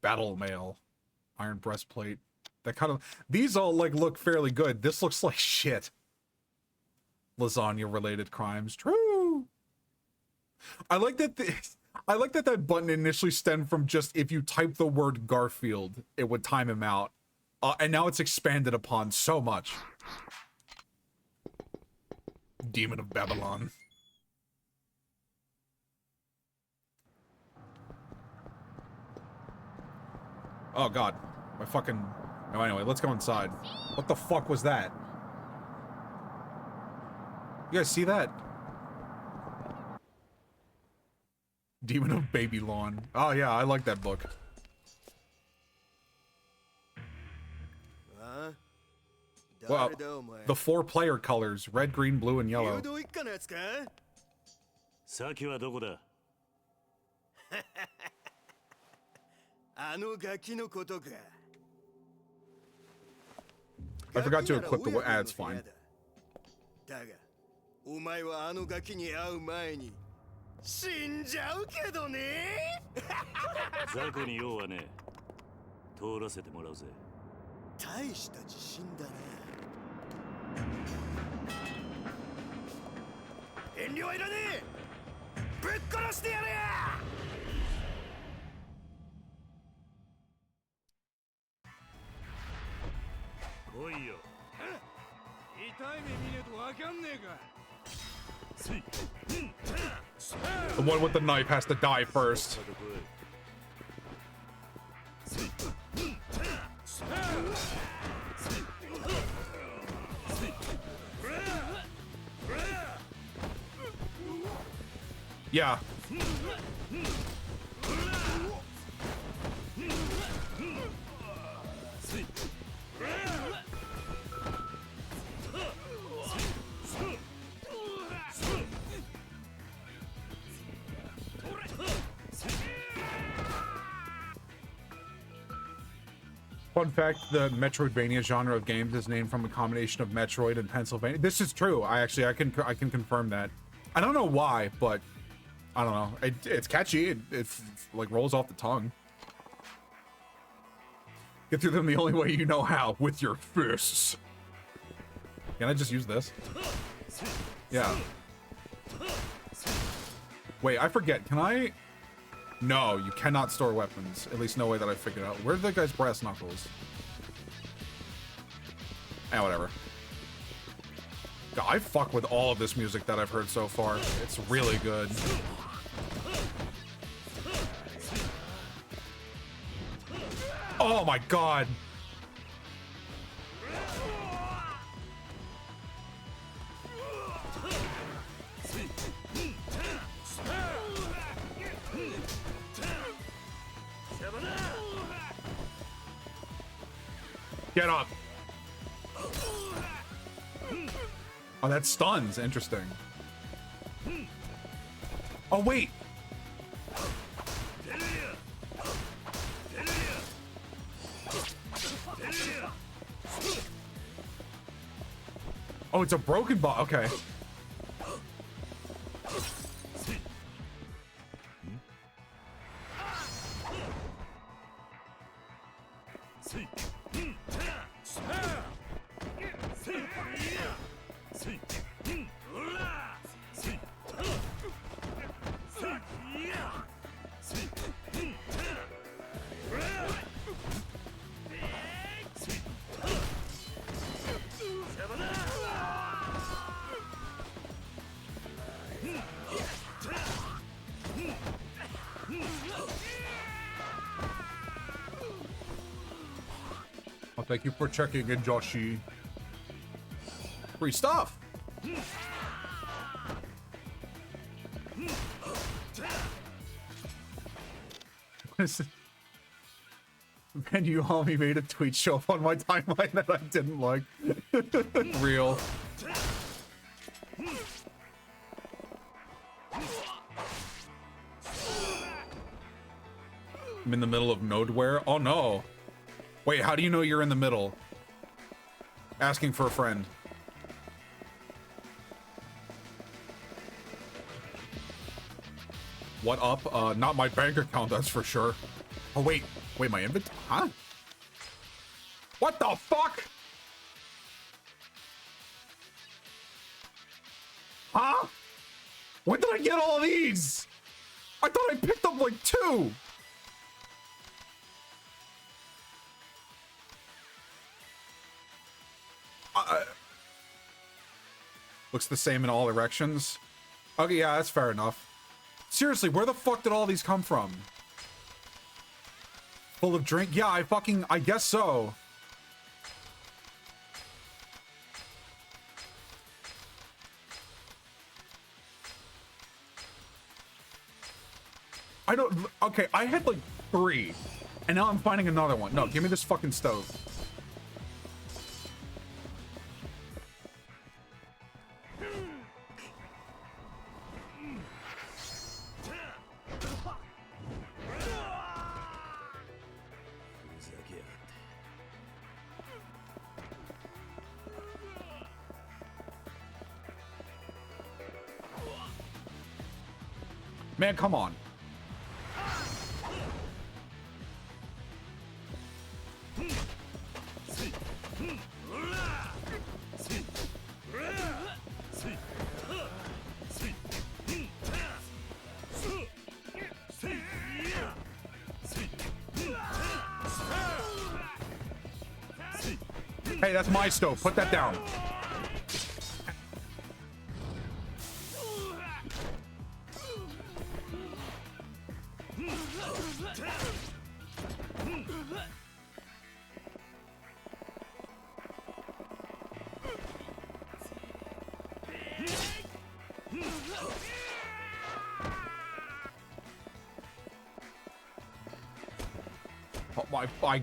battle mail, iron breastplate. That kind of... These all, like, look fairly good. This looks like shit. Lasagna-related crimes. True! I like that... I like that that button initially stemmed from just if you type the word Garfield, it would time him out. And now it's expanded upon so much. Demon of Babylon. Oh god. My fucking... Oh, anyway, let's go inside. What the fuck was that? You guys see that? Demon of Babylon. Oh yeah, I like that book. Well, the 4-player colors, red, green, blue, and yellow. さきはどこだあのガキのことか I forgot to equip the ads fine. だがお前はあのガキに会う前に死んじゃうけどね雑魚に用はね通らせてもらうぜ大した自信だな遠慮はいらねえぶっ殺してやれや来いよ痛い目見ねえとわかんねえか The one with the knife has to die first. Yeah. Fun fact, the Metroidvania genre of games is named from a combination of Metroid and Pennsylvania. This is true. I can confirm that. I don't know why, but I don't know. It's catchy. It's like rolls off the tongue. Get through them the only way you know how, with your fists. Can I just use this? Yeah. Wait, I forget. Can I? No, you cannot store weapons. At least no way that I figured out. Where's the guy's brass knuckles? Eh, whatever. God, I fuck with all of this music that I've heard so far. It's really good. Oh my god. Get up. Oh, that stuns. Interesting. Oh, wait. Oh, it's a broken ball. Okay. Well, thank you for checking in, Joshi. Free stuff. Man, you homie made a tweet show up on my timeline that I didn't like. Real. I'm in the middle of nowhere. Oh no. Wait, how do you know you're in the middle? Asking for a friend. What up? Not my bank account, that's for sure. Oh, wait. Wait, my inventory? Huh? What the fuck? Huh? When did I get all these? I thought I picked up like 2. Looks the same in all directions. Okay, yeah, that's fair enough. Seriously, where the fuck did all these come from? Full of drink? Yeah, I guess so. Okay, I had like 3. And now I'm finding another one. No, give me this fucking stove. Man, come on. Hey, that's my stove. Put that down. I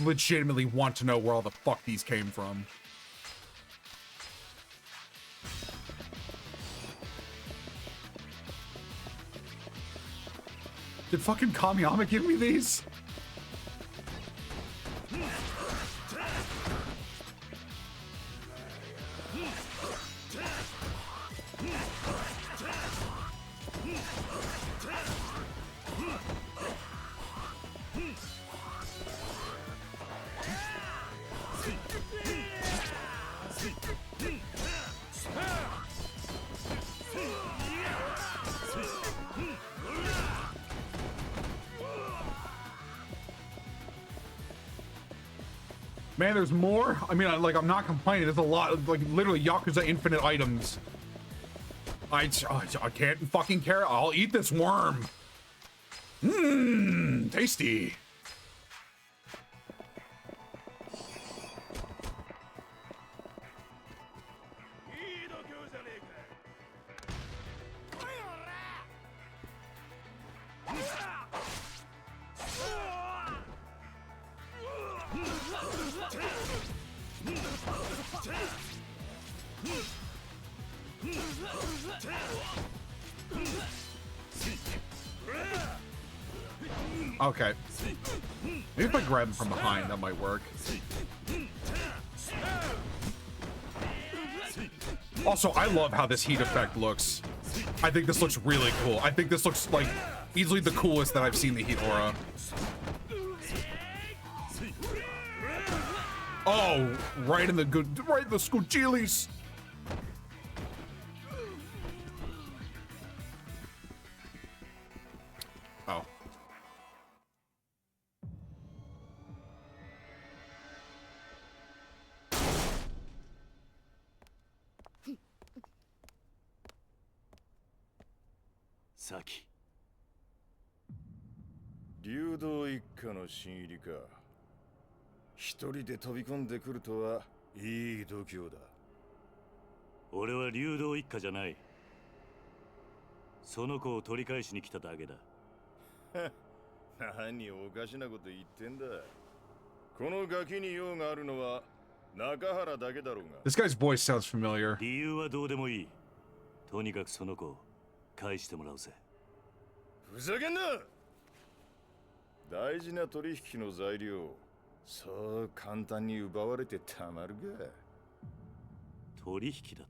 legitimately want to know where all the fuck these came from. Did fucking Kamiyama give me these? Man, there's more. I mean, like, I'm not complaining. There's a lot, like, literally Yakuza infinite items. I can't fucking care. I'll eat this worm. Mmm, tasty. Okay. Maybe if I grab him from behind, that might work. Also, I love how this heat effect looks. I think this looks really cool. I think this looks like easily the coolest that I've seen the heat aura. Oh, right in the Scochilis. Oh. Saki. 流動一家の新入りか。一人で飛び込んでくるとはいい度胸だ。俺は流動一家じゃない。その子を取り返しに来ただけだ。何おかしなこと言ってんだ。このガキに用があるのは中原だけだろうが。 This guy's voice sounds familiar. 理由はどうでもいい。とにかくその子を返してもらうぜ。ふざけんな。大事な取引の材料、そう簡単に奪われてたまるか。取引だ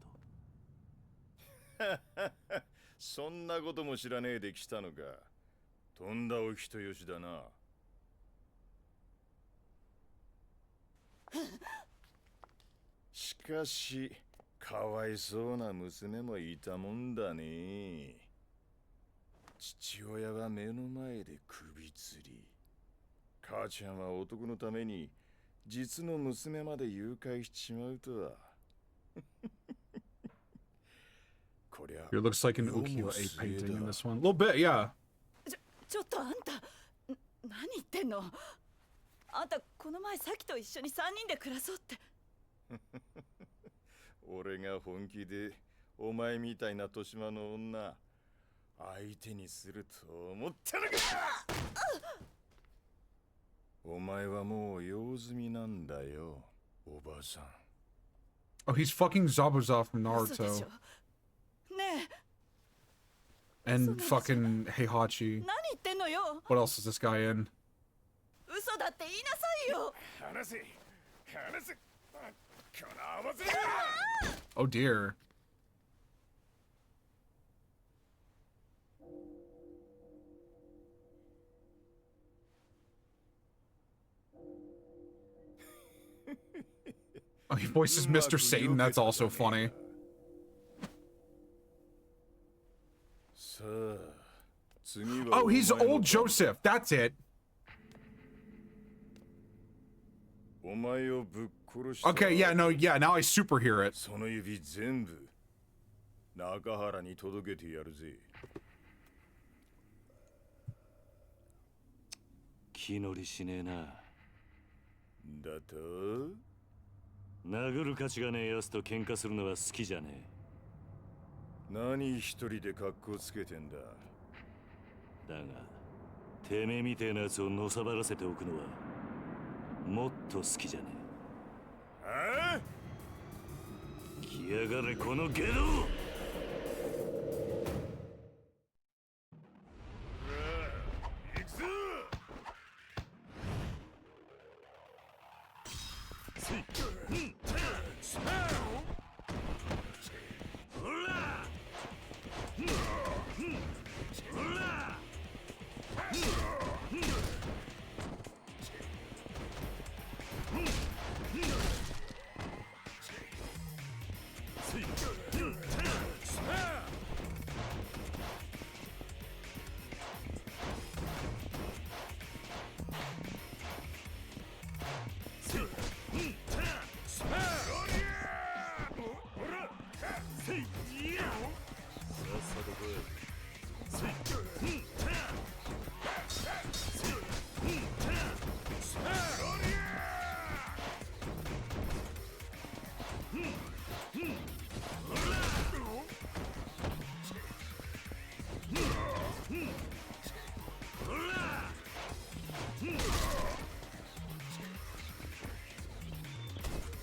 と。そんなことも知らねえで来たのか。とんだお人よしだな。しかし、かわいそうな娘もいたもんだね。父親は目の前で首吊り。母ちゃんは男のために実の娘まで誘拐しちまうとは。It looks like an ukiyo-e painting in this one. A little bit, yeah. ちょっとあんた、何言ってんの？あんたこの前さきと一緒に3人で暮らそうって。俺が本気でお前みたいな年島の女相手にすると思ったのか。お前はもう用済みなんだよ、おばさん。Oh, he's fucking Zabuza from Naruto. And fucking Heihachi. What else is this guy in? Oh dear. voices Mr. Satan. That's also funny. Oh, he's old Joseph. That's it. Okay, yeah, no, yeah, now I super hear it. その指全部中原に届けてやるぜ。気乗りしねえな。だと？殴る価値がねえやつと喧嘩するのは好きじゃねえ。何一人で格好つけてんだ。だが、てめえみてえなやつをのさばらせておくのはもっと好きじゃねえ。ああ？来やがれこのゲド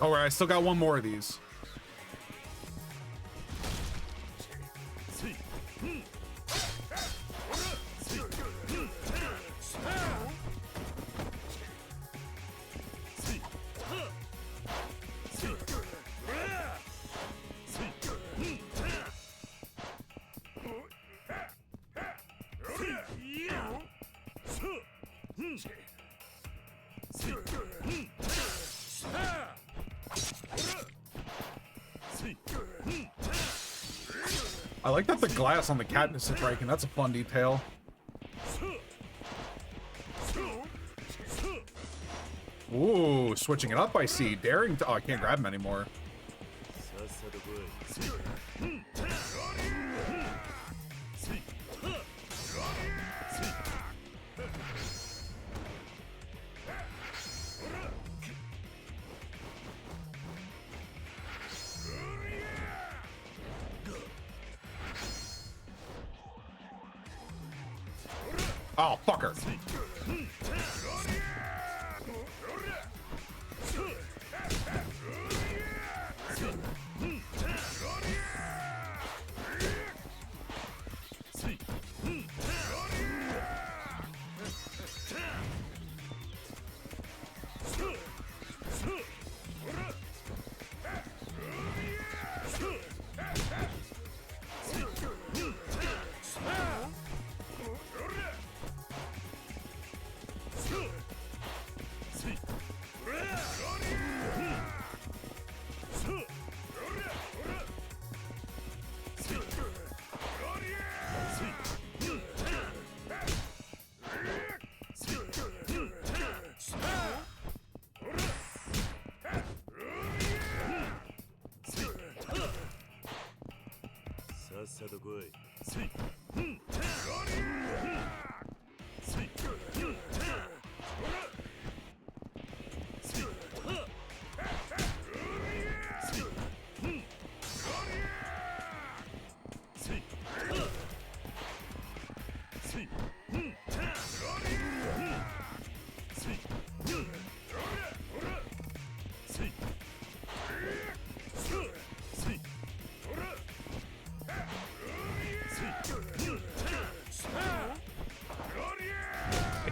！Alright, I still got one more of these. I like that the glass on the cabinet is breaking. That's a fun detail. Ooh, switching it up, I see. Daring to... Oh, I can't grab him anymore. Oh, fucker.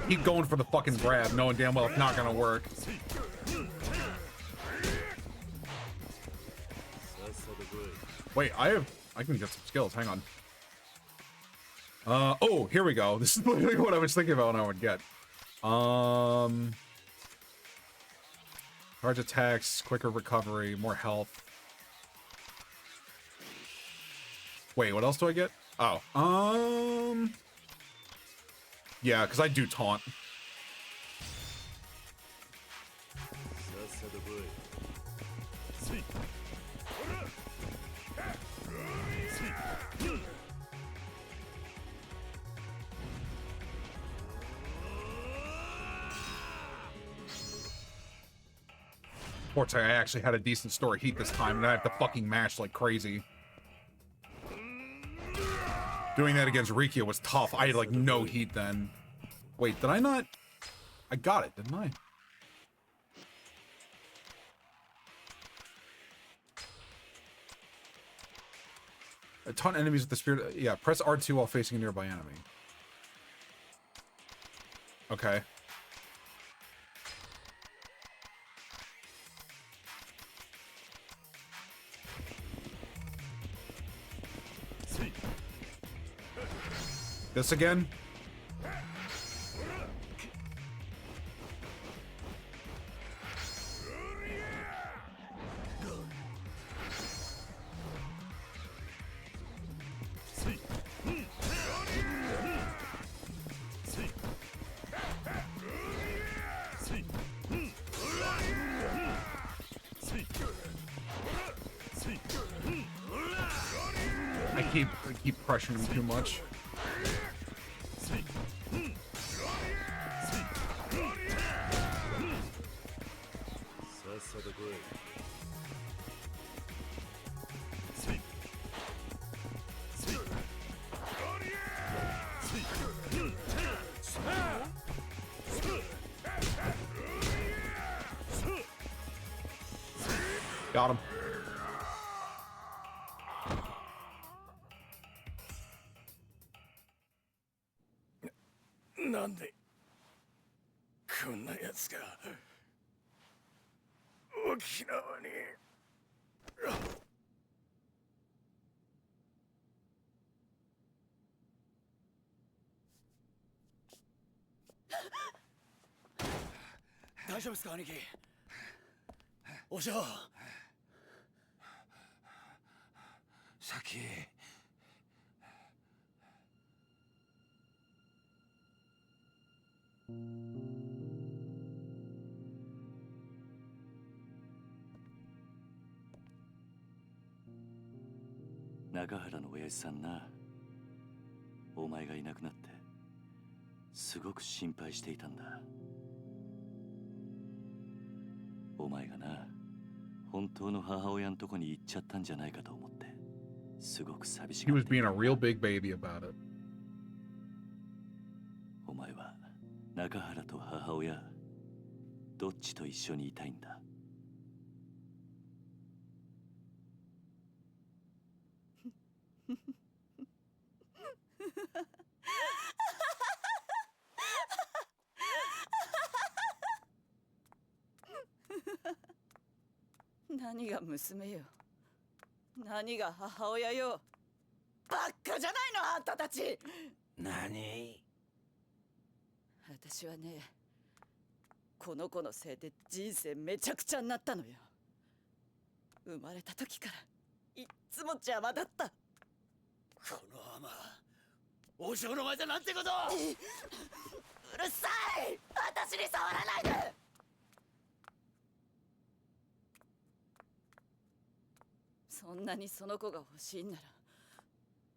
Keep going for the fucking grab, knowing damn well it's not gonna work. Wait, I can get some skills. Hang on. Oh, here we go. This is literally what I was thinking about when I would get. Large attacks, quicker recovery, more health. Wait, what else do I get? Oh, yeah, because I do taunt. Fortunately, I actually had a decent store heat this time, and I have to fucking mash like crazy. Doing that against Rikio was tough. I had like no heat then. Wait, did I not? I got it, didn't I? Taunt enemies with the spirit. Yeah, press R2 while facing a nearby enemy. Okay. This again? I keep pressuring him too much. Got him. Nande, こんなやつが沖縄に。大丈夫ですか兄貴。お嬢。先。中原の親父さんな、お前がいなくなってすごく心配していたんだ。お前がな、本当の母親のとこに行っちゃったんじゃないかと思ってすごく寂しがっていた。 He was being a real big baby about it. お前は中原と母親どっちと一緒にいたいんだ。何が娘よ、何が母親よ。バッカじゃないのあんたたち。何？私はね、この子のせいで人生めちゃくちゃになったのよ。生まれた時からいっつも邪魔だった。このアマ、王将の前でなんてこと。うるさい、私に触らないで。そんなにその子が欲しいんな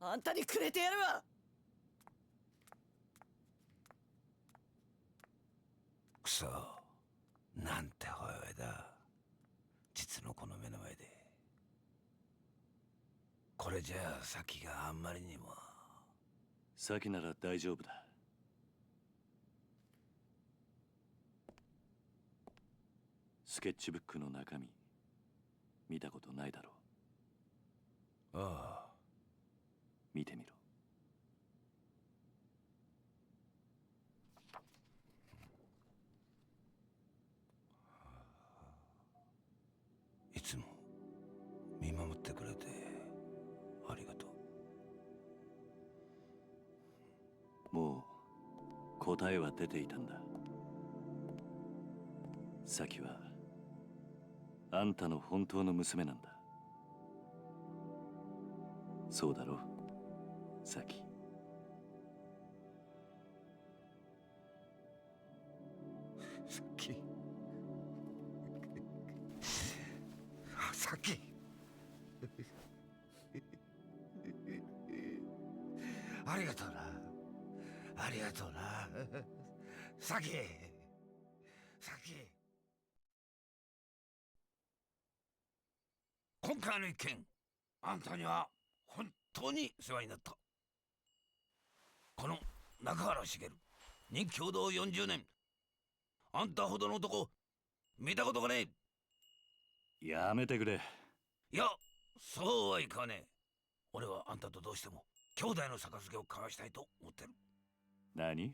らあんたにくれてやるわ。クソ、なんて母親だ。実の子の目の前で。これじゃあ先があんまりにも。先なら大丈夫だ。スケッチブックの中身見たことないだろう。ああ、見てみろ。いつも見守ってくれてありがとう。もう答えは出ていたんだ。先はあんたの本当の娘なんだ。そうだろ、サキ。さっきありがとうな、ありがとうな、さき。今回の一件、あんたには本当に世話になった。この中原茂に共同40年、あんたほどの男見たことがねえ。やめてくれ。いや、そうはいかねえ。俺はあんたとどうしても兄弟の杯を交わしたいと思ってる。何？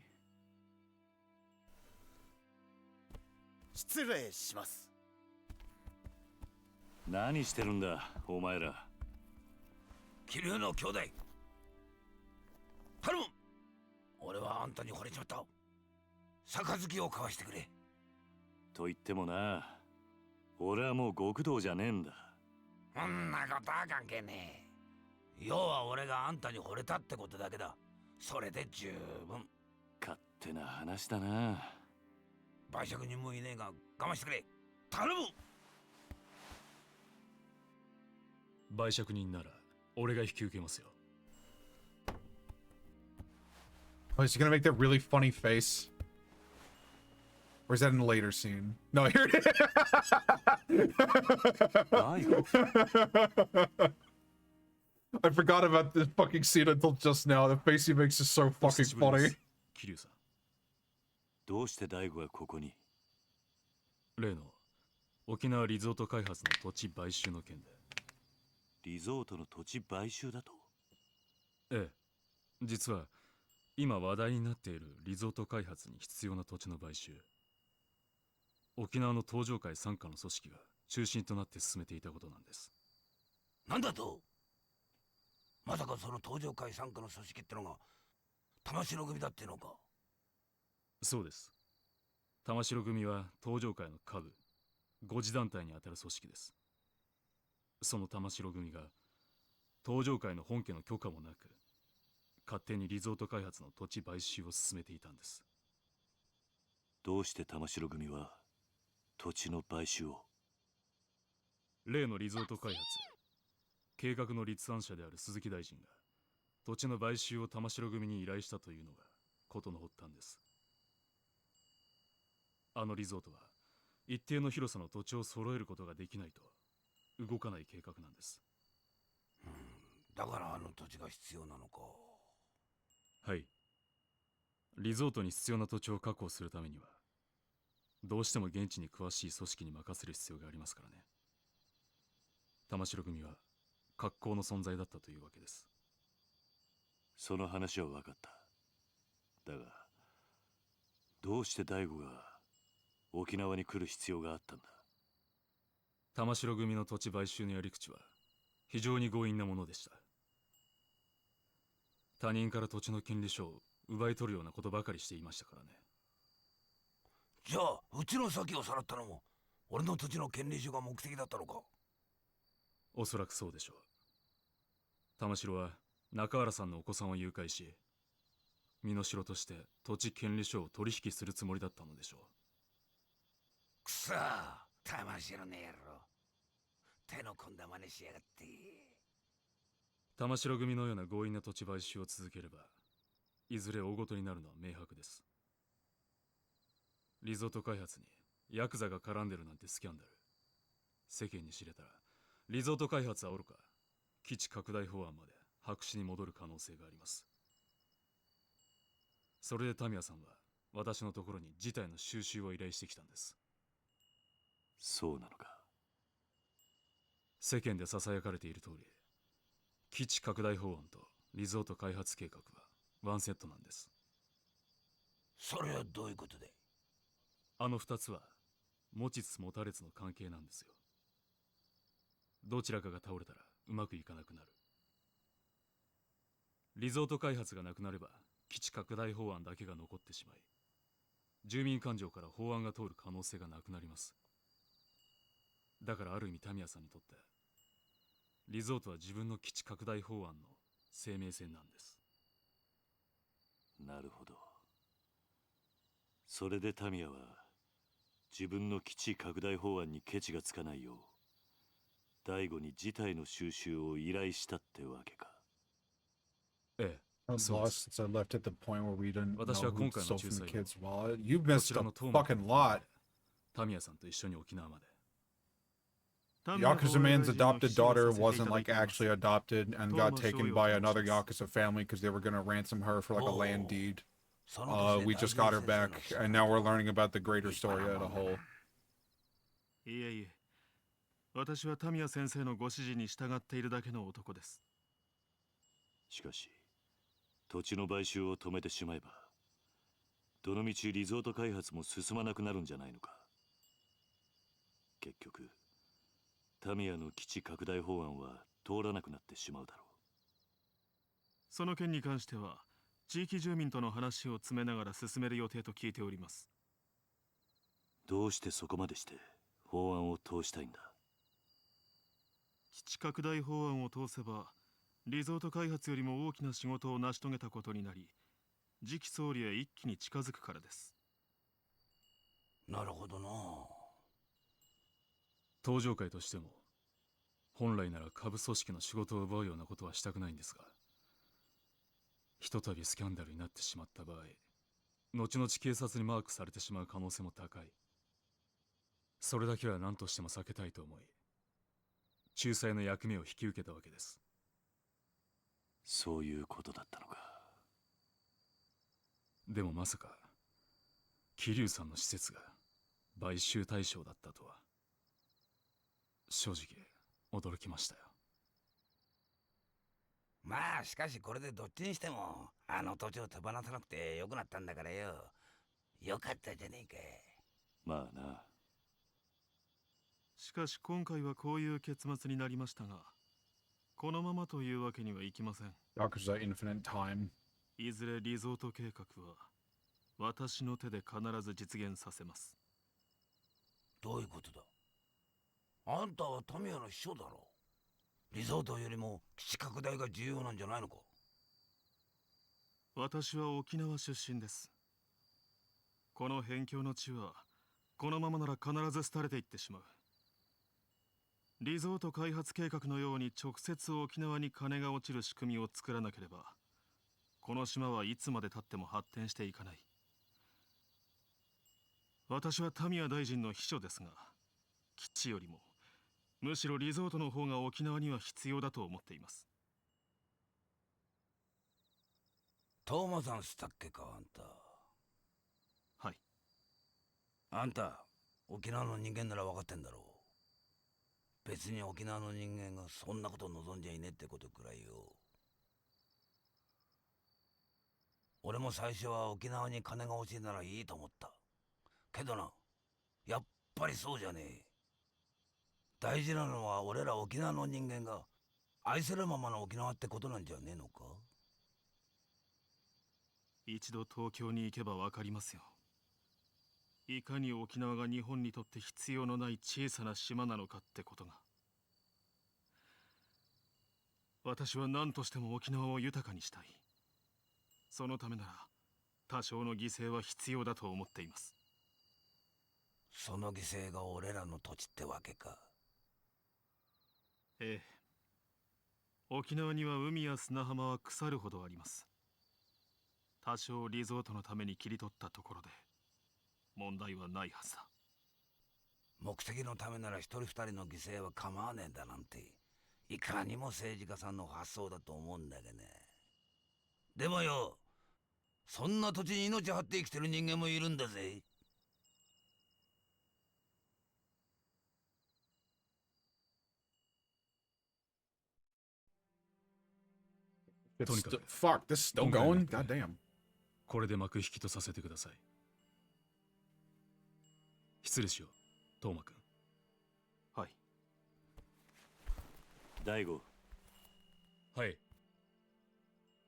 失礼します。何してるんだお前ら。桐生の兄弟、頼む。俺はあんたに惚れちまった。杯を交わしてくれ。と言ってもな、俺はもう極道じゃねえんだ。そんなことは関係ねえ。要は俺があんたに惚れたってことだけだ。それで十分。勝手な話だな。売借人もいねえが我慢してくれ。頼む。売借人なら俺が引き受けますよ。Oh, is he gonna make that really funny face? Or is that in a later scene? No, here it is. I forgot about this fucking scene until just now. The face he makes is so fucking funny. 桐生さん、どうして大悟がここに？例の沖縄リゾート開発の土地買収の件で。リゾートの土地買収だと？ええ、実は今話題になっているリゾート開発に必要な土地の買収、沖縄の東上会傘下の組織が中心となって進めていたことなんです。なんだと？まさかその東上会傘下の組織ってのが玉城組だってのか？そうです。玉城組は東上会の下部5次団体にあたる組織です。その玉城組が東上会の本家の許可もなく勝手にリゾート開発の土地買収を進めていたんです。どうして玉城組は土地の買収を？例のリゾート開発計画の立案者である鈴木大臣が土地の買収を玉城組に依頼したというのが事の発端です。あのリゾートは一定の広さの土地を揃えることができないと動かない計画なんです。だからあの土地が必要なのか。はい。リゾートに必要な土地を確保するためにはどうしても現地に詳しい組織に任せる必要がありますからね。玉城組は格好の存在だったというわけです。その話は分かった。だがどうして大悟が沖縄に来る必要があったんだ？玉城組の土地買収のやり口は非常に強引なものでした。他人から土地の権利書を奪い取るようなことばかりしていましたからね。じゃあうちの先をさらったのも俺の土地の権利書が目的だったのか？おそらくそうでしょう。玉城は中原さんのお子さんを誘拐し身代として土地権利書を取引するつもりだったのでしょう。くそー、玉城の野郎、手の込んだ真似しやがって。玉城組のような強引な土地買収を続ければいずれ大ごとになるのは明白です。リゾート開発にヤクザが絡んでるなんてスキャンダル世間に知れたらリゾート開発はおろか基地拡大法案まで白紙に戻る可能性があります。それでタミヤさんは私のところに事態の収拾を依頼してきたんです。そうなのか。世間でささやかれている通り基地拡大法案とリゾート開発計画はワンセットなんです。それはどういうことで？あの2つは持ちつ持たれつの関係なんですよ。どちらかが倒れたらうまくいかなくなる。リゾート開発がなくなれば基地拡大法案だけが残ってしまい住民感情から法案が通る可能性がなくなります。だからある意味タミヤさんにとってリゾートは自分の基地拡大法案の生命線なんです。なるほど。それでタミヤは自分の基地拡大法案にケチがつかないよう大悟に事態の収集を依頼したってわけか。ええ。I'm lost since I left at the point where we didn't know 私は who 今回 stole の from 仲 the 裁 kid's を wallet. You こ missed ちら a のトーマ君 fucking の方 lot. でタミヤさんと一緒に沖縄まで。Yakuza man's adopted daughter wasn't like actually adopted and got taken by another Yakuza family because they were gonna ransom her for like a land deed. We just got her back, and now we're learning about the greater story as a whole. いえいえ、私はタミヤ先生のご指示に従っているだけの男です。しかし、土地の買収を止めてしまえば、どのみちリゾート開発も進まなくなるんじゃないのか。結局、タミヤの基地拡大法案は通らなくなってしまうだろう。その件に関しては、地域住民との話を詰めながら進める予定と聞いております。どうしてそこまでして法案を通したいんだ。基地拡大法案を通せば、リゾート開発よりも大きな仕事を成し遂げたことになり、次期総理へ一気に近づくからです。なるほどな。登場会としても、本来なら下部組織の仕事を奪うようなことはしたくないんですが、ひとたびスキャンダルになってしまった場合、後々警察にマークされてしまう可能性も高い。それだけは何としても避けたいと思い、仲裁の役目を引き受けたわけです。そういうことだったのか。でもまさか桐生さんの施設が買収対象だったとは正直驚きましたよ。まあしかしこれでどっちにしてもあの土地を手放さなくてよくなったんだからよ。よかったじゃねえか。まあな。しかし今回はこういう結末になりましたが、このままというわけにはいきません。Yakuza Infinite Time. いずれリゾート計画は私の手で必ず実現させます。どういうことだ。あんたはタミヤの秘書だろ。リゾートよりも基地拡大が重要なんじゃないのか。私は沖縄出身です。この辺境の地はこのままなら必ず廃れていってしまう。リゾート開発計画のように直接沖縄に金が落ちる仕組みを作らなければ、この島はいつまでたっても発展していかない。私はタミヤ大臣の秘書ですが、基地よりもむしろリゾートの方が沖縄には必要だと思っています。トーマさんしたっけか、あんた。はい。あんた沖縄の人間なら分かってんだろう。別に沖縄の人間がそんなこと望んじゃいねえってことくらいよ。俺も最初は沖縄に金が欲しいならいいと思った。けどな、やっぱりそうじゃねえ。大事なのは俺ら沖縄の人間が愛せるままの沖縄ってことなんじゃねえのか。一度東京に行けばわかりますよ。いかに沖縄が日本にとって必要のない小さな島なのかってことが。私は何としても沖縄を豊かにしたい。そのためなら多少の犠牲は必要だと思っています。その犠牲が俺らの土地ってわけか。ええ。沖縄には海や砂浜は腐るほどあります。多少リゾートのために切り取ったところで問題はないはずだ。目的のためなら一人二人の犠牲は構わねえんだなんて、いかにも政治家さんの発想だと思うんだけどね。でもよ、そんな土地に命張って生きてる人間もいるんだぜ。Fuck, this is still going? God damn. これで幕引きとさせてください。失礼しよう、トーマ君。はい。大悟。はい。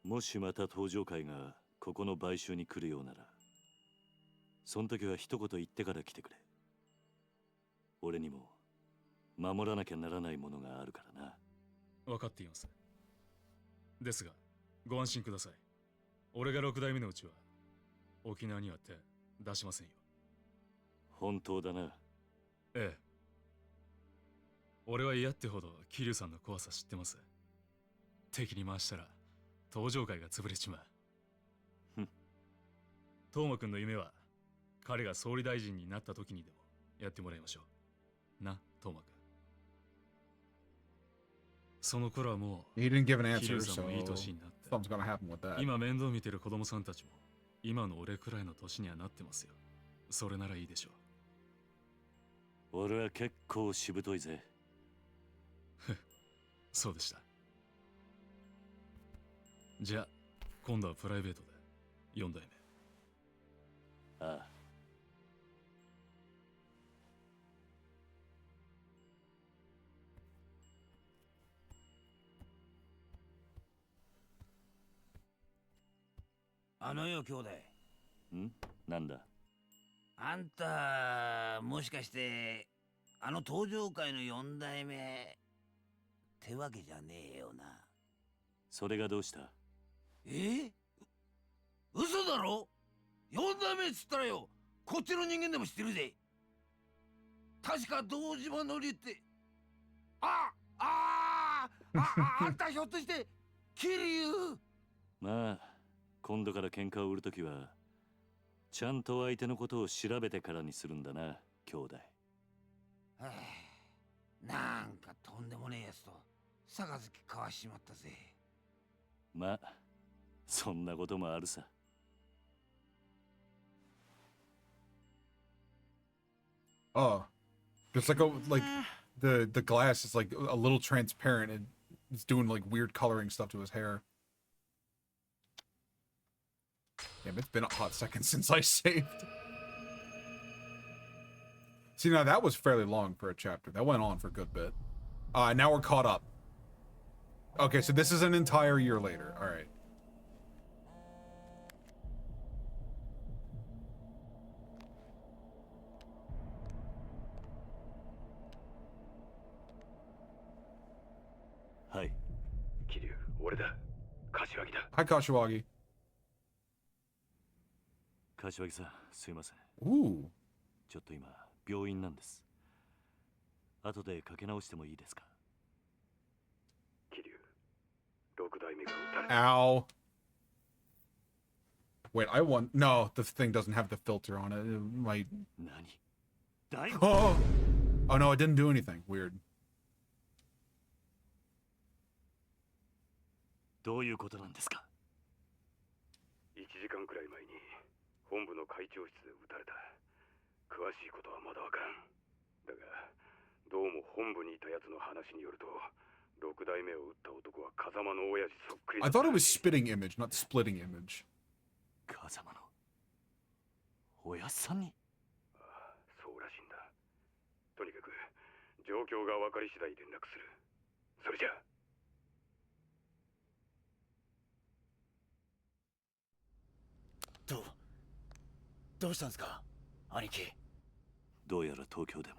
もしまた登場会がここの買収に来るようなら、その時は一言言ってから来てくれ。俺にも守らなきゃならないものがあるからな。分かっています。ですが、ご安心ください。俺が6代目のうちは、沖縄には手出しませんよ。本当だな。ええ。俺は嫌ってほど桐生さんの怖さ知ってます。敵に回したら登場界が潰れちまう。東馬くんの夢は彼が総理大臣になった時にでもやってもらいましょう。な、東馬くん。その頃はもう He didn't give an 桐 answer, 生さんもいい so 年になって something's gonna happen with that. 今面倒見てる子供さんたちも今の俺くらいの年にはなってますよ。それならいいでしょう。俺は結構しぶといぜ。そうでした。じゃあ今度はプライベートで4代目。ああ。あのよ兄弟。ん？なんだ？あんたもしかしてあの登場界の4代目ってわけじゃねえよな。それがどうした？嘘だろ？ 4 代目っつったらよ、こっちの人間でも知ってるぜ。確か堂島のりってあんたひょっとして桐生？まあ今度から喧嘩を売るときはちゃんと相手のことを調べてからにするんだな、兄弟。なんかとんでもねえやつと杯交わしちまったぜ。まあそんなこともあるさ。Oh, it's like the glass is like a little transparent and it's doing like weird coloring stuff to his hair. Damn, it's been a hot second since I saved. See, now that was fairly long for a chapter. That went on for a good bit. Now we're caught up. Okay, so this is an entire year later. All right. Hi. Kiryu, 俺だ。柏木だ。Hi, Kashiwagi. 柏木さん、すいません。Ooh. ちょっと今、病院なんです。後でかけ直してもいいですか？ Kiryu、6代目が撃たれた。 Ow. Wait, I want... No, the thing doesn't have the filter on it. It might... 何？ Oh! Oh no, it didn't do anything. Weird. どういうことなんですか？1時間くらい前に本部の会長室で撃たれた。詳しいことはまだわからん。だがどうも本部にいたやつの話によると、6代目を撃った男は風間の親父そっくりだ。 I thought it was spitting image, not splitting image. 風間の親さんに？ああ、そうらしいんだ。とにかく状況が分かり次第連絡する。それじゃあ。どうしたんですか、兄貴。どうやら東京でも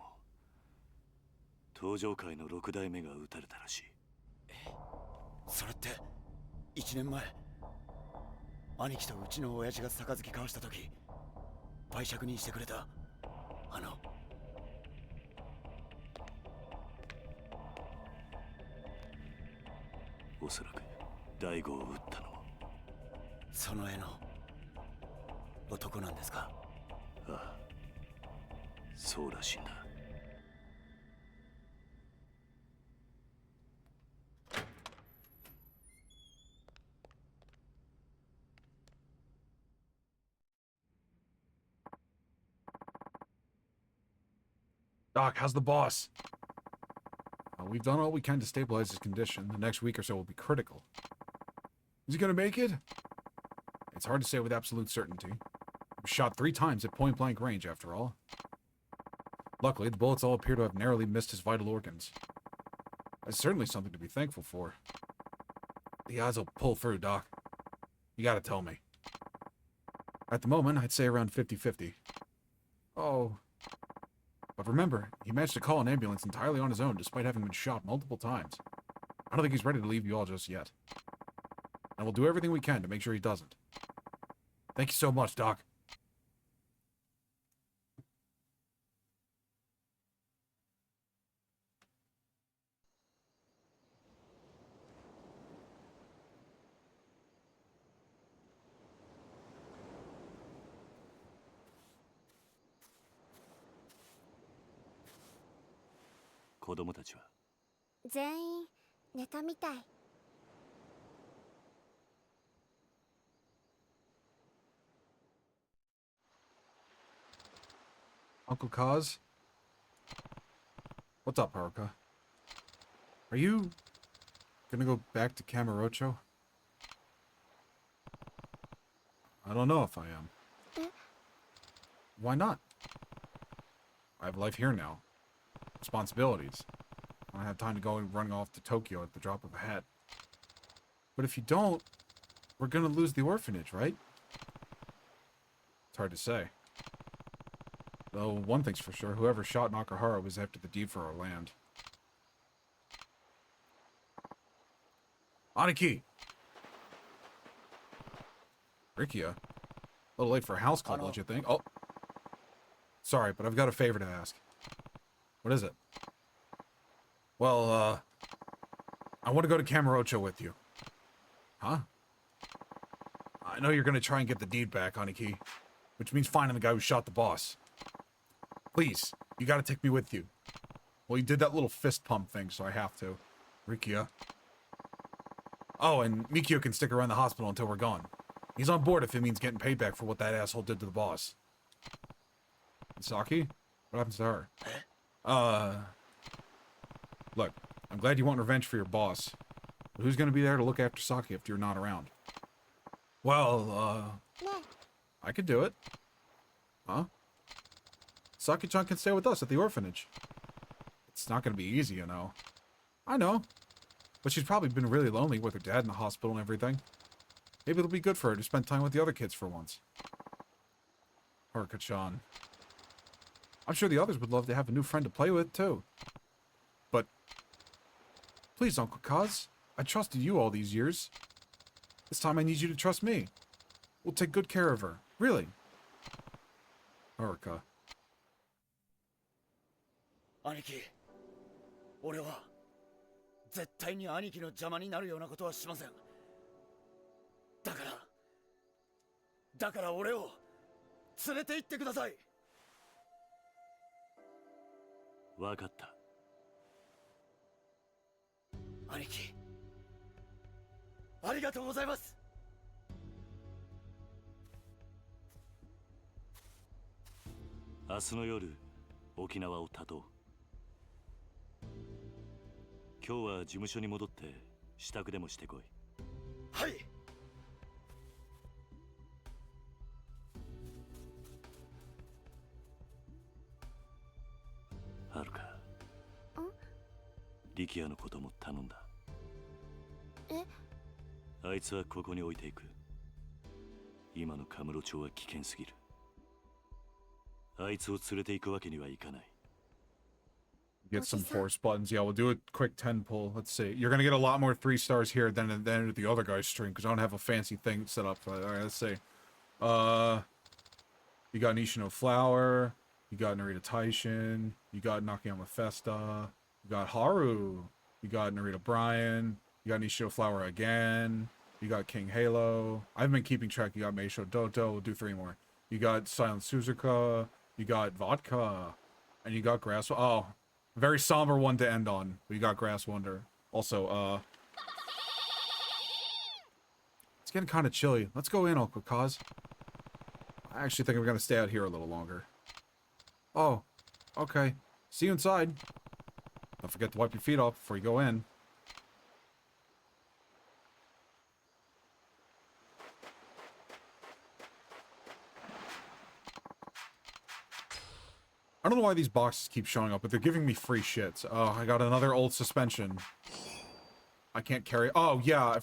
登場界の6代目が撃たれたらしい。それって1年前兄貴とうちの親父が杯交わした時売借人してくれたおそらく大悟を撃ったのもその絵の男なんですか？ああ、そうらしいんだ。Doc, how's the boss? We've done all we can to stabilize his condition. The next week or so will be critical. Is he gonna make it? It's hard to say with absolute certainty. He was shot 3 times at point-blank range, after all. Luckily, the bullets all appear to have narrowly missed his vital organs. That's certainly something to be thankful for. The odds will pull through, Doc. You gotta tell me. At the moment, I'd say around 50-50. Oh. But remember, he managed to call an ambulance entirely on his own despite having been shot multiple times. I don't think he's ready to leave you all just yet. And we'll do everything we can to make sure he doesn't. Thank you so much, Doc. Uncle Kaz? What's up, Haruka? Are you gonna go back to Kamurocho? I don't know if I am. Why not? I have life here now. Responsibilities. I don't have time to go running off to Tokyo at the drop of a hat. But if you don't, we're gonna lose the orphanage, right? It's hard to say. Though one thing's for sure, whoever shot Nakahara was after the deed for our land. Aniki! Rikia? A little late for a house club, don't you think? Oh. Sorry, but I've got a favor to ask. What is it? Well, I want to go to Kamurocho with you. Huh? I know you're gonna try and get the deed back, Aniki. Which means finding the guy who shot the boss. Please, you gotta take me with you. Well, you did that little fist pump thing, so I have to. Rikia. Oh, and Mikio can stick around the hospital until we're gone. He's on board if it means getting paid back for what that asshole did to the boss. And Saki? What happens to her? Look, I'm glad you want revenge for your boss. But who's gonna be there to look after Saki if you're not around? Well, I could do it. Huh? Saki-chan can stay with us at the orphanage. It's not gonna be easy, you know. I know. But she's probably been really lonely with her dad in the hospital and everything. Maybe it'll be good for her to spend time with the other kids for once. Haruka-chan. I'm sure the others would love to have a new friend to play with, too. But... please, Uncle Kaz. I trusted you all these years. This time I need you to trust me. We'll take good care of her. Really. Haruka. 兄貴、俺は絶対に兄貴の邪魔になるようなことはしません。だから俺を連れて行ってください。わかった。兄貴、ありがとうございます。明日の夜、沖縄を立とう。今日は事務所に戻って支度でもしてこい。はい。はるか。力也のことも頼んだ。あいつはここに置いていく。今のカムロ町は危険すぎる。あいつを連れて行くわけにはいかない。Get some force buttons. Yeah, we'll do a quick 10 pull. Let's see. You're gonna get a lot more 3 stars here than at the other guy's stream because I don't have a fancy thing set up. Alright, let's see. You got Nishino Flower. You got Narita Taishin. You got Nakayama Festa. You got Haru. You got Narita Bryan. You got Nishino Flower again. You got King Halo. I've been keeping track. You got Meisho Doto. We'll do 3 more. You got Silent Suzuka. You got Vodka. And you got Grass. Oh. Very somber one to end on. We got Grass Wonder. Also, it's getting kind of chilly. Let's go in, Uncle Kaz. I actually think we're gonna stay out here a little longer. Oh, okay. See you inside. Don't forget to wipe your feet off before you go in. I don't know why these boxes keep showing up, but they're giving me free shit. Oh, I got another old suspension. I can't carry... Oh, yeah.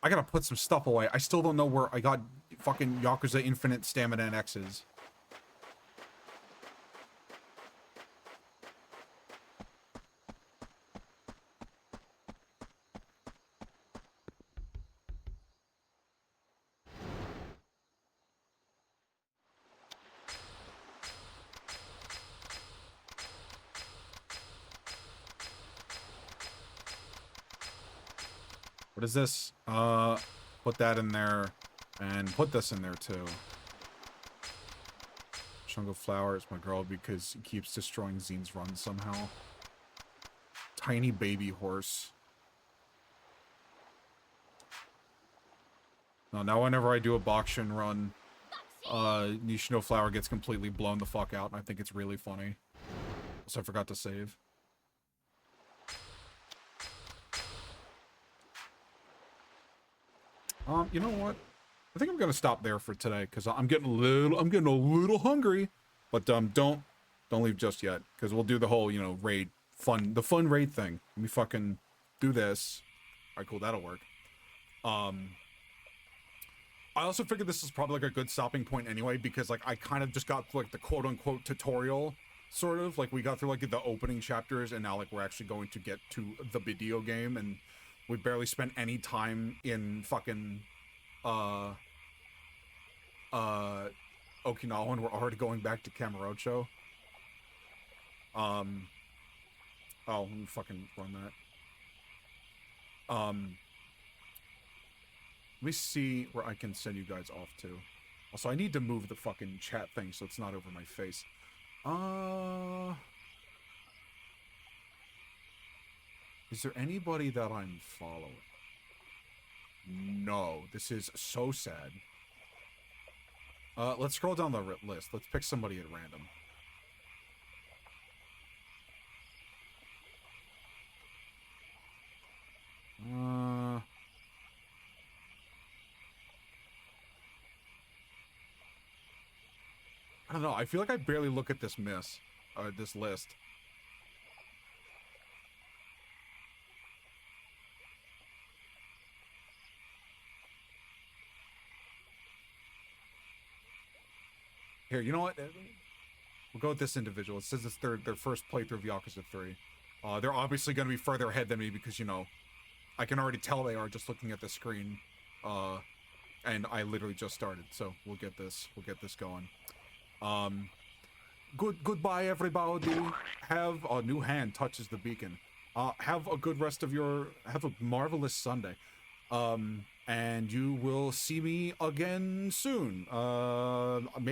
I gotta put some stuff away. I still don't know where I got fucking Yakuza Infinite Stamina and X's. What is this? Put that in there, and put this in there too. Chunk of flour is my girl because he keeps destroying Zine's run somehow. Tiny baby horse. Now whenever I do a Bokshin run, Nishino Flower gets completely blown the fuck out, and I think it's really funny. Also, I forgot to save. You know what? I think I'm gonna stop there for today because I'm getting a little hungry. But don't leave just yet because we'll do the whole raid the fun raid thing. Let me fucking do this. All right, cool, that'll work. I also figured this is probably like a good stopping point anyway because like I kind of just got like the quote unquote tutorial sort of like we got through like the opening chapters and now like we're actually going to get to the video game and we barely spent any time in fucking Okinawa and we're already going back to Kamurocho. Oh, let me fucking run that. Let me see where I can send you guys off to. Also, I need to move the fucking chat thing so it's not over my face. Is there anybody that I'm following? No, this is so sad. Let's scroll down the list. Let's pick somebody at random. I don't know. I feel like I barely look at this list. Here, you know what? We'll go with this individual. It says it's their first playthrough of Yakuza 3. They're obviously going to be further ahead than me because, I can already tell they are just looking at the screen. And I literally just started, so we'll get this going. Goodbye, everybody. Have a new hand touches the beacon. Have a good rest of have a marvelous Sunday. And you will see me again soon. Maybe